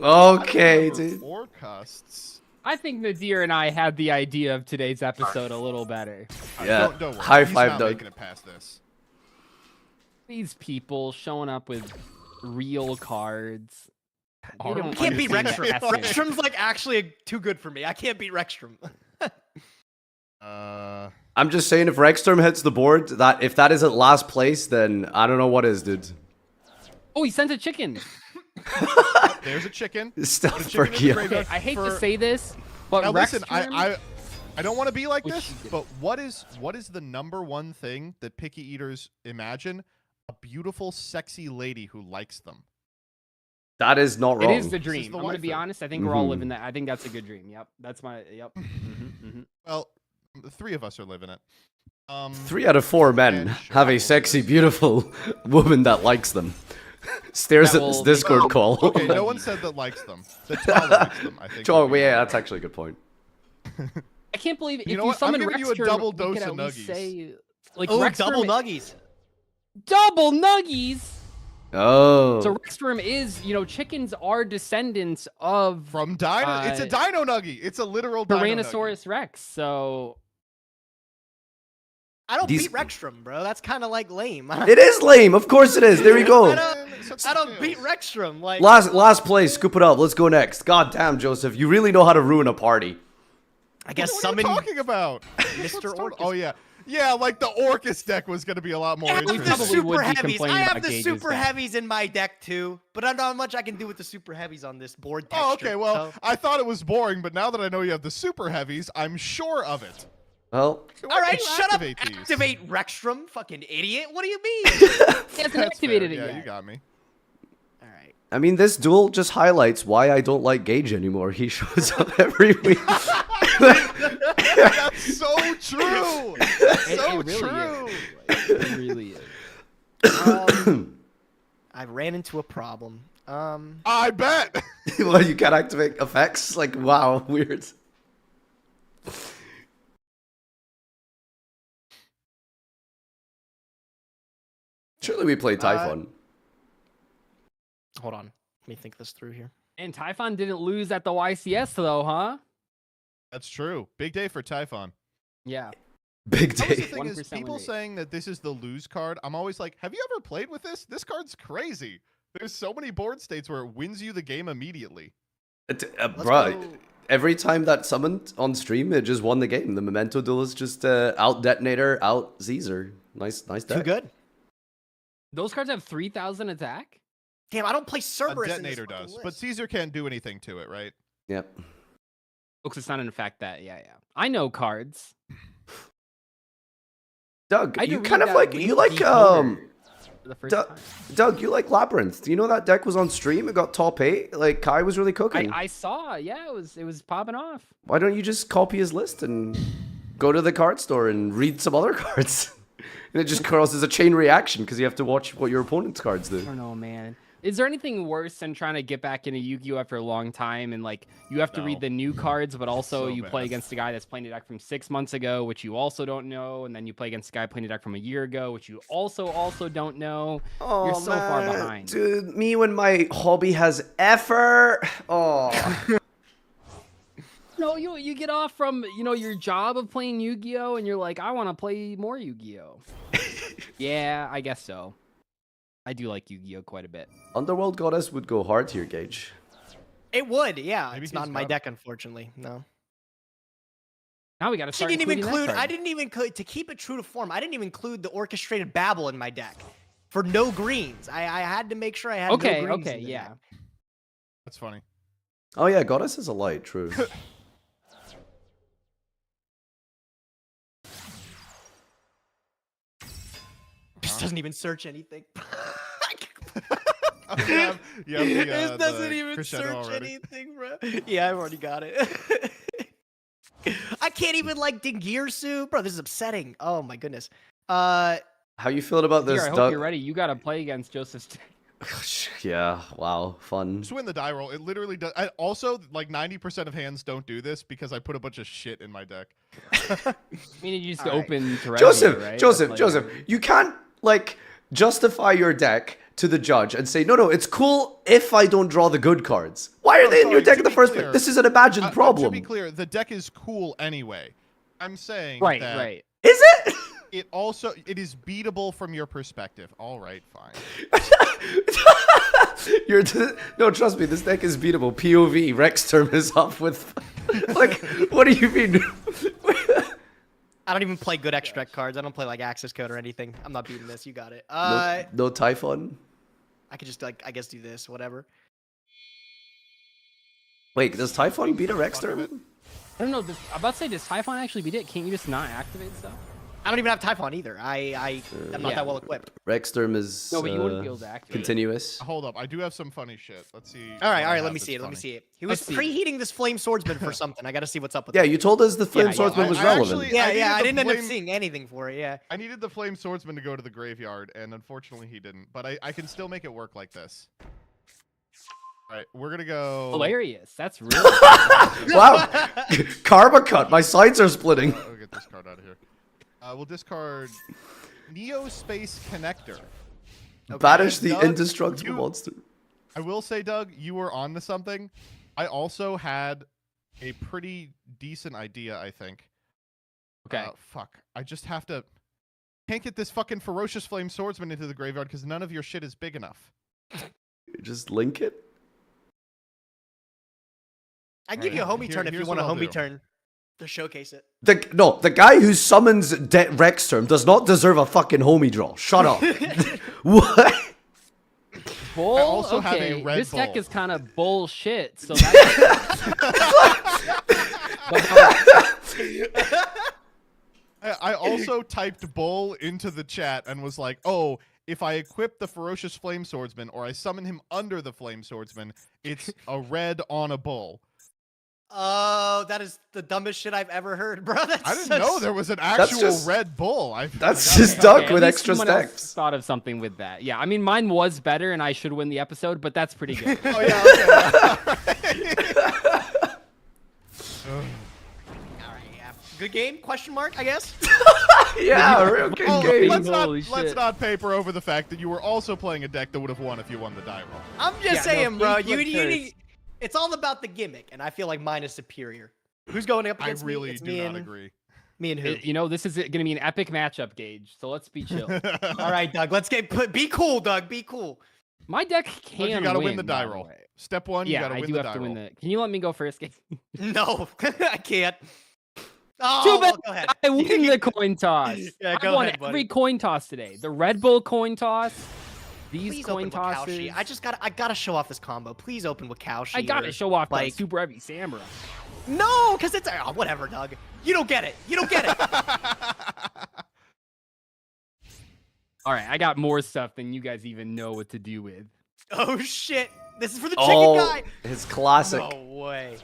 Okay, dude. Forecasts. I think Nadir and I had the idea of today's episode a little better. Yeah. Don't worry. High He's five, not Doug. making it past this. These people showing up with real cards. They don't You can't beat understand Rexstrom. the essence. Rexstrom's like actually too good for me. I can't beat Rexstrom. I'm just saying, if Rexstorm hits the board, if that isn't last place, then I don't know what is, dude. Oh, he sent a chicken. There's a chicken. Stuff Put a for chicken in the you. graveyard I hate for- to say this, but Now listen, Rexstrom- I don't want to be like Which this, you did. but what is the number one thing that picky eaters imagine? A beautiful, sexy lady who likes them. That is not wrong. It is the This is dream. the I'm gonna waifu. be honest. I think we're all Mhm. living that. I think that's a good dream. Yep, that's my. Yep. Well, the three of us are living it. 3 out of 4 men have a sexy, beautiful woman that likes them. Stares That at this will Discord make- call. Okay, no one said that likes them. That tolerates them, I think. Oh, yeah, that's actually a good point. I can't believe if You know you what? I'm summon giving you a Rexstrom, double we dose could of at least nuggies. Say, like, Oh, Rexstrom- double nuggies. Double nuggies. Oh. So Rexstrom is, chickens are descendants of From Dino. It's a Dino Nuggie. It's a literal Dino Nuggie. Tyrannosaurus Rex. So I don't These- beat Rexstrom, bro. That's kind of like lame. It is lame. Of course it is. There we go. I don't beat Rexstrom. Like Last place. Scoop it up. Let's go next. God damn, Joseph. You really know how to ruin a party. I guess What are you summon talking about? Mr. Orcus. Orcus. Oh yeah, yeah. Like the Orcus deck was gonna be a lot more I have the interesting. probably would super be heavies. complaining I have about the Gage's super deck. heavies in my deck too, but I don't know how much I can do with the super heavies on this board texture. Oh, okay. Well, so- I thought it was boring, but now that I know you have the super heavies, I'm sure of it. Well, all right, You shut up. activate these. Activate Rexstrom, fucking idiot. What do you mean? he hasn't That's activated fair. it Yeah, yet. you got me. All right. I mean, this duel just highlights why I don't like Gage anymore. He shows up every week. That's so true. So it really true. Is. It really is. I ran into a problem. I bet. Well, you can't activate effects? Like, wow, weird. Surely we played Typhon. Hold on. Let me think this through here. And Typhon didn't lose at the YCS though, huh? That's true. Big day for Typhon. Yeah. Big That was day. the thing is, 1% people win rate. saying that this is the lose card. I'm always like, have you ever played with this? This card's crazy. There's so many board states where it wins you the game immediately. Bruh, every time that summoned on stream, it just won the game. The Memento Duelist just out Detonator, out Caesar. Nice deck. Too good. Those cards have 3,000 attack. Damn, I don't play A Cerberus. detonator does, but Caesar can't do anything to it, right? Yep. Looks it's not in fact that. Yeah. I know cards. Doug, I had to you read kind of that like Link you like Decoder for the first time. Doug, you like Labyrinth. Do you know that deck was on stream? It got top 8. Like Kai was really cooking. I saw. Yeah, it was popping off. Why don't you just copy his list and go to the card store and read some other cards? And it just causes a chain reaction because you have to watch what your opponent's cards do. I don't know, man. Is there anything worse than trying to get back into Yu-Gi-Oh after a long time and like you have to read the new cards, but also So you play bad. against a guy that's playing a deck from 6 months ago, which you also don't know, and then you play against a guy playing a deck from a year ago, which you also don't know. Oh, You're so far man. behind. Dude, me when my hobby has effort. Oh. No, you get off from your job of playing Yu-Gi-Oh and you're like, I want to play more Yu-Gi-Oh. Yeah, I guess so. I do like Yu-Gi-Oh quite a bit. Underworld Goddess would go hard here, Gage. It would, yeah. Maybe It's not he's in my got- deck, unfortunately. No. Now we got to She start didn't even including that include. card. I didn't even to keep it true to form. I didn't even include the orchestrated babble in my deck for no greens. I had to make sure I had no greens. Okay, in the yeah. deck. That's funny. Oh yeah, Goddess is a light, true. This doesn't even search anything. Oh, you have the, This doesn't the even crescendo search already. anything, bro. Yeah, I've already got it. I can't even like Dingirsu, bro. This is upsetting. Oh my goodness. How you feeling about Here, this, I hope Doug? you're ready. You got to play against Joseph's deck. Yeah, wow, fun. Just win the die roll. It literally does. I also, like 90% of hands don't do this because I put a bunch of shit in my deck. I mean, you just All right. open Terraria, Joseph, right? Joseph, That's Joseph, you can't like justify your deck to the judge and say, no, it's cool if I don't draw the good cards. Why are they in your deck in the first place? This is an imagined problem. To be clear, the deck is cool anyway. I'm saying Right, that right. Is it? It is beatable from your perspective. All right, fine. No, trust me, this deck is beatable. POV, Rex term is up with like, what do you mean? I don't even play good extra deck cards. I don't play like Access Code or anything. I'm not beating this. You got it. No Typhon? I could just like I guess do this, whatever. Wait, does Typhon beat a Rex term? I don't know. I'm about to say, does Typhon actually beat it? Can't you just not activate stuff? I don't even have Typhon either. I'm not that well equipped. Rex term is No, but you wouldn't be able to activate it. continuous. Hold up, I do have some funny shit. Let's see. All right, what I let have me that's see it. Let me funny. see it. He was preheating this Flame Swordsman for something. I got to see what's up with Yeah, it. you told us the Flame Yeah, Swordsman was I relevant. actually- Yeah, needed I the didn't end up flame- seeing anything for it. Yeah. I needed the Flame Swordsman to go to the graveyard, and unfortunately he didn't. But I can still make it work like this. All right, we're gonna go. Hilarious. That's really Wow, karma cut. My sides are splitting. We'll get this card out of here. We'll discard Neo Space Connector. Banish the Doug, indestructible monster. I will say, Doug, you were on to something. I also had a pretty decent idea, I think. Okay. Fuck. I just have to... Can't get this fucking Ferocious Flame Swordsman into the graveyard because none of your shit is big enough. Just link it. I give you a homie turn if you here's want a what I'll homie do. turn to showcase it. The guy who summons Rex term does not deserve a fucking homie draw. Shut up. What? Bull? I also have okay, a red this deck bull. is kind of bullshit. So that's... I also typed bull into the chat and was like, oh, if I equip the Ferocious Flame Swordsman or I summon him under the Flame Swordsman, it's a red on a bull. Oh, that is the dumbest shit I've ever heard, bro. That's I didn't know there was an actual just- red bull. That's just Doug Okay, with at least extra someone else stacks. thought of something with that. Yeah, I mean, mine was better, and I should win the episode, but that's pretty good. Oh, yeah, okay. Good game? Question mark, I guess. Yeah, a real good game. Let's not paper over the fact that you were also playing a deck that would have won if you won the die roll. I'm just saying, bro. please You look need. It's all about the gimmick, and I feel like mine is superior. Who's going up I against really me? It's do me not and agree. me and who? You know, this is going to be an epic matchup, Gage. So let's be chill. All right, Doug. Let's be cool, Doug. Be cool. My deck Look, can you gotta win the by die roll. way. Step one, you Yeah, gotta I win do the have die to win roll. the. Can you let me go first, Gage? No, I can't. Too Oh, bad go ahead. I won the coin toss. Yeah, I go won ahead, buddy. every coin toss today. The Red Bull coin toss. These Please coin open Wakaushi. tosses. I gotta show off this combo. Please open Wakaushi. I gotta or, show off like that super heavy Samurai. No, because it's whatever, Doug. You don't get it. You don't get it. All right, I got more stuff than you guys even know what to do with. Oh shit! This is for the chicken guy. His classic. No way.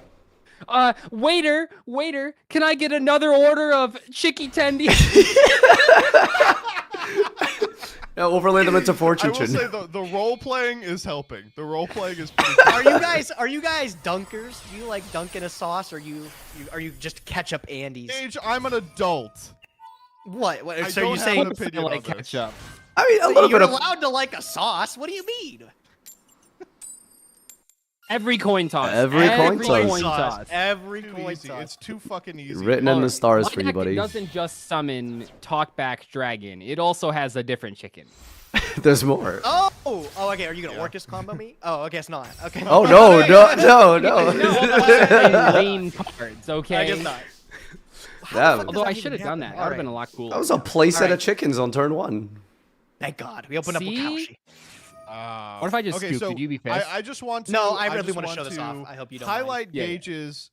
Waiter, can I get another order of chicky tendy? Now overlay them into I Fortune will Chin. say the role playing is helping. The role playing is pretty Are you guys dunkers? Do you like dunking a sauce, or are you just ketchup Andes? Age, I'm an adult. What? I So don't you're have saying an opinion like on this. ketchup. I mean, a little you're bit of. allowed to like a sauce? What do you mean? Every coin toss. Every coin toss. toss. Every Too coin easy. toss. It's too fucking easy. Written in the stars My for you, deck buddy. doesn't just summon Talkback Dragon. It also has a different chicken. There's more. Oh, okay. Are you gonna Orcus combo me? Oh, I guess not. Okay. Oh no, no. Lane cards, okay? I guess not. Damn. Although I should have done that. That would have been a lot cooler. That was a play set Alright. of chickens on turn one. Thank God. We opened up See? Wakaushi. What if I just okay, scooped? so Would you be pissed? I just want to. No, I really just want to show this off. I hope you don't. highlight Yeah, yeah. Gage's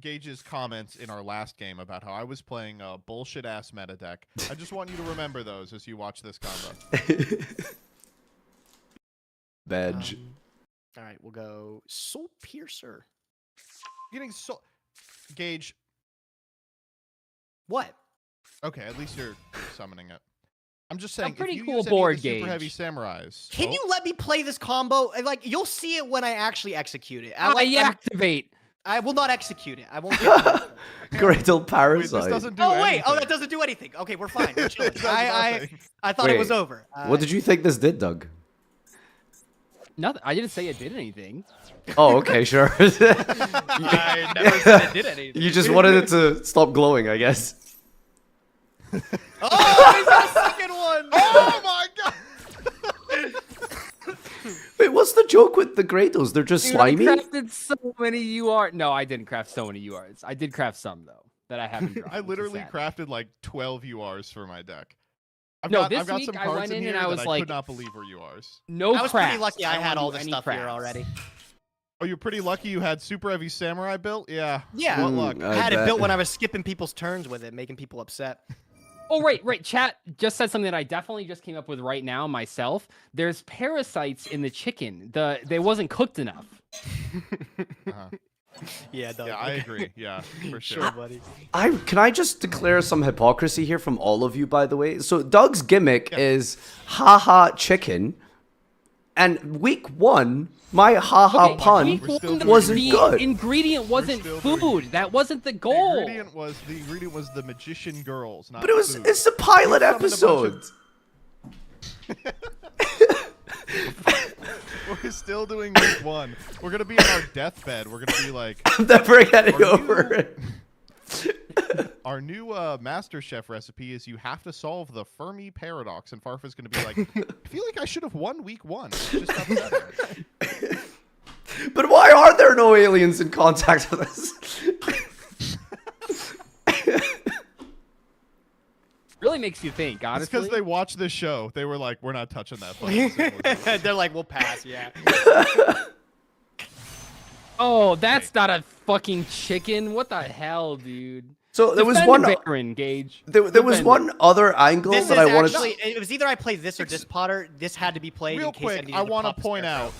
Gage's comments in our last game about how I was playing a bullshit ass meta deck. I just want you to remember those as you watch this combo. Badge. All right, we'll go Soul Piercer. Getting so Gage. What? Okay, at least you're summoning it. I'm just saying. pretty if you cool use any of board, the super Gage. heavy samurais. Can you let me play this combo? Like, you'll see it when I actually execute it. Activate. I will not execute it. I won't. Great old Wait, parasite. this doesn't do Oh anything. wait! Oh, that doesn't do anything. Okay, we're fine. We're chilling. It does I nothing. thought it was Wait, over. what did you think this did, Doug? Nothing. I didn't say it did anything. Oh, okay, sure. I never said it did anything. You just wanted it to stop glowing, I guess. Oh, he's got a second one! Oh my god! Wait, what's the joke with the Grados? They're just Dude, slimy? I crafted so many UR. No, I didn't craft so many URs. I did craft some though that I haven't drawn. I which is literally sad. crafted like 12 URs for my deck. I've No, got, this I've got week some I cards went in here and I that was I like, could not believe were URs. No I was pretty crafts. lucky. I don't had wanna all do this any stuff here crafts. already. Oh, you're pretty lucky you had super heavy samurai built? Yeah. Yeah. What luck. I had it built when I was skipping people's turns with it, making people upset. Oh, right. Chat just said something that I definitely just came up with right now myself. There's parasites in the chicken. They wasn't cooked enough. Yeah, Doug. Yeah, I agree. Yeah, for sure. buddy. Can I just declare some hypocrisy here from all of you, by the way? So Doug's gimmick is haha chicken, and week 1, my haha pun week one, wasn't the good. ingredient wasn't still food. That wasn't the The goal. ingredient was the magician girls, not But it's food. a pilot You summoned a bunch episode. We're still doing week 1. We're gonna be in our deathbed. We're gonna be like, I'm never getting over it. our new Master Chef recipe is you have to solve the Fermi paradox, and Farfa's gonna be like, I feel like I should have won week 1. It's just upsetting. But why are there no aliens in contact with us? Really makes you think, It's honestly. because they watched this show. They were like, we're not touching that fucking They're like, we'll pass. Yeah. Oh, that's not a fucking chicken. What the hell, dude? So there was Defend one. the Baron, Gage. There was Defend one it. other angle This that is I wanted. actually. It was either I played this or Disc Potter. This had to be played Real in case quick, needed I want pop to a point scarecrow. out,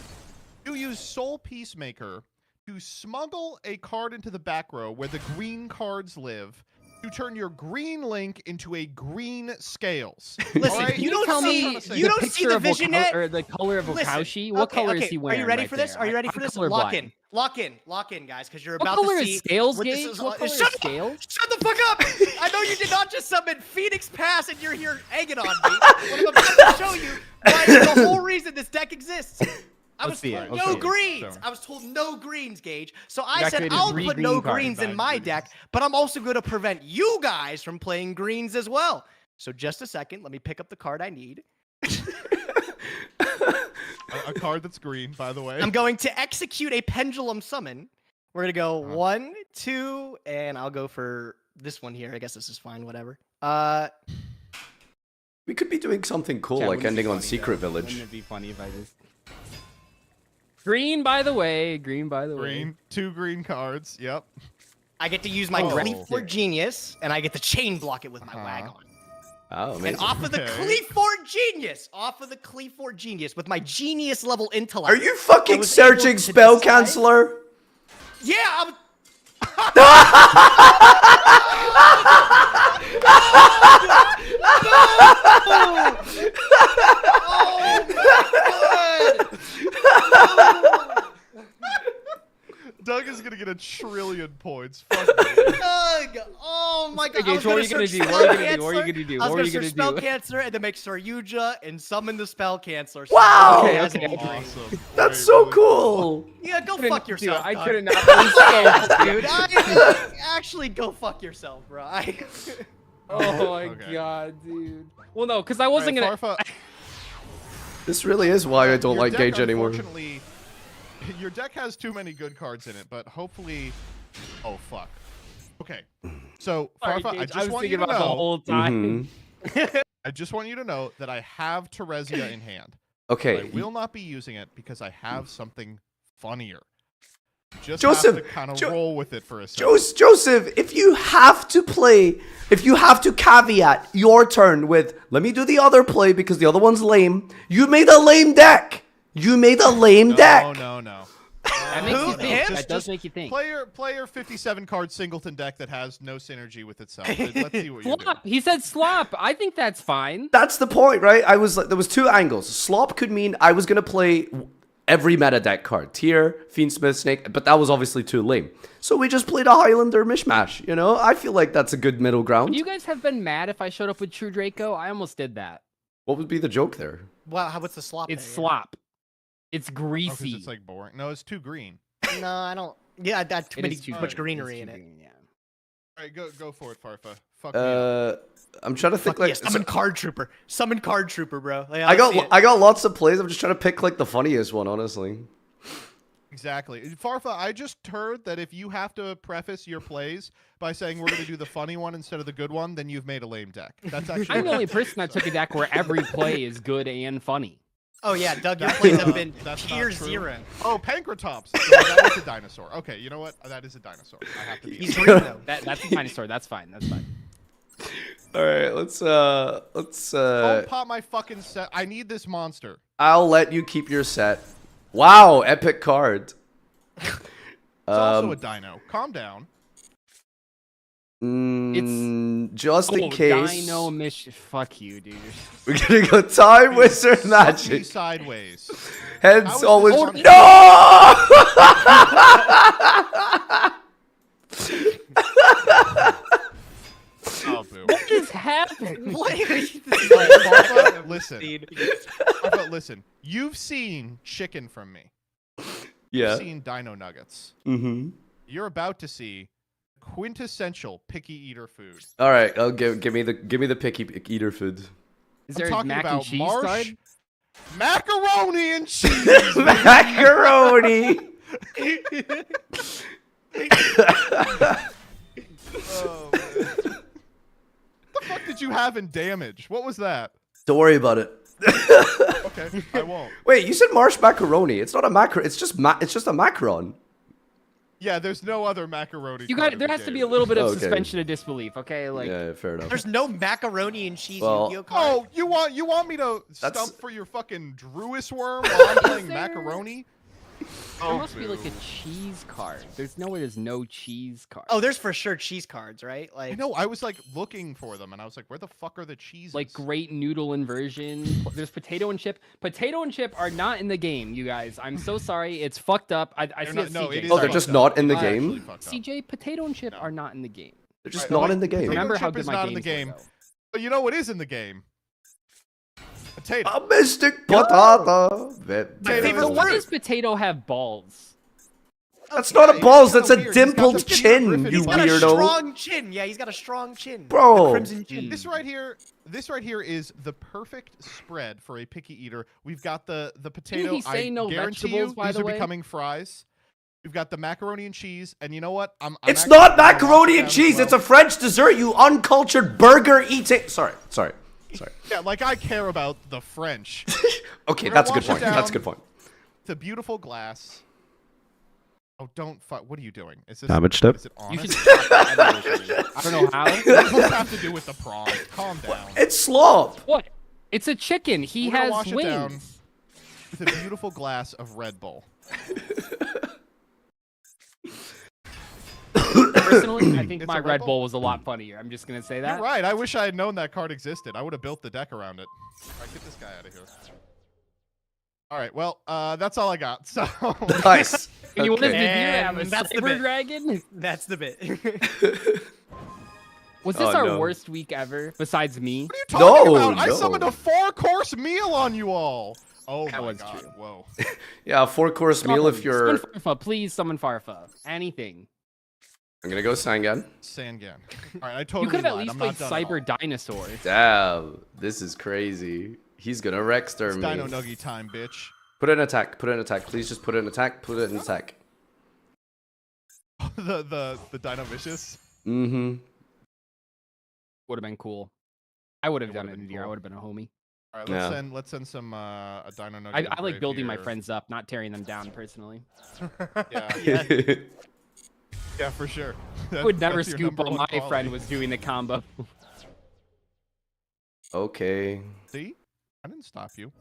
you use Soul Peacemaker to smuggle a card into the back row where the green cards live, to turn your green Link into a green Scales. Listen, Alright? you don't tell see me you don't see picture the of vision Waka- yet. or the color of Listen, Wakaushi. What color is he wearing? Are you ready right for this? there? Are you ready I'm for this? colorblind. Lock in, guys, because you're What about color to is see Scales, what this Gage? is. What color is Shut Scales? Shut the fuck up! I know you did not just summon Phoenix Pass, and you're here egging on me. What I'm about to show you why the whole reason this deck exists. I was Let's see told it. no Let's see it. greens. Show. I was told no greens, Gage. So I got said created I'll three put green no cards. greens in my deck, but I'm also going to prevent you guys from playing greens as well. So just a second, let me pick up the card I need. A card that's green, by the way. I'm going to execute a pendulum summon. We're gonna go 1, 2, and I'll go for this one here. I guess this is fine, whatever. We could be doing something cool, Chat, like wouldn't it ending be on funny, Secret though? Village. Wouldn't it be funny if I just... Green, by the way. Green, by the way. Green. 2 green cards. Yep. I get to use my Oh. Cleef for Genius, and I get to chain block it with my Wagon. Oh, amazing. And off of the Cleef for Genius, with my genius level intellect. Are you I fucking was able searching to spell decide- canceller? Yeah, I'm. Doug is gonna get 1 trillion points. Fuck me. Doug! Oh my god! Gage, what are you gonna do? What are you gonna do? What are you gonna do? I was What are gonna you search gonna spell do? cancer and then make Yugioh and summon the spell canceller. Wow! Okay, As okay. a dream. Awesome. That's so cool. Yeah, go Couldn't fuck do it. yourself. I Doug. couldn't not believe so, Dude, actually go fuck yourself, bro. Oh my Okay. god, dude. Well, no, because I wasn't Alright, gonna. Farfa, This really is why I don't your like deck, Gage anymore. unfortunately, your deck has too many good cards in it, but hopefully... Oh, fuck. Okay. So, Sorry, Farfa, Gage, I just was want thinking you to about the know... whole time. I just want you to know that I have Teresia in hand. Okay. But I will not be using it because I have something funnier. Just Joseph, have to kind of Jo- roll with it for a second. Joseph, if you have to caveat your turn with, let me do the other play because the other one's lame, you made a lame deck. You made a lame deck. No. That makes you think. That does make you think. Player 57 card singleton deck that has no synergy with itself. Let's see what you do. Slop. He said slop. I think that's fine. That's the point, right? I was like, there was two angles. Slop could mean I was gonna play every meta deck card, Tier, Fiendsmith, Snake, but that was obviously too lame. So we just played a Highlander mishmash. You know, I feel like that's a good middle ground. Would you guys have been mad if I showed up with True Draco? I almost did that. What would be the joke there? Well, what's the slop? It's there? slop. It's Oh, 'cause greasy. it's like boring. No, it's too green. No, I don't. Yeah, that's too It many is too much green. greenery It's in too it. green, yeah. All right, go for it, Farfa. Fuck me up. I'm trying to think Fuck like yeah, summon card trooper. Summon card trooper, bro. Like, I got lots of plays. I'm just trying to pick like the funniest one, honestly. Exactly. Farfa, I just heard that if you have to preface your plays by saying we're going to do the funny one instead of the good one, then you've made a lame deck. That's actually. I'm the only person that took a deck where every play is good and funny. Oh yeah, Doug, your plays have been That's tier not true. 0. Oh, Pankratops. That was a dinosaur. Okay, you know what? That is a dinosaur. I have to be. He's green though. That's a dinosaur. That's fine. That's fine. All right, let's. Don't pop my fucking set. I need this monster. I'll let you keep your set. Wow, epic card. It's also a dino. Calm down. Just in case. Dino mission. Fuck you, dude. We're gonna go time wizard magic. Sideways. Heads always. Oh, No! Oh, boo. What just happened? Farfa, listen. Farfa, listen. You've seen chicken from me. Yeah. You've seen dino nuggets. Mm-hmm. You're about to see quintessential picky eater food. All right, I'll give me the picky eater food. Is I'm there a talking mac and about cheese marsh, card? macaroni and cheese. Macaroni. Oh, man. What the fuck did you have in damage? What was that? Don't worry about it. Okay, I won't. Wait, you said marsh macaroni. It's not a macaron. It's just a macaron. Yeah, there's no other macaroni. You card got. in There the has to game. be a little bit of Okay. suspension of disbelief. Okay, like. Yeah, fair enough. There's no macaroni and cheese Well- Yu-Gi-Oh card. Oh, you want me to That's- stump for your fucking Druis worm while I'm playing macaroni? There must be like a cheese card. There's no way there's no cheese card. Oh, there's for sure cheese cards, right? I Like know. I was like looking for them, and I was like, "Where the fuck are the cheeses?" Like great noodle inversion. There's potato and chip. Potato and chip are not in the game, you guys. I'm so sorry. It's fucked up. I They're see not- it, no, CJ. it is Oh, they're fucked just up. not in the It's game? actually fucked up. CJ, potato and chip are not in the game. They're just Right, not wait, in the game. potato Remember how chip good is my not in the games were, game. though. But you know what is in the game? Potato. A mystic potato. So what does potato have balls? That's not Yeah, a balls. he's That's a kinda weird. He's got the dimpled Peter chin, Griffin you he's got a weirdo. strong chin. Yeah, he's got a strong chin. Bro. A crimson chin. This right here is the perfect spread for a picky eater. We've got the potato. he say I no guarantee vegetables, you, by these the are way? becoming fries. We've got the macaroni and cheese, and you know what? I'm It's actually not gonna wash macaroni it and down as cheese. well. It's a French dessert, you uncultured burger eating. Sorry. Yeah, like I care about the French. Okay, We're that's a gonna good wash it point. That's a down. good point. It's a beautiful glass. Oh, don't fuck. What are you doing? Is this Damage tip? Is it You honest? should stop that. I don't know how. What does this have to do with the prawn? Calm down. It's slop. What? It's a chicken. He We're gonna has wash it down wings. with a beautiful glass of Red Bull. Personally, I think It's my a Red Bull? Bull was a lot funnier. I'm just gonna say that. You're right. I wish I had known that card existed. I would have built the deck around it. All right, get this guy out of here. All right. Well, that's all I got. So Nice. And you want us to do Okay. that? Have a And that's the cyber bit. dragon? That's the bit. Was this Oh, our no. worst week ever? Besides me? What are you talking No, about? I no. summoned a 4-course meal on you all. Oh That my was god. true. Whoa. Yeah, a 4-course meal if you're. Summon Farfa, please summon Farfa. Anything. I'm gonna go Sangan. Sangan. All right, I totally You could have at lied. least I'm played not done at all. Cyber Dinosaur. Damn, this is crazy. He's gonna Rexter It's me. Dino Nuggy time, bitch. Put it in attack. Put it in attack. Please just put it in attack. Put it in attack. the Dino Vicious. Mm-hmm. Would have been cool. I would have It done would've it in been the year. I cool. would have been a homie. All right, Yeah. let's send some a Dino Nugget. I like Grave building my here. friends up, not tearing them down personally. Yeah. Yeah, for sure. I would never That's your scoop number while one my quality. friend was doing the combo. Okay. See? I didn't stop you.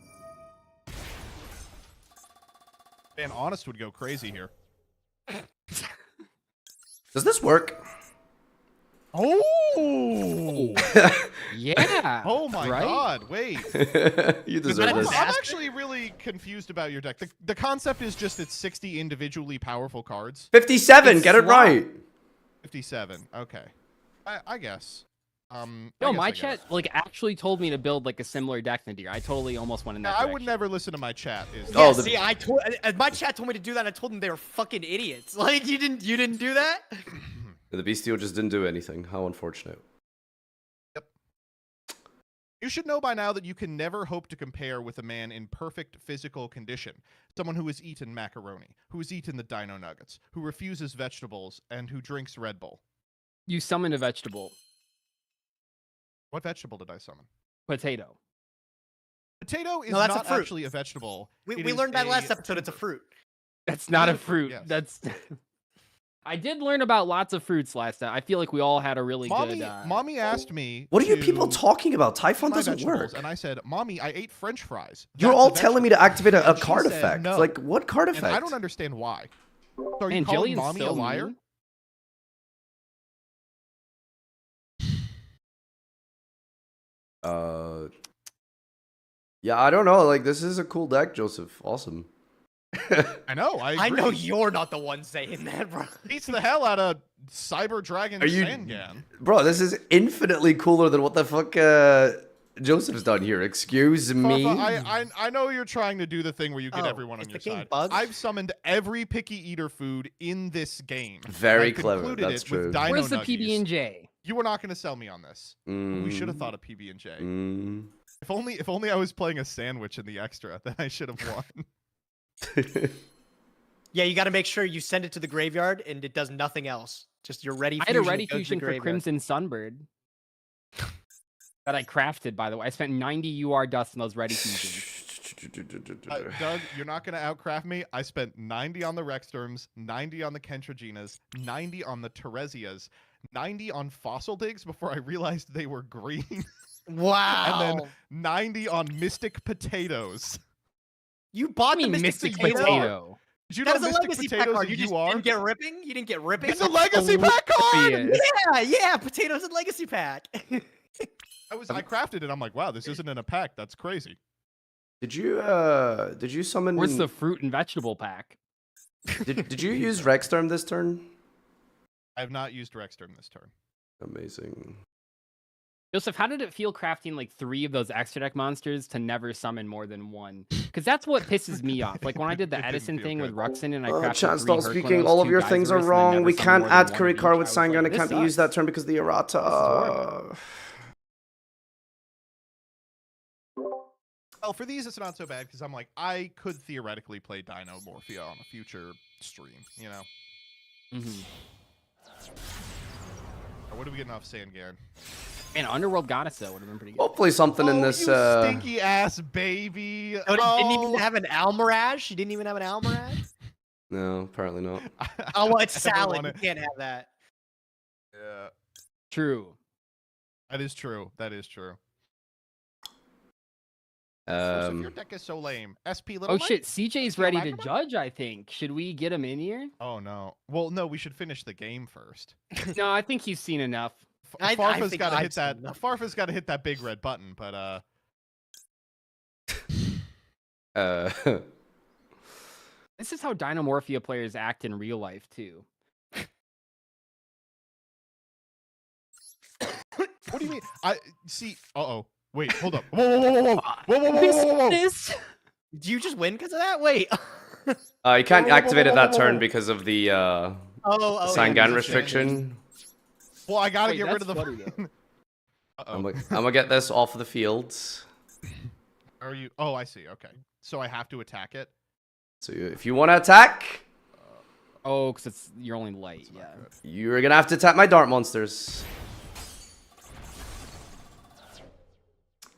Man, Honest would go crazy here. Does this work? Oh! Yeah. Oh my right? god, wait. You deserve this. I'm actually really confused about your deck. The concept is just it's 60 individually powerful cards. 57, It's get it slot. right. 57, okay. I guess. I No, guess my I get chat it. like actually told me to build like a similar deck than Deer. I totally almost went in that I direction. would never listen to my chat. Yeah, see, my chat told me to do that. I told them they were fucking idiots. Like you didn't do that. The Bestial just didn't do anything. How unfortunate. You should know by now that you can never hope to compare with a man in perfect physical condition. Someone who has eaten macaroni, who has eaten the Dino Nuggets, who refuses vegetables, and who drinks Red Bull. You summoned a vegetable. What vegetable did I summon? Potato. Potato is No, that's a not fruit. actually a vegetable. We It we is learned that a last episode. It's a fruit. That's not a Yes. fruit. Yes. That's. I did learn about lots of fruits last time. I feel like we all had a really Mommy, good. Mommy asked me. What are you to people talking about? Typhon my doesn't vegetables, work. And I said, Mommy, I ate French fries. You're That's all a telling me vegetable." to activate a And she card said effect. no. Like, what card And effect? I don't understand why. So are you Man, calling Jillian's Mommy so a liar? mean. Yeah, I don't know. Like, this is a cool deck, Joseph. Awesome. I know. I agree. know you're not the one saying that, bro. Beats the hell out of Cyber Dragon Are you- Sangan. Bro, this is infinitely cooler than what the fuck Joseph's done here. Excuse me. Farfa, I know you're trying to do the thing where you get Oh, everyone on is your the king side. bugged? I've summoned every picky eater food in this game. Very I've clever, concluded that's it true. With Dino Where's the Nuggies. PB&J? You were not going to sell me on this. We should have thought of PB&J. If only I was playing a sandwich in the extra, then I should have won. Yeah, you got to make sure you send it to the graveyard and it does nothing else. Just your ready I fusion. had a ready goes to the fusion for graveyard. Crimson Sunbird that I crafted, by the way. I spent 90 UR dust in those ready fusions. Doug, you're not going to outcraft me. I spent 90 on the Rexterms, 90 on the Kentroginas, 90 on the Teresias, 90 on Fossil Digs before I realized they were green. Wow. And then 90 on Mystic Potatoes. You bought I mean, the Mystic Mystic Potato. Did you That know was a Mystic legacy pack Potatoes card. is You just UR? didn't get ripping? You didn't get ripping? It's a legacy pack card! Hilarious. Yeah, potatoes and legacy pack. I crafted it. I'm like, wow, this isn't in a pack. That's crazy. Did you summon? Where's the fruit and vegetable pack? Did you use Rexterm this turn? I have not used Rexterm this turn. Amazing. Joseph, how did it feel crafting like 3 of those extra deck monsters to never summon more than 1? Because that's what pisses me off. Like when I did the It didn't Edison feel thing good. with Ruxin and I crafted Chat, 3 stop Hercules, speaking. All of 2 your things are Geysers, and I wrong. never We summoned can't more than add 1 Kurikar of each. with I was like, Sangan. I this can't use that sucks. turn because of the errata. Well, for these, it's not so bad because I'm like, I could theoretically play Dino Morphia on a future stream, you know? What are we getting off Sangan? Man, Underworld Goddess would have been pretty good. Hopefully something in this. You stinky ass baby. Oh, didn't even have an Almirage? You didn't even have an Almirage? No, apparently not. Oh, well, it's I never salad. You wanna- can't have that. Yeah. True. That is true. That is true. Joseph, your deck is so lame. SP Little Oh Mike? shit, CJ's Feel ready like to him? judge, I think. Should we get him in here? Oh no. Well, no, we should finish the game first. No, I think he's seen enough. Farfa's think got to I've hit seen that. enough. Farfa's got to hit that big red button, but This is how Dynamorphia players act in real life too. what do you mean? I see. Uh-oh. Wait, hold up. Whoa, whoa, whoa, whoa, whoa, whoa, whoa, whoa, whoa, whoa. Do you just win because of that? Wait. You can't Whoa, whoa, activate it whoa, that whoa, turn whoa. because of the yeah, Sangan restriction. Well, I gotta Wait, get rid of that's the. funny, though. I'm gonna get this off the field. Are you? Oh, I see. Okay, so I have to attack it. So if you want to attack, Oh, because you're only light. Yeah. you're gonna have to attack my dart monsters.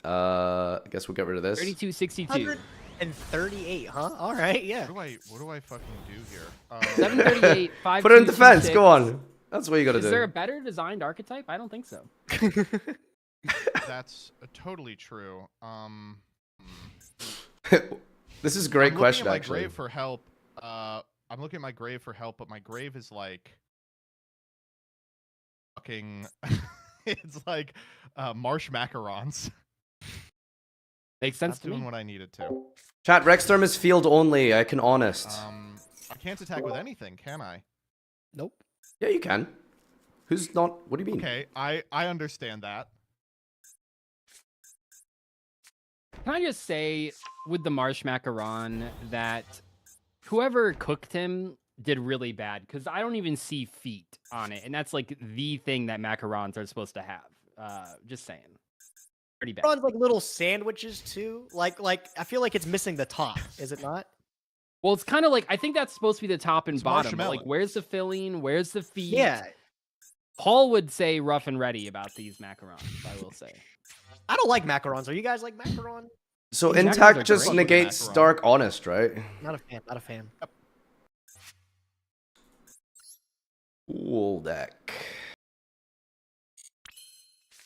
I guess we'll get rid of this. 3262. 138, huh? All right, yeah. What do I fucking do here? 738. Put it in defense. Go on. That's what you gotta do. Is there a better designed archetype? I don't think so. That's totally true. This is a great question, I'm looking at my actually. grave for help. I'm looking at my grave for help, but my grave is like fucking. It's like marsh macarons. Makes sense Not to me. doing what I needed to. Chat, Rexterm is field only. I can honest. I can't attack with anything, can I? Nope. Yeah, you can. Who's not? What do you mean? Okay, I understand that. Can I just say, with the marsh macaron, that whoever cooked him did really bad, because I don't even see feet on it, and that's like the thing that macarons are supposed to have. Just saying. Pretty bad. Runs like little sandwiches too. Like I feel like it's missing the top. Is it not? Well, it's kind of like, I think that's supposed to be the top and bottom. But like, marshmallow. where's the filling? Where's the feet? Yeah. Paul would say rough and ready about these macarons, I will say. I don't like macarons. Are you guys like macaron? So These macarons are intact just great. negates dark honest, right? Not a fan. Not a fan. Yep. Cool deck.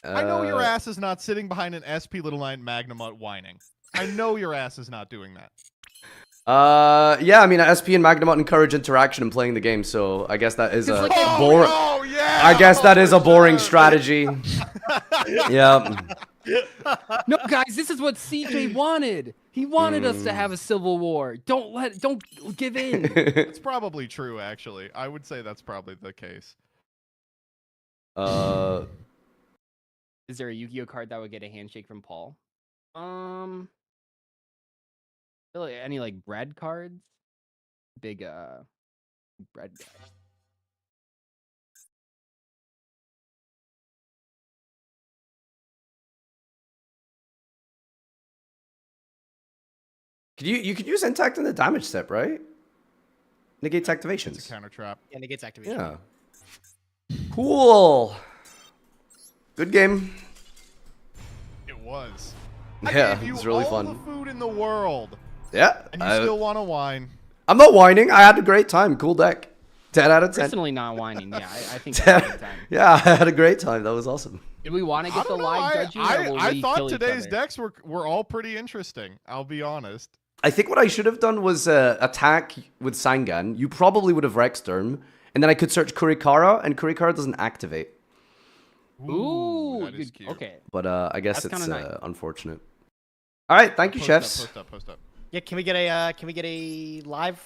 I know your ass is not sitting behind an SP Little 9 Magnamut whining. I know your ass is not doing that. Yeah, I mean, SP and Magnamut encourage interaction in playing the game, so I guess that is a boring. Oh, yeah! I guess that is a boring strategy. Yeah. No, guys, this is what CJ wanted. He wanted us to have a civil war. Don't give in. It's probably true, actually. I would say that's probably the case. Is there a Yu-Gi-Oh card that would get a handshake from Paul? Really, any like bread cards? Big bread guy. You could use intact in the damage step, right? Negates activations. It's a counter trap. Yeah, negates activation. Yeah. Cool. Good game. It was. Yeah, gave you it's really all fun. the food in the world. Yeah. And you still want to whine. I'm not whining. I had a great time. Cool deck. 10 out of 10. Personally, not whining. Yeah, I think I had a good time. Yeah, I had a great time. That was awesome. Did we want to get the don't know, live judging? Or will I we thought kill each today's other? decks were all pretty interesting. I'll be honest. I think what I should have done was attack with Sangan. You probably would have Rexterm. And then I could search Kurikara, and Kurikara doesn't activate. Ooh, that is cute. Okay. But I guess That's it's kinda nice. unfortunate. All right, thank you, chefs. Post up. Yeah, can we get a live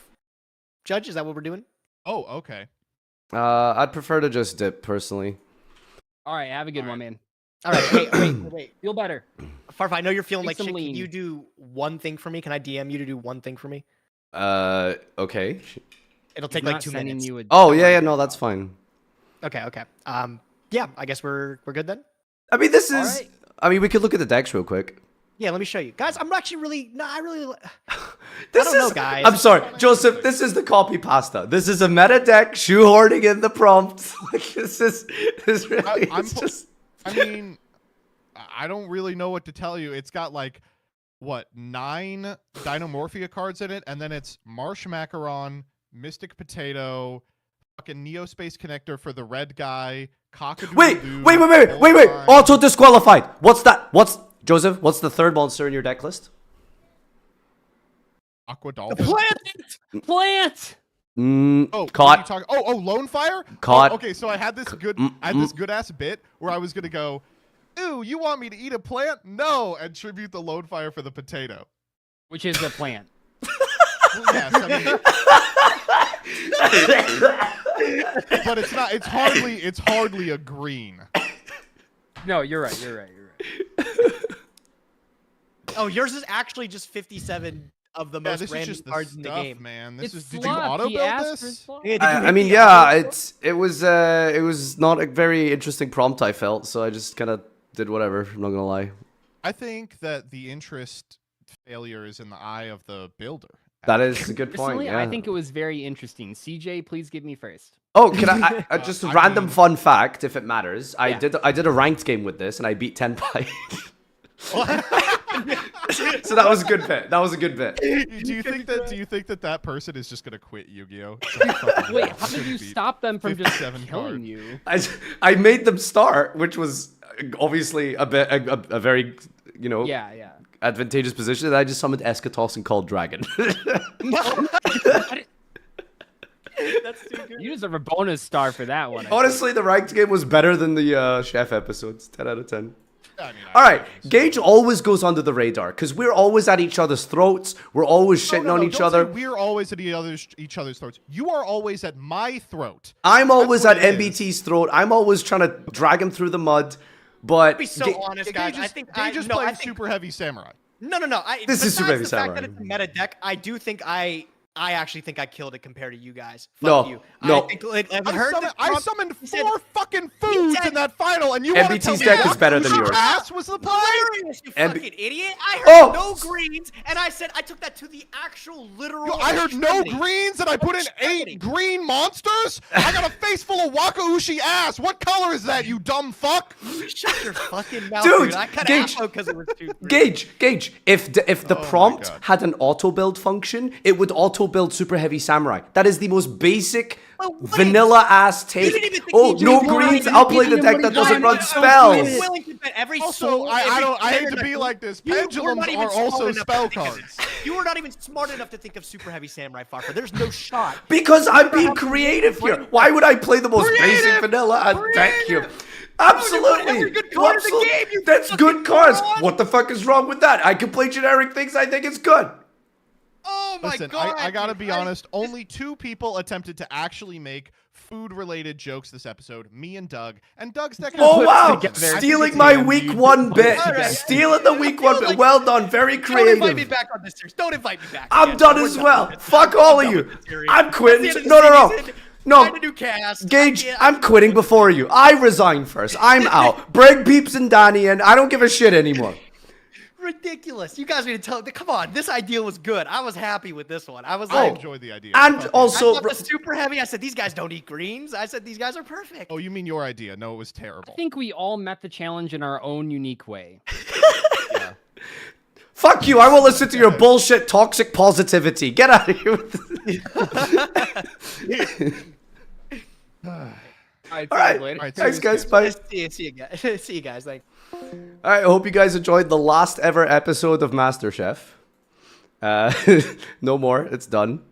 judge? Is that what we're doing? Oh, okay. I'd prefer to just dip personally. All right, have a good one, man. All right, wait. Feel better. Farfa, I know you're feeling Take like some shit. Can lean. you do one thing for me? Can I DM you to do one thing for me? Okay. It'll take He's like not 2 sending minutes. you a- Oh yeah, no, that's fine. Okay. Yeah, I guess we're good then. I mean, this is. right. I mean, we could look at the decks real quick. Yeah, let me show you, guys. I'm actually really. No, I really. This I don't know, guys. I'm sorry, Joseph. This is the copy pasta. This is a meta deck shoehorning in the prompt. Like this really. It's just. I mean, I don't really know what to tell you. It's got like, what, 9 Dinomorphia cards in it, and then it's Marsh Macaron, Mystic Potato, fucking Neospace Connector for the red guy, Cockadoo. Wait! Auto disqualified. What's that? Joseph? What's the third monster in your deck list? Aqua Dolphin. Plant. Oh, Caught. Lone Fire? Caught. Oh, okay, so I had this good ass bit where I was gonna go, ooh, you want me to eat a plant? No, and tribute the Lone Fire for the potato. Which is a plant. Well, yes, I mean, but it's not. It's hardly a green. No, you're right. Oh, yours is actually just 57 of the most this is random just the cards in the stuff, game. man. It's Did you auto He build asked for this? slot. Yeah, did you I hit mean, the yeah, auto? it was not a very interesting prompt. I felt so. I just kind of did whatever. I'm not gonna lie. I think that the interest failure is in the eye of the builder. That is a good point. Personally, Yeah. I think it was very interesting. CJ, please give me first. Oh, can I just a random mean- fun fact, if it matters? I Yeah. did a ranked game with this, and I beat 10 by. So that was a good bit. That was a good bit. Do you think that person is just gonna quit Yu-Gi-Oh? Wait, how did you stop them from just 57 killing card. you? I made them start, which was obviously a very, you know, Yeah. advantageous position. And I just summoned Eschatos and called Dragon. That's too good. You deserve a bonus star for that one. Honestly, the ranked game was better than the Shef episodes. 10 out of 10. All right, Gage always goes under the radar because we're always at each other's throats. We're always shitting on each don't other. say we're always at each other's throats. You are always at my throat. I'm always at That's what it is. MBT's throat. I'm always trying to drag him through the mud. But Be so honest, guys. I think Gage is playing Super Heavy Samurai. No. This is Super Heavy Besides the fact Samurai. that it's a meta deck, I do think I actually think I killed it compared to you guys. No, Fuck you. no. I think, like, I've heard I summoned 4 fucking foods in that final, and you want to tell MBT's me deck is better than yours. Ass was the play? Hilarious, you fucking idiot! I heard Oh! no greens, and I said I took that to the actual literal. Yo, I heard no extremity. greens, and I put in 8 green monsters? I got a face full of Wakaushi ass. What color is that, you dumb fuck? Shut your fucking mouth, Dude, I cut Gage, out because it was too green. Gage, if the prompt had an auto build function, it would auto build Super Heavy Samurai. That is the most basic vanilla ass take. Oh, no greens. I'll play the deck that doesn't run spells. Also, I hate to be like this. Pendulums are also spell cards. You were not even smart enough to think of Super Heavy Samurai Farfa. There's no shot. Because I'm being creative here. Why would I play the most basic vanilla deck here? Absolutely. That's good cards. What the fuck is wrong with that? I can play generic things. I think it's good. Oh my Listen, god! I gotta be honest. Only 2 people attempted to actually make food-related jokes this episode. Me and Doug. And Doug's deck. Oh wow! Stealing my week 1 bit. Stealing the week 1 bit. Well done. Very creative. Don't invite me back on this series. Don't invite me back. I'm done as well. Fuck all of you. I'm quitting. No. Gage, I'm quitting before you. I resign first. I'm out. Bring Peeps and Danny in. I don't give a shit anymore. Ridiculous. You guys need to tell. Come on, this idea was good. I was happy with this one. I was I like, enjoyed the idea. And also, I thought the Super Heavy. I said these guys don't eat greens. I said these guys are perfect. Oh, you mean your idea? No, it was terrible. I think we all met the challenge in our own unique way. Fuck you. I won't listen to your bullshit toxic positivity. Get out of here. All right. Thanks, guys. Bye. See you guys. See you guys. Like. All right. I hope you guys enjoyed the last ever episode of MasterChef. No more. It's done.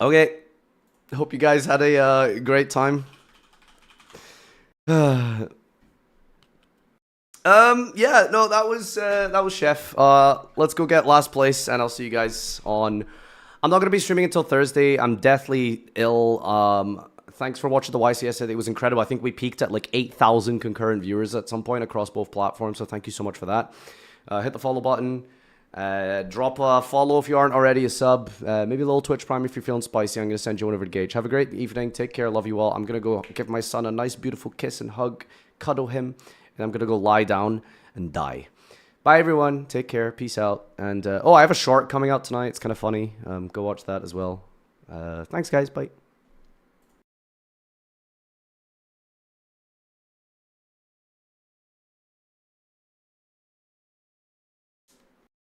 Okay. Hope you guys had a great time. Yeah, no, that was Shef. Let's go get last place, and I'll see you guys on. I'm not gonna be streaming until Thursday. I'm deathly ill. Thanks for watching the YCS. It was incredible. I think we peaked at like 8,000 concurrent viewers at some point across both platforms. So thank you so much for that. Hit the follow button. Drop a follow if you aren't already, a sub. Maybe a little Twitch Prime if you're feeling spicy. I'm gonna send you one over to Gage. Have a great evening. Take care. Love you all. I'm gonna go give my son a nice, beautiful kiss and hug, cuddle him. And I'm going to go lie down and die. Bye, everyone. Take care. Peace out. And, I have a short coming out tonight. It's kind of funny. Go watch that as well. Thanks, guys. Bye.